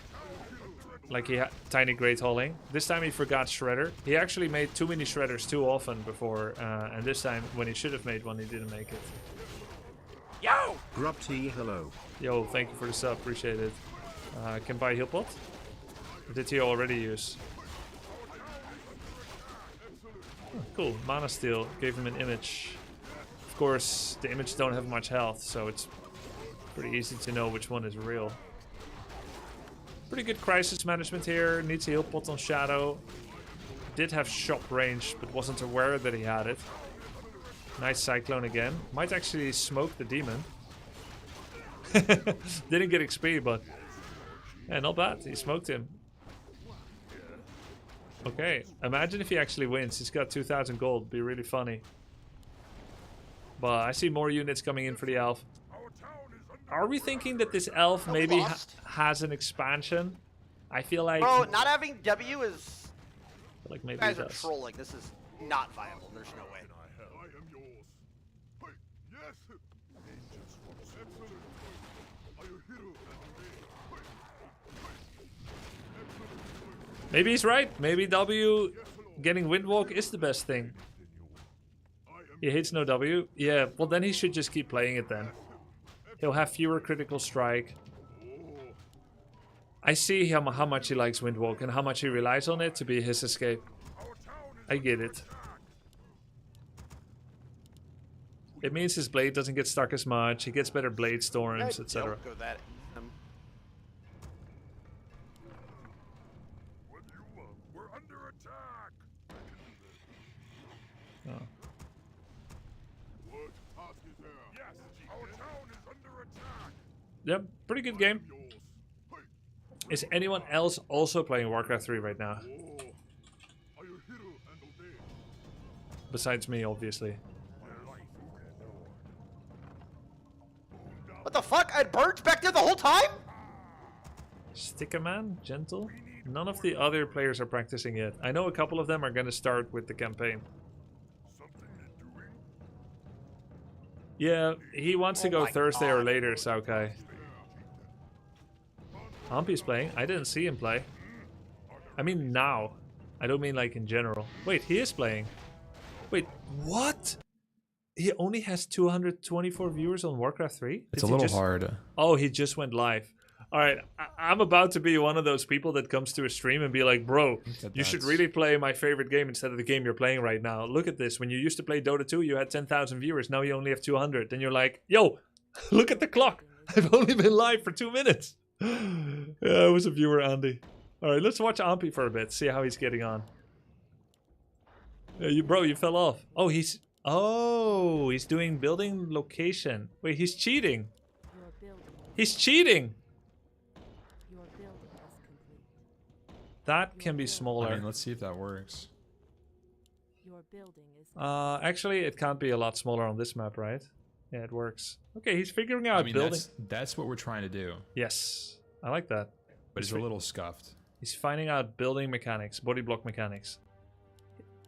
Like he had tiny great hauling. This time he forgot Shredder. He actually made too many Shredders too often before, and this time when he should have made one, he didn't make it. Yo! Grubty, hello. Yo, thank you for the sub, appreciate it. Can buy heal pot? Or did he already use? Oh, cool, Mana Steel gave him an image. Of course, the image don't have much health, so it's pretty easy to know which one is real. Pretty good crisis management here. Needs a heal pot on Shadow. Did have shop range, but wasn't aware that he had it. Nice Cyclone again. Might actually smoke the demon. Didn't get XP, but yeah, not bad. He smoked him. Okay, imagine if he actually wins. He's got 2,000 gold. Be really funny. But I see more units coming in for the elf. Are we thinking that this elf maybe has an expansion? I feel like... Bro, not having W is... like maybe you guys are trolling. This is not viable. There's no way. I am yours. Yes. Excellent. Are you hero? Maybe he's right. Maybe W getting Windwalk is the best thing. He hates no W. Yeah, well then he should just keep playing it then. He'll have fewer critical strike. I see how much he likes Windwalk and how much he relies on it to be his escape. I get it. It means his blade doesn't get stuck as much. He gets better blade storms, etc. Oh. Yep, pretty good game. Is anyone else also playing Warcraft 3 right now? Besides me, obviously. What the fuck? I had birds back there the whole time? Sticker man, gentle. None of the other players are practicing yet. I know a couple of them are gonna start with the campaign. Yeah, he wants to go Thursday or later, Saukai. Ampy's playing. I didn't see him play. I mean now. I don't mean like in general. Wait, he is playing. Wait, what? He only has 224 viewers on Warcraft 3? It's a little hard. Oh, he just went live. Alright, I'm about to be one of those people that comes to a stream and be like, bro, you should really play my favorite game instead of the game you're playing right now. Look at this. When you used to play Dota 2, you had 10,000 viewers. Now you only have 200. Then you're like, yo, look at the clock. I've only been live for 2 minutes. Yeah, I was a viewer, Andy. Alright, let's watch Ampy for a bit. See how he's getting on. Yeah, you fell off. Oh, he's doing building location. Wait, he's cheating. He's cheating. That can be smaller. I mean, let's see if that works. Actually, it can't be a lot smaller on this map, right? Yeah, it works. Okay, he's figuring out building. That's what we're trying to do. Yes, I like that. But he's a little scuffed. He's finding out building mechanics, body block mechanics.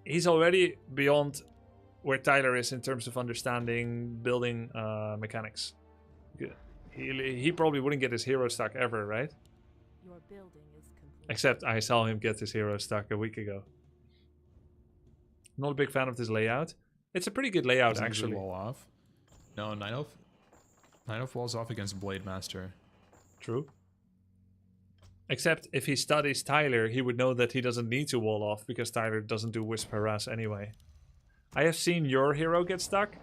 He's already beyond where Tyler is in terms of understanding building mechanics. Good. He probably wouldn't get his hero stack ever, right? Your building is complete. Except I saw him get his hero stack a week ago. Not a big fan of this layout. It's a pretty good layout, actually. Wall off? No, Night Elf walls off against Blade Master. True. Except if he studies Tyler, he would know that he doesn't need to wall off because Tyler doesn't do Wisp Harass anyway. I have seen your hero get stuck.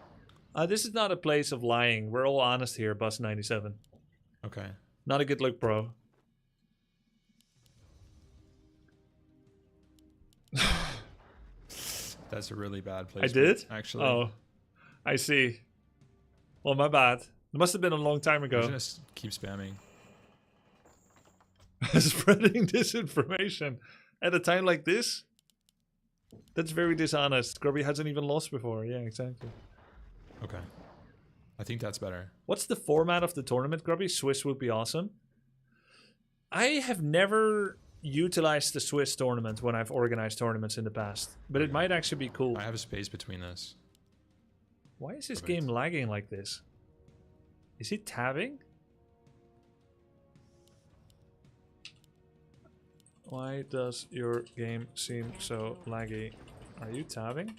This is not a place of lying. We're all honest here, Bus97. Okay. Not a good look, bro. That's a really bad I placement. did? Actually. Oh, I see. Well, my bad. It must have been a long time ago. I'm just gonna keep spamming. Spreading disinformation at a time like this? That's very dishonest. Grubby hasn't even lost before. Yeah, exactly. Okay. I think that's better. What's the format of the tournament, Grubby? Swiss would be awesome. I have never utilized the Swiss tournament when I've organized tournaments in the past, but it might actually be cool. I have a space between this. Why is this game lagging like this? Is he tabbing? Why does your game seem so laggy? Are you tabbing?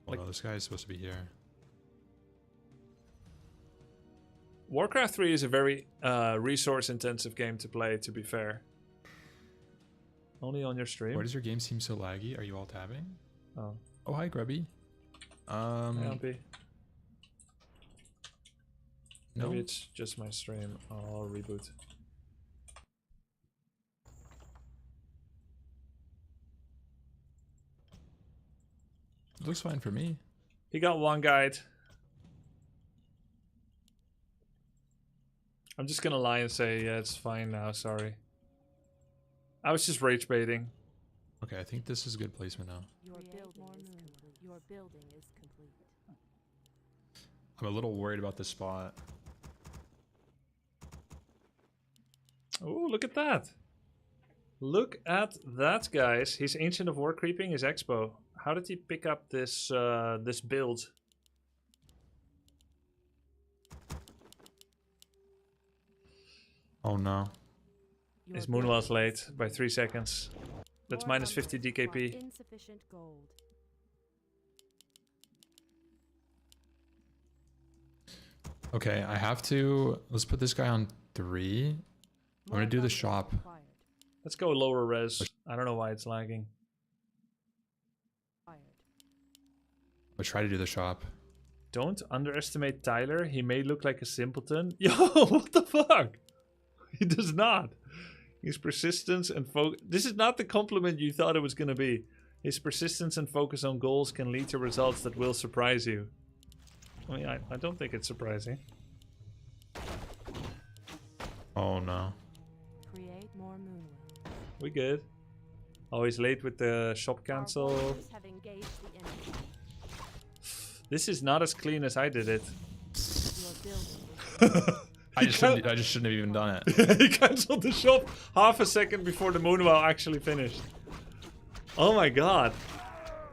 Oh no, this guy is supposed to be here. Warcraft 3 is a very resource-intensive game to play, to be fair. Only on your stream. Why does your game seem so laggy? Are you all tabbing? Oh. Oh, hi, Grubby. Maybe No. it's just my stream. I'll reboot. It looks fine for me. He got one guide. I'm just gonna lie and say, yeah, it's fine now, sorry. I was just rage baiting. Okay, I think this is good placement now. Your building is complete. I'm a little worried about this spot. Oh, look at that. Look at that, guys. He's Ancient of War creeping his expo. How did he pick up this this build? Oh no. His moon was late by 3 seconds. That's minus 50 DKP. Insufficient gold. Okay, I have to... Let's put this guy on 3. I'm gonna do the shop. Let's go lower res. I don't know why it's lagging. I'll try to do the shop. Don't underestimate Tyler. He may look like a simpleton. Yo, what the fuck? He does not. His persistence and focus... This is not the compliment you thought it was going to be. His persistence and focus on goals can lead to results that will surprise you. I mean, I don't think it's surprising. Oh no. Create more moon wells. We good. Always late with the shop cancel. Have engaged the enemy. This is not as clean as I did it. Your building. I just shouldn't have even done it. He cancelled the shop half a second before the Moonwell actually finished. Oh my god.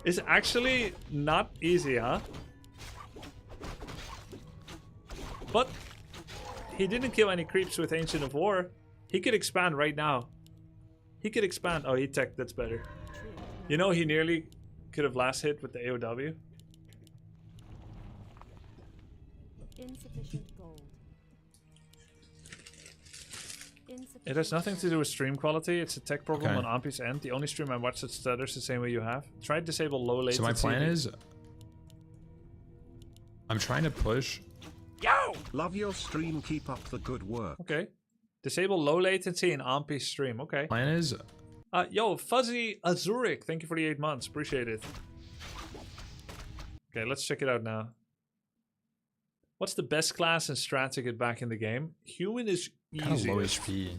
It's actually not easy, huh? But he didn't kill any creeps with Ancient of War. He could expand right now. He could expand. Oh, he teched. That's better. You know, he nearly could have last hit with the AOW. Insufficient gold. It has nothing to do with stream quality. It's a tech problem on Ampi's end. The only stream I watch that stutters the same way you have. Try to disable low latency. So my plan is... I'm trying to push... Yo! Love your stream. Keep up the good work. Okay. Disable low latency in Ampi's stream. Okay. Plan is... Yo, Fuzzy Azuric. Thank you for the 8 months. Appreciate it. Okay, let's check it out now. What's the best class and strat to get back in the game? Human is easy. Kind of low HP.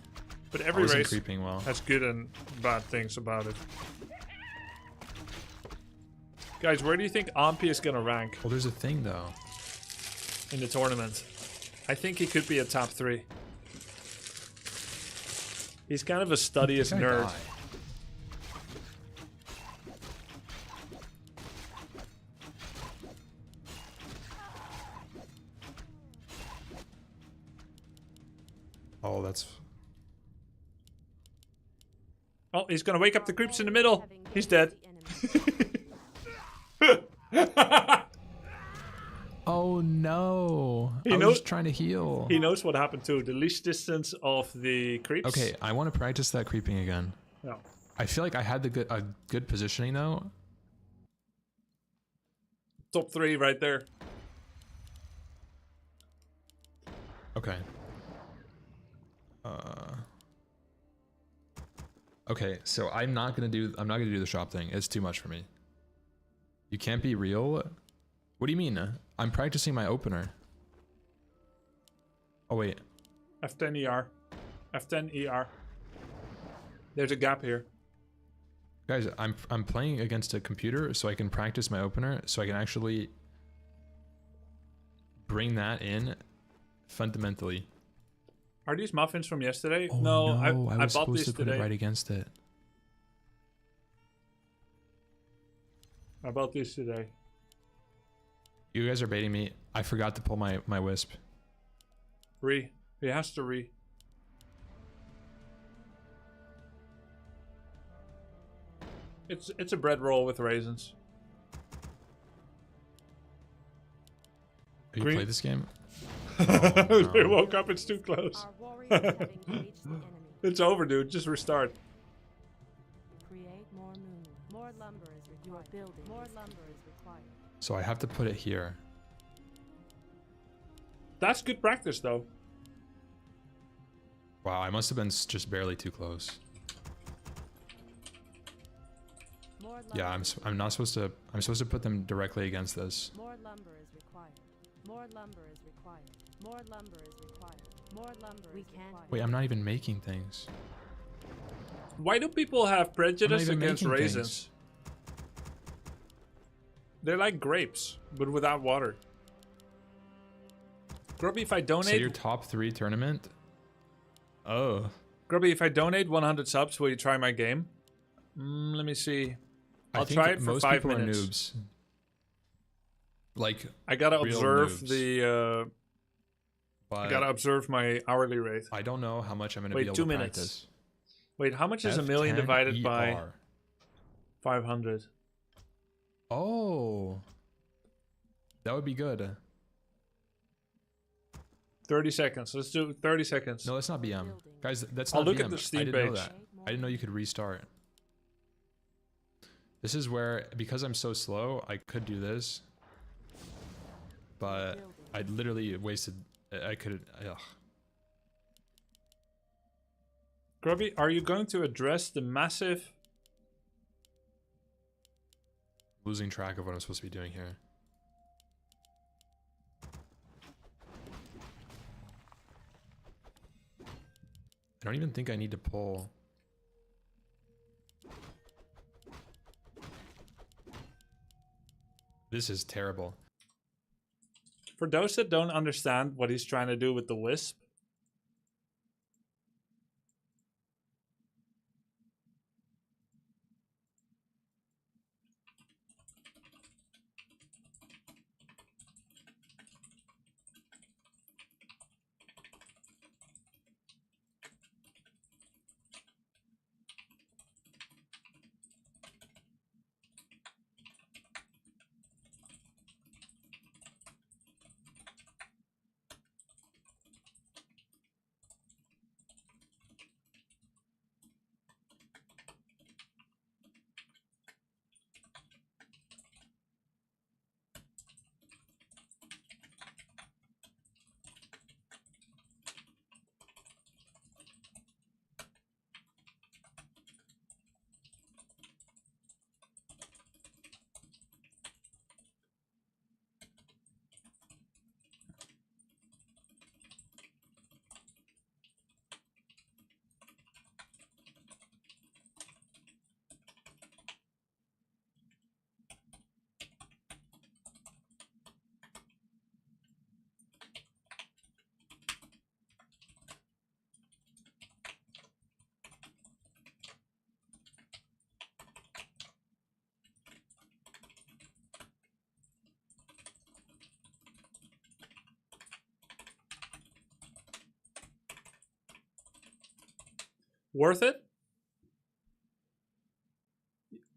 But every race creeping well. has good and bad things about it. Guys, where do you think Ampi is gonna rank? Well, there's a thing though. In the tournament. I think he could be a top 3. He's kind of a studious nerd. Die. Oh, that's... Oh, he's gonna wake up the creeps in the middle. He's dead. Oh no! I was just trying to heal. He knows what happened too. The least distance of the creeps. Okay, I want to practice that creeping again. No. I feel like I had a good positioning though. Top 3 right there. Okay. Okay, so I'm not gonna do the shop thing. It's too much for me. You can't be real? What do you mean? I'm practicing my opener. Oh wait. F10 ER. F10 ER. There's a gap here. Guys, I'm playing against a computer so I can practice my opener so I can actually bring that in fundamentally. Are these muffins from yesterday? Oh, no, I was bought supposed these to put today. it right against it. I bought these today. You guys are baiting me. I forgot to pull my wisp. Re. He has to re. It's a bread roll with raisins. You play this game? They woke up, it's too close. It's over, dude. Just restart. Create more moon. More lumber is required. You are building. More lumber is required. So I have to put it here. That's good practice, though. Wow, I must have been just barely too close. Yeah, I'm not supposed to. I'm supposed to put them directly against this. More lumber is required. More lumber is required. More lumber is required. More lumber is required. Wait, I'm not even making things. Why do people have prejudice against making raisins? things. They're like grapes, but without water. Grubby, if I donate... So your top 3 tournament? Oh. Grubby, if I donate 100 subs, will you try my game? Let me see. I'll try it for 5 minutes. Are noobs. Like, I gotta observe noobs. the... I gotta observe my hourly rate. I don't know how much I'm gonna be able 2 to minutes. practice. Wait, how much is a million divided by 500? Oh. That would be good. 30 seconds. Let's do 30 seconds. No, that's not BM. Guys, that's I'll not look BM. at the Steam I didn't know page. that. I didn't know you could restart. This is where, because I'm so slow, I could do this. But I literally wasted... I could... Ugh. Grubby, are you going to address the massive... Losing track of what I'm supposed to be doing here. I don't even think I need to pull. This is terrible. For those that don't understand what he's trying to do with the wisp, worth it?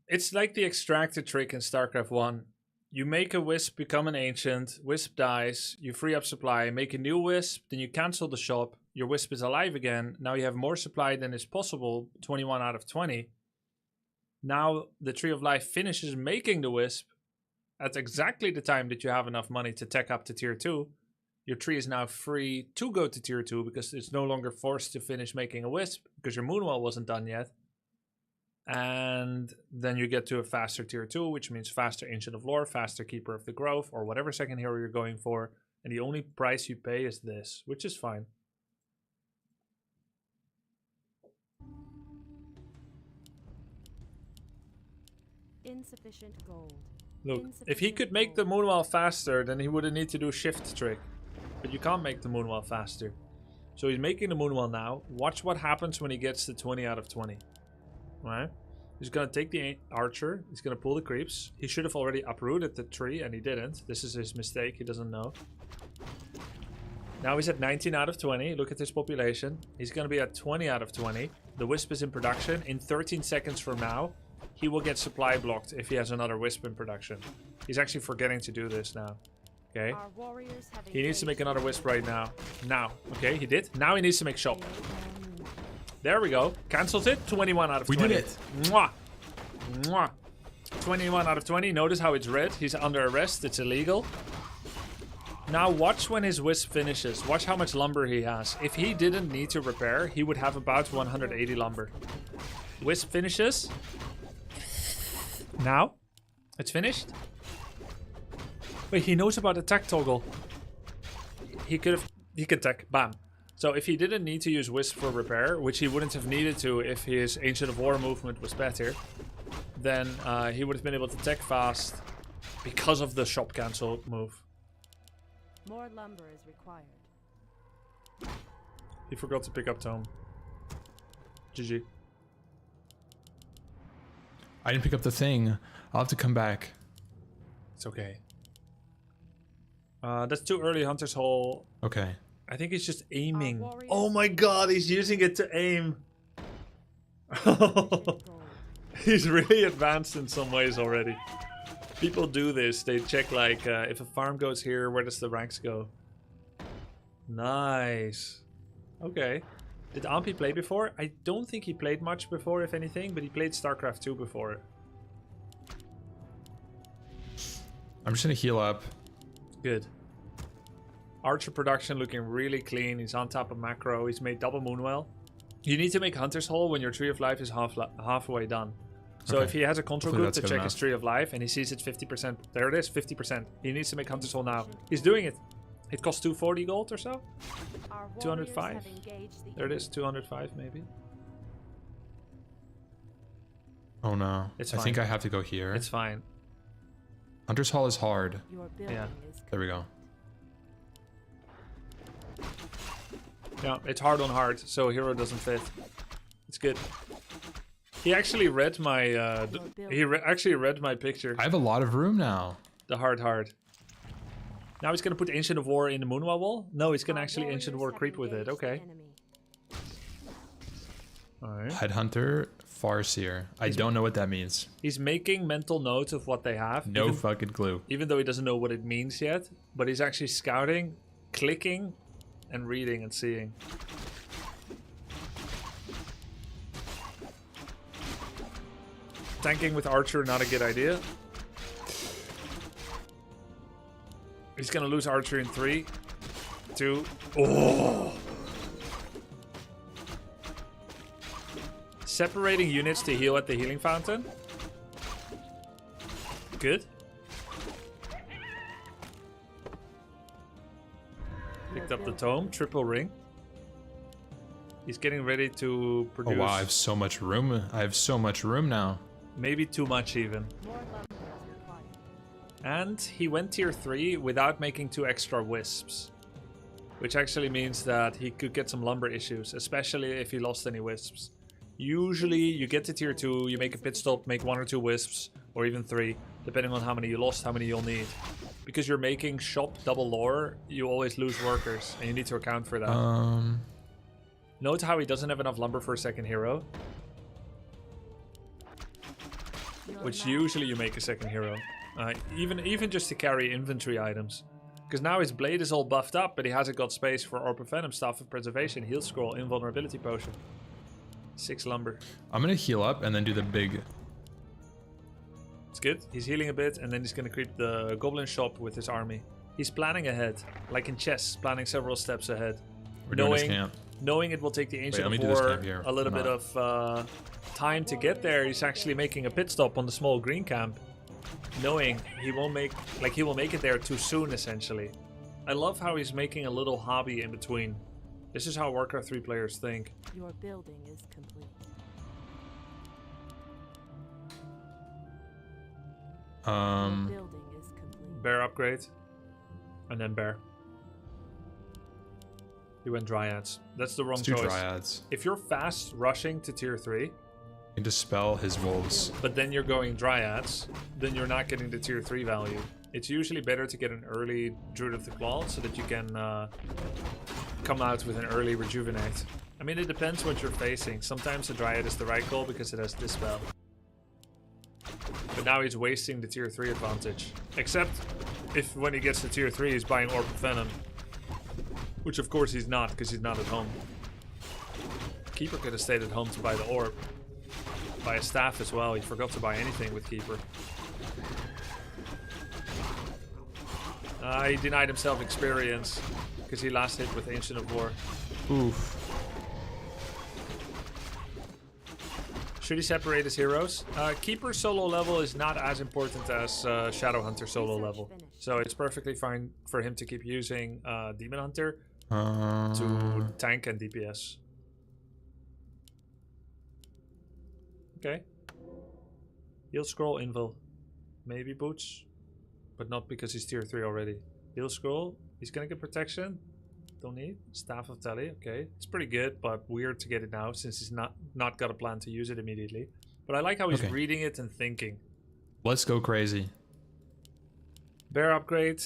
It's like the extractor trick in StarCraft 1. You make a wisp become an ancient, wisp dies, you free up supply, make a new wisp, then you cancel the shop, your wisp is alive again, now you have more supply than is possible, 21 out of 20. Now the Tree of Life finishes making the wisp, at exactly the time that you have enough money to tech up to tier 2, your tree is now free to go to tier 2 because it's no longer forced to finish making a wisp because your moonwell wasn't done yet. And then you get to a faster tier 2, which means faster Ancient of Lore, faster Keeper of the Grove, or whatever second hero you're going for. And the only price you pay is this, which is fine. Insufficient gold. Look, if he could make the moonwell faster, then he wouldn't need to do shift trick. But you can't make the moonwell faster. So he's making the moonwell now. Watch what happens when he gets to 20 out of 20. Right? He's going to take the archer. He's going to pull the creeps. He should have already uprooted the tree, and he didn't. This is his mistake. He doesn't know. Now he's at 19 out of 20. Look at his population. He's going to be at 20 out of 20. The wisp is in production. In 13 seconds from now, he will get supply blocked if he has another wisp in production. He's actually forgetting to do this now. Okay. He needs to make another wisp right now. Now. Okay, he did. Now he needs to make shop. There we go. Cancels it. 21 out of 20. We did it. Mwah. Mwah. 21 out of 20. Notice how it's red. He's under arrest. It's illegal. Now watch when his wisp finishes. Watch how much lumber he has. If he didn't need to repair, he would have about 180 lumber. Wisp finishes. Now. It's finished. Wait, he knows about attack toggle. He could tech. Bam. So if he didn't need to use Wisp for repair, which he wouldn't have needed to if his Ancient of War movement was better, then he would have been able to tech fast because of the shop cancel move. More lumber is required. He forgot to pick up Tome. GG. I didn't pick up the thing. I'll have to come back. It's okay. That's too early, Hunter's Hole. Okay. I think he's just aiming. Oh my god, he's using it to aim. He's really advanced in some ways already. People do this. They check like, if a farm goes here, where does the ranks go? Nice. Okay. Did Ampi play before? I don't think he played much before, if anything, but he played StarCraft 2 before. I'm just gonna heal up. Good. Archer production looking really clean. He's on top of macro. He's made double moonwell. You need to make Hunter's Hole when your Tree of Life is halfway done. So Okay. if he has a control Hopefully group to that's check good his enough. Tree of Life and he sees it's 50%. There it is, 50%. He needs to make Hunter's Hole now. He's doing it. It costs 240 gold or so? 205? There it is, 205 maybe. Oh no. It's I think fine. I have to go here. It's fine. Hunter's Hall is hard. Yeah. There we go. Yeah, it's hard on hard, so hero doesn't fit. It's good. He actually read my actually read my picture. I have a lot of room now. The hard. Now he's gonna put Ancient of War in the Moonwell wall? No, he's gonna actually Ancient War creep with it. Okay. Alright. Headhunter, Farseer. I don't know what that means. He's making mental notes of what they have. No fucking clue. Even though he doesn't know what it means yet. But he's actually scouting, clicking, and reading and seeing. Tanking with Archer, not a good idea. He's gonna lose Archer in 3, 2. Oh! Separating units to heal at the healing fountain. Good. Picked up the tome, triple ring. He's getting ready to produce. Oh wow, I have so much room. I have so much room now. Maybe too much even. And he went tier 3 without making 2 extra wisps. Which actually means that he could get some lumber issues, especially if he lost any wisps. Usually you get to tier 2, you make a pit stop, make 1 or 2 wisps, or even 3, depending on how many you lost, how many you'll need. Because you're making shop double lore, you always lose workers, and you need to account for that. Note how he doesn't have enough lumber for a second hero. Which usually you make a second hero. Even just to carry inventory items. Because now his blade is all buffed up, but he hasn't got space for Orb of Venom, Staff of Preservation, Heal Scroll, Invulnerability Potion. 6 lumber. I'm gonna heal up and then do the big. good. He's healing a bit, and then he's going to creep the goblin shop with his army. He's planning ahead, like in chess, planning several steps ahead. We're doing this camp. Knowing it will take the Ancient of War a little bit of time to get there, he's actually making a pit stop on the small green camp. Knowing he will make it there too soon, essentially. I love how he's making a little hobby in between. This is how Warcraft 3 players think. Your building is complete. Your building is complete. Bear upgrade. And then bear. He went Dryads. That's the wrong choice. Dryads. If you're fast rushing to tier 3... You can dispel his wolves. But then you're going Dryads, then you're not getting the tier 3 value. It's usually better to get an early Druid of the Claw so that you can come out with an early Rejuvenate. I mean, it depends what you're facing. Sometimes the Dryad is the right call because it has Dispel. But now he's wasting the tier 3 advantage. Except if when he gets to tier 3 he's buying Orb of Venom. Which of course he's not, because he's not at home. Keeper could have stayed at home to buy the Orb. Buy a staff as well. He forgot to buy anything with Keeper. He denied himself experience because he last hit with Ancient of War. Oof. Should he separate his heroes? Keeper solo level is not as important as Shadowhunter solo level. So it's perfectly fine for him to keep using Demon Hunter to tank and DPS. Okay. Heal Scroll, Invul. Maybe Boots. But not because he's tier 3 already. Heal Scroll. He's gonna get protection. Don't need. Staff of Tally. Okay. It's pretty good, but weird to get it now since he's not got a plan to use it immediately. But I like how he's reading it and thinking. Let's go crazy. Bear upgrade.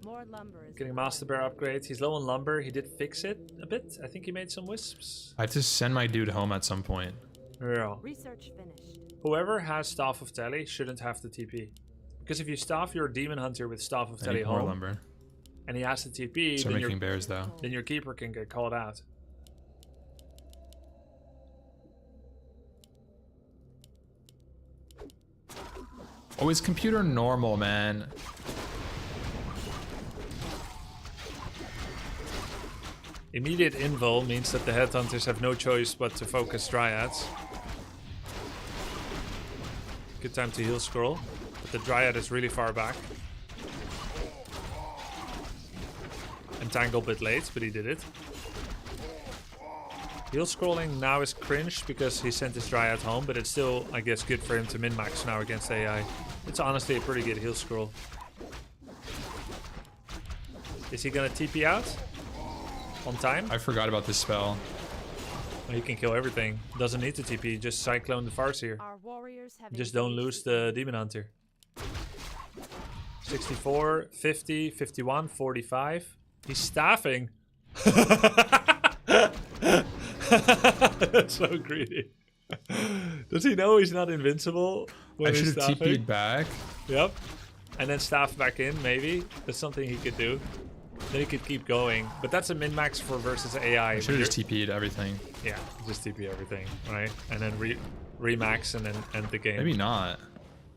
More lumber is Getting Master Bear upgrade. He's low on lumber. He did fix it a bit. I think he made some wisps. I have to send my dude home at some point. Yeah. Research finished. Whoever has Staff of Tally shouldn't have to TP. Because if you staff your Demon Hunter with Staff of Tally home, lumber. And he has to TP, Start making bears though. Then your Keeper can get called out. Oh, is computer normal, man? Immediate invul means that the headhunters have no choice but to focus Dryads. Good time to heal Scroll. But the Dryad is really far back. Entangle a bit late, but he did it. Heal Scrolling now is cringe because he sent his Dryad home, but it's still, I guess, good for him to min-max now against AI. It's honestly a pretty good heal scroll. Is he gonna TP out? On time? I forgot about this spell. Oh, he can kill everything. Doesn't need to TP, just Cyclone the Farseer. Just don't lose the Demon Hunter. 64, 50, 51, 45. He's staffing. That's so greedy. Does he know he's not invincible? I should have TP'd back. Yep. And then staff back in, maybe. That's something he could do. Then he could keep going. But that's a min-max for versus AI. I should have just TP'd everything. Yeah, just TP everything, right? And then re-max and then end the game. Maybe not.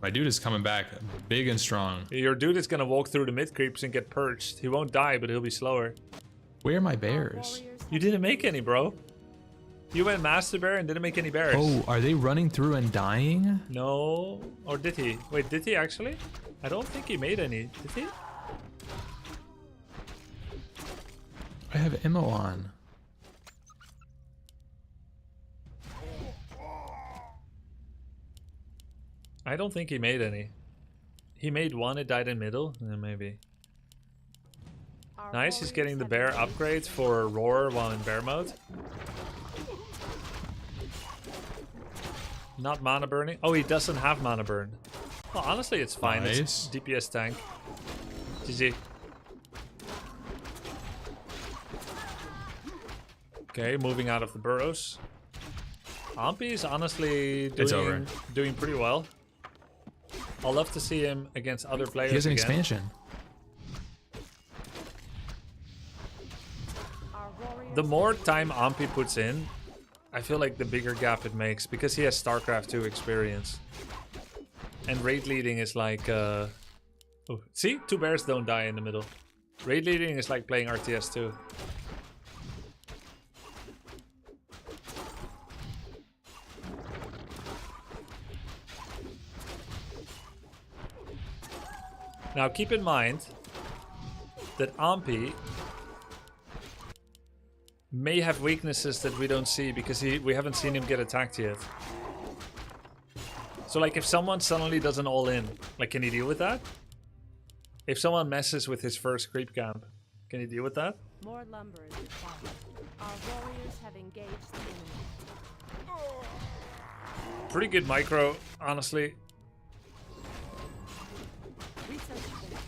My dude is coming back big and strong. Your dude is gonna walk through the mid creeps and get purged. He won't die, but he'll be slower. Where are my bears? You didn't make any, bro. You went Master Bear and didn't make any bears. Oh, are they running through and dying? No. Or did he? Wait, did he actually? I don't think he made any. Did he? I have ammo on. I don't think he made any. He made one, it died in middle, and then maybe. Nice, he's getting the bear upgrade for roar while in bear mode. Not mana burning. Oh, he doesn't have mana burn. Well, honestly, it's fine. Nice. It's DPS tank. GG. Okay, moving out of the burrows. Ampy is honestly doing pretty well. I'll love to see him against other players. He has an again. expansion. The more time Ampy puts in, I feel like the bigger gap it makes because he has StarCraft 2 experience. And raid leading is like... Oh, see? 2 bears don't die in the middle. Raid leading is like playing RTS too. Now keep in mind that Ampi may have weaknesses that we don't see because we haven't seen him get attacked yet. So like if someone suddenly does an all-in, like can he deal with that? If someone messes with his first creep camp, can he deal with that? More lumber is required. Our warriors have engaged the enemy. Pretty good micro, honestly. Research finished.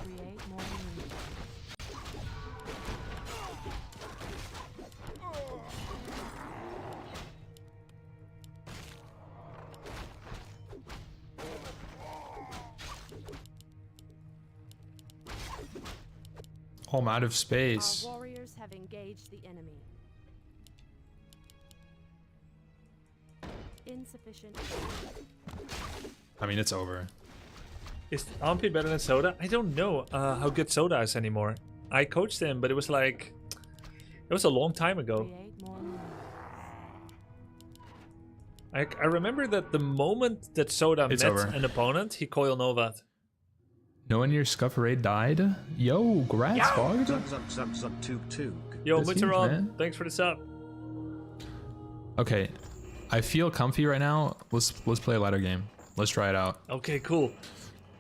Create more units. Oh, I'm out of space. Our warriors have engaged the enemy. Insufficient. I mean, it's over. Is Ampi better than Soda? I don't know how good Soda is anymore. I coached him, but it was like... It was a long time ago. I remember that the moment that Soda met an opponent, he coil nova'd. No one in your scuff raid died? Yo, grats, Fog. Yo, Mutteron, thanks for the sub. Okay, I feel comfy right now. Let's play a ladder game. Let's try it out. Okay, cool.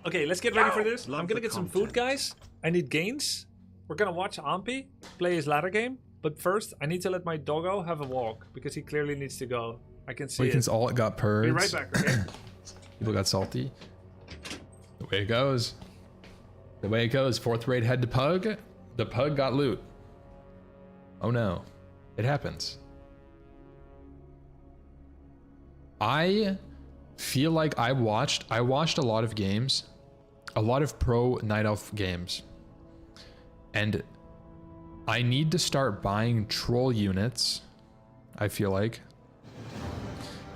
Okay, let's get ready for this. I'm gonna get some food, guys. I need gains. We're gonna watch Ampi play his ladder game. But first, I need to let my doggo have a walk because he clearly needs to go. I can see it. All it got purrs. Be right back, okay? People got salty. The way it goes. The way it goes. 4th raid head to Pug. The Pug got loot. Oh no. It happens. I feel like I watched a lot of games. A lot of pro Night Elf games. And I need to start buying troll units, I feel like.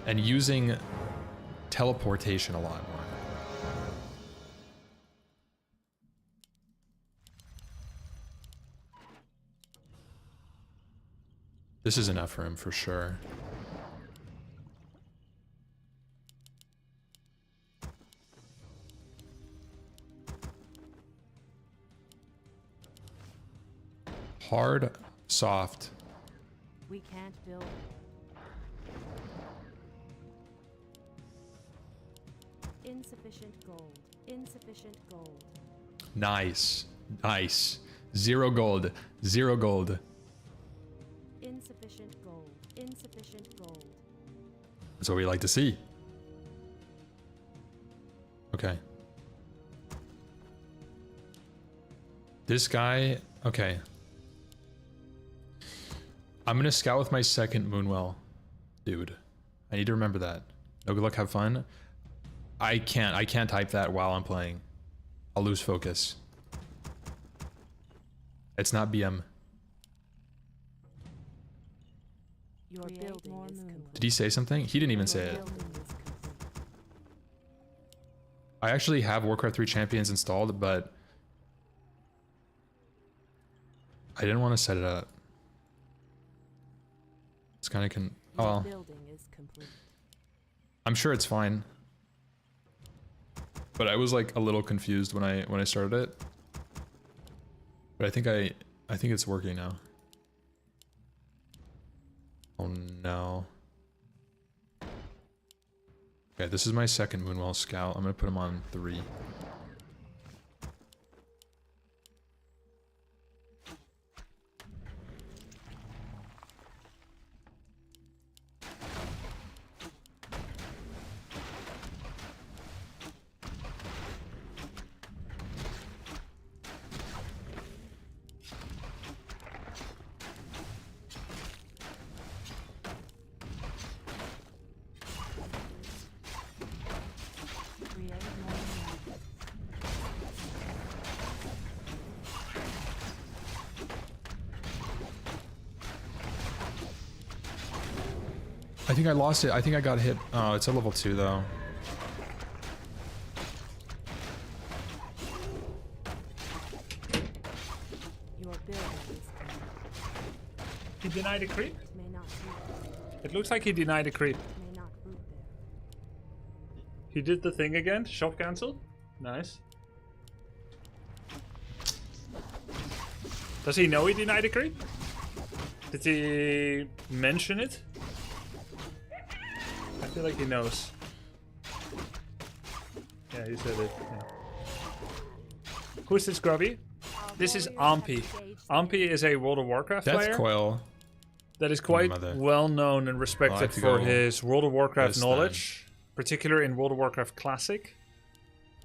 And using teleportation a lot more. This is enough for him for sure. Hard, soft. We can't build. Insufficient gold. Insufficient gold. Nice. Nice. 0 gold. 0 gold. Insufficient gold. Insufficient gold. That's what we like to see. Okay. This guy... Okay. I'm gonna scout with my second Moonwell. Dude. I need to remember that. No good luck, have fun. I can't type that while I'm playing. I'll lose focus. It's not BM. Your building is complete. Did he say something? He didn't even say it. I actually have Warcraft 3 Champions installed, but I didn't want to set it up. It's kind of oh, I'm sure it's fine. But I was like a little confused when I started it. But I think it's working now. Oh no. Okay, this is my second Moonwell Scout. I'm gonna put him on 3. I think I lost it. I think I got hit. Oh, it's a level 2 though. He denied a creep? It looks like he denied a creep. He did the thing again. Shop cancelled. Nice. Does he know he denied a creep? Did he mention it? I feel like he knows. Yeah, he said it. Yeah. Who's this Grubby? This is Ampi. Ampi is a World of Warcraft player. That's Coil. That is quite well known and respected for his World of Warcraft knowledge, particularly in World of Warcraft Classic.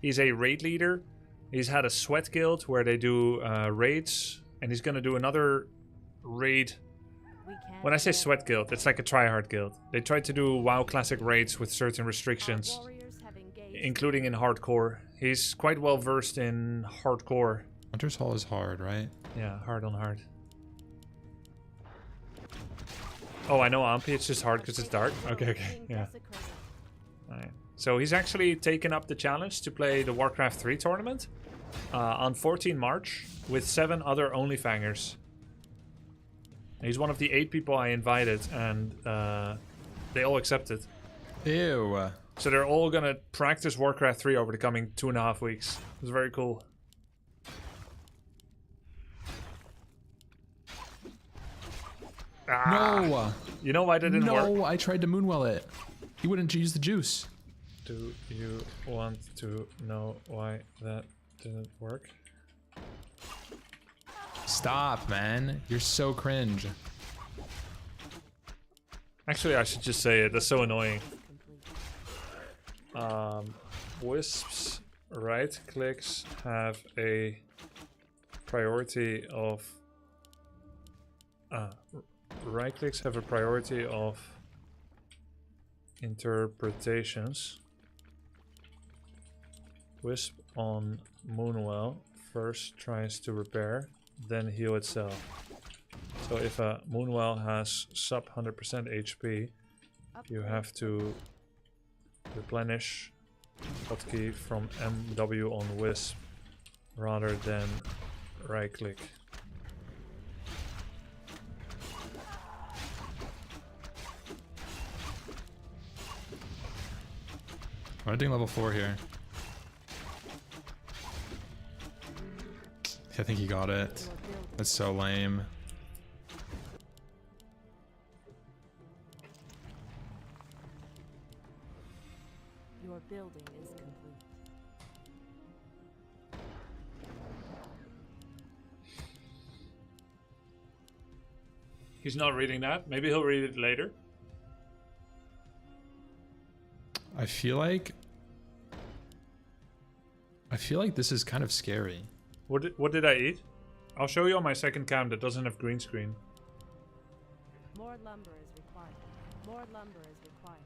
He's a raid leader. He's had a sweat guild where they do raids, and he's going to do another raid. When I say sweat guild, it's like a tryhard guild. They try to do WoW Classic raids with certain restrictions, including in hardcore. He's quite well versed in hardcore. Hunter's Hall is hard, right? Yeah, hard on hard. Oh, I know Ampi, it's just hard because it's dark. Okay, yeah. Alright. So he's actually taken up the challenge to play the Warcraft 3 tournament on 14 March with 7 other OnlyFangers. He's one of the 8 people I invited, and they all accepted. Ew. So they're all gonna practice Warcraft 3 over the coming 2.5 weeks. It's very cool. No! You know why that didn't work? No, I tried to moonwell it. He wouldn't use the juice. Do you want to know why that didn't work? Stop, man. You're so cringe. Actually, I should just say it. That's so annoying. Wisps right clicks have a priority of right clicks have a priority of interpretations. Wisp on Moonwell first tries to repair, then heal itself. So if a Moonwell has sub 100% HP, you have to replenish hotkey from MW on Wisp rather than right click. I'm doing level 4 here. I think he got it. That's so lame. Your building is complete. He's not reading that. Maybe he'll read it later. I feel like this is kind of scary. What did I eat? I'll show you on my second cam that doesn't have green screen. More lumber is required. More lumber is required.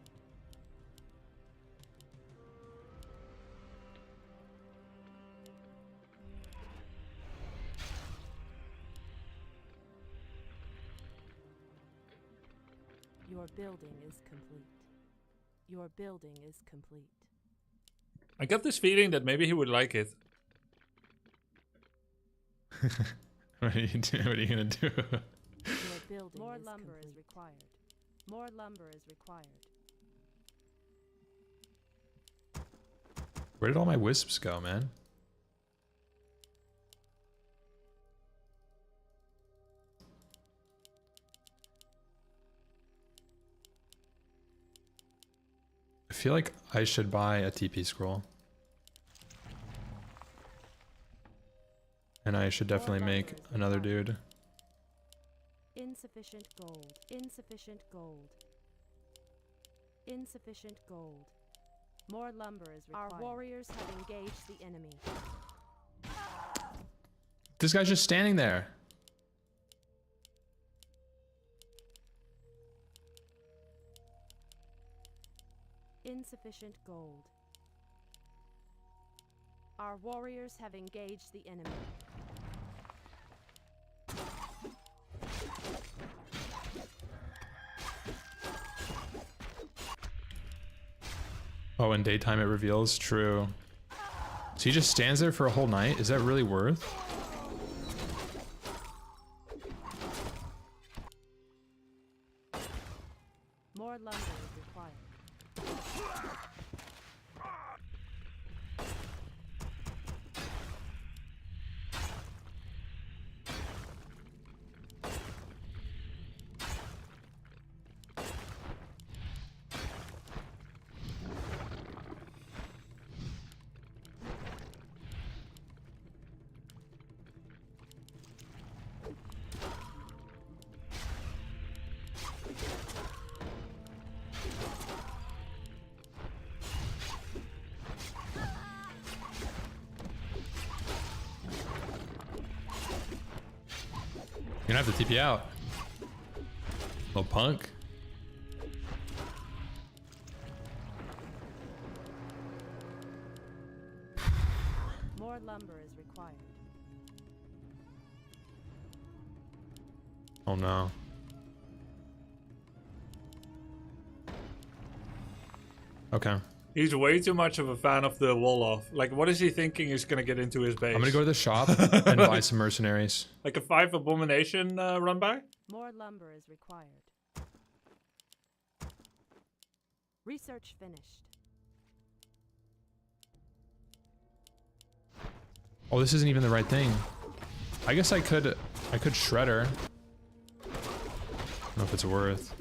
Your building is complete. Your building is complete. I got this feeling that maybe he would like it. What are you gonna do? Your building More lumber complete. Is required. More lumber is required. Where did all my wisps go, man? I feel like I should buy a TP scroll. And I should definitely make another dude. Insufficient gold. Insufficient gold. Insufficient gold. More lumber is required. Our warriors have engaged the enemy. This guy's just standing there. Insufficient gold. Our warriors have engaged the enemy. Oh, in daytime it reveals? True. So he just stands there for a whole night? Is that really worth? More lumber is required. You're gonna have to TP out. Little punk. More lumber is required. Oh no. Okay. He's way too much of a fan of the wall off. Like, what is he thinking is gonna get into his base? I'm gonna go to the shop and buy some mercenaries. Like a 5 abomination run by? More lumber is required. Research finished. Oh, this isn't even the right thing. I guess I could shredder. I don't know if it's worth.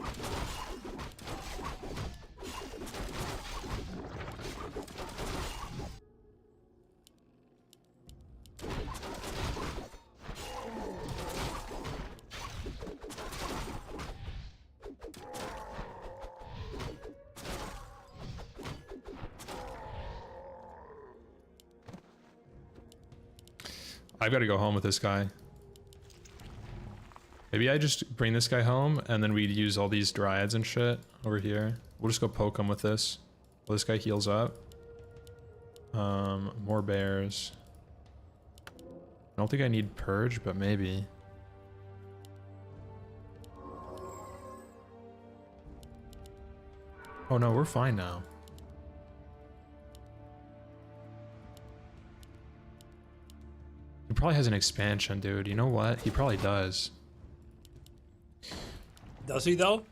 I've got to go home with this guy. Maybe I just bring this guy home and then we use all these dryads and shit over here. We'll just go poke him with this. Well, this guy heals up. More bears. I don't think I need purge, but maybe. Oh no, we're fine now. He probably has an expansion, dude. You know what? He probably does. Does he though?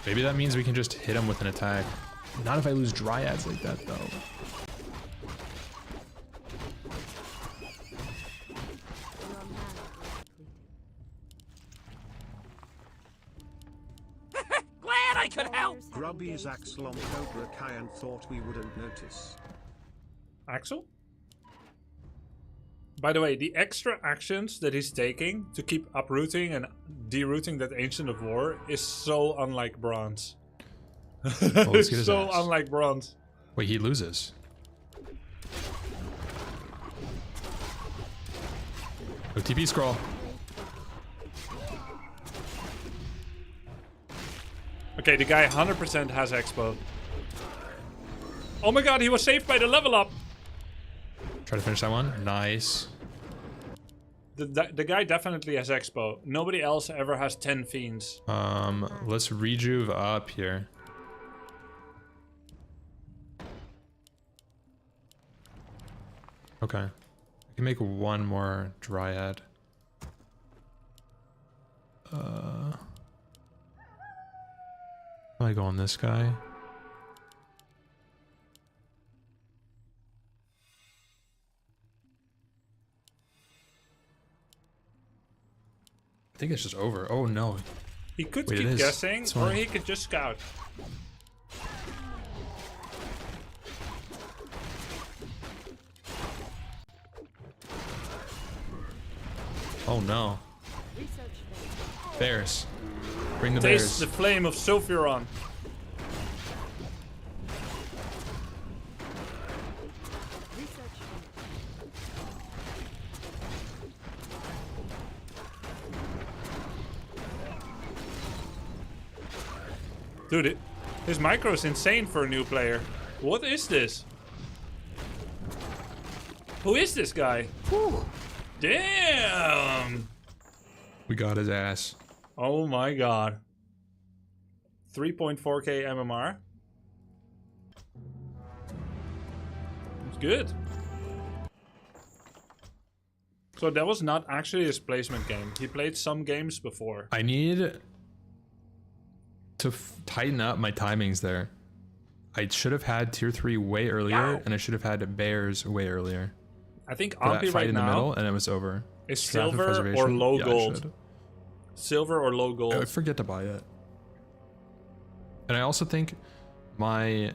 Maybe that means we can just hit him with an attack. Not if I lose dryads like that, though. Glad I could help! Grubby's Axel on Cobra Kai and thought we wouldn't notice. Axel? By the way, the extra actions that he's taking to keep uprooting and derooting that Ancient of War is so unlike Bronze. It's so unlike Bronze. Wait, he loses. OTP scroll. Okay, the guy 100% has Expo. Oh my god, he was saved by the level up! Try to finish that one. Nice. The guy definitely has Expo. Nobody else ever has 10 fiends. Let's rejuve up here. Okay. I can make one more dryad. I go on this guy. I think it's just over. Oh no. He could keep guessing, or he could just scout. Oh no. Bears. Bring the Taste bears. the flame of Sulfuron. Dude, his micro is insane for a new player. What is this? Who is this guy? Whew. Damn! We got his ass. Oh my god. 3.4k MMR. good. So that was not actually his placement game. He played some games before. I need to tighten up my timings there. I should have had tier 3 way earlier, and I should have had bears way earlier. I think For that Ampi fight right in the now middle, and it was over. is Staff of silver or Preservation? low Yeah, I gold. should. Silver or low gold. I forget to buy it. And I also think my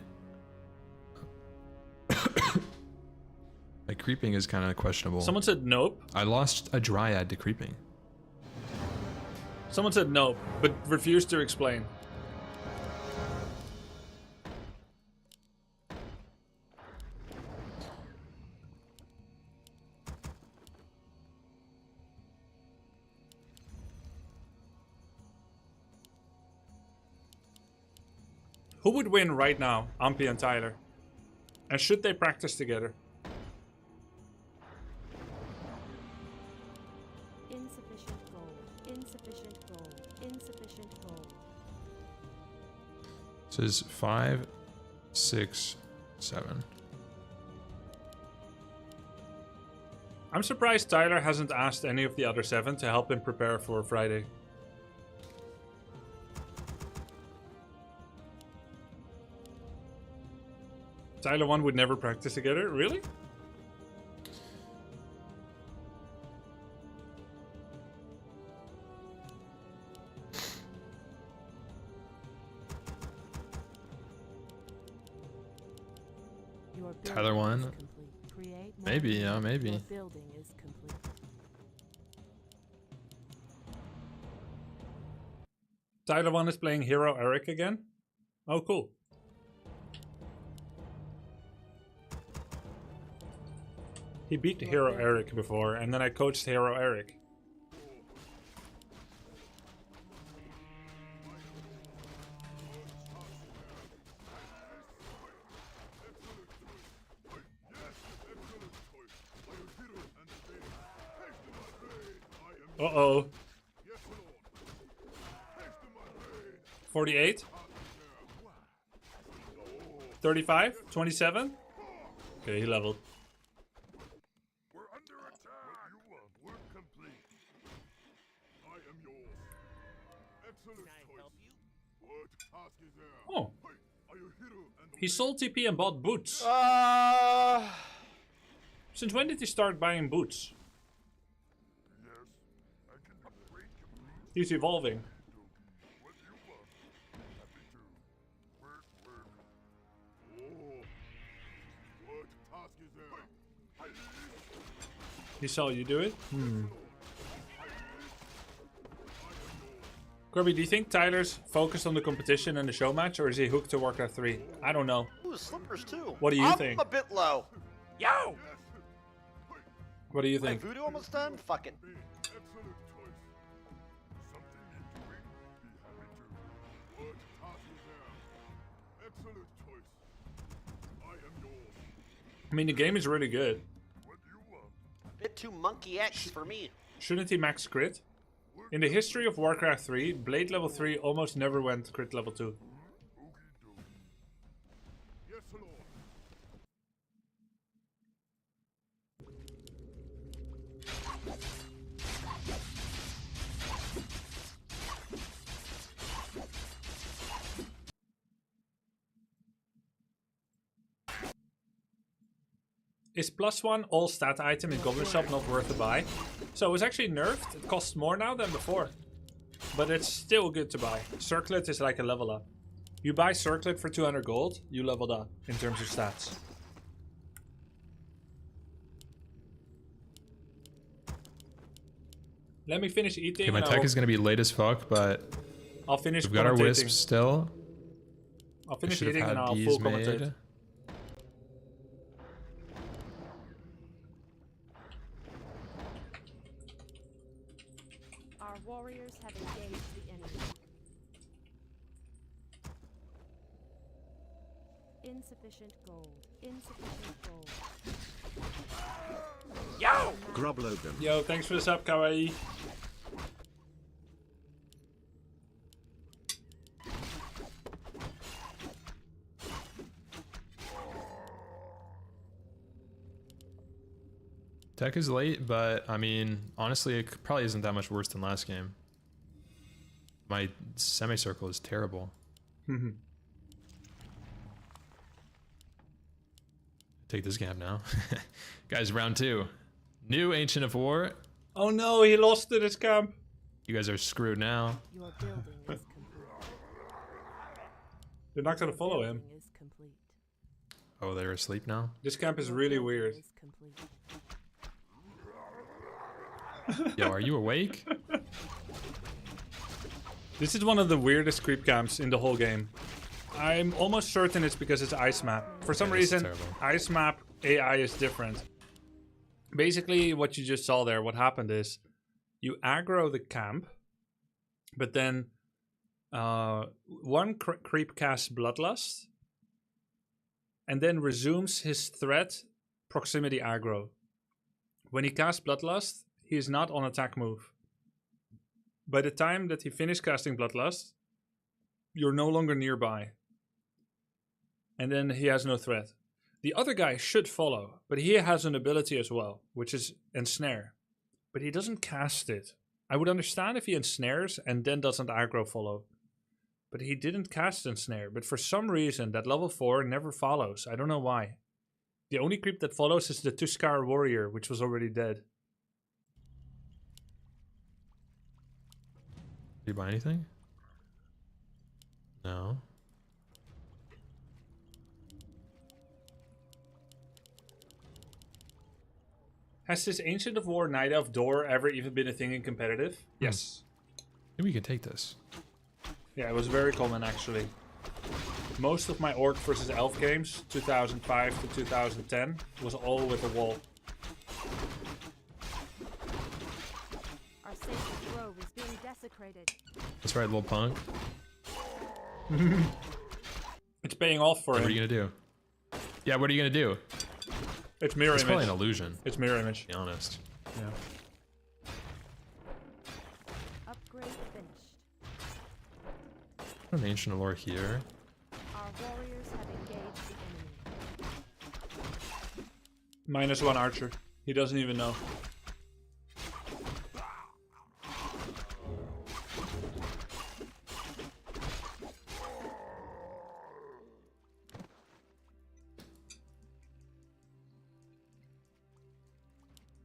my creeping is kind of questionable. Someone said nope. I lost a dryad to creeping. Someone said nope, but refused to explain. Who would win right now, Ampi and Tyler? And should they practice together? Insufficient gold. Insufficient gold. Insufficient gold. This is 5, 6, 7. I'm surprised Tyler hasn't asked any of the other 7 to help him prepare for Friday. Tyler 1 would never practice together? Really? Tyler 1? Maybe, yeah, maybe. Tyler 1 is playing Hero Eric again? Oh, cool. He beat Hero Eric before, and then I coached Hero Eric. Uh-oh. 48? 35? 27? Okay, he leveled. Oh. He sold TP and bought boots. Since when did he start buying boots? He's evolving. He saw you do it? Grubby, do you think Tyler's focused on the competition and the show match, or is he hooked to Warcraft 3? I don't know. Ooh, slippers too. What do you think? I'm a bit low. Yo! What do you think? Voodoo almost done? Fuck it. I mean, the game is really good. Bit too monkey X for me. Shouldn't he max crit? In the history of Warcraft 3, Blade level 3 almost never went crit level 2. Is +1 all stat item in Goblin Shop not worth a buy? So it's actually nerfed. It costs more now than before. But it's still good to buy. Circlet is like a level up. You buy Circlet for 200 gold, you leveled up in terms of stats. Let me finish eating. Okay, my tech is going to be late as fuck, but I'll finish we've got our wisps still. I'll finish eating and I'll full commentate. Our warriors have engaged the enemy. Insufficient gold. Insufficient gold. Yo! Grub Logan. Yo, thanks for the sub, Kawaii. Tech is late, but I mean, honestly, it probably isn't that much worse than last game. My semicircle is terrible. Take this gap now. Guys, round 2. New Ancient of War. Oh no, he lost to this camp. You guys are screwed now. Your building is complete. They're not gonna follow him. Oh, they're asleep now? This camp is really weird. Yo, are you awake? This is one of the weirdest creep camps in the whole game. I'm almost certain it's because it's ice map. For some reason, ice map AI is different. Basically, what you just saw there, what happened is you aggro the camp, but then one creep casts Bloodlust and then resumes his threat proximity aggro. When he casts Bloodlust, he is not on attack move. By the time that he finished casting Bloodlust, you're no longer nearby. And then he has no threat. The other guy should follow, but he has an ability as well, which is Ensnare. But he doesn't cast it. I would understand if he ensnares and then doesn't aggro follow. But he didn't cast Ensnare, but for some reason that level 4 never follows. I don't know why. The only creep that follows is the Tuskar warrior, which was already dead. Did you buy anything? No. Has this Ancient of War Night Elf door ever even been a thing in competitive? Yes. Maybe we could take this. Yeah, it was very common actually. Most of my Orc versus Elf games, 2005 to 2010, was all with a wall. Our sacred grove is being desecrated. That's right, little punk. It's paying off for him. What are you gonna do? Yeah, what are you gonna do? It's mirror image. It's probably an illusion. It's mirror image. To be honest. Yeah. Upgrade finished. An Ancient of War here. Our warriors have engaged the enemy. -1 archer. He doesn't even know.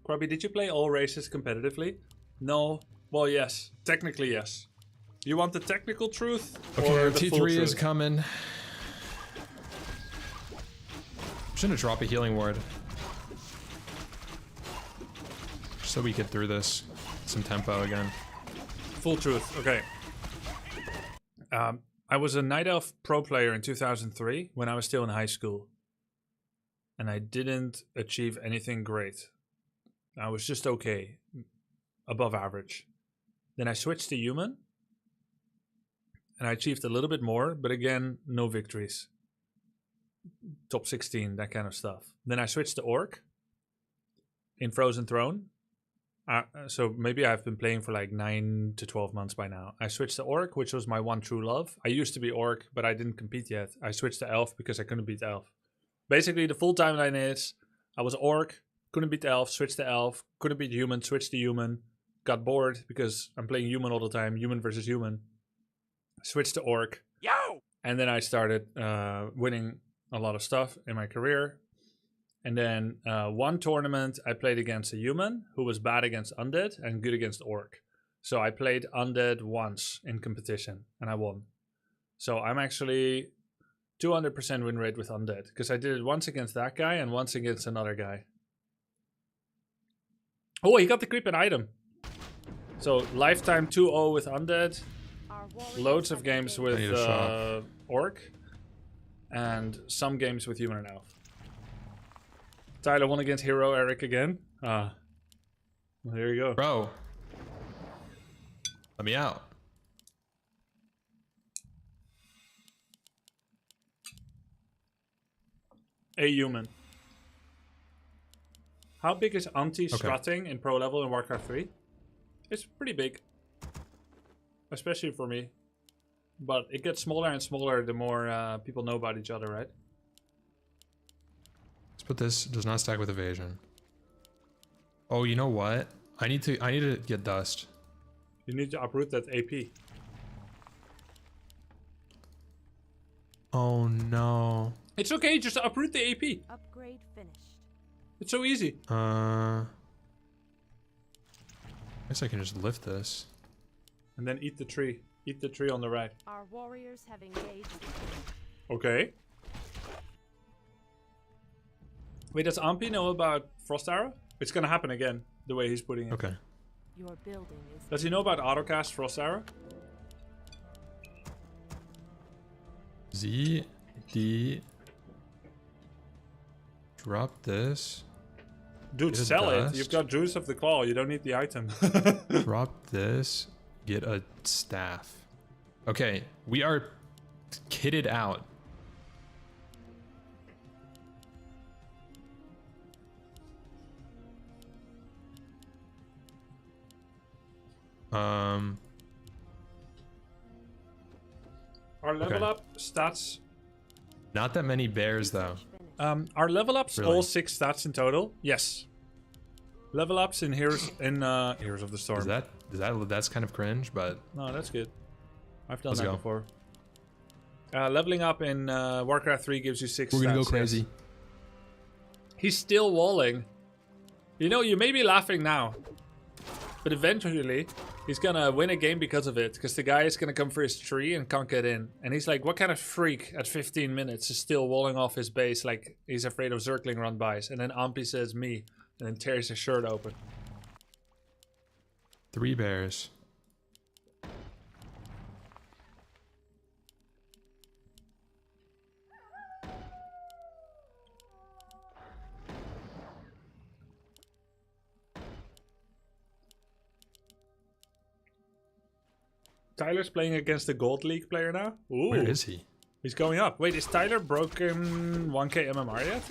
Grubby, did you play all races competitively? No. Well, yes. Technically, yes. You want the technical truth? Okay, or our the full T3 is truth? coming. I'm just gonna drop a healing ward. So we get through this. Some tempo again. Full truth. Okay. I was a Night Elf pro player in 2003 when I was still in high school. And I didn't achieve anything great. I was just okay. Above average. Then I switched to human. And I achieved a little bit more, but again, no victories. Top 16, that kind of stuff. Then I switched to orc. In Frozen Throne. So maybe I've been playing for like 9 to 12 months by now. I switched to orc, which was my one true love. I used to be orc, but I didn't compete yet. I switched to elf because I couldn't beat elf. Basically, the full timeline is I was orc, couldn't beat elf, switched to elf, couldn't beat human, switched to human, got bored because I'm playing human all the time, human versus human. Switched to orc. Yo! And then I started winning a lot of stuff in my career. And then one tournament I played against a human who was bad against undead and good against orc. So I played undead once in competition and I won. So I'm actually 200% win rate with undead because I did it once against that guy and once against another guy. Oh, he got the creep and item. So lifetime 2-0 with undead. Loads of games with orc. And some games with human and elf. Tyler won against Hero Eric again. Well, there you go. Bro. Let me out. A human. How big is anti-strutting in pro level in Warcraft 3? It's pretty big. Especially for me. But it gets smaller and smaller the more people know about each other, right? Let's put this, does not stack with evasion. Oh, you know what? I need to get dust. You need to uproot that AP. Oh no. It's okay, just uproot the AP. Upgrade finished. It's so easy. I guess I can just lift this. And then eat the tree. Eat the tree on the right. Our warriors have engaged. Okay. Wait, does Ampi know about Frost Arrow? It's gonna happen again, the way he's putting it. Okay. Your building is. Does he know about autocast Frost Arrow? Z D. Drop this. Dude, Get a sell it. dust. You've got Juice of the Claw. You don't need the item. Drop this. Get a staff. Okay, we are kitted out. Our level Okay. up stats. Not that many bears though. Our level ups Really? all 6 stats in total. Yes. Level ups in Heroes of the Storm. That's kind of cringe, but No, that's good. I've done Let's that go. before. Leveling up in Warcraft 3 gives you 6 we're gonna stats, go crazy. yes. He's still walling. You know, you may be laughing now, but eventually he's gonna win a game because of it. Because the guy is gonna come for his tree and can't get in. And he's like, what kind of freak at 15 minutes is still walling off his base like he's afraid of Zergling run-bys? And then Ampi says me, and then tears his shirt open. 3 bears. Tyler's playing against the Gold League player now. Ooh. Where is he? He's going up. Wait, is Tyler broken 1k MMR yet?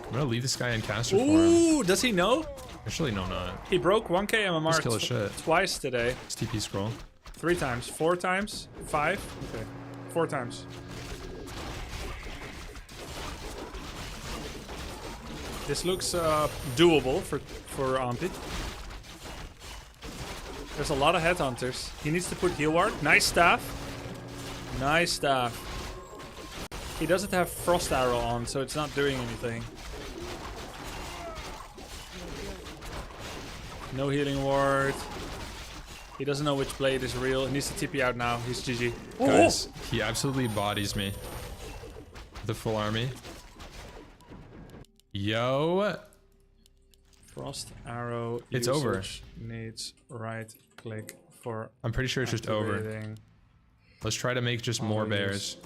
I'm gonna leave this guy in caster form. Ooh, does he know? Actually, no, not. He broke 1k MMR Just kill his shit. twice today. It's TP scroll. 3 times. 4 times? 5? Okay. 4 times. This looks doable for Ampi. There's a lot of headhunters. He needs to put heal ward. Nice staff. Nice staff. He doesn't have Frost Arrow on, so it's not doing anything. No healing ward. He doesn't know which blade is real. He needs to TP out now. He's GG. Guys, he absolutely bodies me. The full army. Yo. Frost Arrow. It's over. Needs right click for. I'm pretty sure it's just over. activating. Let's try to make just more bears.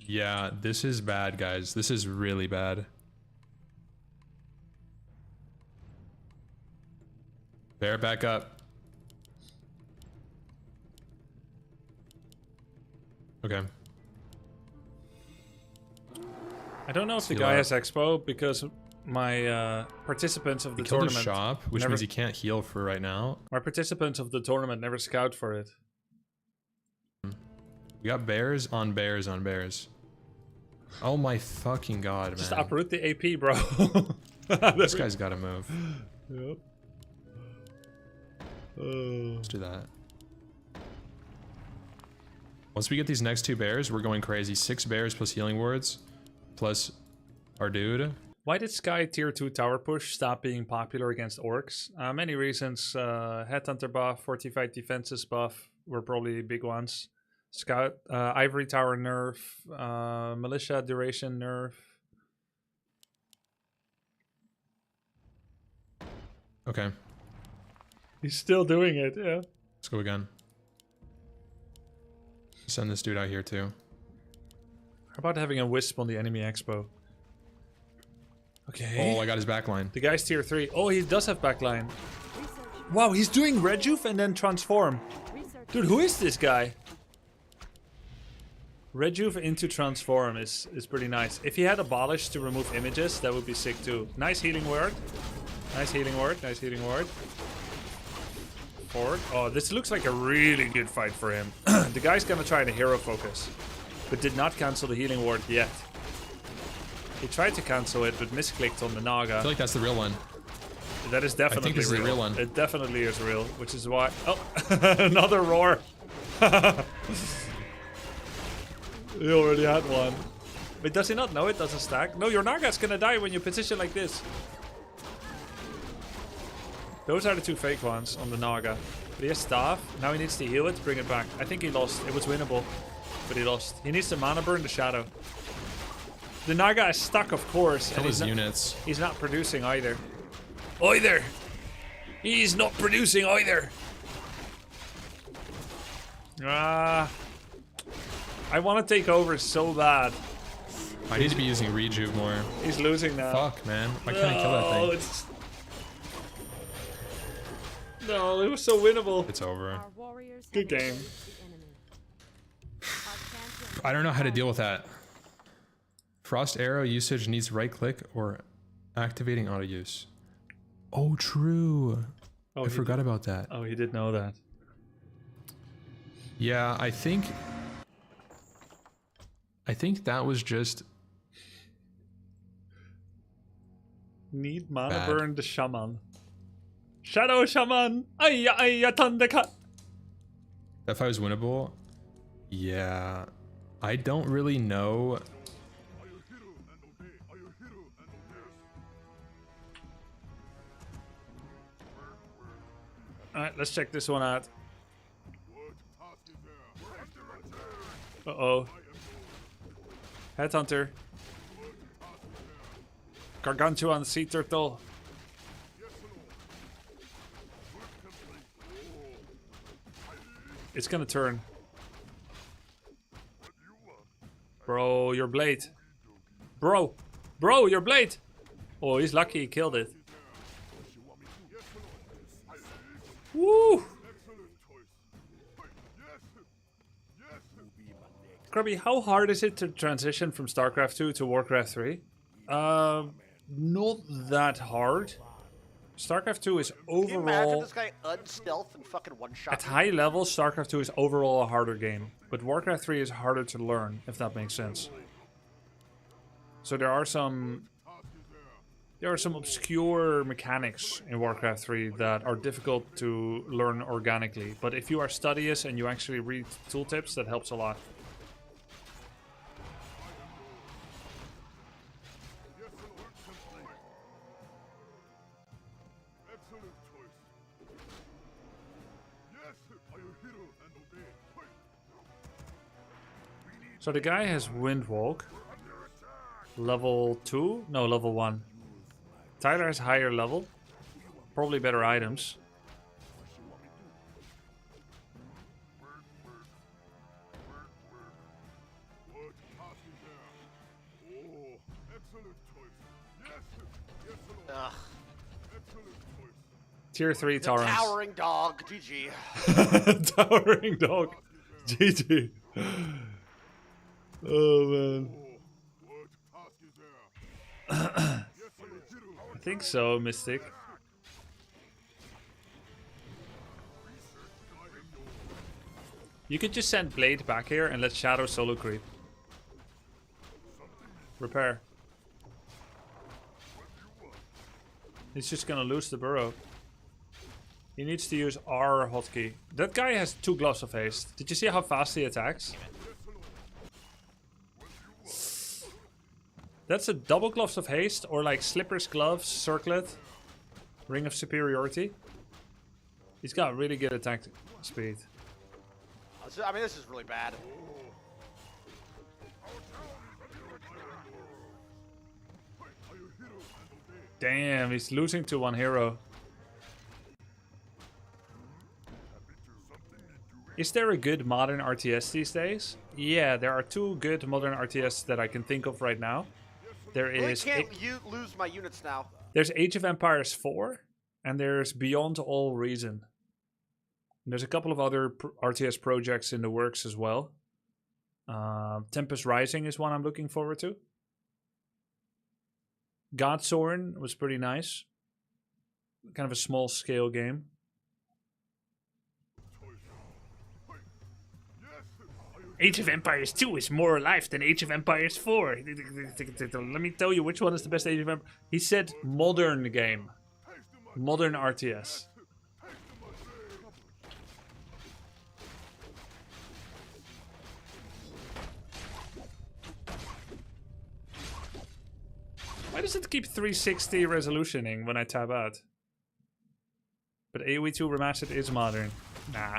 Yeah, this is bad, guys. This is really bad. Bear back up. Okay. I don't know if the Heal guy up. has expo because my participants of the He killed his tournament shop, which never- means he can't heal for right now. My participants of the tournament never scout for it. We got bears on bears on bears. Oh my fucking god, man. Just uproot the AP, bro. This guy's gotta move. Yep. Let's do that. Once we get these next 2 bears, we're going crazy. 6 bears plus healing wards, plus our dude. Why did Sky tier 2 tower push stop being popular against orcs? Many reasons. Headhunter buff, fortified defenses buff were probably big ones. Scout, Ivory Tower nerf, Militia duration nerf. Okay, He's still doing it, yeah. let's go again. Send this dude out here too. How about having a wisp on the enemy expo? Okay. Oh, I got his backline. The guy's tier 3. Oh, he does have backline. Wow, he's doing Rejuve and then transform. Dude, who is this guy? Rejuve into transform is pretty nice. If he had Abolish to remove images, that would be sick too. Nice healing word. Nice healing word. Nice healing word. forward. Oh, this looks like a really good fight for him. The guy's gonna try to hero focus, but did not cancel the healing ward yet. He tried to cancel it, but misclicked on the Naga. I feel like that's the real one. That is definitely I think this real. is the real one. It definitely is real, which is why... Oh, another roar. He already had one. But does he not know it doesn't stack? No, your Naga's gonna die when you position like this. Those are the two fake ones on the Naga. But he has staff. Now he needs to heal it to bring it back. I think he lost. It was winnable, but he lost. He needs to mana burn the shadow. The Naga is stuck, of course. Kill his units. He's not producing either. Either. He's not producing either. Ah. I want to take over so bad. I need to be using rejuve more. He's losing now. Fuck, man. Why can't I kill that thing? It's... No, it was so winnable. It's over. Good game. I don't know how to deal with that. Frost arrow usage needs right click or activating auto use. Oh, true. Oh, I forgot about that. Oh, he did know that. Yeah, I think that was just... Need mana bad. burn the shaman. Shadow shaman! Ayya ayya Thundercut! That fight was winnable. Yeah. I don't really know. Alright, let's check this one out. Uh-oh. Headhunter. Gargantuan sea turtle. It's gonna turn. Bro, your blade. Bro, your blade. Oh, he's lucky he killed it. Woo! Grubby, how hard is it to transition from StarCraft 2 to Warcraft 3? Not that hard. StarCraft 2 is overall... Can you imagine this guy unstealth and fucking one-shot? At high levels, StarCraft 2 is overall a harder game. But Warcraft 3 is harder to learn, if that makes sense. So there are some obscure mechanics in Warcraft 3 that are difficult to learn organically. But if you are studious and you actually read tooltips, that helps a lot. So the guy has Windwalk. Level 2? No, level 1. Tyler has higher level. Probably better items. Ugh. Tier 3 Torrents. Towering dog, GG. Towering dog, GG. Oh man. I think so, Mystic. You could just send Blade back here and let Shadow solo creep. Repair. He's just gonna lose the burrow. He needs to use R hotkey. That guy has 2 gloves of haste. Did you see how fast he attacks? That's a double gloves of haste, or like slippers, gloves, circlet, ring of superiority. He's got really good attack speed. I mean, this is really bad. Damn, he's losing to 1 hero. Is there a good modern RTS these days? Yeah, there are 2 good modern RTS that I can think of right now. There is... I can't lose my units now. There's Age of Empires 4, and there's Beyond All Reason. And there's a couple of other RTS projects in the works as well. Tempest Rising is one I'm looking forward to. Godsorn was pretty nice. Kind of a small scale game. Age of Empires 2 is more alive than Age of Empires 4. Let me tell you which one is the best Age of Empires. He said modern game. Modern RTS. Why does it keep 360 resolutioning when I tab out? But AoE 2 Remastered is modern. Nah.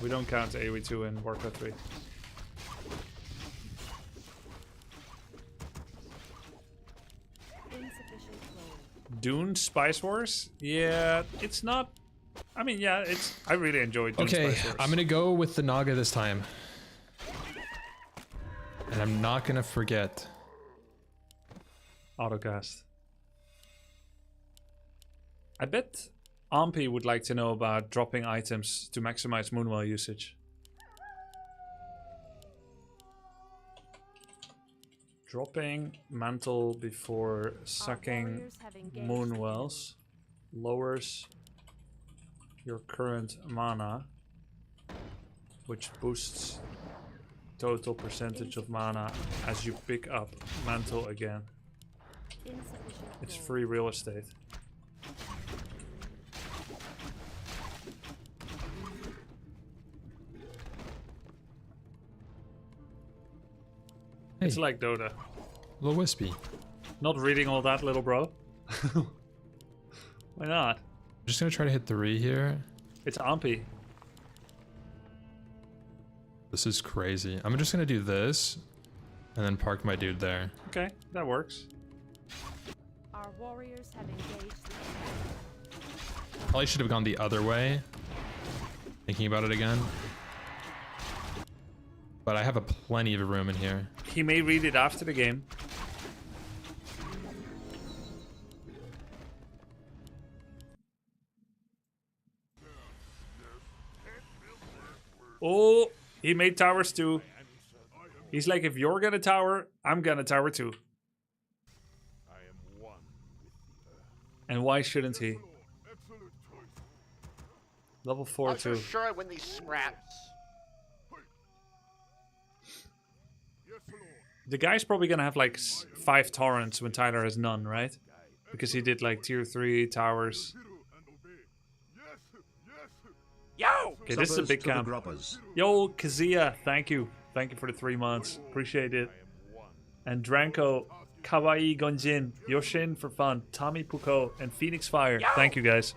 We don't count AoE 2 in Warcraft 3. Dune Spice Wars? Yeah, it's not... I mean, yeah, it's... I really enjoyed Dune Spice Wars. I'm gonna go with the Naga this time. And I'm not gonna forget. Autocast. I bet Ampi would like to know about dropping items to maximize Moonwell usage. Dropping mantle before sucking Moonwells lowers your current mana, which boosts total percentage of mana as you pick up mantle again. It's free real estate. Hey. It's like Dota. Little wispy. Not reading all that, little bro. Why not? I'm just gonna try to hit 3 here. It's Ampi. This is crazy. I'm just gonna do this and then park my dude there. Okay, that works. Our warriors have engaged. Probably should have gone the other way. Thinking about it again. But I have a plenty of room in here. He may read it after the game. Oh, he made towers too. He's like, if you're gonna tower, I'm gonna tower too. And why shouldn't he? Level 4 too. I'm so sure I win these scraps. The guy's probably gonna have like 5 torrents when Tyler has none, right? Because he did like tier 3 towers. Yo! Okay, this is a big camp. Yo, Kazia, thank you. Thank you for the 3 months. Appreciate it. And Dranko, Kawaii Gonjin, Yoshin for fun, Tommy Puko, and Phoenix Fire. Yo! Thank you guys.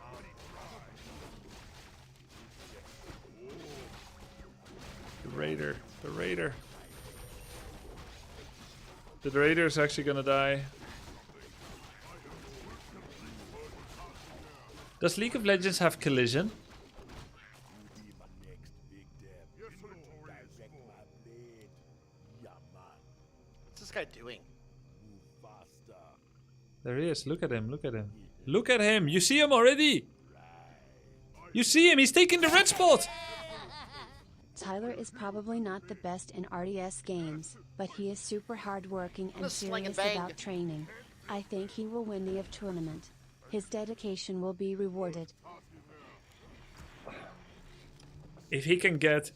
The Raider. The Raider. The Raider's actually gonna die. Does League of Legends have collision? What's this guy doing? There he is. Look at him. Look at him. Look at him. You see him already? You see him. He's taking the red spot. Tyler is probably not the best in RTS games, but he is super hardworking and serious about training. I think he will win the tournament. His dedication will be rewarded. If he can get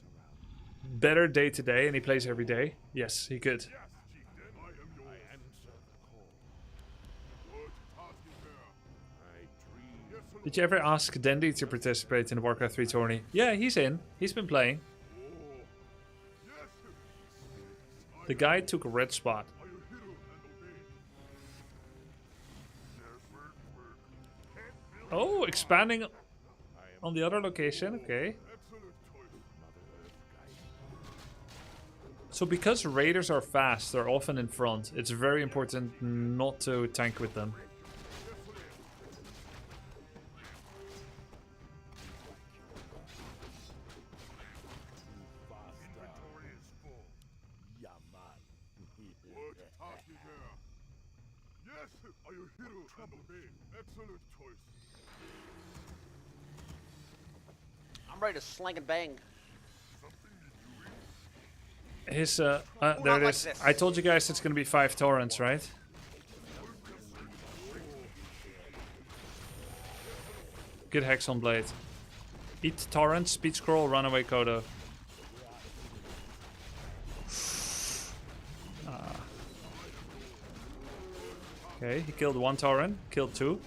better day to day and he plays every day, yes, he could. Did you ever ask Dendy to participate in the Warcraft 3 tourney? Yeah, he's in. He's been playing. The guy took a red spot. Oh, expanding on the other location. Okay. So because raiders are fast, they're often in front. It's very important not to tank with them. I'm ready to slang and bang. His there it is. Like I told you guys it's gonna be 5 torrents, right? Good hex on blade. Eat torrent, speed scroll, runaway Kodo. Okay, he killed one Tauren, killed 2.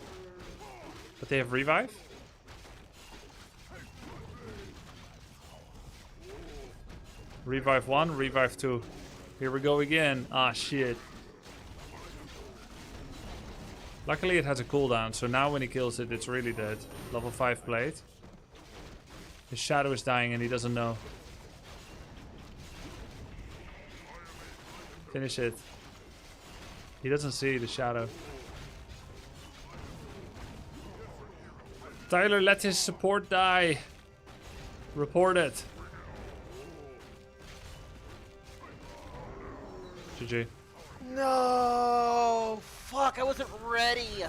But they have revive. Revive 1, revive 2. Here we go again. Ah, shit. Luckily it has a cooldown, so now when he kills it, it's really dead. Level 5 blade. His shadow is dying and he doesn't know. Finish it. He doesn't see the shadow. Tyler, let his support die. Report it. GG. No! Fuck, I wasn't ready.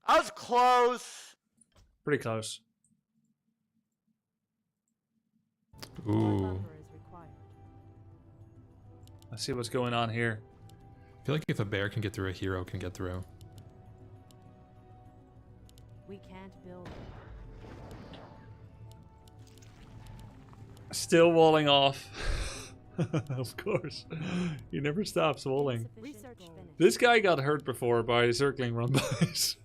I was close. Pretty close. Ooh. Let's see what's going on here. I feel like if a bear can get through, a hero can get through. We can't build. Still walling off. Of course. He never stops walling. This guy got hurt before by circling run-bys.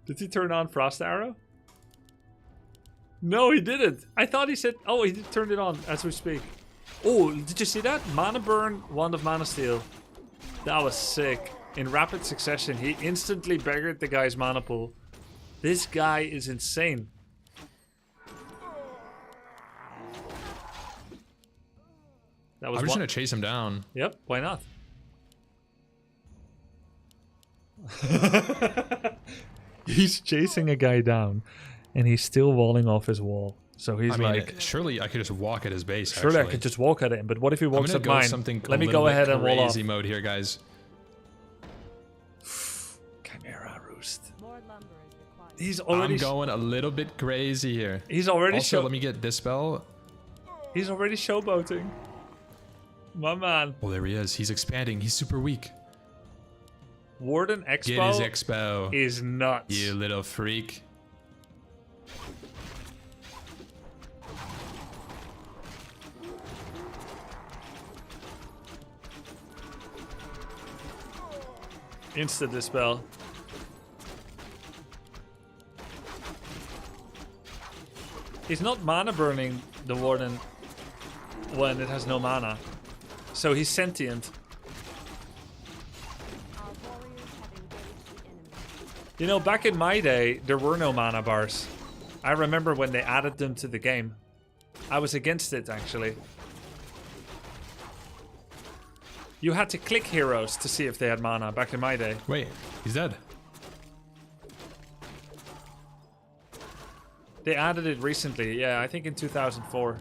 Did he turn on Frost Arrow? No, he didn't. I thought he said... Oh, he turned it on as we speak. Oh, did you see that? Mana Burn, Wand of Mana Steel. That was sick. In rapid succession, he instantly beggared the guy's mana pool. This guy is insane. That was I'm just gonna chase him down. Yep, why not? He's chasing a guy down, and he's still walling off his wall. So he's surely I could just walk at his base. Surely actually. I could just walk at him, but what if he walks at mine? Let me go ahead and wall off. Crazy mode here, guys. Chimera Roost. He's already. I'm going a little bit crazy here. He's already. Also, let me get Dispel. He's already showboating. My man. Oh, there he is. He's expanding. He's super weak. Warden Expo. Get his Expo. Is nuts. You little freak. Insta Dispel. He's not mana burning the Warden when it has no mana. So he's sentient. You know, back in my day, there were no mana bars. I remember when they added them to the game. I was against it, actually. You had to click heroes to see if they had mana back in my day. Wait, he's dead. They added it recently, yeah, I think in 2004.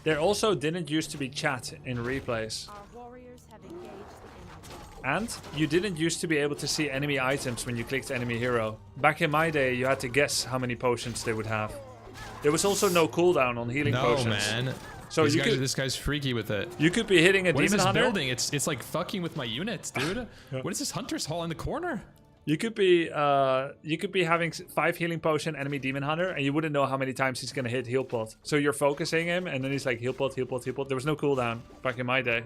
There also didn't used to be chat in replays. And you didn't used to be able to see enemy items when you clicked enemy hero. Back in my day, you had to guess how many potions they would have. There was also no cooldown on healing potions. No, man. So this guy's freaky with it. You could be hitting a demon hunter. What is this building? It's like fucking with my units, dude. Yeah. What is this hunter's hall in the corner? You could be having 5 healing potion enemy demon hunter, and you wouldn't know how many times he's gonna hit heal pot. So you're focusing him, and then he's like heal pot, heal pot, heal pot. There was no cooldown back in my day.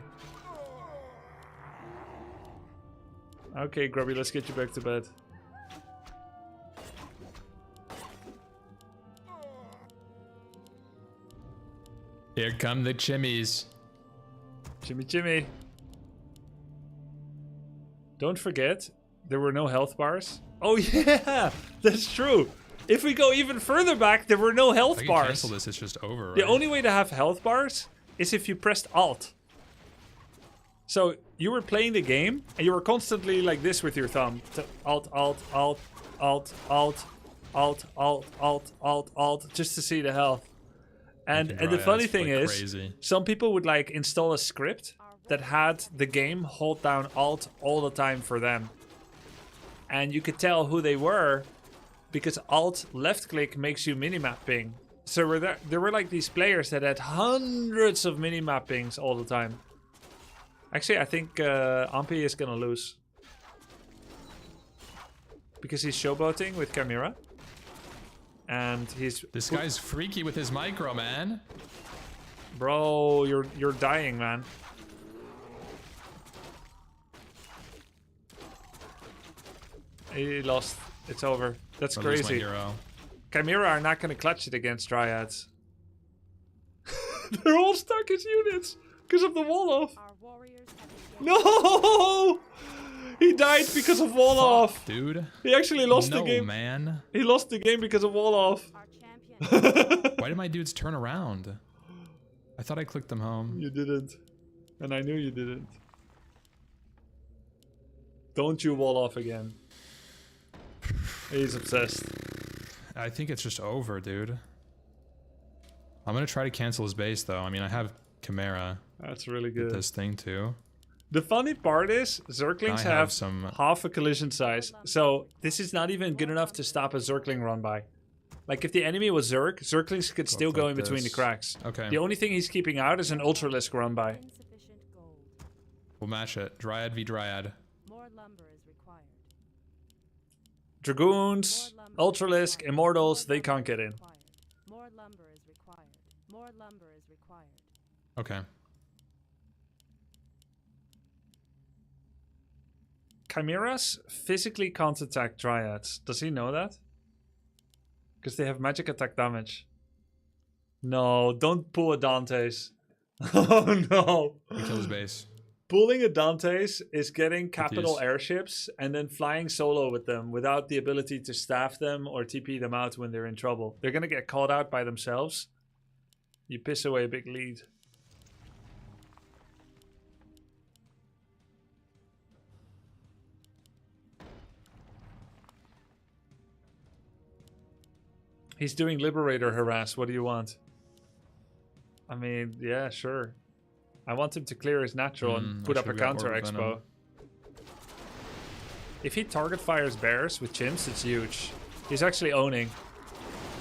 Okay, Grubby, let's get you back to bed. Here come the chimmies. Chimmy. Don't forget, there were no health bars. Oh yeah, that's true. If we go even further back, there were no health bars. Cancel this, it's just over, right? The only way to have health bars is if you pressed Alt. So you were playing the game and you were constantly like this with your thumb. Alt, alt, alt, alt, alt, alt, alt, alt, alt, alt, just to see the health. And the funny thing is, crazy. Some people would like install a script that had the game hold down Alt all the time for them. And you could tell who they were because Alt left click makes you minimap ping. So there were like these players that had hundreds of minimap pings all the time. Actually, I think Ampi is gonna lose. Because he's showboating with Chimera. and he's... This guy's freaky with his micro, man. Bro, you're dying, man. He lost. It's over. That's crazy. Chimera are not going to clutch it against Dryads. They're all stuck as units because of the wall off. No! He died because of wall off. Dude. He actually lost the game. Man. He lost the game because of wall off. Why did my dudes turn around? I thought I clicked them home. You didn't. And I knew you didn't. Don't you wall off again. He's obsessed. I think it's just over, dude. I'm gonna try to cancel his base, though. I mean, I have Chimera. That's really good. This thing, too. The funny part is, Zerglings have half a collision size. So, this is not even good enough to stop a Zergling run by. Like, if the enemy was Zerg, Zerglings could still go in between the cracks. Okay. The only thing he's keeping out is an Ultralisk run by. We'll match it. Dryad v Dryad. Dragoons, Ultralisk, Immortals, they can't get in. More lumber is required. More lumber is required. Okay. Chimeras physically can't attack Dryads. Does he know that? Because they have magic attack damage. No, don't pull a Dante's. Oh no. We kill his base. Pulling a Dante's is getting capital airships and then flying solo with them without the ability to staff them or TP them out when they're in trouble. They're gonna get caught out by themselves. You piss away a big lead. He's doing Liberator harass. What do you want? I mean, yeah, sure. I want him to clear his natural and put up a counter expo. If he target fires bears with chimps, it's huge. He's actually owning.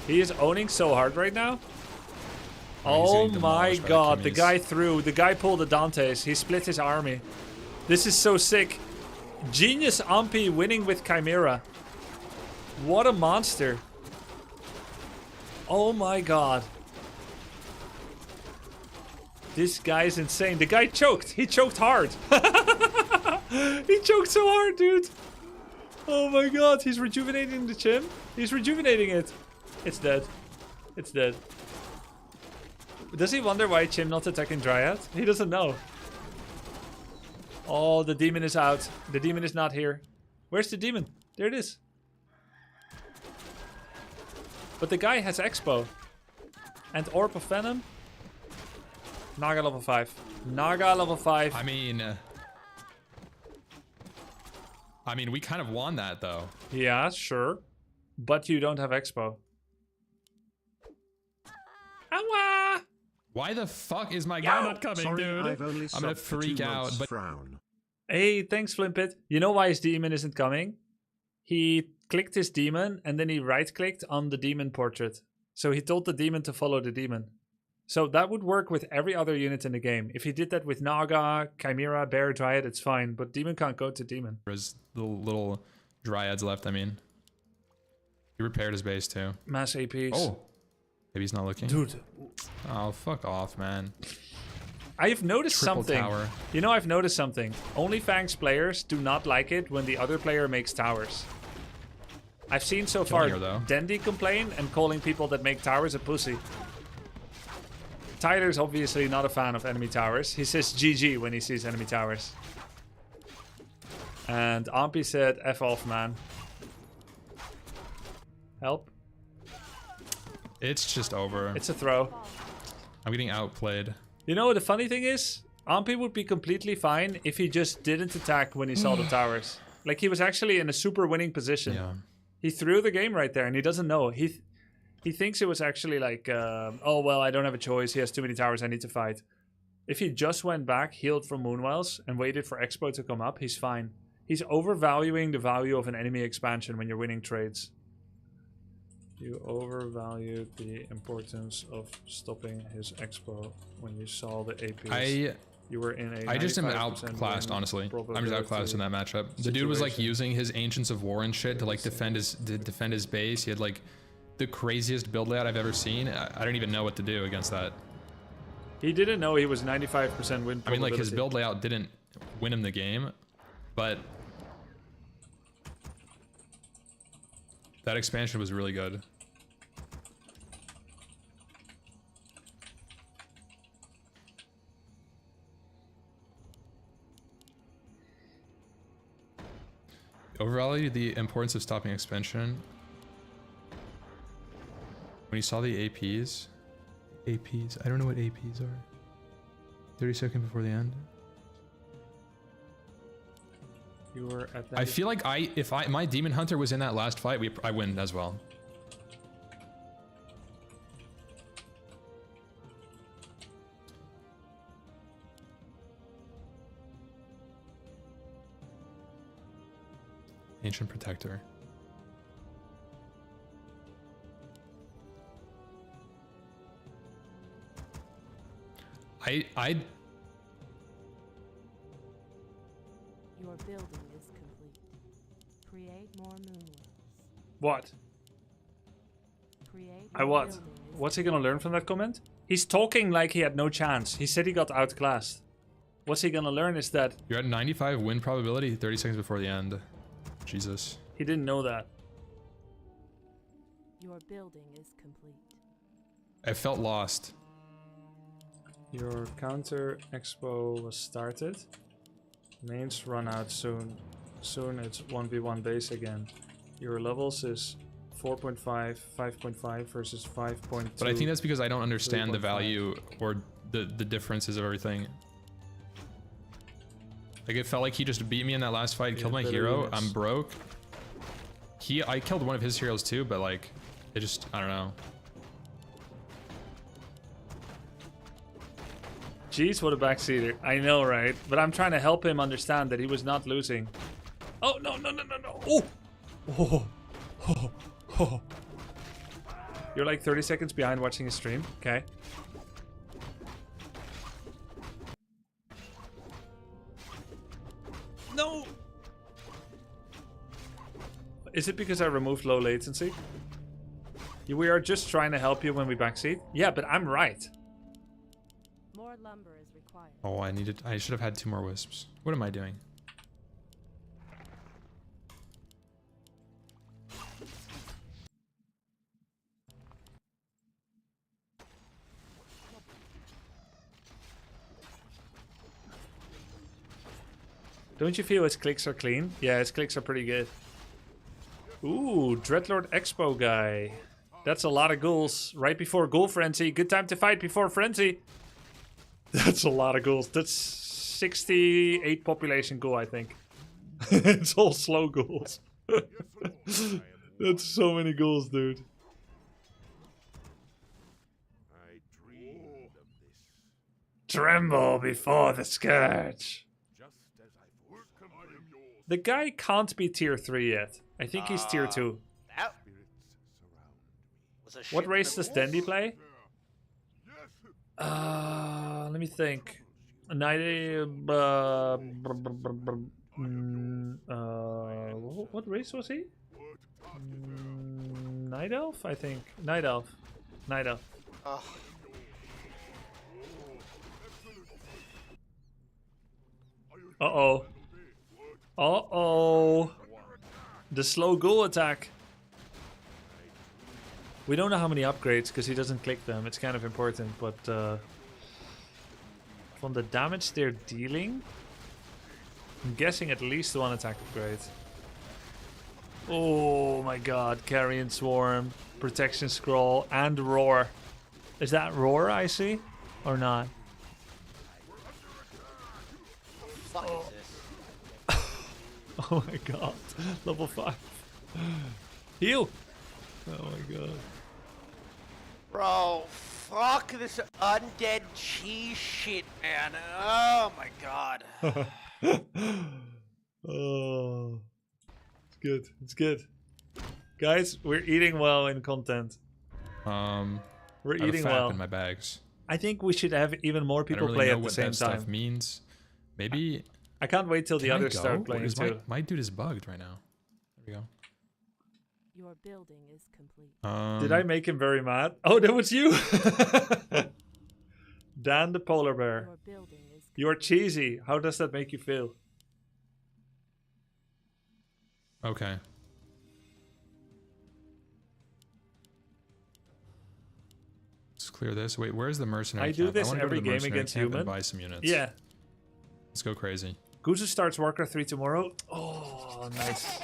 He is owning so hard right now. Oh my god, the guy threw. The guy pulled a Dante's. He split his army. This is so sick. Genius Ampi winning with Chimera. What a monster. Oh my god. This guy's insane. The guy choked. He choked hard. He choked so hard, dude. Oh my god. He's rejuvenating the chim. He's rejuvenating it. It's dead. It's dead. Does he wonder why chim not attacking Dryad? He doesn't know. Oh, the demon is out. The demon is not here. Where's the demon? There it is. But the guy has Expo. And Orb of Venom. Naga level 5. Naga level 5. I mean, we kind of won that, though. Yeah, sure. But you don't have Expo. Awa! Why the fuck is my guy not coming, dude? I'm gonna freak out. But hey, thanks, Flimpit. You know why his demon isn't coming? He clicked his demon, and then he right-clicked on the demon portrait. So he told the demon to follow the demon. So that would work with every other unit in the game. If he did that with Naga, Chimera, Bear, Dryad, it's fine. But Demon can't go to Demon. There's little Dryads left, I mean. He repaired his base, too. Mass APs. Oh. Maybe he's not looking. Dude. Oh, fuck off, man. I've noticed something. Tower. You know, I've noticed something. OnlyFangs players do not like it when the other player makes towers. I've seen so far Dendy complain and calling people that make towers a pussy. Tyler's obviously not a fan of enemy towers. He says GG when he sees enemy towers. And Ampi said, F off, man. Help. It's just over. It's a throw. I'm getting outplayed. You know what the funny thing is? Ampi would be completely fine if he just didn't attack when he saw the towers. Like, he was actually in a super winning position. Yeah. He threw the game right there and he doesn't know. He thinks it was actually like, oh, well, I don't have a choice. He has too many towers. I need to fight. If he just went back, healed from Moonwells, and waited for Expo to come up, he's fine. He's overvaluing the value of an enemy expansion when you're winning trades. You overvalued the importance of stopping his Expo when you saw the APs. You were in a I just am outclassed, honestly. I'm just outclassed in that matchup. The dude was like using his Ancients of War and shit to like defend his base. He had like the craziest build layout I've ever seen. I don't even know what to do against that. He didn't know he was 95% win probability. I mean, like, his build layout didn't win him the game, but that expansion was really good. Overvalue the importance of stopping expansion. When you saw the APs, I don't know what APs are. 30 seconds before the end. You were at that. I feel like if my Demon Hunter was in that last fight, I win as well. Ancient Protector. Your building is complete. Create more moonworms. What? Create I what? What's he gonna learn from that comment? He's talking like he had no chance. He said he got outclassed. What's he gonna learn is that... You're at 95 win probability, 30 seconds before the end. Jesus. He didn't know that. Your building is complete. I felt lost. Your counter expo was started. Mains run out soon. Soon it's 1v1 base again. Your levels is 4.5, 5.5 versus 5.2. But I think that's because I don't understand the value or the differences of everything. Like, it felt like he just beat me in that last fight, killed my hero. Units. I'm broke. I killed one of his heroes too, but like, it just, I don't know. Jeez, what a backseater. I know, right? But I'm trying to help him understand that he was not losing. Oh, no, no, no, no, no. Oh! Oh! Oh! Oh! You're like 30 seconds behind watching his stream. Okay. No! Is it because I removed low latency? We are just trying to help you when we backseat. Yeah, but I'm right. More lumber is required. Oh, I should have had 2 more wisps. What am I doing? Don't you feel his clicks are clean? Yeah, his clicks are pretty good. Ooh, Dreadlord Expo guy. That's a lot of ghouls. Right before Ghoul Frenzy. Good time to fight before Frenzy. That's a lot of ghouls. That's 68 population ghoul, I think. It's all slow ghouls. That's so many ghouls, dude. I dreamed of this. Tremble before the scourge. The guy can't be tier 3 yet. I think he's tier 2. That was a What shit race does ton of Dandy play? Let me think. What race was he? Night Elf, I think. Night Elf. Night Elf. Uh-oh. Uh-oh. The slow ghoul attack. We don't know how many upgrades because he doesn't click them. It's kind of important, but from the damage they're dealing, I'm guessing at least 1 attack upgrade. Oh my god. Carrion Swarm, Protection Scroll, and Roar. Is that Roar I see? Or not? Fuck is this? Oh my god. Level 5. Heal! Oh my god. Bro, fuck this undead cheese shit, man. Oh my god. Oh. It's good. It's good. Guys, we're eating well in content. We're eating well. In my bags. I think we should have even more people play at the same time. Stuff means. Maybe. I can't wait till the others start playing too. My dude is bugged right now. There we go. Your building is complete. Did I make him very mad? Oh, that was you. Dan the polar bear. Your building is You're cheesy. How does that make you feel? Okay. Let's clear this. Wait, where's the mercenary? I do camp? this I every go to the game mercenary against camp human. and buy some units. Yeah. Let's go crazy. Guzu starts Warcraft 3 tomorrow. Oh, nice.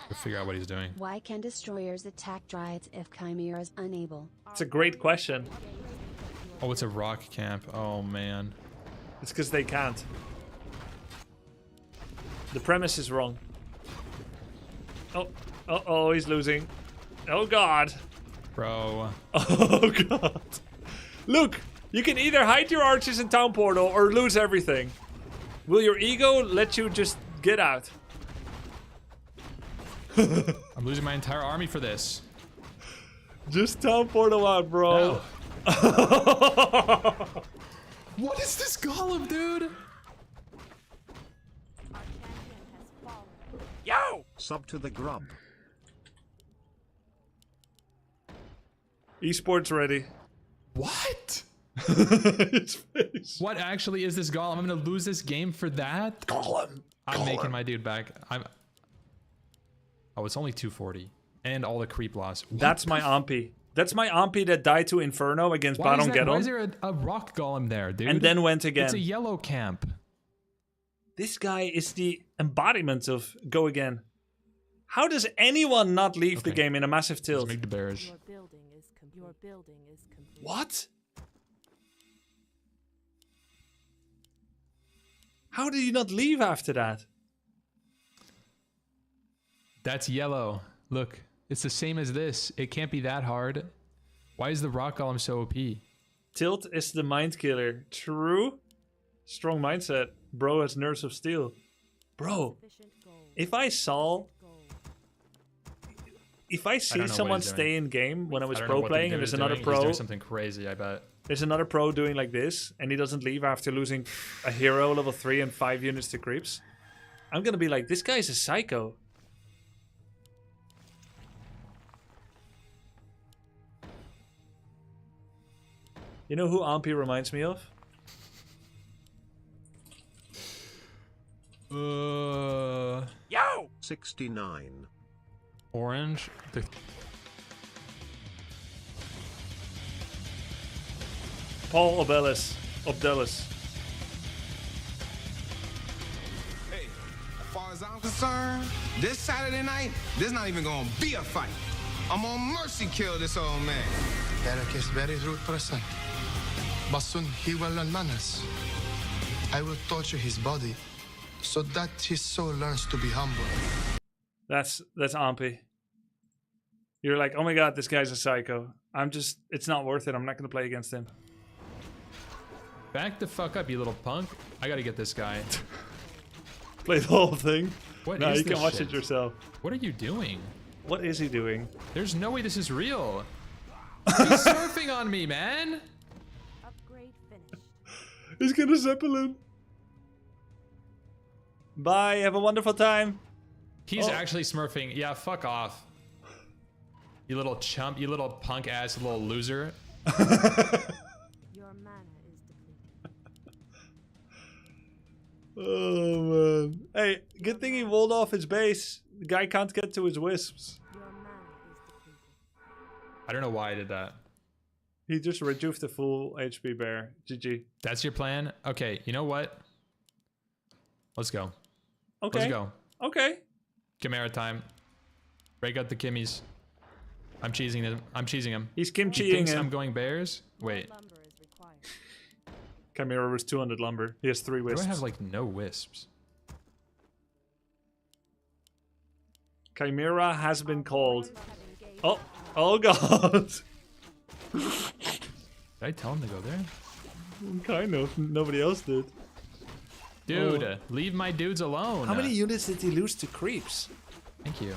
We'll figure out what he's doing. Why can destroyers attack Dryads if Chimera's unable? It's a great question. Oh, it's a rock camp. Oh, man. It's because they can't. The premise is wrong. Oh, oh, he's losing. Oh, God. Bro. Oh, God. Look, you can either hide your archers in Town Portal or lose everything. Will your ego let you just get out? I'm losing my entire army for this. Just Town Portal out, bro. No. What is this golem, dude? Yo! Sub to the grub. Esports ready. What? His face. What actually is this golem? I'm gonna lose this game for that? Golem. I'm making my dude back. Oh, it's only 240. And all the creep loss. What That's my Ampy. That's my Ampy that died to Inferno against Baron Geddon. Why is there a rock golem there, dude? And then went again. It's a yellow camp. This guy is the embodiment of go again. How does anyone not leave the game in a massive tilt? Let's make the bears. Your building is complete. Your building is complete. What? How do you not leave after that? That's yellow. Look, it's the same as this. It can't be that hard. Why is the rock golem so OP? Tilt is the mind killer. True. Strong mindset. Bro has nerves of steel. Bro, if I saw... If I see someone stay in game when I was pro playing and there's another pro... He's doing something crazy, I bet. There's another pro doing like this and he doesn't leave after losing a hero level 3 and 5 units to creeps. I'm gonna be like, this guy's a psycho. You know who Ampy reminds me of? Yo! 69. Orange. Paul Obellis. Hey, as far as I'm concerned, this Saturday night, there's not even gonna be a fight. I'm gonna mercy kill this old man. Derek is very rude person, but soon he will learn manners. I will torture his body so that his soul learns to be humble. That's Ampy. You're like, oh my god, this guy's a psycho. It's not worth it. I'm not gonna play against him. Back the fuck up, you little punk. I gotta get this guy. Play the whole thing? What no, is you this can watch shit? it yourself. What are you doing? What is he doing? There's no way this is real. He's surfing on me, man. Upgrade finished. He's gonna Zeppelin. Bye, have a wonderful time. He's actually smurfing. Yeah, fuck off. You little chump, you little punk ass little loser. Your mana is depleted. Oh man. Hey, good thing he walled off his base. The guy can't get to his wisps. Your mana is depleted. I don't know why I did that. He just rejuve the full HP bear. GG. That's your plan? Okay, you know what? Let's go. Okay. Let's go. Okay. Chimera time. Break out the kimmies. I'm cheesing him. He's He kimchiing thinks him. I'm going bears? Wait. Lumber is required. Chimera was 200 lumber. He has 3 Why do wisps. I have like no wisps? Chimera has been called. Oh, oh god. Did I tell him to go there? Kind of. Nobody else did. Dude, leave my dudes alone. How many units did he lose to creeps? Thank you.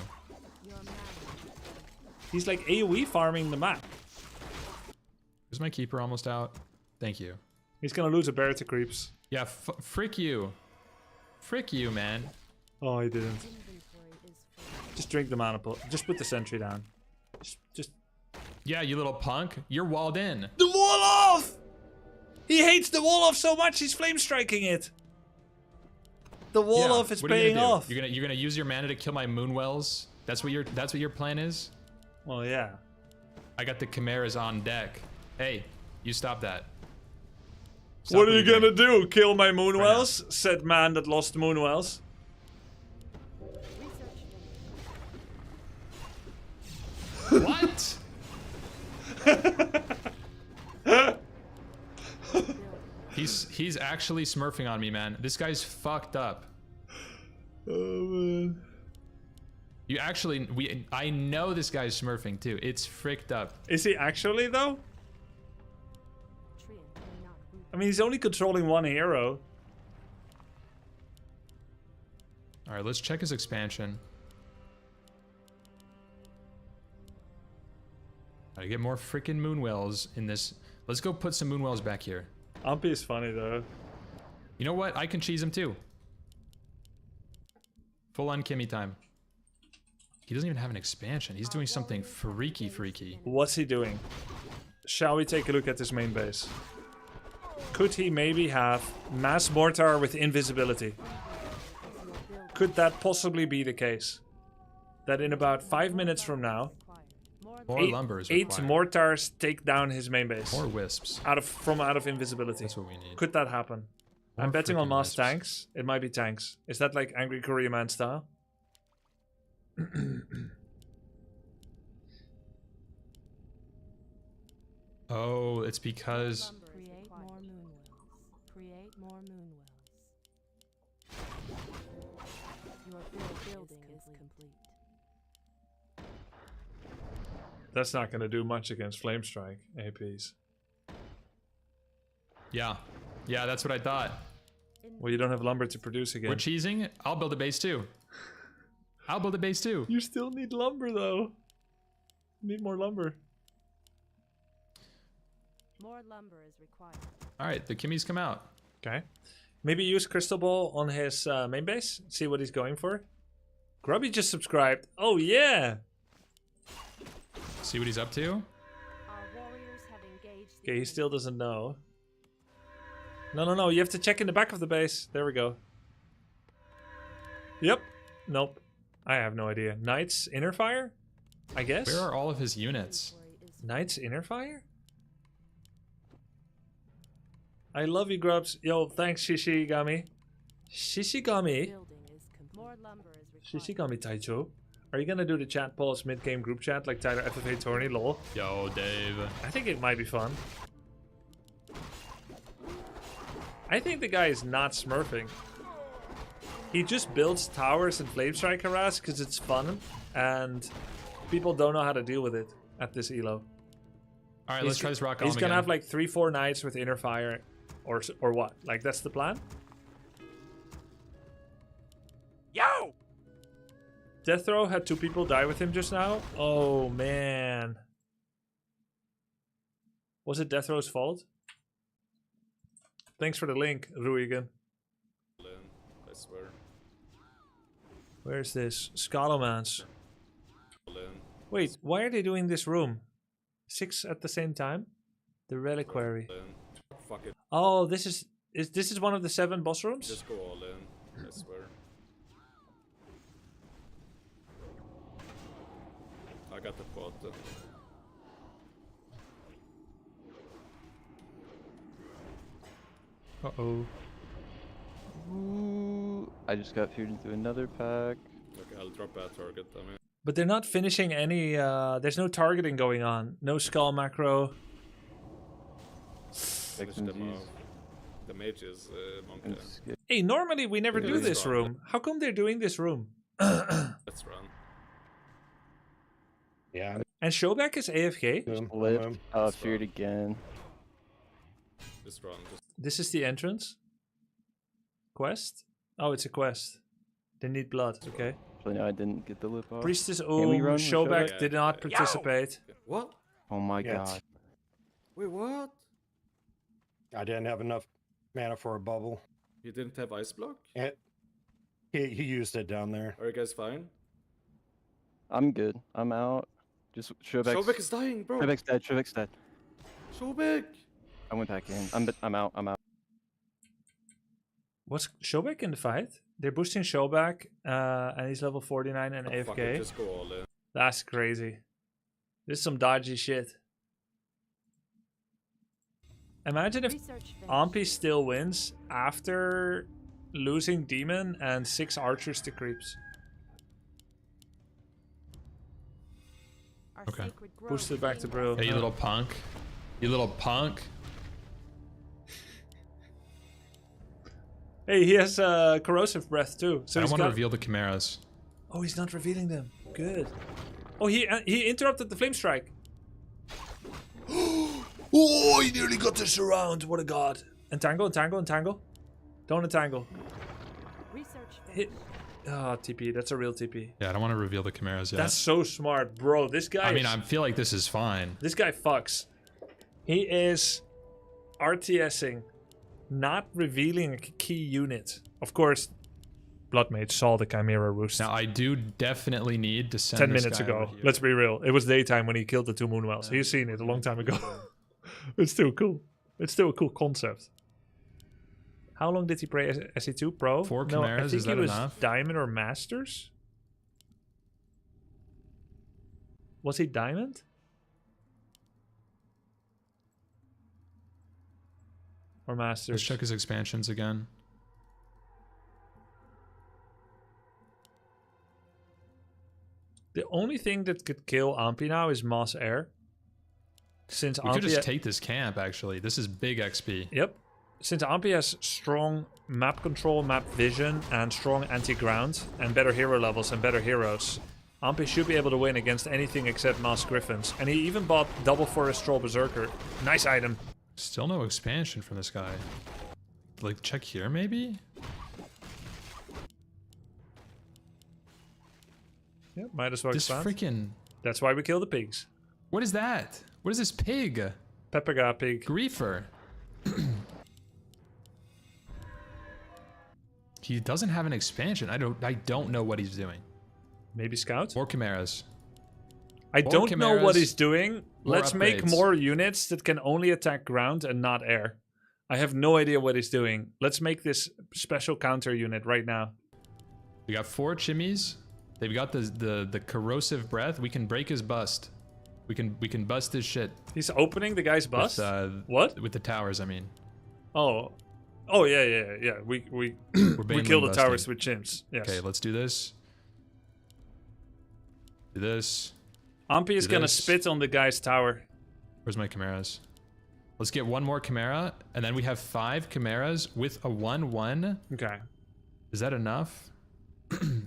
He's like AoE farming the map. Is my keeper almost out? Thank you. He's gonna lose a bear to creeps. Yeah, frick you. Frick you, man. Oh, he didn't. Inventory is full. Just drink the mana pool. Just put the sentry down. Just. Yeah, you little punk. You're walled in. The wall off! He hates the wall off so much he's flame striking it. The wall off is paying off. You're gonna use your mana to kill my moonwells. That's what your plan is. Well, yeah. I got the chimeras on deck. Hey, you stop that. What are you gonna do? Kill my moonwells? Said man that lost moonwells. What? He's actually smurfing on me, man. This guy's fucked up. Oh man. You actually I know this guy's smurfing too. It's fricked up. Is he actually though? I mean, he's only controlling one hero. All right, let's check his expansion. I get more freaking moonwells in this. Let's go put some moonwells back here. Ampy is funny though. You know what? I can cheese him too. Full on Kimmy time. He doesn't even have an expansion. He's doing something freaky. What's he doing? Shall we take a look at his main base? Could he maybe have mass mortar with invisibility? Could that possibly be the case? That in about 5 minutes from now, more lumber is required. 8 mortars take down his main base. More wisps. Out of invisibility. That's what we need. Could that happen? More I'm betting on mass wisps. tanks. It might be tanks. Is that like Angry Korean Man style? Oh, it's because... Create more moonwells. Create more moonwells. Your building is complete. That's not going to do much against Flame Strike APs. Yeah, that's what I thought. Well, you don't have lumber to produce again. We're cheesing. I'll build a base too. You still need lumber though. You need more lumber. More lumber is required. All right, the Kimmies come out. Okay. Maybe use Crystal Ball on his main base. See what he's going for. Grubby just subscribed. Oh yeah. See what he's up to. Our warriors have engaged. Okay, he still doesn't know. No. You have to check in the back of the base. There we go. Yep. Nope. I have no idea. Knight's Inner Fire? I guess. Where are all of his units? Knight's Inner Fire? I love you, Grubs. Yo, thanks, Shishigami. Shishigami? Shishigami Taicho. Are you gonna do the chat polls mid-game group chat like Tyler FFA Tourney, lol? Yo, Dave. I think it might be fun. I think the guy is not smurfing. He just builds towers and Flame Strike harass because it's fun, and people don't know how to deal with it at this elo. All right, let's try this rock column He's gonna again. have like 3-4 knights with Inner Fire, or what? Like that's the plan. Yo! Death Row had 2 people die with him just now. Oh man. Was it Death Row's fault? Thanks for the link, Ruigan. I swear. Where's this? Scalomance. Wait, why are they doing this room? 6 at the same time? The Reliquary. Fuck it. Oh, this is one of the 7 boss rooms? Just go all in, I swear. I got the pot. Uh-oh. Ooh, I just got feared into another pack. Okay, I'll drop a target. I mean, But they're not finishing any, there's no targeting going on. No skull macro. finish them off. The mage is monkey. Hey, normally we never do this room. How come they're doing this room? Let's run. Yeah. And Showback is AFK? Flipped. Feared again. Just run. This is the entrance? Quest? Oh, it's a quest. They need blood, okay. Actually, no, I didn't get the lip off. Priestess Can we run with Showback did not participate. What? Oh my god. Wait, what? I didn't have enough mana for a bubble. You didn't have ice block? He used it down there. Are you guys fine? I'm good. I'm out. Just Showbeck. Showbeck is dying, bro. Showbeck's dead. Showbeck's dead. Showbeck. I went back in. I'm out. I'm out. What's Showback in the fight? They're boosting Showback, and he's level 49 and AFK. Fuck it, just go all in. That's crazy. This is some dodgy shit. Imagine if Ampi still wins after losing Demon and 6 archers to creeps. Okay. Boosted back to Brew. Hey, you little punk. You little punk. Hey, he has corrosive breath too. So I he's want to got... reveal the chimeras. Oh, he's not revealing them. Good. Oh, he interrupted the flame strike. Oh, he nearly got the surround. What a god. Entangle, entangle, entangle. Don't entangle. Hit. Oh, TP. That's a real TP. Yeah, I don't want to reveal the chimeras yet. That's so smart, bro. This guy I feel like this is fine. This guy fucks. He is RTSing, not revealing a key unit. Of course, Bloodmage saw the Chimera roost. Now, I do definitely need to send 10 this minutes guy ago. over here. Let's be real. It was daytime when he killed the 2 Moonwells. He's seen it a long time ago. It's still cool. It's still a cool concept. How long did he play SE2 Pro? 4 No, I chimeras, think is that he was enough? Diamond or Masters? Was he Diamond? Or Masters? Let's check his expansions again. The only thing that could kill Ampi now is Moss Air. Since We could Ampi just take this camp, actually. This is big XP. Yep. Since Ampi has strong map control, map vision, and strong anti-ground, and better hero levels and better heroes, Ampi should be able to win against anything except Moss Griffins. And he even bought Double Forest Troll Berserker. Nice item. Still no expansion from this guy. Like, check here, maybe? Yep, might as well This expand. freaking... That's why we kill the pigs. What is that? What is this pig? Pepperga pig. Griefer. He doesn't have an expansion. I don't know what he's doing. Maybe scout? More chimeras. I More don't know what chimeras, he's doing. more Let's make upgrades. more units that can only attack ground and not air. I have no idea what he's doing. Let's make this special counter unit right now. We got 4 chimneys. They've got the corrosive breath. We can break his bust. We can bust his shit. He's opening the guy's bust? What? With the towers, I mean. Oh. Oh, yeah. We kill the towers with chimps. Yes. Okay, let's do this. Do this. Ampi is Do gonna this. spit on the guy's tower. Where's my chimeras? Let's get 1 more chimera, and then we have 5 chimeras with a 1/1. Okay. Is that enough?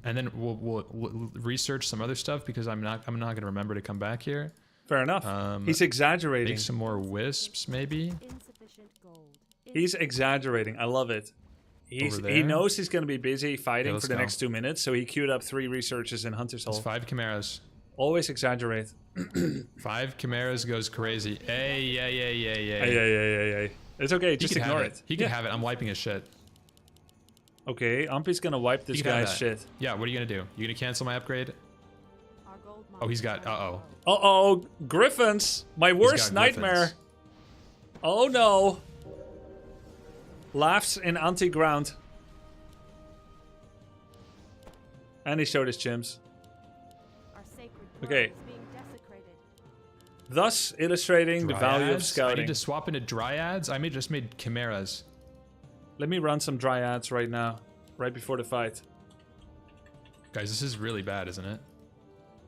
And then we'll research some other stuff because I'm not gonna remember to come back here. Fair enough. He's exaggerating. Make some more wisps, maybe. He's exaggerating. I love it. He there. knows he's going to be busy fighting let's for the go. next 2 minutes, so he queued up 3 researches in Hunter's Hole. It's 5 chimeras. Always exaggerate. 5 chimeras goes crazy. Hey. Hey. It's okay. Just ignore it. He can have it. I'm wiping his shit. Okay, Ampi's going to wipe this He can have guy's that. shit. Yeah, what are you going to do? You going to cancel my upgrade? Oh, he's got... Uh-oh. Uh-oh. Griffins. My worst nightmare. Griffins. Oh, no. Laughs in anti-ground. And he showed his chimps. Okay. Thus illustrating the value of Dryads? scouting. I need to swap into dryads? I just made chimeras. Let me run some dryads right now. Right before the fight. Guys, this is really bad, isn't it?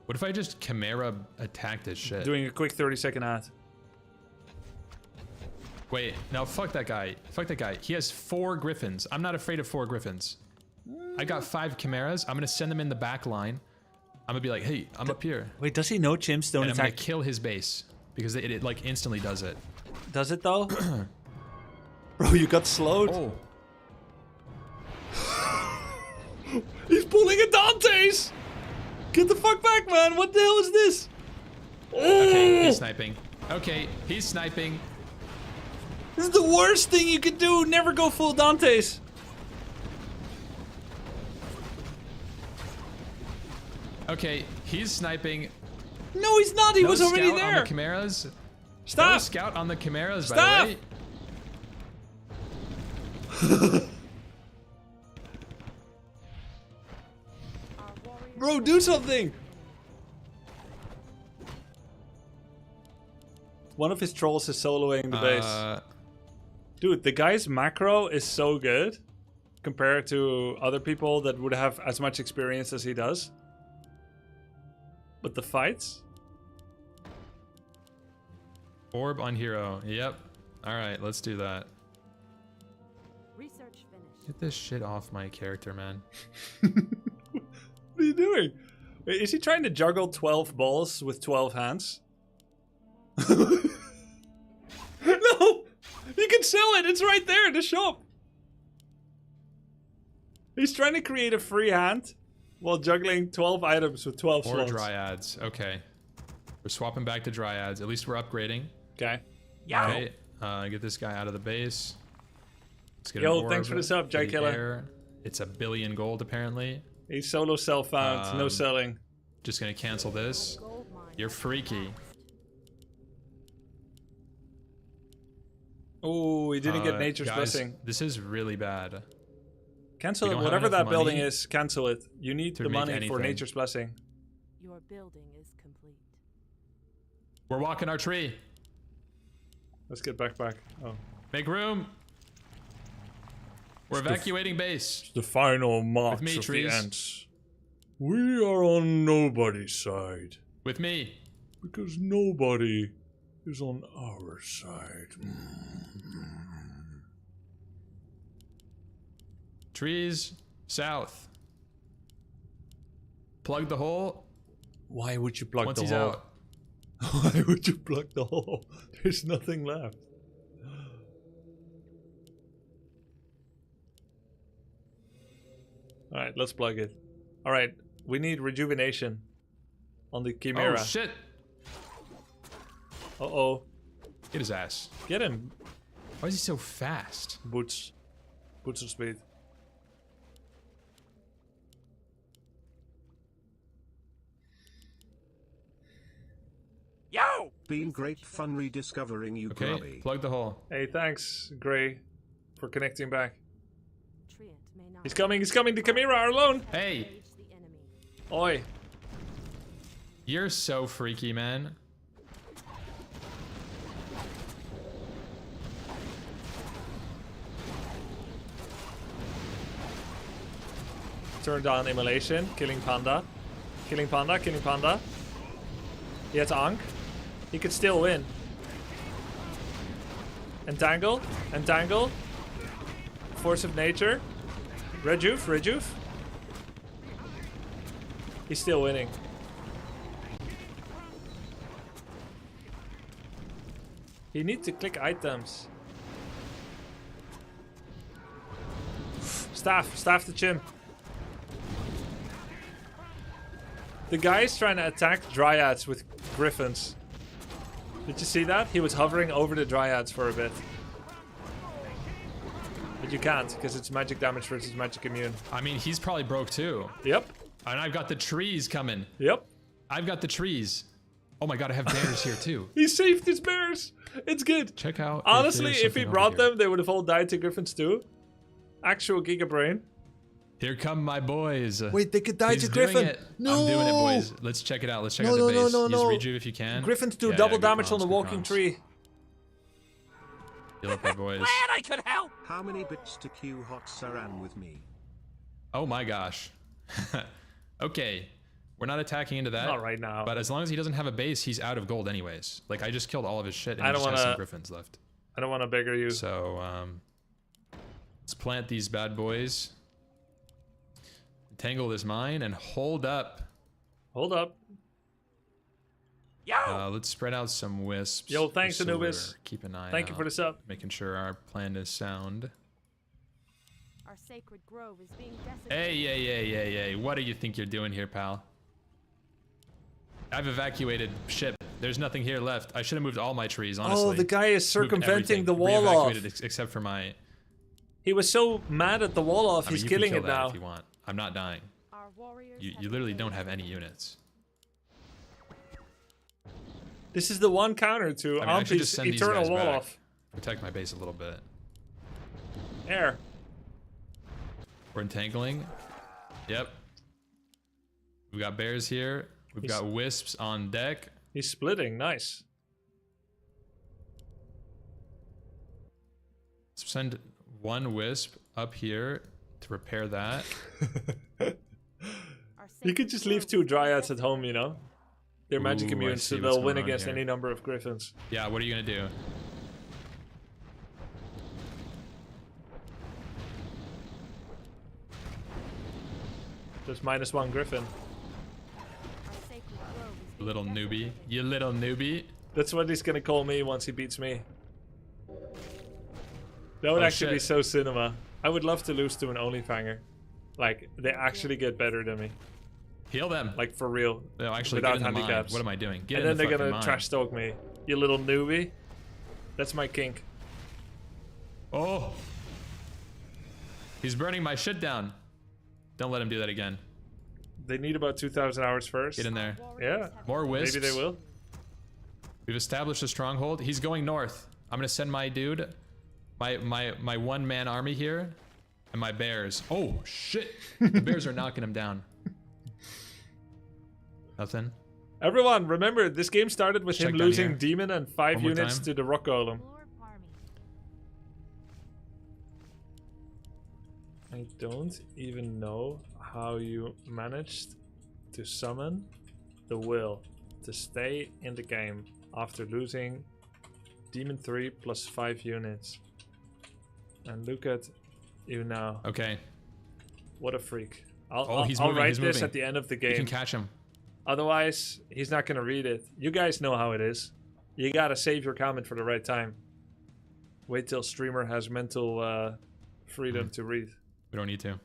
What if I just chimera attack this shit? Doing a quick 30-second ad. Wait, no, fuck that guy. Fuck that guy. He has 4 griffins. I'm not afraid of 4 griffins. I got 5 chimeras. I'm gonna send them in the back line. I'm gonna be like, hey, I'm up here. Wait, does he know chimps don't And attack? I'm gonna kill his base because it like instantly does it. Does it though? Bro, you got slowed. Oh. He's pulling a Dante's! Get the fuck back, man! What the hell is this? Okay, he's sniping. Okay, he's sniping. This is the worst thing you could do. Never go full Dante's. Okay, he's sniping. No, he's not. He was already there. On the Chimeras. Stop. No scout on the Chimeras, Stop. by the way. Bro, do something. One of his trolls is soloing the base. Dude, the guy's macro is so good compared to other people that would have as much experience as he does. But the fights? Orb on hero. Yep. Alright, let's do that. Research finished. Get this shit off my character, man. What are you doing? Wait, is he trying to juggle 12 balls with 12 hands? No! You can sell it! It's right there in the shop! He's trying to create a free hand while juggling 12 items with 12 Or slots. dryads. Okay. We're swapping back to dryads. At least we're upgrading. Okay. Okay. Get this guy out of the base. Let's get Yo, thanks for the sub, Jay Killer. It's 1 billion gold, apparently. He's solo self-found. No selling. Just gonna cancel this. You're freaky. Oh, he didn't get Nature's guys, Blessing. This is really bad. Cancel it. Whatever that building is, cancel it. You need the money for Nature's Blessing. Your building is complete. We're walking our tree. Let's get back. Oh. Make room. We're evacuating base. It's the final march me, of trees. the ants. We are on nobody's side. With me. Because nobody is on our side. Trees south. Plug the hole. Why would you plug Once the he's hole? out. Why would you plug the hole? There's nothing left. Alright, let's plug it. Alright, we need rejuvenation on the Chimera. Oh shit. Uh-oh. Get his ass. Get him. Why is he so fast? Boots. Boots of speed. Yo! Been great fun rediscovering you, Okay, Grubby. plug the hole. Hey, thanks, Gray, for connecting back. Treant may not He's coming, the Chimera are alone! Hey! engage the enemy. Oi. You're so freaky, man. Turned on immolation, killing Panda. Killing Panda, killing Panda. He has Ankh. He could still win. Entangle, entangle. Force of nature. Rejuve. He's still winning. You need to click items. Staff the chimp. The guy is trying to attack dryads with griffins. Did you see that? He was hovering over the dryads for a bit. But you can't, because it's magic damage versus magic immune. I mean, he's probably broke too. Yep. And I've got the trees coming. Yep. I've got the trees. Oh my god, I have bears here too. He saved his bears. It's good. Check out. Honestly, if he brought them, they would have all died to griffins too. Actual Giga Brain. Here come my boys. Wait, they could die He's to Griffin. It. No. I'm doing it, boys. Let's check it out. Let's check out the base. Use rejuve if you can. Griffins do Yeah, double good damage comms, on the good walking comms. tree. Heal up, my boys. I could help. How many bits to queue hot Saran with me? Oh my gosh. Okay. We're not attacking into that. Not right now. But as long as he doesn't have a base, he's out of gold anyways. Like, I just killed all of his shit and I he don't just has some wanna- griffins left. I don't want to beggar you. So, let's plant these bad boys. Tangle this mine and hold up. Hold up. Yo! Let's spread out some wisps. Yo, thanks, just so Anubis. we're Keep an eye out. Thank you for the sub. Making sure our plan is sound. Our sacred grove is being decimated. Hey. What do you think you're doing here, pal? I've evacuated ship. There's nothing here left. I should have moved all my trees, honestly. Oh, the guy is Moved circumventing everything. the wall off. Re-evacuated except for my... He was so mad at the wall off, I mean, he's you can killing kill it that now. if you want. I'm not dying. Our You literally don't have any units. This is the one counter to I should just Ampi's send these Eternal guys Wall back. off. Protect my base a little bit. Air. We're entangling. Yep. We've got bears here. We've got wisps on deck. He's splitting. Nice. Send one wisp up here to repair that. You could just leave 2 dryads at home, you know? They're magic immune, so they'll win against any number of griffins. Yeah, what are you gonna do? Just -1 griffin. Little newbie. You little newbie. That's what he's gonna call me once he beats me. That would actually be so cinema. I would love to lose to an Onlyfanger. Like, they actually get better than me. Heal them. Like, for real. No, actually, without get in the mind. handicaps. What am I doing? Get and in then the they're gonna mind. trash talk me. You little newbie. That's my kink. Oh. He's burning my shit down. Don't let him do that again. They need about 2,000 hours first. Get in there. Yeah. More wisps. Maybe they will. We've established a stronghold. He's going north. I'm gonna send my dude, my one-man army here, and my bears. Oh shit! The bears are knocking him down. Nothing. Everyone, remember this game started with him losing demon and 5 units time. to the rock golem. I don't even know how you managed to summon the will to stay in the game after losing Demon 3 plus 5 units. And look at you now. Okay. What a freak. I'll moving, write he's this moving. at the end of the game. You can catch him. Otherwise, he's not going to read it. You guys know how it is. You got to save your comment for the right time. Wait till streamer has mental freedom to read. We don't need to.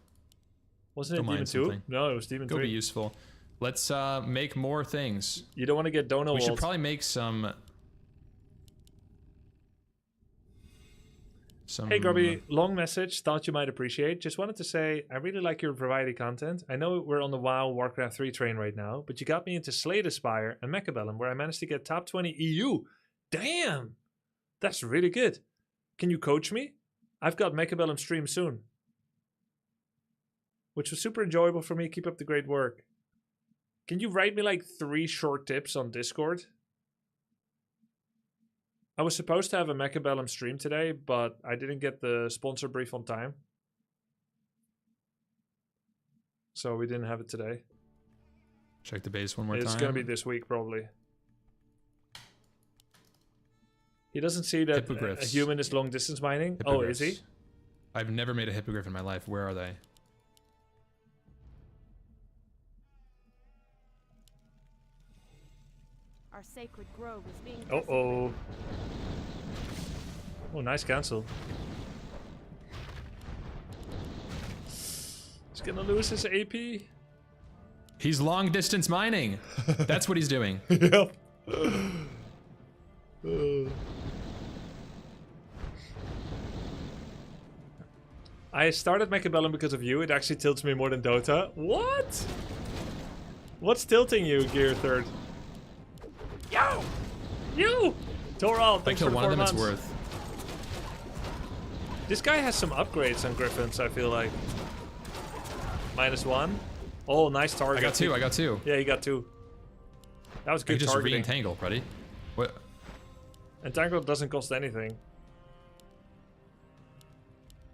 Wasn't it Demon 2? No, it was Demon 3. Could be useful. Let's make more things. You don't want to get Dono We should walled. probably make some... Hey Grubby, long message, thought you might appreciate. Just wanted to say, I really like your variety content. I know we're on the WoW Warcraft 3 train right now, but you got me into Slay the Spire and Mechabellum, where I managed to get top 20 EU. Damn! That's really good. Can you coach me? I've got Mechabellum stream soon. Which was super enjoyable for me. Keep up the great work. Can you write me like 3 short tips on Discord? I was supposed to have a Mechabellum stream today, but I didn't get the sponsor brief on time. So we didn't have it today. Check the base one more time. It's going to be this week, probably. He doesn't see that a human is long distance mining. Oh, is he? I've never made a hippogriff in my life. Where are they? Our sacred grove is being Uh-oh. Oh, nice cancel. He's gonna lose his AP. He's long distance mining. That's what he's doing. Yep. I started Mechabellum because of you. It actually tilts me more than Dota. What? What's tilting you, Gear 3rd? Yo! You! Toral, thanks for the 4 one of them, months. it's worth. This guy has some upgrades on Griffins, I feel like. -1. Oh, nice target. I got two. Yeah, you got 2. That was good just targeting. re-entangle, buddy. What? Entangle doesn't cost anything.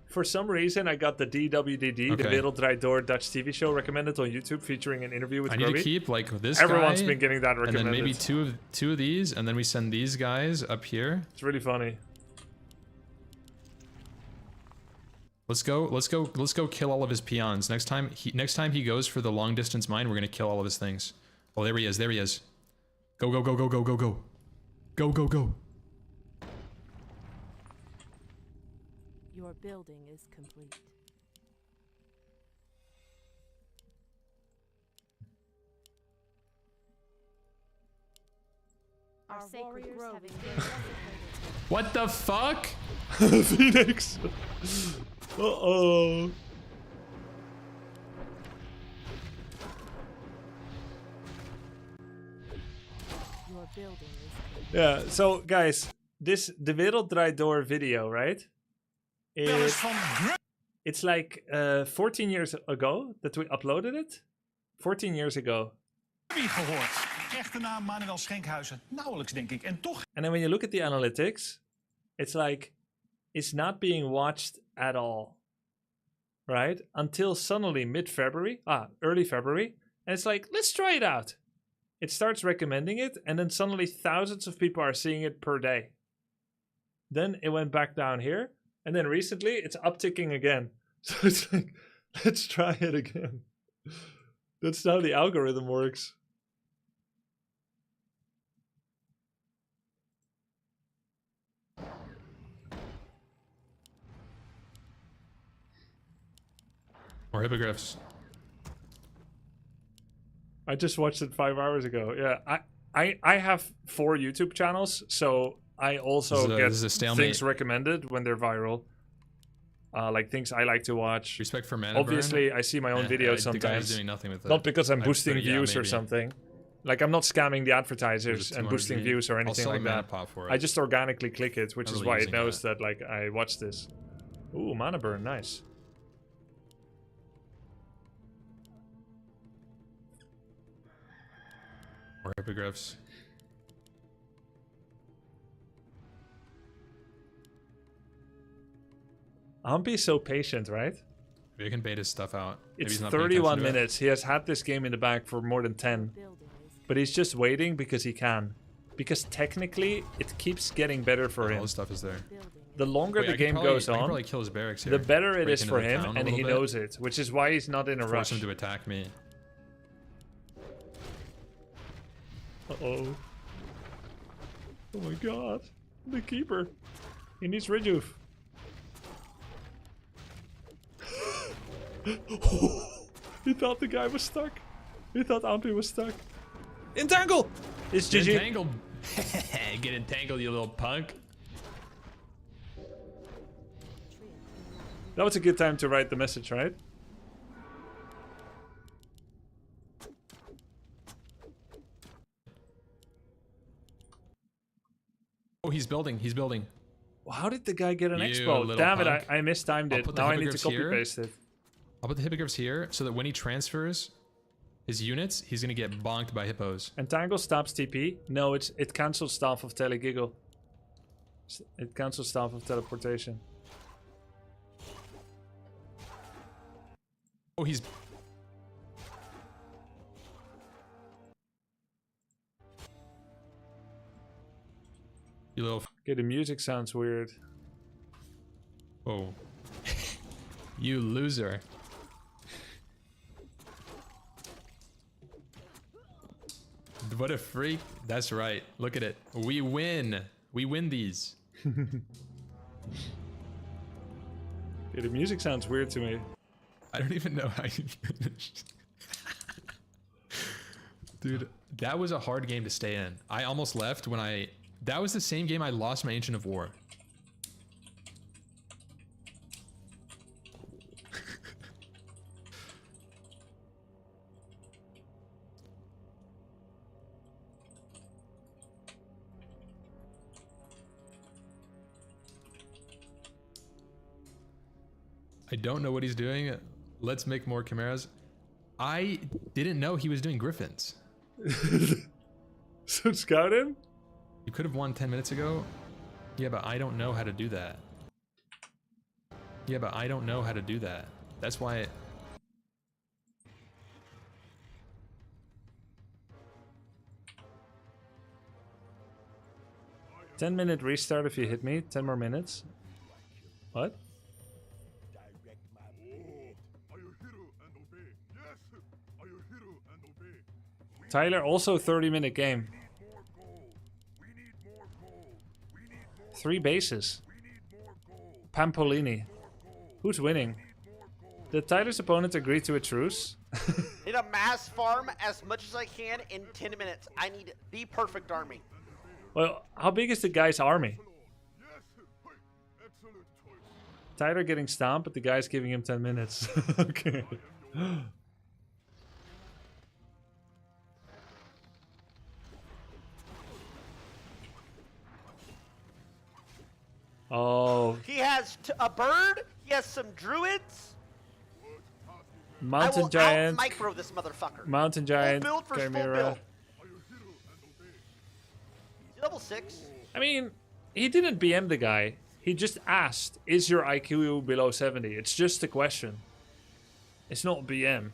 For some reason, I got the DWDD, the Wereld Door Dutch TV show, recommended on YouTube, featuring an interview with I Grubby. need to keep like this Everyone's guy, been getting that recommended. and then maybe two of these, and then we send these guys up here. It's really funny. Let's go kill all of his peons. Next time he goes for the long distance mine, we're gonna kill all of his things. Oh, there he is. Go. Go. Your building is complete. Our sacred grove is being desecrated. What the fuck? Phoenix. Yeah, so guys, this De Wereld Draait Door video, right? It's like 14 years ago that we uploaded it. 14 years ago. Echte naam Manuel Schenkhuizen. Nauwelijks, denk ik. En toch... And then when you look at the analytics, it's like, it's not being watched at all. Right? Until suddenly mid-February, early February. And it's like, let's try it out. It starts recommending it, and then suddenly thousands of people are seeing it per day. Then it went back down here, and then recently it's upticking again. So it's like, let's try it again. That's how the algorithm works. More hippogriffs. I just watched it 5 hours ago. Yeah, I have 4 YouTube channels, so I also get things recommended when they're viral. Like things I like to watch. Respect for mana Obviously, burn. I see my own videos sometimes. The guy's doing nothing with it. Not because I'm boosting views or something. Like, I'm not scamming the advertisers and boosting views or anything like that. I just organically click it, which is why it knows that, like, I watch this. Ooh, mana burn, nice. More hippogriffs. Humpy's so patient, right? Maybe I can bait his stuff out. It's 31 minutes. He has had this game in the bag for more than 10. But he's just waiting because he can. Because technically, it keeps getting better for him. All the stuff is there. The longer the game goes on, kill his barracks here. the better it is for him, and he knows it. Which is why he's not in a rush. Force him to attack me. Uh-oh. Oh my god. The keeper. He needs rejuve. He thought the guy was stuck. He thought Ampy was stuck. Entangle! It's GG. Entangled. Get entangled, you little punk. That was a good time to write the message, right? Oh, he's building. He's building. Well, how did the guy get an expo? Damn it, I mistimed it. Now I need to copy-paste it. I'll put the hippogriffs here so that when he transfers his units, he's gonna get bonked by hippos. Entangle stops TP. No, it cancels Staff of Telegiggle. It cancels Staff of Teleportation. Oh, he's... You little... Okay, the music sounds weird. Whoa. You loser. What a freak. That's right. Look at it. We win. We win these. Yeah, the music sounds weird to me. I don't even know how you finished. Dude, that was a hard game to stay in. I almost left when I... That was the same game I lost my Ancient of War. I don't know what he's doing. Let's make more chimeras. I didn't know he was doing griffins. So scout him? You could have won 10 minutes ago. Yeah, but I don't know how to do that. Yeah, but I don't know how to do that. That's why... 10-minute restart if you hit me. 10 more minutes. What? Tyler, also 30-minute game. 3 bases. Pampolini. Who's winning? Did Tyler's opponent agree to a truce? Need a mass farm as much as I can in 10 minutes. I need the perfect army. Well, how big is the guy's army? Tyler getting stomped, but the guy's giving him 10 minutes. Okay. Oh. He has a bird. He has some druids. Mountain I will giant. out-micro this motherfucker. Mountain giant. Full build for full Chimera. build. Level 6. I mean, he didn't BM the guy. He just asked, is your IQ below 70? It's just a question. It's not BM.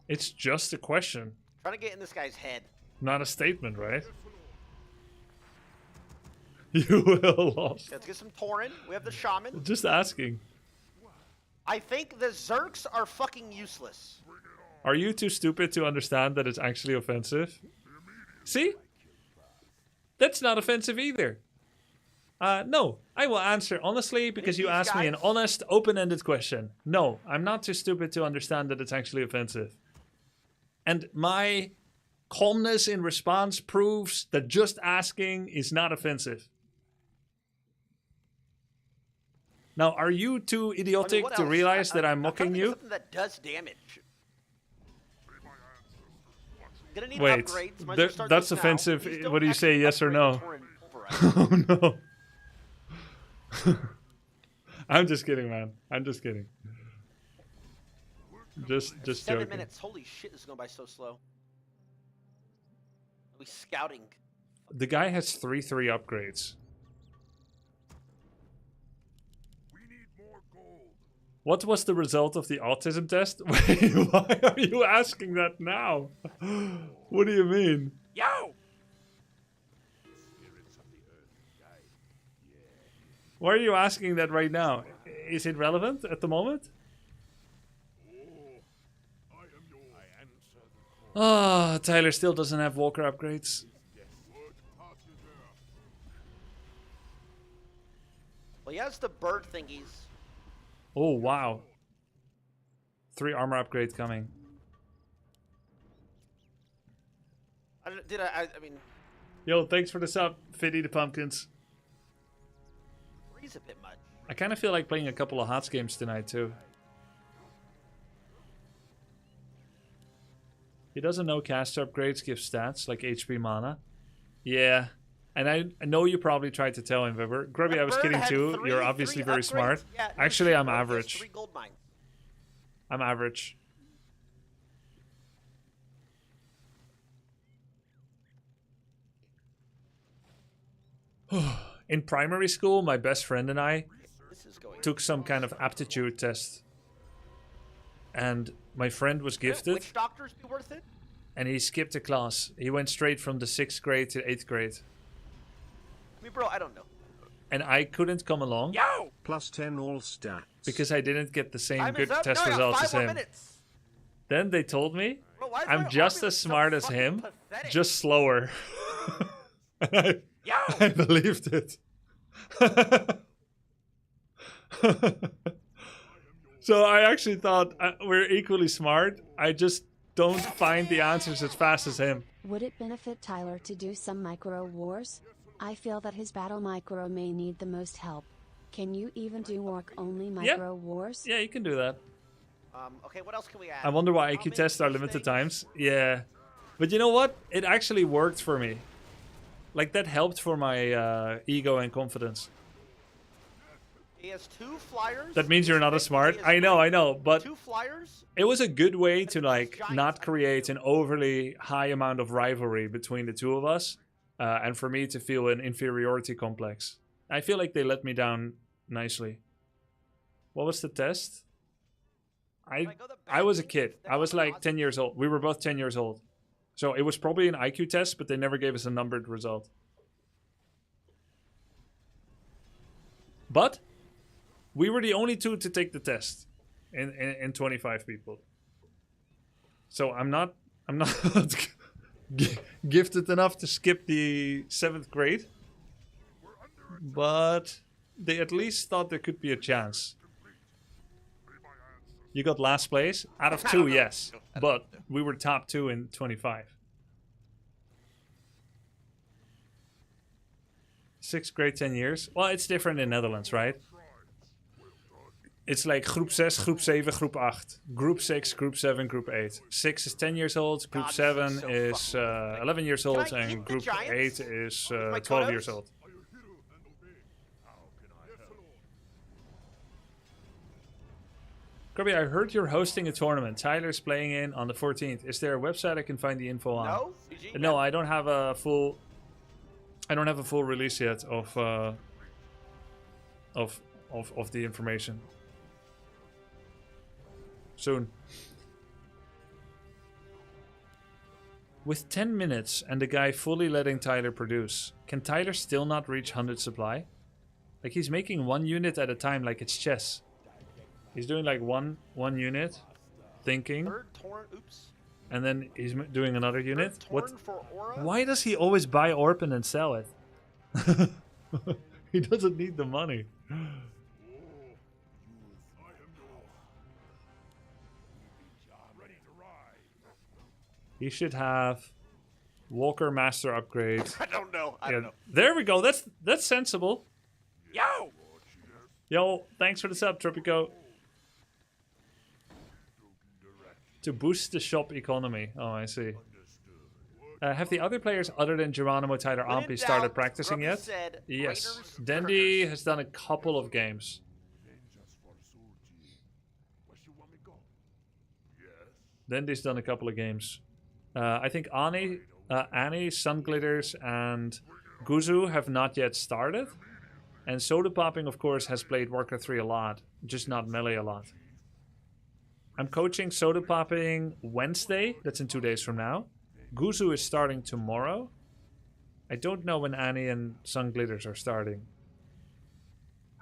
It's just a question. Trying to get in this guy's head. Not a statement, right? You will lost. Let's get some Tauren. We have the Shaman. Just asking. I think the Zerks are fucking useless. Are you too stupid to understand that it's actually offensive? See? That's not offensive either. No, I will answer honestly because you asked me an honest, open-ended question. No, I'm not too stupid to understand that it's actually offensive. And my calmness in response proves that just asking is not offensive. Now, are you too idiotic to realize that I'm mocking you? Something that does damage. Gonna need Wait, upgrades. that's offensive. What do you say, yes or no? Oh no. I'm just kidding, man. I'm just kidding. Just 7 joking. minutes. Holy shit, this is going by so slow. Are we scouting? The guy has 3 upgrades. What was the result of the autism test? Wait, why are you asking that now? What do you mean? Yo! Why are you asking that right now? Is it relevant at the moment? Ah, Tyler still doesn't have Walker upgrades. Well, he has the bird thingies. Oh, wow. 3 armor upgrade coming. I mean... Yo, thanks for the sub, Fiddy the Pumpkins. 3's a bit much. I kind of feel like playing a couple of HOTS games tonight, too. He doesn't know caster upgrades give stats, like HP mana. Yeah. And I know you probably tried to tell him, Weber. Grubby, I was kidding too. You're obviously very smart. Yeah, actually, I'm average. 3 gold mines. I'm average. In primary school, my best friend and I took some kind of aptitude test. And my friend was gifted. Which doctors be worth it? And he skipped a class. He went straight from the 6th grade to 8th grade. I mean, bro, I don't know. And I couldn't come along. Yo! Plus 10 all stats. Because I didn't get the same good test no, results 5 as more him. Minutes. Then they told me Bro, why is I'm my just army as so smart as fucking him, pathetic? just slower. And I believed it. So I actually thought we're equally smart. I just don't find the answers as fast as him. Would it benefit Tyler to do some micro wars? I feel that his battle micro may need the most help. Can you even do orc only micro wars? Yeah, you can do that. Okay, what else can we add? I wonder why IQ tests are limited times. Yeah. But you know what? It actually worked for me. Like, that helped for my ego and confidence. He has 2 flyers. That means you're not as smart. I know, but 2 flyers. It was a good way to, like, not create an overly high amount of rivalry between the two of us. And for me to feel an inferiority complex. I feel like they let me down nicely. What was the test? I was a kid. I was like 10 years old. We were both 10 years old. So it was probably an IQ test, but they never gave us a numbered result. But we were the only 2 to take the test in 25 people. So I'm not gifted enough to skip the 7th grade. But they at least thought there could be a chance. You got last place? Out of 2, yes. But we were top 2 in 25. 6th grade, 10 years. Well, it's different in Netherlands, right? It's like groep 6, groep 7, groep 8. Group 6, group 7, group 8. 6 is 10 years old, group 7 is 11 years old, and group 8 is 12 years old. Grubby, I heard you're hosting a tournament. Tyler's playing in on the 14th. Is there a website I can find the info on? No? No, I don't have a full. I don't have a full release yet of the information. Soon. With 10 minutes and the guy fully letting Tyler produce, can Tyler still not reach 100 supply? Like he's making one unit at a time, like it's chess. He's doing like one unit, thinking, and then he's doing another unit. What? Why does he always buy Orp and then sell it? He doesn't need the money. He should have Walker Master upgrade. I don't know. I don't know. There we go. That's sensible. Yo! Yo, thanks for the sub, Tropico. To boost the shop economy. Oh, I see. Have the other players other than Geronimo, Tyler, Ampi started practicing yet? Yes. Dendy has done a couple of games. Dendy's done a couple of games. I think Annie, Sun Glitters, and Guzu have not yet started. And Soda Popping, of course, has played Warcraft 3 a lot, just not Melee a lot. I'm coaching Soda Popping Wednesday. That's in 2 days from now. Guzu is starting tomorrow. I don't know when Annie and Sun Glitters are starting.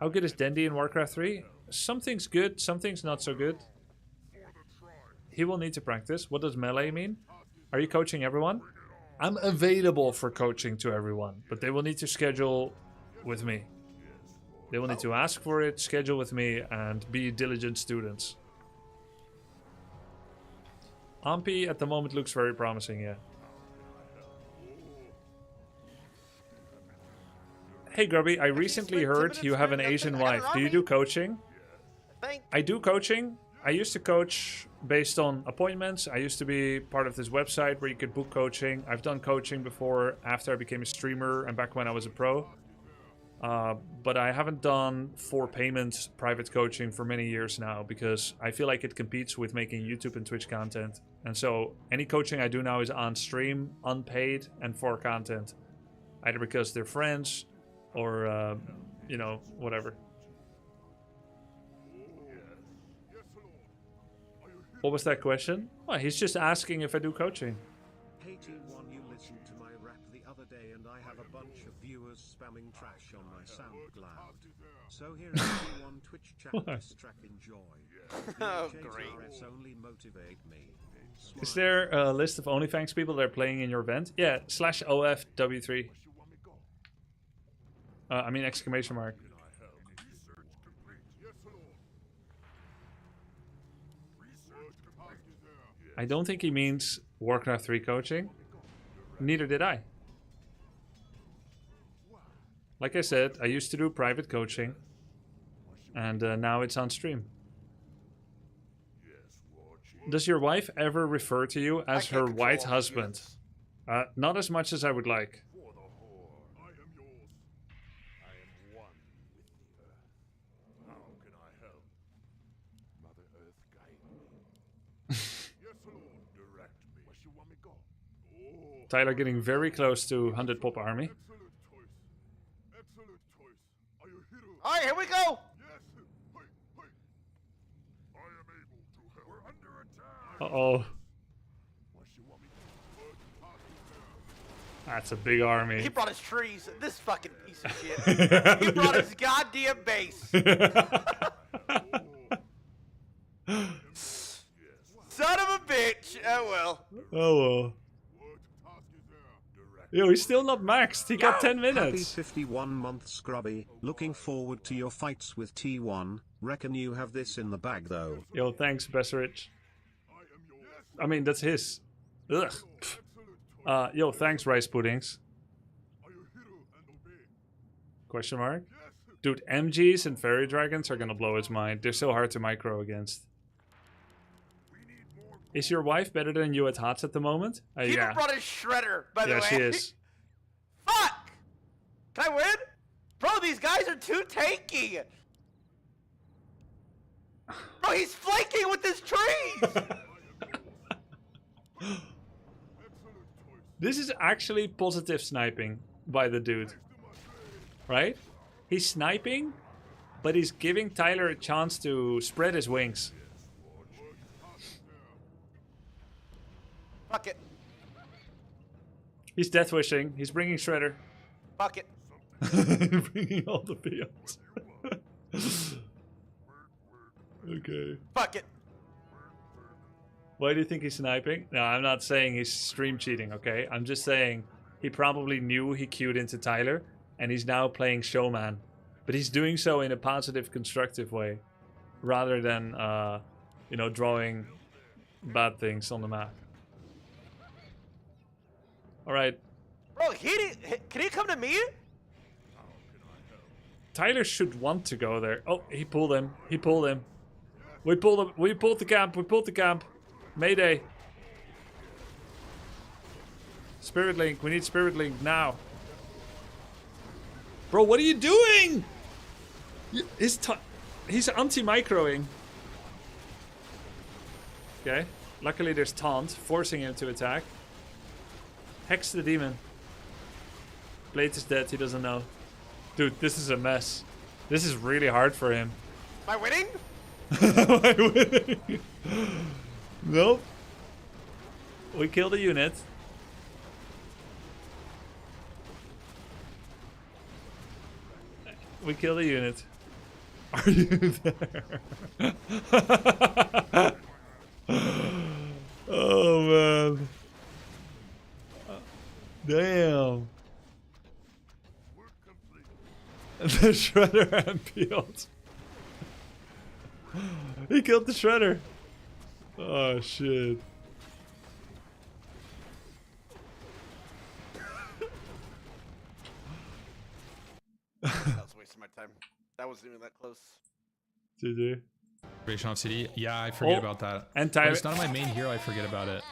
How good is Dendy in Warcraft 3? Something's good, something's not so good. He will need to practice. What does Melee mean? Are you coaching everyone? I'm available for coaching to everyone, but they will need to schedule with me. They will need to ask for it, schedule with me, and be diligent students. Ampi at the moment looks very promising, yeah. Hey Grubby, I recently heard you have an Asian wife. Do you do coaching? I do coaching. I used to coach based on appointments. I used to be part of this website where you could book coaching. I've done coaching before after I became a streamer and back when I was a pro. But I haven't done for payment private coaching for many years now because I feel like it competes with making YouTube and Twitch content. And so any coaching I do now is on stream, unpaid, and for content. Either because they're friends or, you know, whatever. What was that question? Well, he's just asking if I do coaching. Hey T1, you listened to my rap the other day and I have a bunch of viewers spamming trash on my SoundCloud. So here is T1 Twitch chat diss track, enjoy. Oh, great. Only motivate me. Is there a list of OnlyFans people that are playing in your event? Yeah, /OFW3. I mean exclamation mark. I don't think he means Warcraft 3 coaching. Neither did I. Like I said, I used to do private coaching. And now it's on stream. Does your wife ever refer to you as her white husband? Not as much as I would like. Tyler getting very close to 100 pop army. Alright, here we go! Uh-oh. That's a big army. He brought his trees. This fucking piece of shit. He brought his goddamn base. Son of a bitch. Oh well. Oh well. Yo, he's still not maxed. He got 10 minutes. Happy 51 months, Grubby. Looking forward to your fights with T1. Reckon you have this in the bag, though. Yo, thanks, Besserich. I mean, that's his. Ugh. Yo, thanks, Rice Puddings. Question mark? Dude, MGs and Fairy Dragons are gonna blow his mind. They're so hard to micro against. Is your wife better than you at HOTS at the moment? He even Yeah. brought his shredder, by the way. Yeah, she is. Fuck! Can I win? Bro, these guys are too tanky. Bro, he's flanking with his trees. This is actually positive sniping by the dude. Right? He's sniping, but he's giving Tyler a chance to spread his wings. Fuck it. He's death wishing. He's bringing Shredder. Fuck it. Bringing all the peons. Okay. Fuck it. Why do you think he's sniping? No, I'm not saying he's stream cheating, okay? I'm just saying he probably knew he queued into Tyler, and he's now playing showman. But he's doing so in a positive, constructive way, rather than, you know, drawing bad things on the map. All right. Bro, can he come to me? Tyler should want to go there. Oh, he pulled him. He pulled him. We pulled him. We pulled the camp. We pulled the camp. Mayday. Spirit Link. We need Spirit Link now. Bro, what are you doing? He's anti-microing. Okay. Luckily there's taunt, forcing him to attack. Hex the demon. Blade is dead, he doesn't know. Dude, this is a mess. This is really hard for him. Am I winning? Am I winning? Nope. We killed a unit. We killed a unit. Are you there? Oh man. Damn. The Shredder and peeled. He killed the Shredder. Oh shit. That was wasting my time. That wasn't even that close. GG. Creation of CD. Yeah, I forget about that. And When it's not my main hero, I forget about it.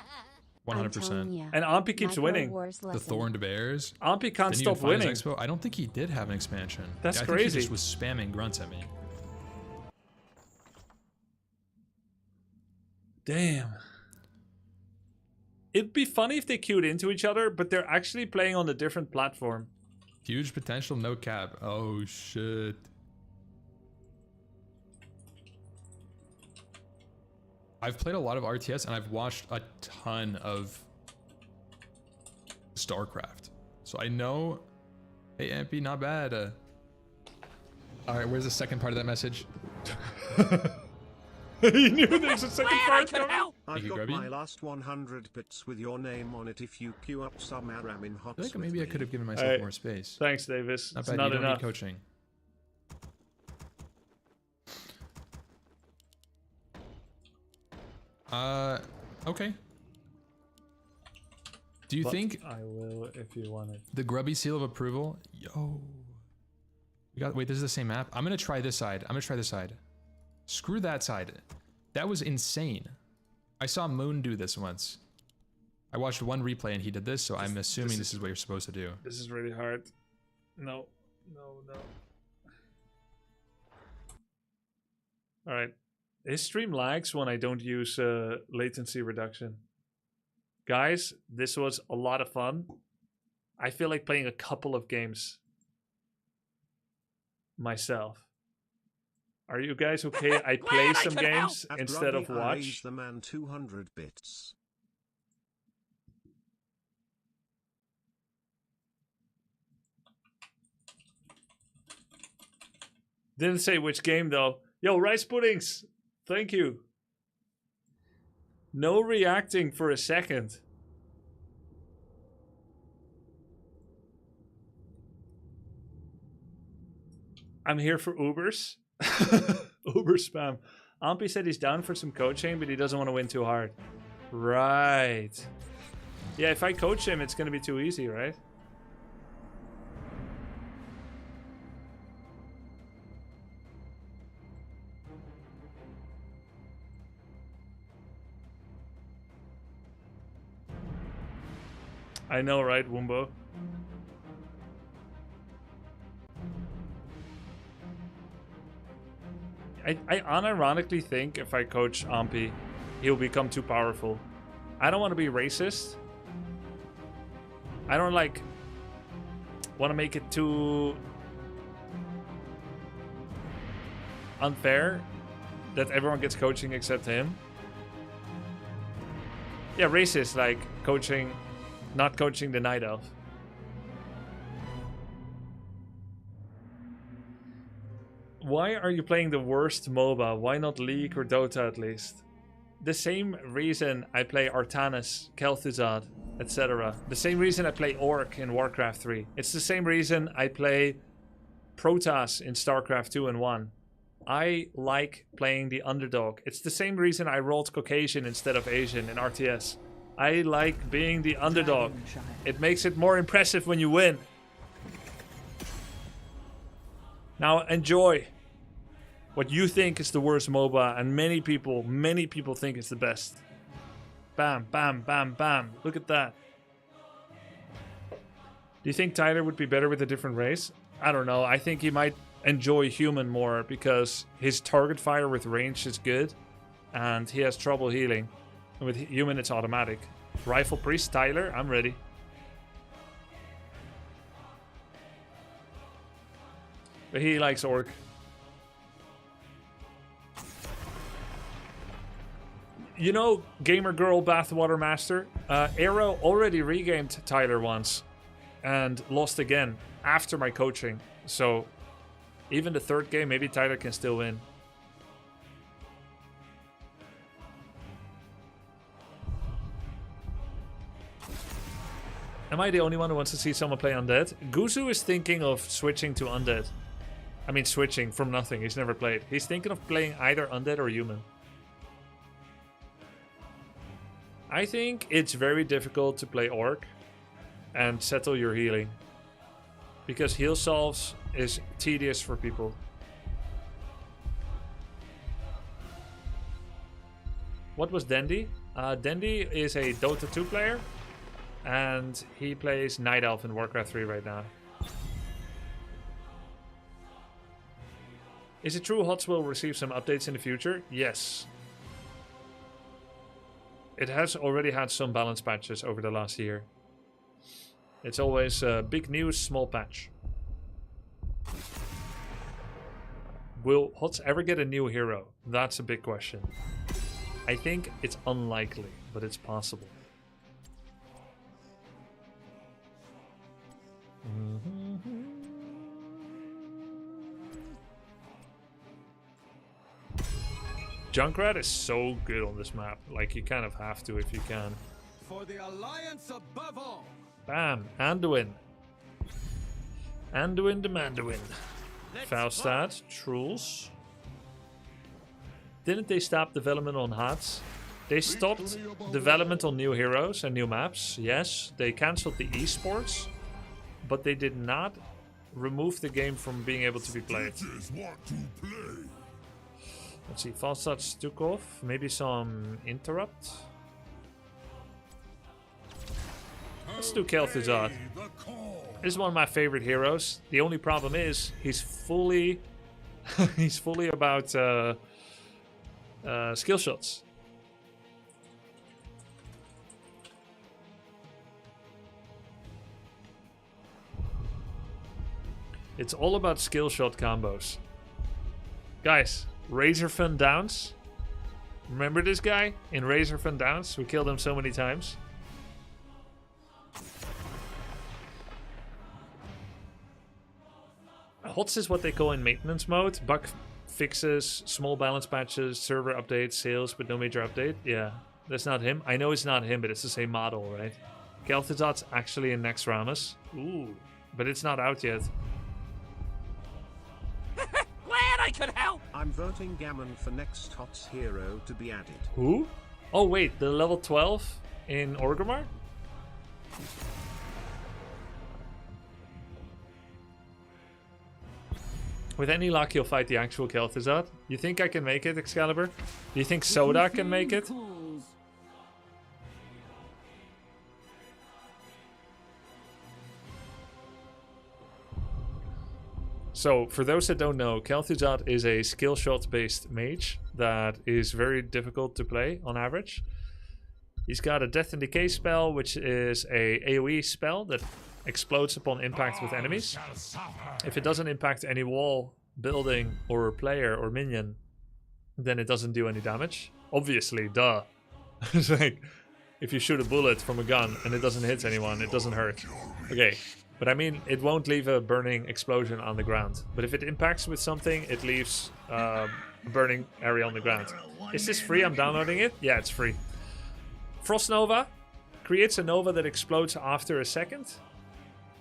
100%. And Ampi keeps winning. The Thorned Bears. Ampi can't Didn't even stop find his winning. Expo. I don't think he did have an expansion. That's I crazy. think he just was spamming grunts at me. Damn. It'd be funny if they queued into each other, but they're actually playing on a different platform. Huge potential, no cap. Oh shit. I've played a lot of RTS and I've watched a ton of StarCraft. So I know, hey Ampy, not bad. Alright, where's the second part of that message? He knew there's a second part coming. I've you, got Grubby. my last 100 bits with your name on it if you queue up some Aram in I HOTS feel like with maybe I me. could have given myself Alright. more space. Thanks, Davis. Not It's bad, not you don't enough. need coaching. Okay. Do you But think I will if you want it. the Grubby seal of approval? Yo. We got, wait, this is the same map? I'm gonna try this side. I'm gonna try this side. Screw that side. That was insane. I saw Moon do this once. I watched one replay and he did this, so I'm assuming this is what you're supposed to do. This is really hard. No. Alright. His stream lags when I don't use latency reduction. Guys, this was a lot of fun. I feel like playing a couple of games myself. Are you guys okay? I play some games At instead of Grubby, I watch. raised the man 200 bits. Didn't say which game though. Yo, rice puddings. Thank you. No reacting for a second. I'm here for Ubers. Uber spam. Ampy said he's down for some coaching, but he doesn't want to win too hard. Right. Yeah, if I coach him, it's going to be too easy, right? I know, right, Wumbo? I unironically think if I coach Ampi, he'll become too powerful. I don't want to be racist. I don't like want to make it too unfair that everyone gets coaching except him. Yeah, racist, like coaching, not coaching the Night Elf. Why are you playing the worst MOBA? Why not League or Dota at least? The same reason I play Artanis, Kel'Thuzad, etc. The same reason I play Orc in Warcraft 3. It's the same reason I play Protoss in StarCraft 2 and 1. I like playing the underdog. It's the same reason I rolled Caucasian instead of Asian in RTS. I like being the underdog. It makes it more impressive when you win. Now enjoy what you think is the worst MOBA, and many people think it's the best. Bam, bam, bam, bam. Look at that. Do you think Tyler would be better with a different race? I don't know. I think he might enjoy human more because his target fire with range is good and he has trouble healing. And with human, it's automatic. Rifle Priest, Tyler, I'm ready. But he likes Orc. You know, Gamer Girl Bathwater Master, Arrow already regamed Tyler once and lost again after my coaching. So even the third game, maybe Tyler can still win. Am I the only one who wants to see someone play Undead? Guzu is thinking of switching to Undead. I mean, switching from nothing. He's never played. He's thinking of playing either Undead or Human. I think it's very difficult to play Orc and settle your healing. Because heal solves is tedious for people. What was Dendy? Dendy is a Dota 2 player. And he plays Night Elf in Warcraft 3 right now. Is it true HOTS will receive some updates in the future? Yes. It has already had some balance patches over the last year. It's always big news, small patch. Will HOTS ever get a new hero? That's a big question. I think it's unlikely, but it's possible. Junkrat is so good on this map. Like, you kind of have to if you can. For the alliance above all. Bam! Anduin. Anduin the Manduin. Faustad. Truls. Didn't they stop development on HOTS? They stopped development on new heroes and new maps. Yes, they cancelled the esports. But they did not remove the game from being able to be played. Let's see, Falstad took off. Maybe some interrupt. Let's do Kel'Thuzad. This is one of my favorite heroes. The only problem is he's fully he's fully about skill shots. It's all about skill shot combos. Guys, Razorfin Downs. Remember this guy in Razorfin Downs? We killed him so many times. HOTS is what they call in maintenance mode. Bug fixes, small balance patches, server updates, sales, but no major update. Yeah, that's not him. I know it's not him, but it's the same model, right? Kel'Thuzad's actually in Naxxramas. Ooh, but it's not out yet. Glad I could help! I'm voting Gammon for next HOTS hero to be added. Who? Oh wait, the level 12 in Orgrimmar? With any luck, you'll fight the actual Kel'Thuzad. You think I can make it, Excalibur? Do you think Soda can make it? So, for those that don't know, Kel'Thuzad is a skill shot based mage that is very difficult to play on average. He's got a Death and Decay spell, which is a AoE spell that explodes upon impact with enemies. If it doesn't impact any wall, building, or player or minion, then it doesn't do any damage. Obviously, duh. It's like, if you shoot a bullet from a gun and it doesn't hit anyone, it doesn't hurt. Okay, but I mean, it won't leave a burning explosion on the ground. But if it impacts with something, it leaves a burning area on the ground. Is this free? I'm downloading it? Yeah, it's free. Frost Nova creates a nova that explodes after a second,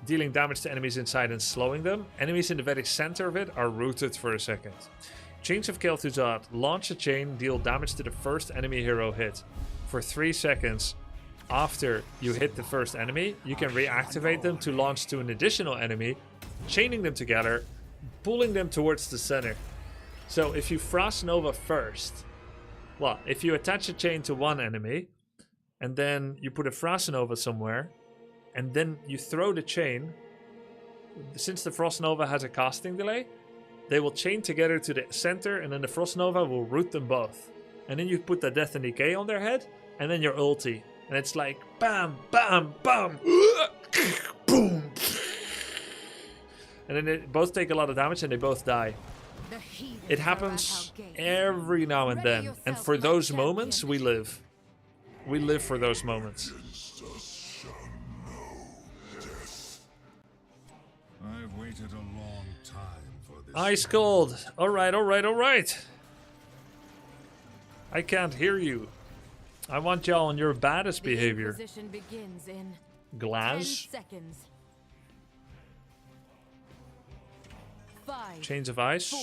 dealing damage to enemies inside and slowing them. Enemies in the very center of it are rooted for a second. Chains of Kel'Thuzad launch a chain, deal damage to the first enemy hero hit. For 3 seconds after you hit the first enemy, you can reactivate them to launch to an additional enemy, chaining them together, pulling them towards the center. So if you Frost Nova first, well, if you attach a chain to one enemy, and then you put a Frost Nova somewhere, and then you throw the chain, since the Frost Nova has a casting delay, they will chain together to the center, and then the Frost Nova will root them both. And then you put the Death and Decay on their head, and then your ulti. And it's like, bam, bam, bam, boom. And then they both take a lot of damage, and they both die. It happens every now and then. And for those moments, we live. We live for those moments. I've waited a long time for this. Ice cold. Alright, alright, alright. I can't hear you. I want y'all on your baddest behavior. Begins in Glass. 10 seconds. 5, Chains of ice. 4,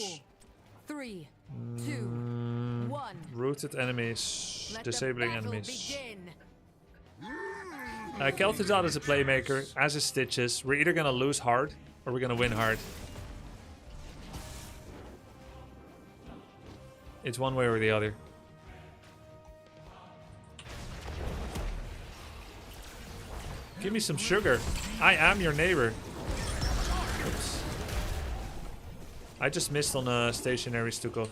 3, 2, 1. Rooted enemies. Disabling enemies. Kel'Thuzad is a playmaker, as is Stitches. We're either gonna lose hard or we're gonna win hard. It's one way or the other. Give me some sugar. I am your neighbor. Oops. I just missed on a stationary Stukov.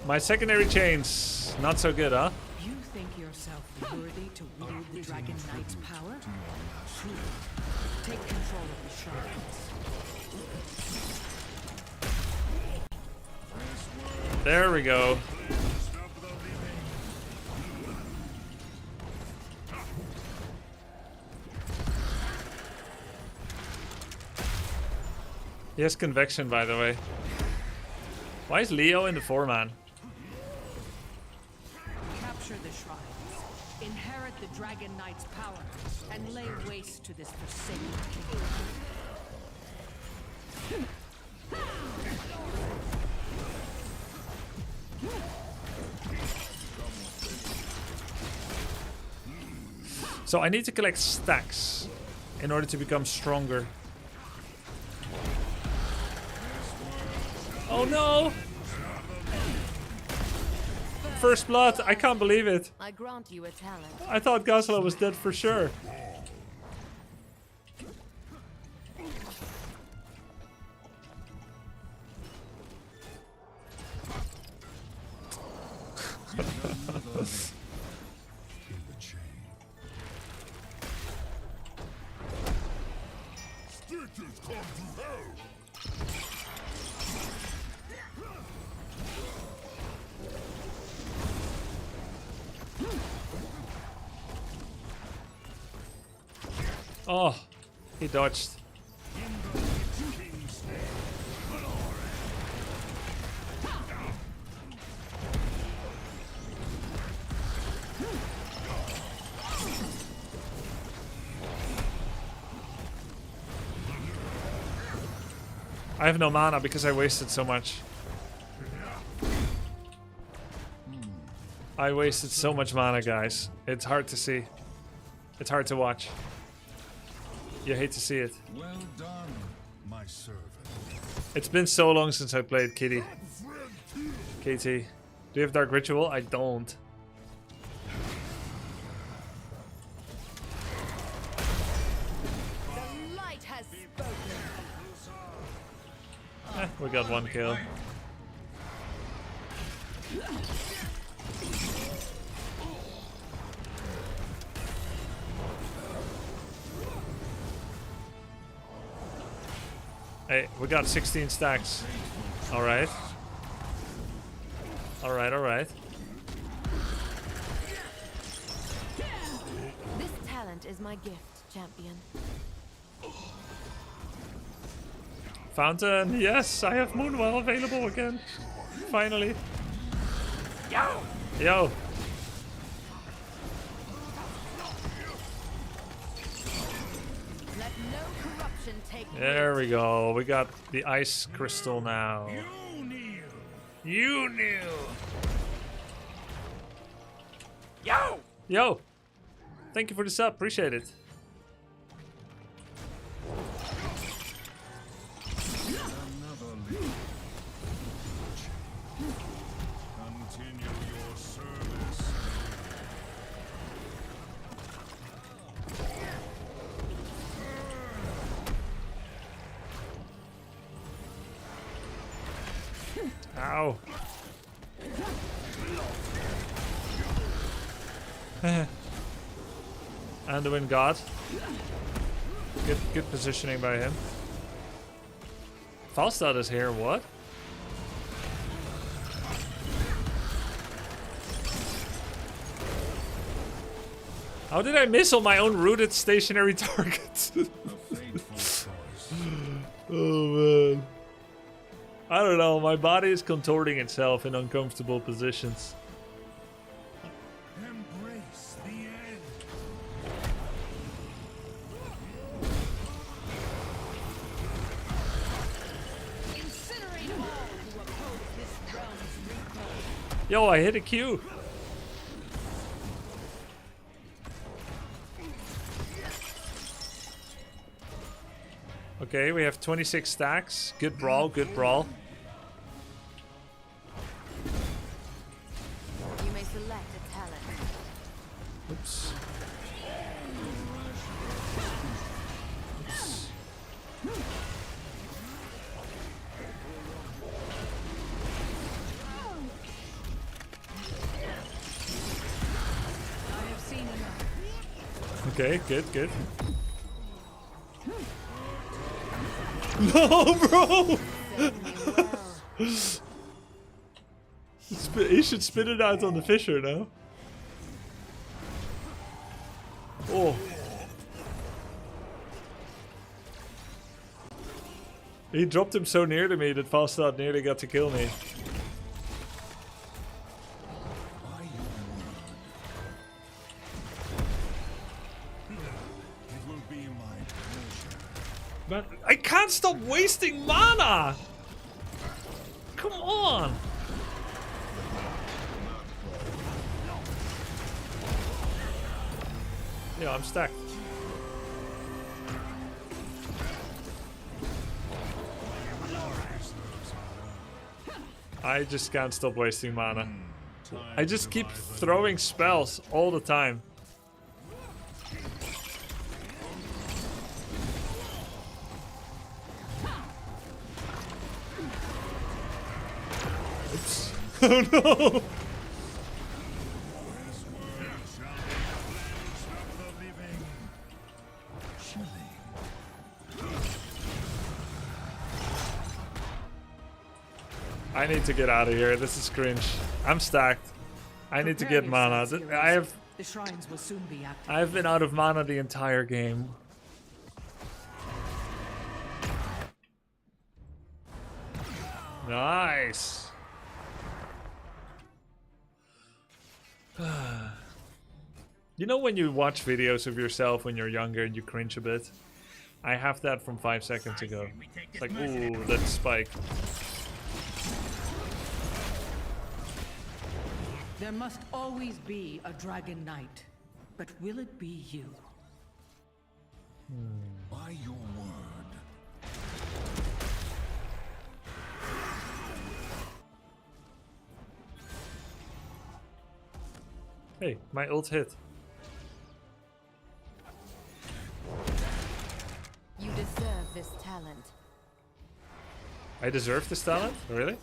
My secondary chains, not so good, huh? You think yourself worthy to wield the Dragon Knight's power? Take control of the shrines. There we go. He has convection, by the way. Why is Leo in the 4-man? Capture the shrines, inherit the Dragon Knight's power, and lay waste to this forsaken kingdom. So I need to collect stacks in order to become stronger. Oh no! First blood, I can't believe it. I grant you a talent. I thought Goslow was dead for sure. Oh, he dodged. I have no mana because I wasted so much. I wasted so much mana, guys. It's hard to see. It's hard to watch. You hate to see it. Well done, my servant. It's been so long since I played Kitty. KT. Do you have Dark Ritual? I don't. The light has spoken. We got 1 kill. Hey, we got 16 stacks. Alright. Alright. This talent is my gift, champion. Fountain, yes, I have Moonwell available again. Finally. Yo. Let no corruption take There we go. We got the ice crystal now. You knew. Yo. Thank you for the sub. Appreciate it. Continue your service. Ow. Anduin God. Good positioning by him. Falstad is here, what? How did I miss on my own rooted stationary targets? Oh man. I don't know, my body is contorting itself in uncomfortable positions. Embrace the end. Incinerate all who oppose this realm's rebirth. Yo, I hit a Q. Okay, we have 26 stacks. Good brawl, good brawl. You may select a talent. Oops. I have seen enough. Okay, good. No, bro! He should spit it out on the Fisher now. Oh. He dropped him so near to me that Falstad nearly got to kill me. But I can't stop wasting mana! Come on! Yeah, I'm stacked. I just can't stop wasting mana. I just keep throwing spells all the time. Oops. Oh no! I need to get out of here. This is cringe. I'm stacked. I need to get mana. The shrines will soon be active. I've been out of mana the entire game. Nice. You know when you watch videos of yourself when you're younger and you cringe a bit? I have that from 5 seconds ago. It's like, ooh, that spike. There must always be a dragon knight, but will it be you? By your word. Hey, my ult hit. You deserve this talent. I deserve this talent? Really?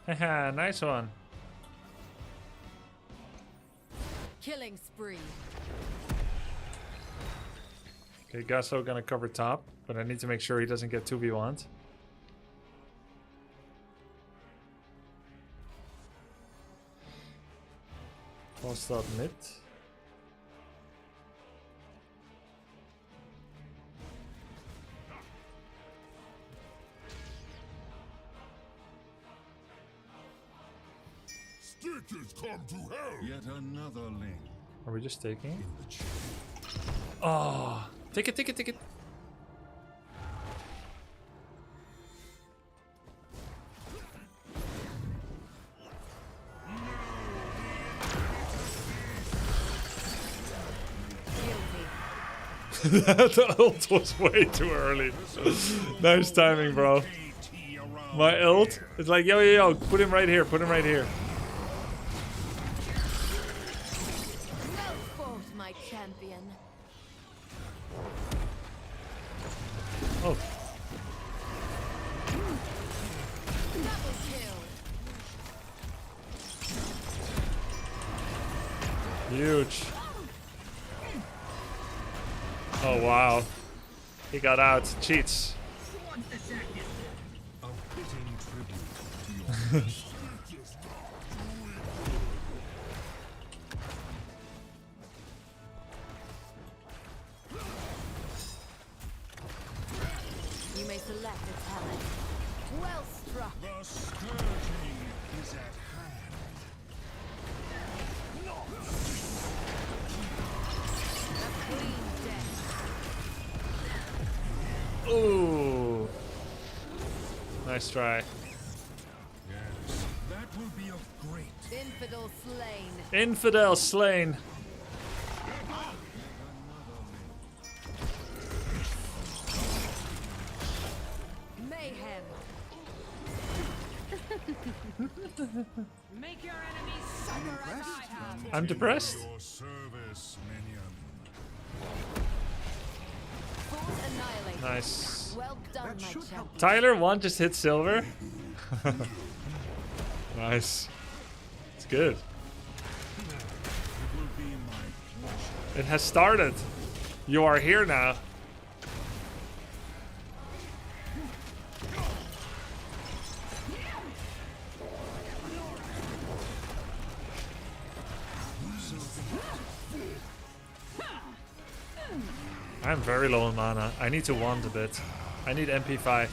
Haha, nice one. Killing spree. Okay, Gasso gonna cover top, but I need to make sure he doesn't get 2v1'd. Toss that mid. Stitches come to hell. Yet another link. Are we just taking? Oh, take it, take it, take it. That ult was way too early. Nice timing, bro. My ult is like, yo, yo, yo, put him right here, put him right here. My champion. Oh. Double kill. Huge. Oh wow. He got out. Cheats. You may select a talent. Well struck. The scourging is at hand. A clean death. Ooh. Nice try. Yes, that will be of great. Infidel slain. Infidel slain. Mayhem. Make your enemies suffer as I have. I'm depressed. Your service, minion. Full annihilated. Nice. Well done, my champion. Tyler 1 just hit silver. Nice. It's good. It has started. You are here now. I'm very low on mana. I need to wand a bit. I need MP5.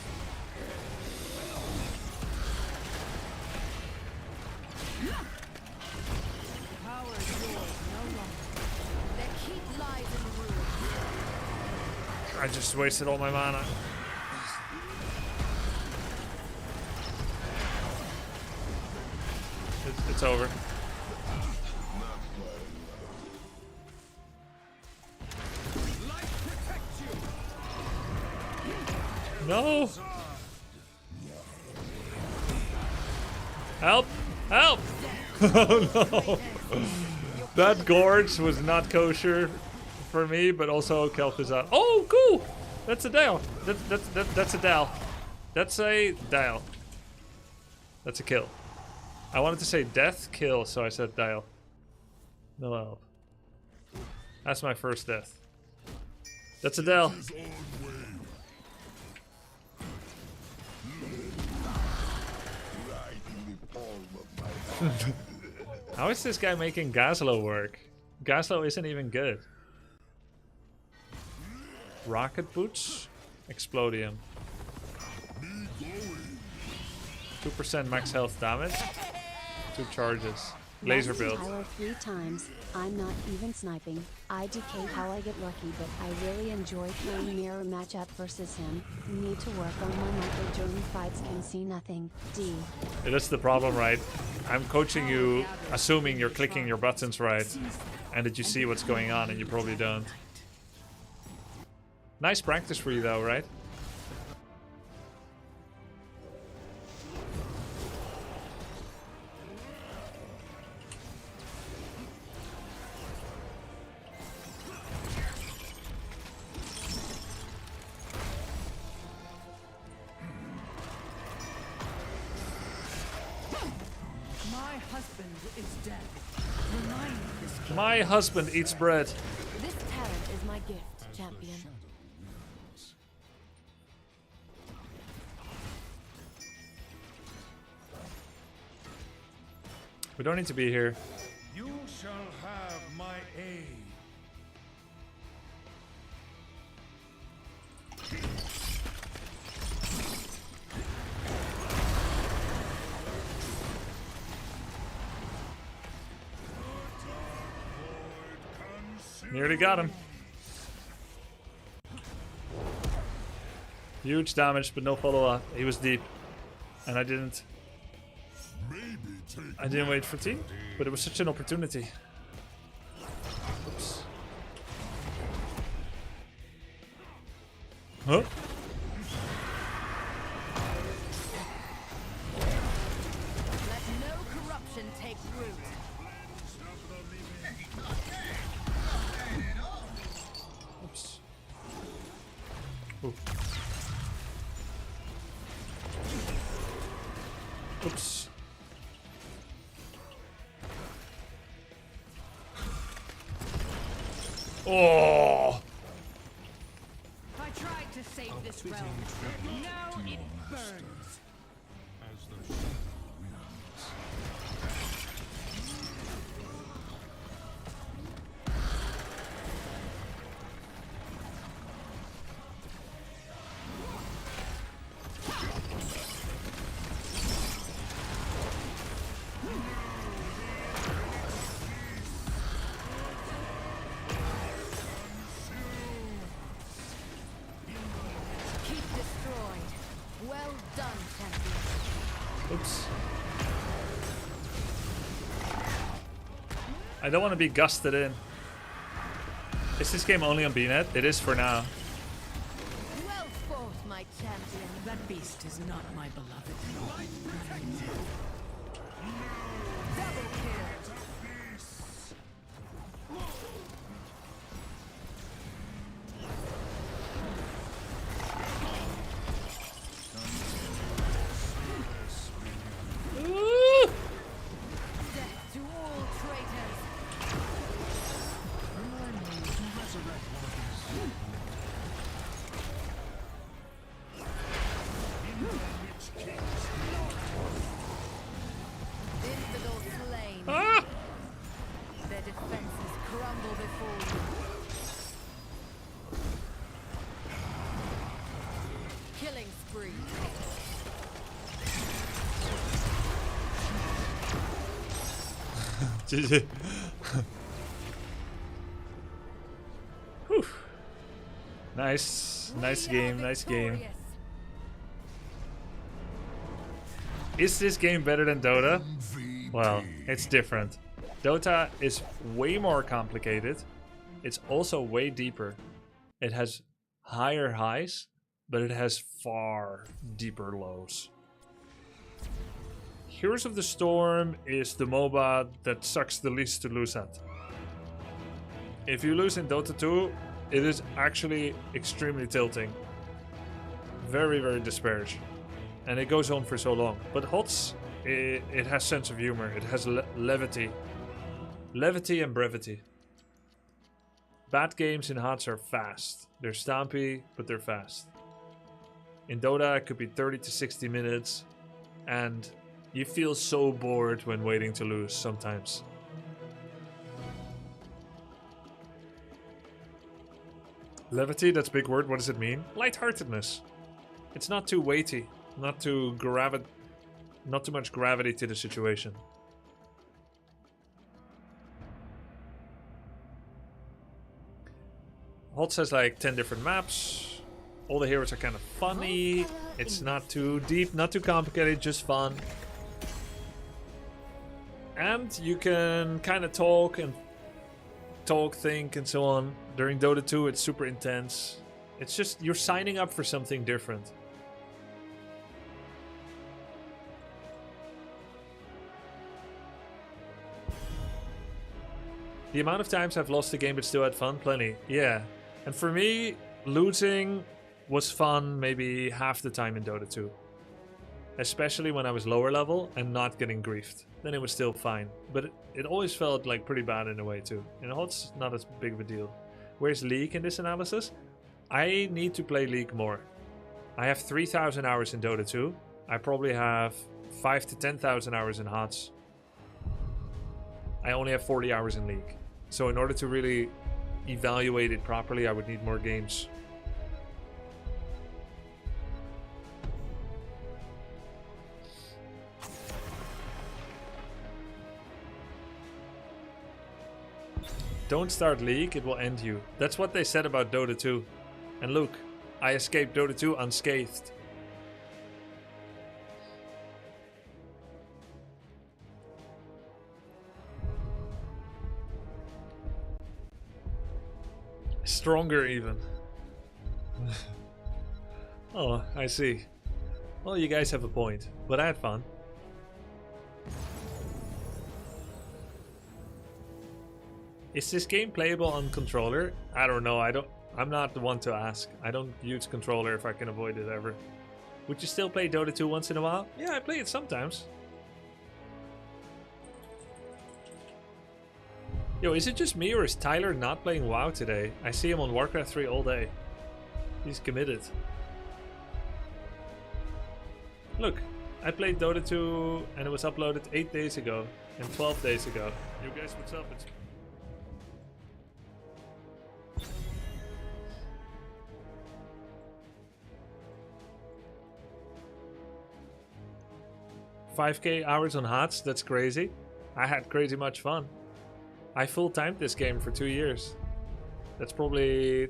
I just wasted all my mana. It's over. No! Help! Help! Oh no! That gorge was not kosher for me, but also Kel'Thuzad. Oh, cool! That's a Dale. That's a Dal. That's a Dal. That's a kill. I wanted to say death kill, so I said Dale. No help. That's my first death. That's a Dale. How is this guy making Gazlo work? Gazlo isn't even good. Rocket boots? Explodium. 2% max health damage. 2 charges. Laser build. Tyler 3 times. I'm not even sniping. I decay how I get lucky, but I really enjoy playing mirror matchup versus him. Need to work on my micro during fights, can see nothing. D. Yeah, that's the problem, right? I'm coaching you, assuming you're clicking your buttons right, and that you see what's going on, and you probably don't. Nice practice for you though, right? My husband eats bread. This talent is my gift, champion. We don't need to be here. You shall have my aid. Nearly got him. Huge damage, but no follow-up. He was deep. And I didn't wait for team, but it was such an opportunity. Oops. Huh? Let no corruption take root. Oops. Ooh. Oops. Oh! I tried to save this realm. Now it burns. Oops. I don't want to be gusted in. Is this game only on BNet? It is for now. Well fought, my champion. That beast is not my beloved. Double kill. Death to all traitors. Infidel slain. Their defenses crumble before you. Killing spree. GG. Whew. Nice game, nice game. Is this game better than Dota? Well, it's different. Dota is way more complicated. It's also way deeper. It has higher highs, but it has far deeper lows. Heroes of the Storm is the MOBA that sucks the least to lose at. If you lose in Dota 2, it is actually extremely tilting. Very, very disparaging. And it goes on for so long. But HOTS, it has sense of humor. It has levity. Levity and brevity. Bad games in HOTS are fast. They're stampy, but they're fast. In Dota, it could be 30 to 60 minutes. And You feel so bored when waiting to lose sometimes. Levity, that's a big word. What does it mean? Lightheartedness. It's not too weighty, not too much gravity to the situation. HOTS has like 10 different maps. All the heroes are kind of funny. It's not too deep, not too complicated, just fun. And you can kind of talk, think, and so on. During Dota 2, it's super intense. It's just, you're signing up for something different. The amount of times I've lost the game but still had fun, plenty. Yeah. And for me, losing was fun maybe half the time in Dota 2. Especially when I was lower level and not getting griefed. Then it was still fine. But it always felt like pretty bad in a way too. In HOTS, not as big of a deal. Where's League in this analysis? I need to play League more. I have 3,000 hours in Dota 2. I probably have 5,000 to 10,000 hours in HOTS. I only have 40 hours in League. So in order to really evaluate it properly, I would need more games. Don't start League, it will end you. That's what they said about Dota 2. And look, I escaped Dota 2 unscathed. Stronger even. Oh, I see. Well, you guys have a point, but I had fun. Is this game playable on controller? I don't know. I'm not the one to ask. I don't use controller if I can avoid it ever. Would you still play Dota 2 once in a while? Yeah, I play it sometimes. Yo, is it just me or is Tyler not playing WoW today? I see him on Warcraft 3 all day. He's committed. Look, I played Dota 2 and it was uploaded 8 days ago and 12 days ago. You guys, what's up? It's 5k hours on HOTS, that's crazy. I had crazy much fun. I full-timed this game for 2 years. That's probably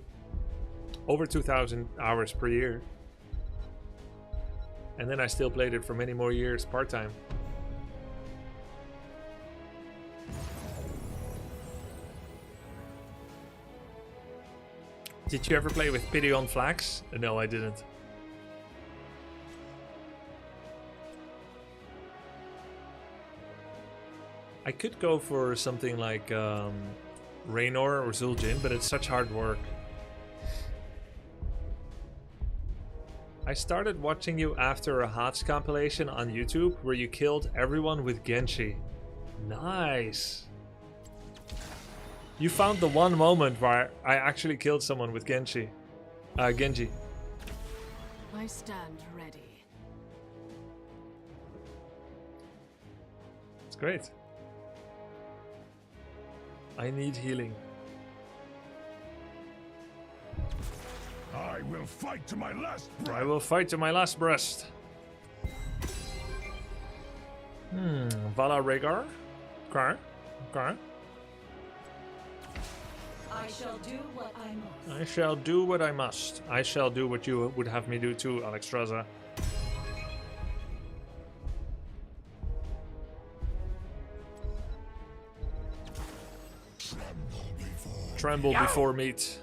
over 2,000 hours per year. And then I still played it for many more years part-time. Did you ever play with Pity on Flags? No, I didn't. I could go for something like Raynor or Zul'jin, but it's such hard work. I started watching you after a HOTS compilation on YouTube where you killed everyone with Genji. Nice. You found the one moment where I actually killed someone with Genji. Genji. I stand ready. It's great. I need healing. I will fight to my last breath. I will fight to my last breath. Vala Rhaegar? Okay. Okay. I shall do what I must. I shall do what I must. I shall do what you would have me do too, Alexstrasza. Tremble before meat.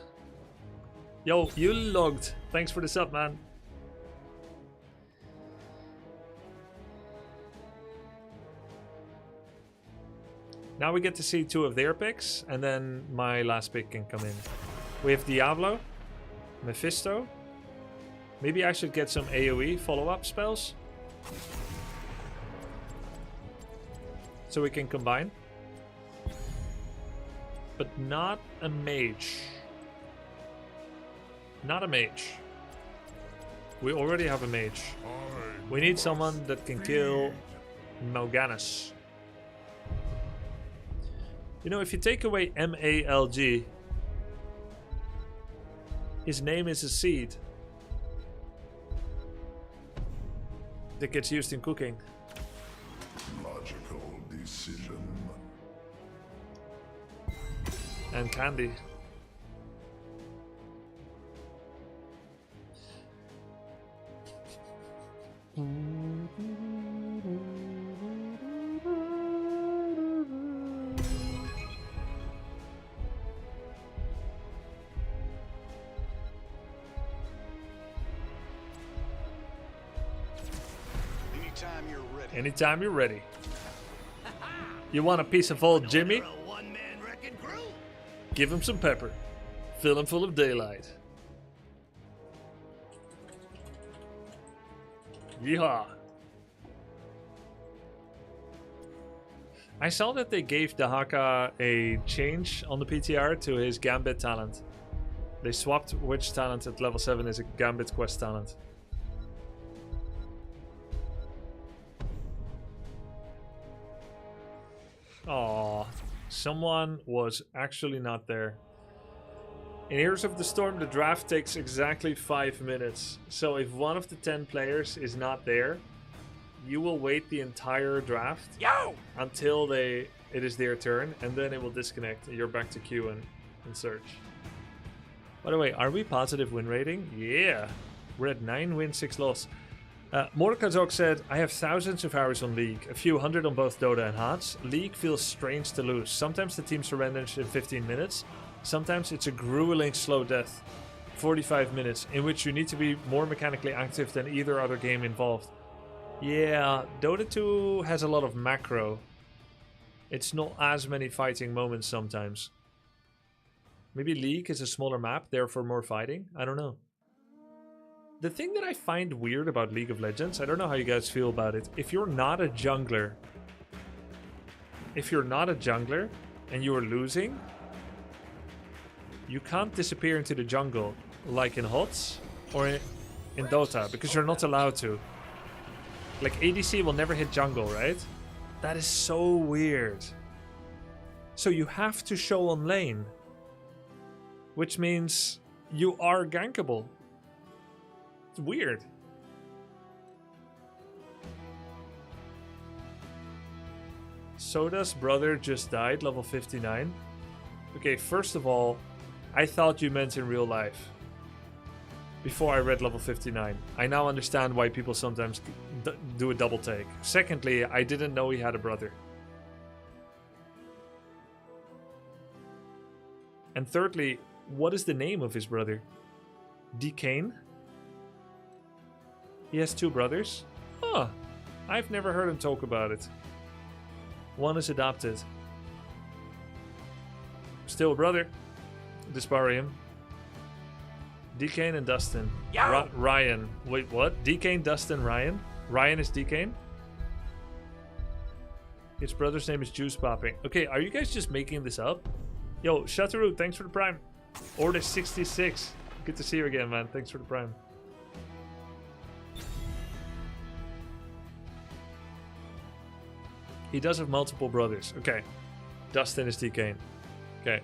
Yo, you logged. Thanks for the sub, man. Now we get to see 2 of their picks, and then my last pick can come in. We have Diablo, Mephisto. Maybe I should get some AoE follow-up spells, so we can combine. But not a mage. Not a mage. We already have a mage. We need someone that can kill Mal'Ganis. You know, if you take away M-A-L-G, his name is a seed that gets used in cooking. Logical decision. And candy. Anytime you're ready. You want a piece of old Jimmy? Give him some pepper. Fill him full of daylight. Yeehaw. I saw that they gave Dahaka a change on the PTR to his Gambit talent. They swapped which talent at level 7 is a Gambit quest talent. Aww, someone was actually not there. In Heroes of the Storm, the draft takes exactly 5 minutes. So if one of the 10 players is not there, you will wait the entire draft until it is their turn, and then it will disconnect and you're back to queue and search. By the way, are we positive win rating? Yeah, we're at 9 wins, 6 loss. Mordekai's said, I have thousands of hours on League, a few hundred on both Dota and HOTS. League feels strange to lose. Sometimes the team surrenders in 15 minutes. Sometimes it's a grueling slow death, 45 minutes, in which you need to be more mechanically active than either other game involved. Yeah, Dota 2 has a lot of macro. It's not as many fighting moments sometimes. Maybe League is a smaller map, therefore more fighting? I don't know. The thing that I find weird about League of Legends, I don't know how you guys feel about it. If you're not a jungler and you are losing, you can't disappear into the jungle like in HOTS or in Dota because you're not allowed to. Like ADC will never hit jungle, right? That is so weird. So you have to show on lane, which means you are gankable. It's weird. Soda's brother just died, level 59. Okay, first of all, I thought you meant in real life. Before I read level 59. I now understand why people sometimes do a double take. Secondly, I didn't know he had a brother. And thirdly, what is the name of his brother? Decane? He has 2 brothers? Huh. I've never heard him talk about it. One is adopted. Still a brother. Disparium. Decane and Dustin. Ryan. Wait, what? Decane, Dustin, Ryan? Ryan is Decane? His brother's name is Juice Popping. Okay, are you guys just making this up? Yo, Shataru, thanks for the prime. Order 66. Good to see you again, man. Thanks for the prime. He does have multiple brothers. Okay. Dustin is Decane. Okay.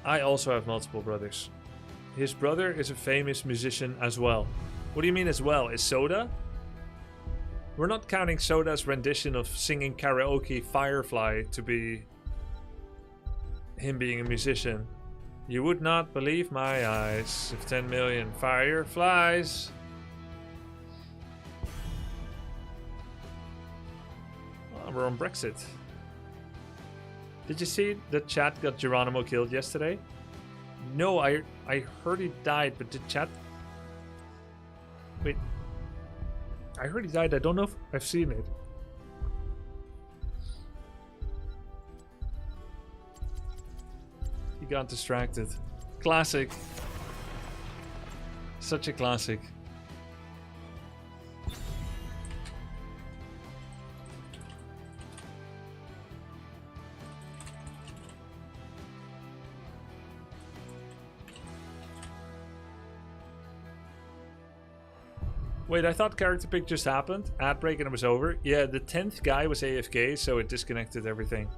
I also have multiple brothers. His brother is a famous musician as well. What do you mean as well? Is Soda? We're not counting Soda's rendition of singing karaoke Firefly to be him being a musician. You would not believe my eyes if 10 million fireflies. Oh, we're on Brexit. Did you see that chat got Geronimo killed yesterday? No, I heard he died, but did chat... Wait. I heard he died. I don't know if I've seen it. He got distracted. Classic. Such a classic. Wait, I thought character pick just happened. Ad break and it was over. Yeah, the 10th guy was AFK, so it disconnected everything.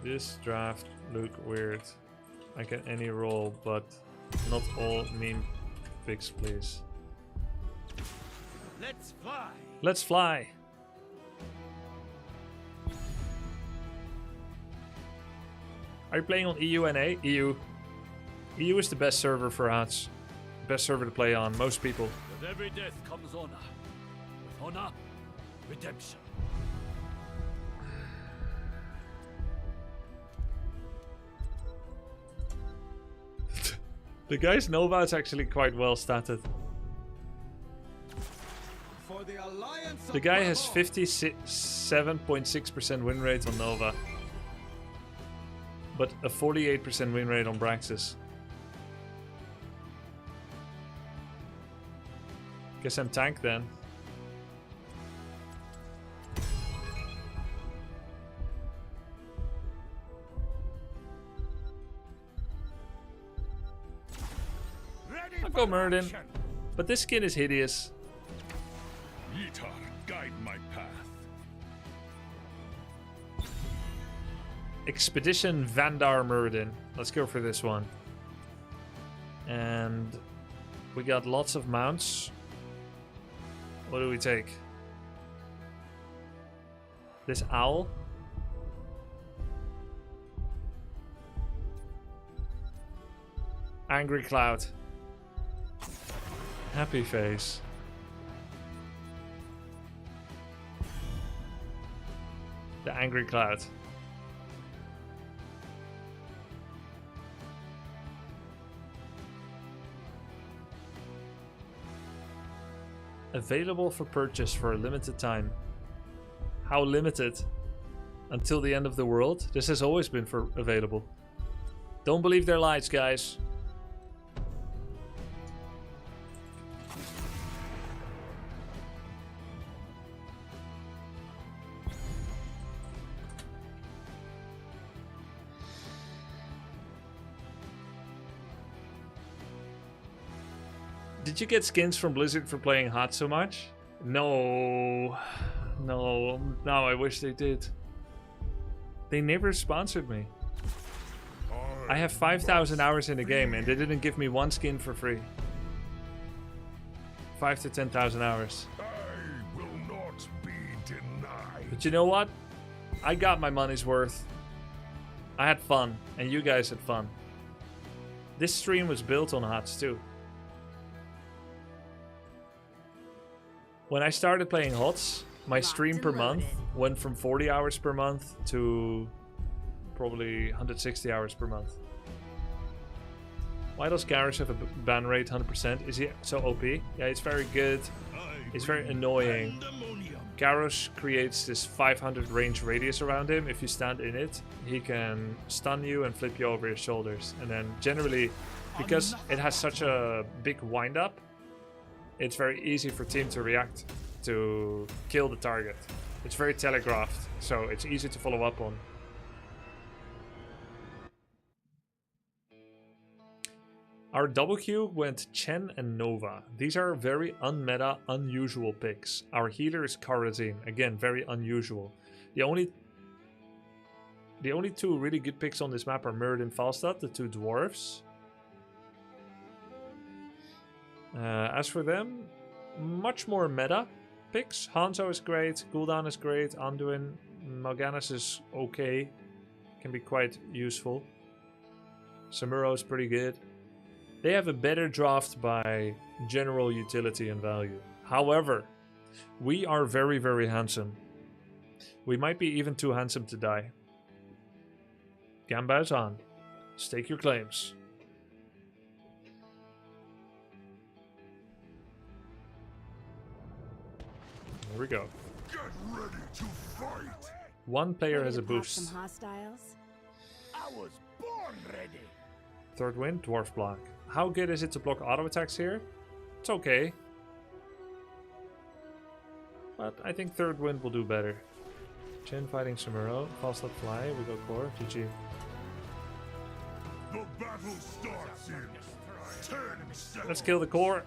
This draft look weird. I get any roll, but not all meme picks, please. Let's fly. Let's fly. Are you playing on EU and A? EU. EU is the best server for ads. Best server to play on. Most people. With every death comes honor. With honor, redemption. The guy's Nova is actually quite well statted. The guy has 57.6% win rate on Nova, but a 48% win rate on Braxis. Guess I'm tank then. I'll go Murden, but this skin is hideous. Yitar, guide my path. Expedition Vandar Murden. Let's go for this one. And we got lots of mounts. What do we take? This owl. Angry Cloud. Happy face. The Angry Cloud. Available for purchase for a limited time. How limited? Until the end of the world? This has always been available. Don't believe their lies, guys. Did you get skins from Blizzard for playing hot so much? No. No. No, I wish they did. They never sponsored me. I have 5,000 hours in the game and they didn't give me one skin for free. 5 to 10,000 hours. I will not be denied. But you know what? I got my money's worth. I had fun and you guys had fun. This stream was built on HOTS too. When I started playing HOTS, my stream per month went from 40 hours per month to probably 160 hours per month. Why does Garrus have a ban rate 100%? Is he so OP? Yeah, it's very good. It's very annoying. Garrus creates this 500 range radius around him. If you stand in it, he can stun you and flip you over his shoulders. And then generally, because it has such a big wind up, it's very easy for team to react to kill the target. It's very telegraphed, so it's easy to follow up on. Our double queue went Chen and Nova. These are very unmeta, unusual picks. Our healer is Karazin. Again, very unusual. The only two really good picks on this map are Murd and Falstad, the two dwarves. As for them, much more meta picks. Hanzo is great, Gul'dan is great, Anduin, Mal'Ganis is okay, can be quite useful. Samuro is pretty good. They have a better draft by general utility and value. However, we are very, very handsome. We might be even too handsome to die. Gamba is on. Stake your claims. Here we go. Get ready to fight. One player has a boost. Some hostiles. I was born ready. Third wind, dwarf block. How good is it to block auto attacks here? It's okay. But I think third wind will do better. Chin fighting Sumero. Fast up fly. We go core. GG. The battle starts in 10 seconds. Let's kill the core.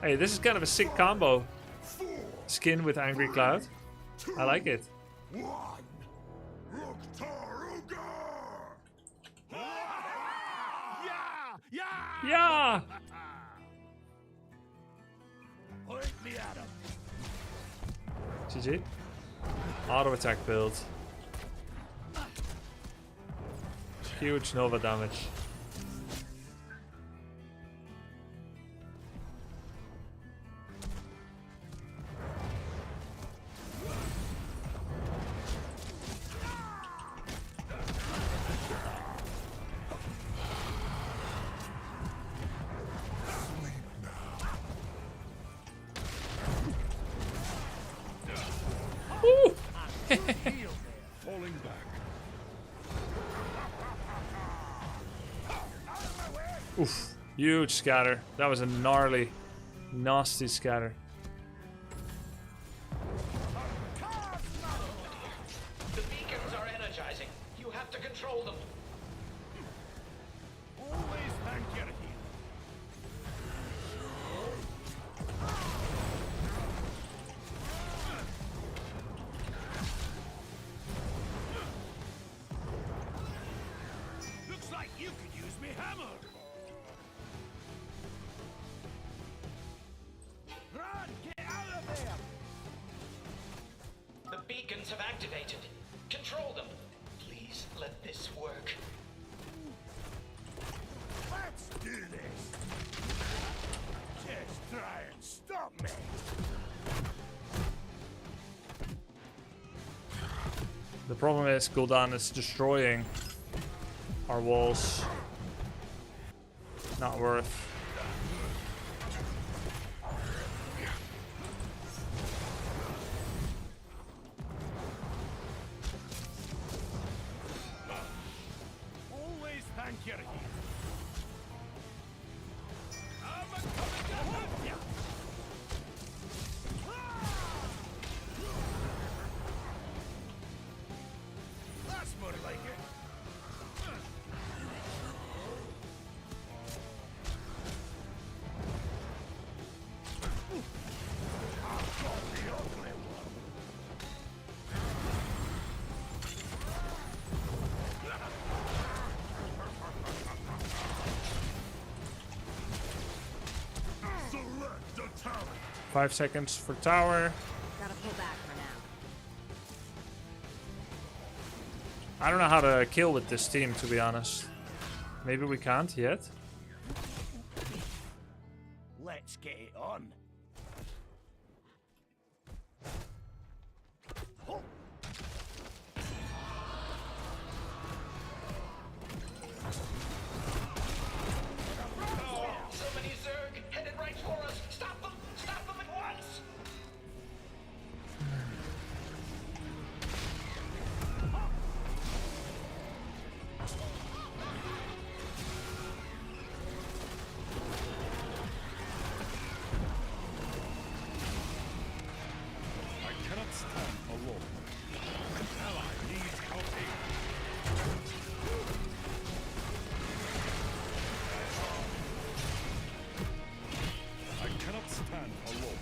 Hey, this is kind of a sick combo. Skin with Angry Cloud. I like it. Yeah! GG. Auto attack build. Huge Nova damage. Falling back. Oof. Huge scatter. That was a gnarly, nasty scatter. The beacons are energizing. You have to control them. Always thank you. Looks like you could use me hammer. Run! Get out of there! The beacons have activated. Control them. Please let this work. Let's do this. Just try and stop me. The problem is Gul'dan is destroying our walls. Not worth. Always thank you. That's more like it. I've got the ugly one. Select a talent. 5 seconds for tower. Gotta pull back for now. I don't know how to kill with this team, to be honest. Maybe we can't yet. Let's get it on. So many Zerg headed right for us. Stop them! Stop them at once! I cannot stand alone. An ally needs our aid. I cannot stand alone.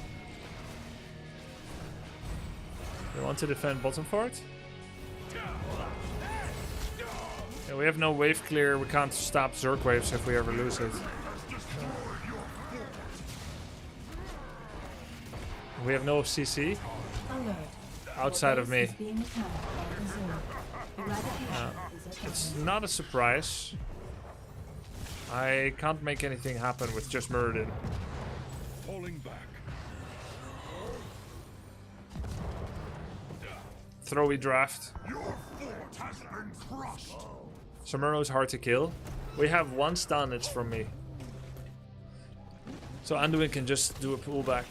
We want to defend bottom fort. Yeah, we have no wave clear. We can't stop Zerg waves if we ever lose it. We have no CC outside of me. It's not a surprise. I can't make anything happen with just Muradin. Falling back. Throwy draft. Your fort has been crushed. Sumero is hard to kill. We have one stun, it's from me. So Anduin can just do a pullback.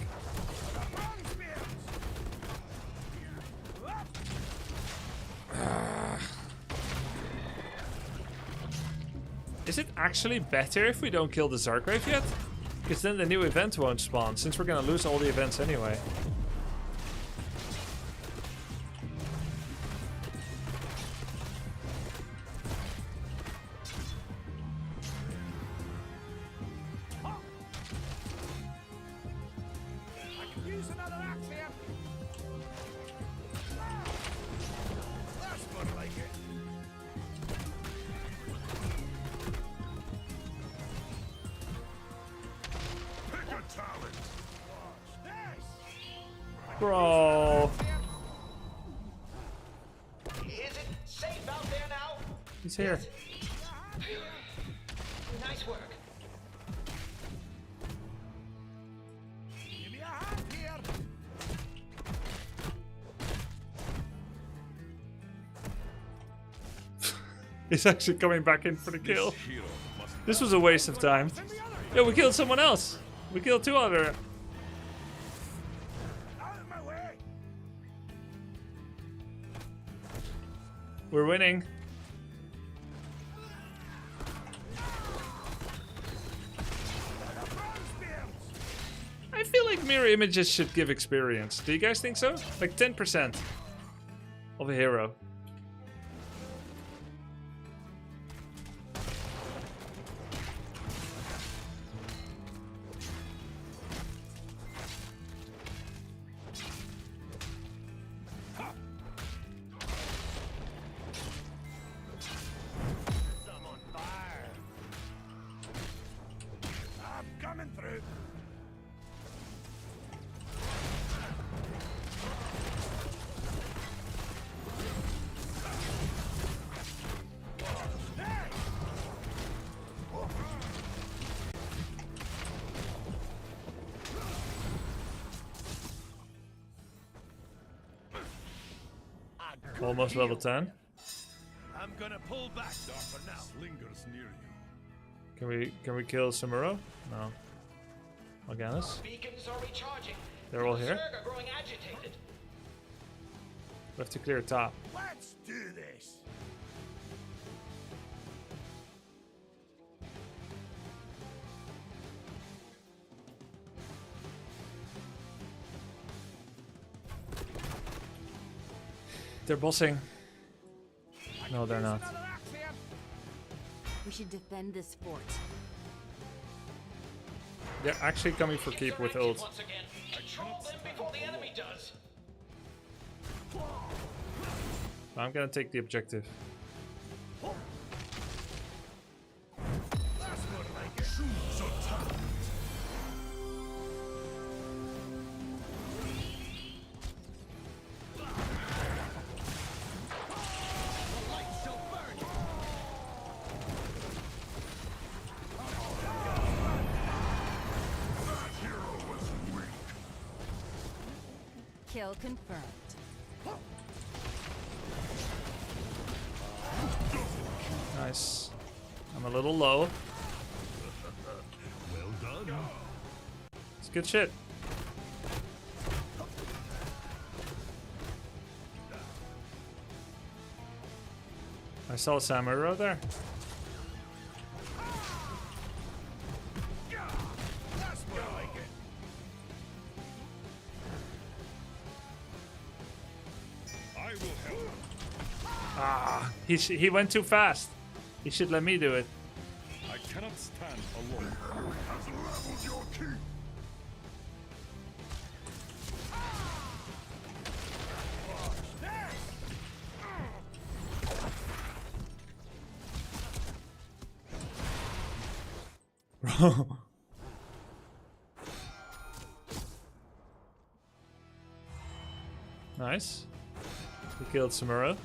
Is it actually better if we don't kill the Zargrave yet? Because then the new event won't spawn, since we're gonna lose all the events anyway. Bro. Is it safe out there now? He's here. Nice work. Give me a hand here. He's actually coming back in for the kill. This was a waste of time. Yeah, we killed someone else. We killed 2 other. We're winning. I feel like mirror images should give experience. Do you guys think so? Like 10% of a hero. Almost level 10. I'm gonna pull back for now. Slingers near you. Can we kill Samuro? No. Morganis? Beacons are recharging. They're all here. Zerg are growing agitated. We have to clear top. Let's do this. They're bossing. No, they're not. We should defend this fort. They're actually coming for keep with ult. Once again, control them before the enemy does. I'm gonna take the objective. Kill confirmed. Nice. I'm a little low. Well done. It's good shit. I saw Samuro there. Ah, he went too fast. He should let me do it. I cannot stand alone. Has leveled your keep. Bro. Nice. We killed Samuro.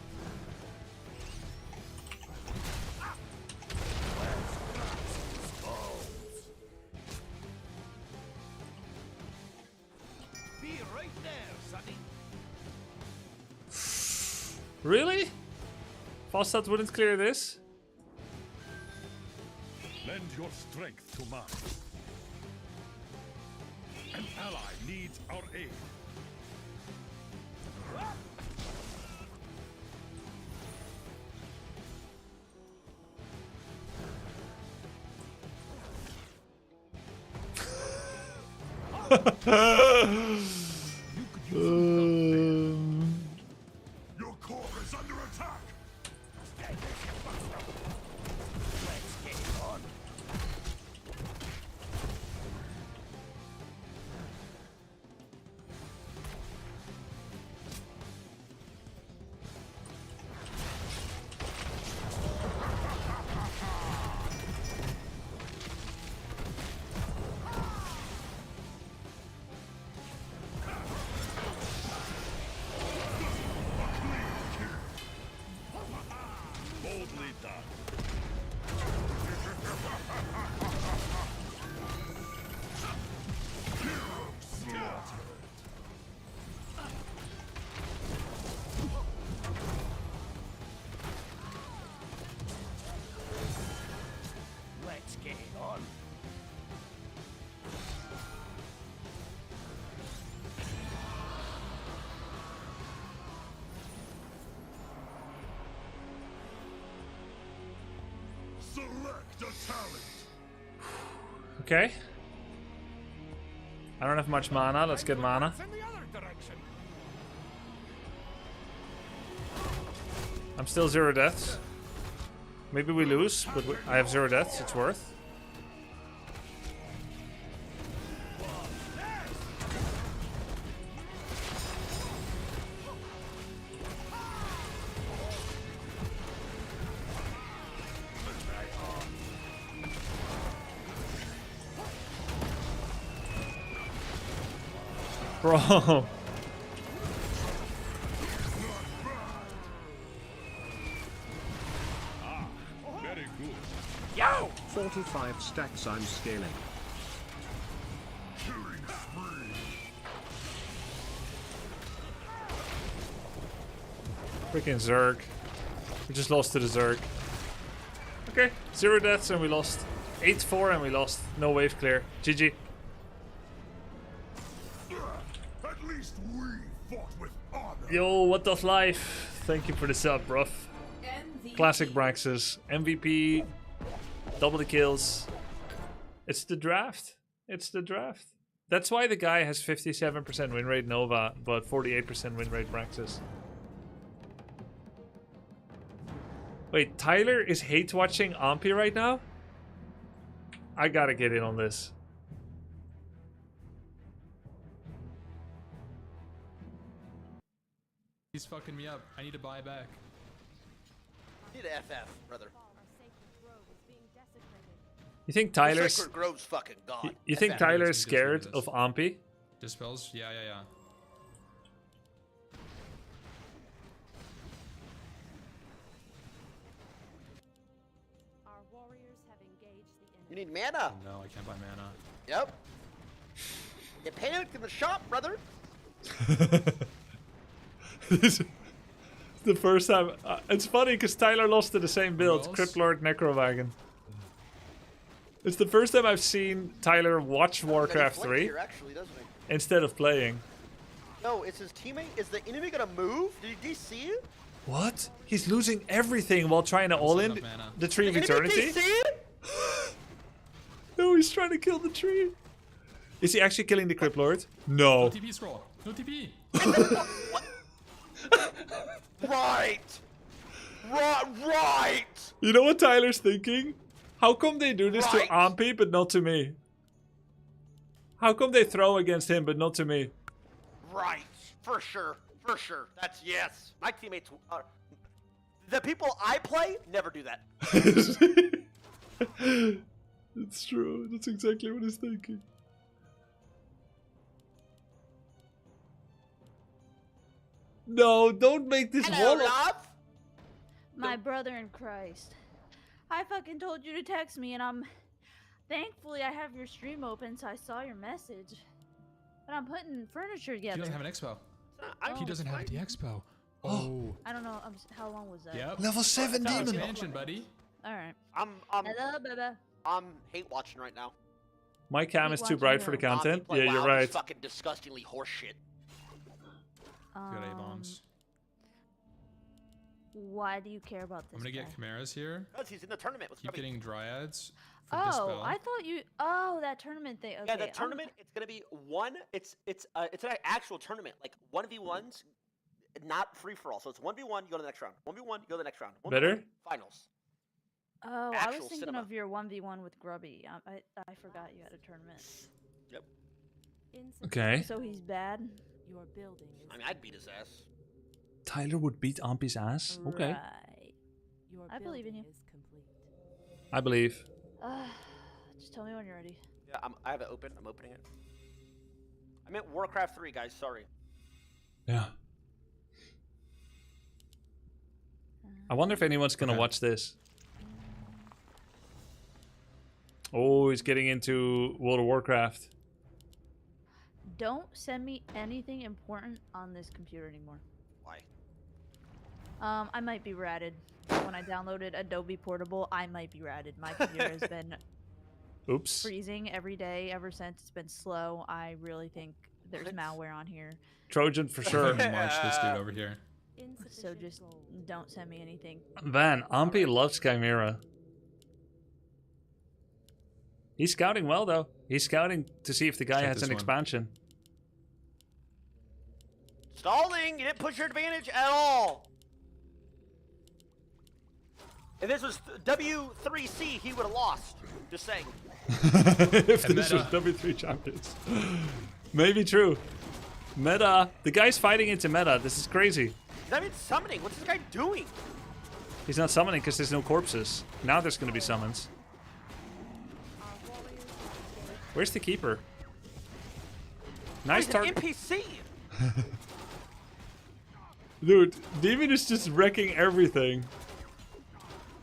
Really? Falstad wouldn't clear this? Lend your strength to mine. An ally needs our aid. Your core is under attack. Let's get it on. Boldly done. Let's get it on. Select a talent. Okay. I don't have much mana. Let's get mana. I'm still 0 deaths. Maybe we lose, but I have 0 deaths. It's worth. Bro. Very good. Yo! 45 stacks I'm scaling. Killing spree. Freaking Zerg. We just lost to the Zerg. Okay, 0 deaths and we lost. 8-4 and we lost. No wave clear. GG. At least we fought with honor. Yo, what does life? Thank you for the sub, bruv. Classic Braxis. MVP. Double the kills. It's the draft. It's the draft. That's why the guy has 57% win rate Nova, but 48% win rate Braxis. Wait, Tyler is hate watching Ampi right now? I gotta get in on this. He's fucking me up. I need to buy back. Need a FF, brother. You think The Tyler's... Sacred Grove's fucking gone. You think FF. Tyler's scared of Ampi? Dispels? Yeah. You need mana. No, I can't buy mana. Yep. You panicked in the shop, brother. This is the first time. It's funny because Tyler lost to the same build, Crypt Lord Necrowagon. It's the first time I've seen Tyler watch Warcraft 3 here, actually, doesn't he? instead of playing. No, it's his teammate. Is the enemy gonna move? Did he see it? What? He's losing everything while trying to all-in the Tree of Eternity? No, he's trying to kill the tree. Is he actually killing the Crypt Lord? No. No TP scroll. No TP. Right. Right. You know what Tyler's thinking? How come they do this to Ampi but not to me? How come they throw against him but not to me? Right. For sure. For sure. That's yes. My teammates are... The people I play never do that. It's true. That's exactly what he's thinking. No, don't make this Hello, wall. love. My brother in Christ. I fucking told you to text me and thankfully I have your stream open so I saw your message. But I'm putting furniture together. He doesn't have an expo. He doesn't have the expo. Oh. I don't know. How long was that? Yep. Level 7 demon. Expansion, buddy. Alright. Hello, baby. I'm hate watching right now. My cam is too bright for the content. Yeah, you're right. It's fucking disgustingly horseshit. Good A-bombs. Why do you care about this? I'm gonna guy? get chimeras here. Because he's in the tournament. Keep getting dryads. For Oh, dispel. I thought you. Oh, that tournament thing. Okay, Yeah, the tournament. It's gonna be one. It's an actual tournament, like 1v1s, not free for all. So it's 1v1. You go to the next round. 1v1. You go to the next round. 1v1, Better? finals. Oh, I Actual was thinking cinema. of your 1v1 with Grubby. I forgot you had a tournament. Yep. Okay. So he's bad. Your building is I mean, I'd beat his ass. Tyler would beat Ampy's ass. Okay. Right. I believe in you. I believe. Just tell me when you're ready. Yeah, I have it open. I'm opening it. I meant Warcraft 3, guys. Sorry. Yeah. I wonder if anyone's gonna watch this. Oh, he's getting into World of Warcraft. Don't send me anything important on this computer anymore. Why? I might be ratted. When I downloaded Adobe Portable, I might be ratted. My computer has been freezing every day ever since. It's been slow. I really think there's malware on here. Trojan for sure. Watch this dude over here. So just don't send me anything. Van, Ampy loves Chimera. He's scouting well, though. He's scouting to see if the guy has an expansion. Stalling! You didn't push your advantage at all! If this was W3C, he would have lost. Just saying. If this was W3 champions. Maybe true. Meta. The guy's fighting into meta. This is crazy. That means summoning. What's this guy doing? He's not summoning because there's no corpses. Now there's going to be summons. Where's the keeper? Nice target. NPC. Dude, Demon is just wrecking everything.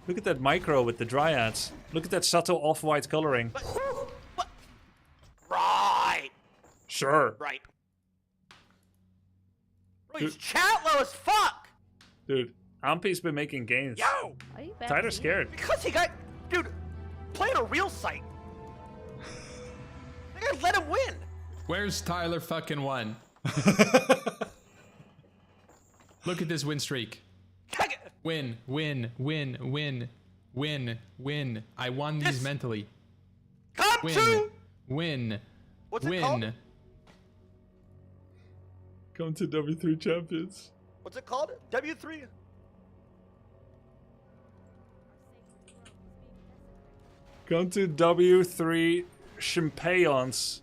Look at that micro with the dryads. Look at that subtle off-white coloring. But, right. Sure. Right. Bro, he's chat low as fuck. Dude, Ampy's been making gains. Yo. Tyler's scared. Because he got, dude, playing a real site. I gotta let him win. Where's Tyler fucking won? Look at this win streak. Win, win, win, win, win, win. I won these mentally. Come win, to win, What's it win. called? Come to W3 champions. What's it called? W3. Come to W3 champions.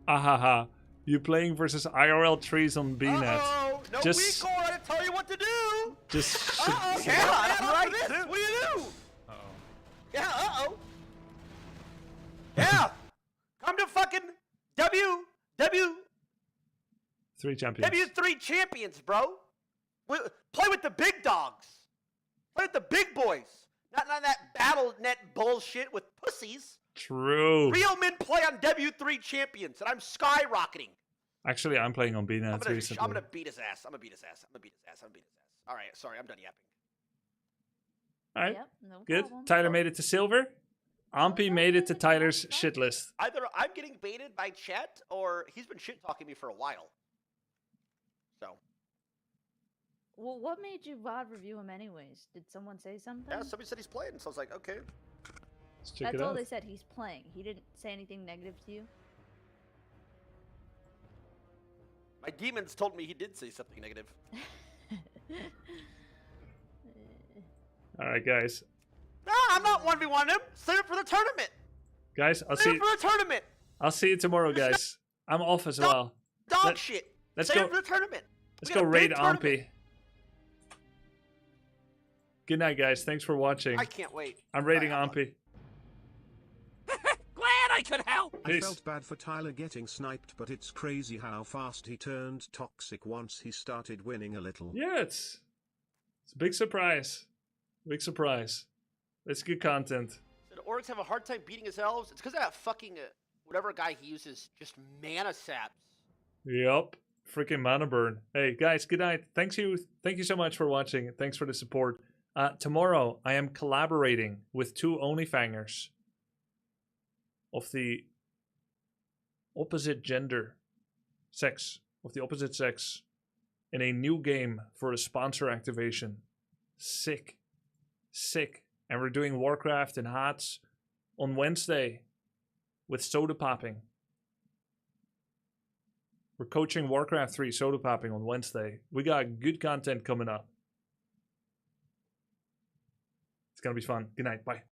Ahaha. You playing versus IRL trees on BNet. Uh-oh. No Just, weak to tell you what to do. just. Yeah, I'm right. What do you do? Yeah, uh-oh. Yeah. Come to fucking Three champions. W3 champions, bro. Play with the big dogs. Play with the big boys. Not that BattleNet bullshit with pussies. True. Real men play on W3 champions, and I'm skyrocketing. Actually, I'm playing on BNet recently. I'm gonna beat his ass. I'm gonna beat his ass. All right, sorry, I'm done yapping. All right. Yep, no Good. problem. Tyler made it to silver. Ampy made it to Tyler's shit list. Either I'm getting baited by chat, or he's been shit talking me for a while. So. Well, what made you VOD review him anyways? Did someone say something? Yeah, somebody said he's playing, so I was like, okay. Let's check That's it all out. they said. He's playing. He didn't say anything negative to you. My demons told me he did say something negative. All right, guys. No, I'm not 1v1 him. Save it for the tournament. Guys, I'll Save see. it for the tournament. I'll see you tomorrow, guys. I'm off as well. Dog shit. Let's Save go. it for the tournament. Let's We got go a raid big tournament. Ampy. Good night, guys. Thanks for watching. I can't wait. I'm raiding Ampy. Glad I could help. I felt bad for Tyler getting sniped, but it's crazy how fast he turned toxic once he started winning a little. Yeah, it's a big surprise. Big surprise. It's good content. Did orcs have a hard time beating his elves? It's because of that fucking whatever guy he uses just mana saps. Yep. Freaking mana burn. Hey, guys, good night. Thank you so much for watching. Thanks for the support. Tomorrow, I am collaborating with two Onlyfangers of the opposite sex in a new game for a sponsor activation. Sick. Sick. And we're doing Warcraft and HOTS on Wednesday with soda popping. We're coaching Warcraft 3 soda popping on Wednesday. We got good content coming up. It's going to be fun. Good night. Bye.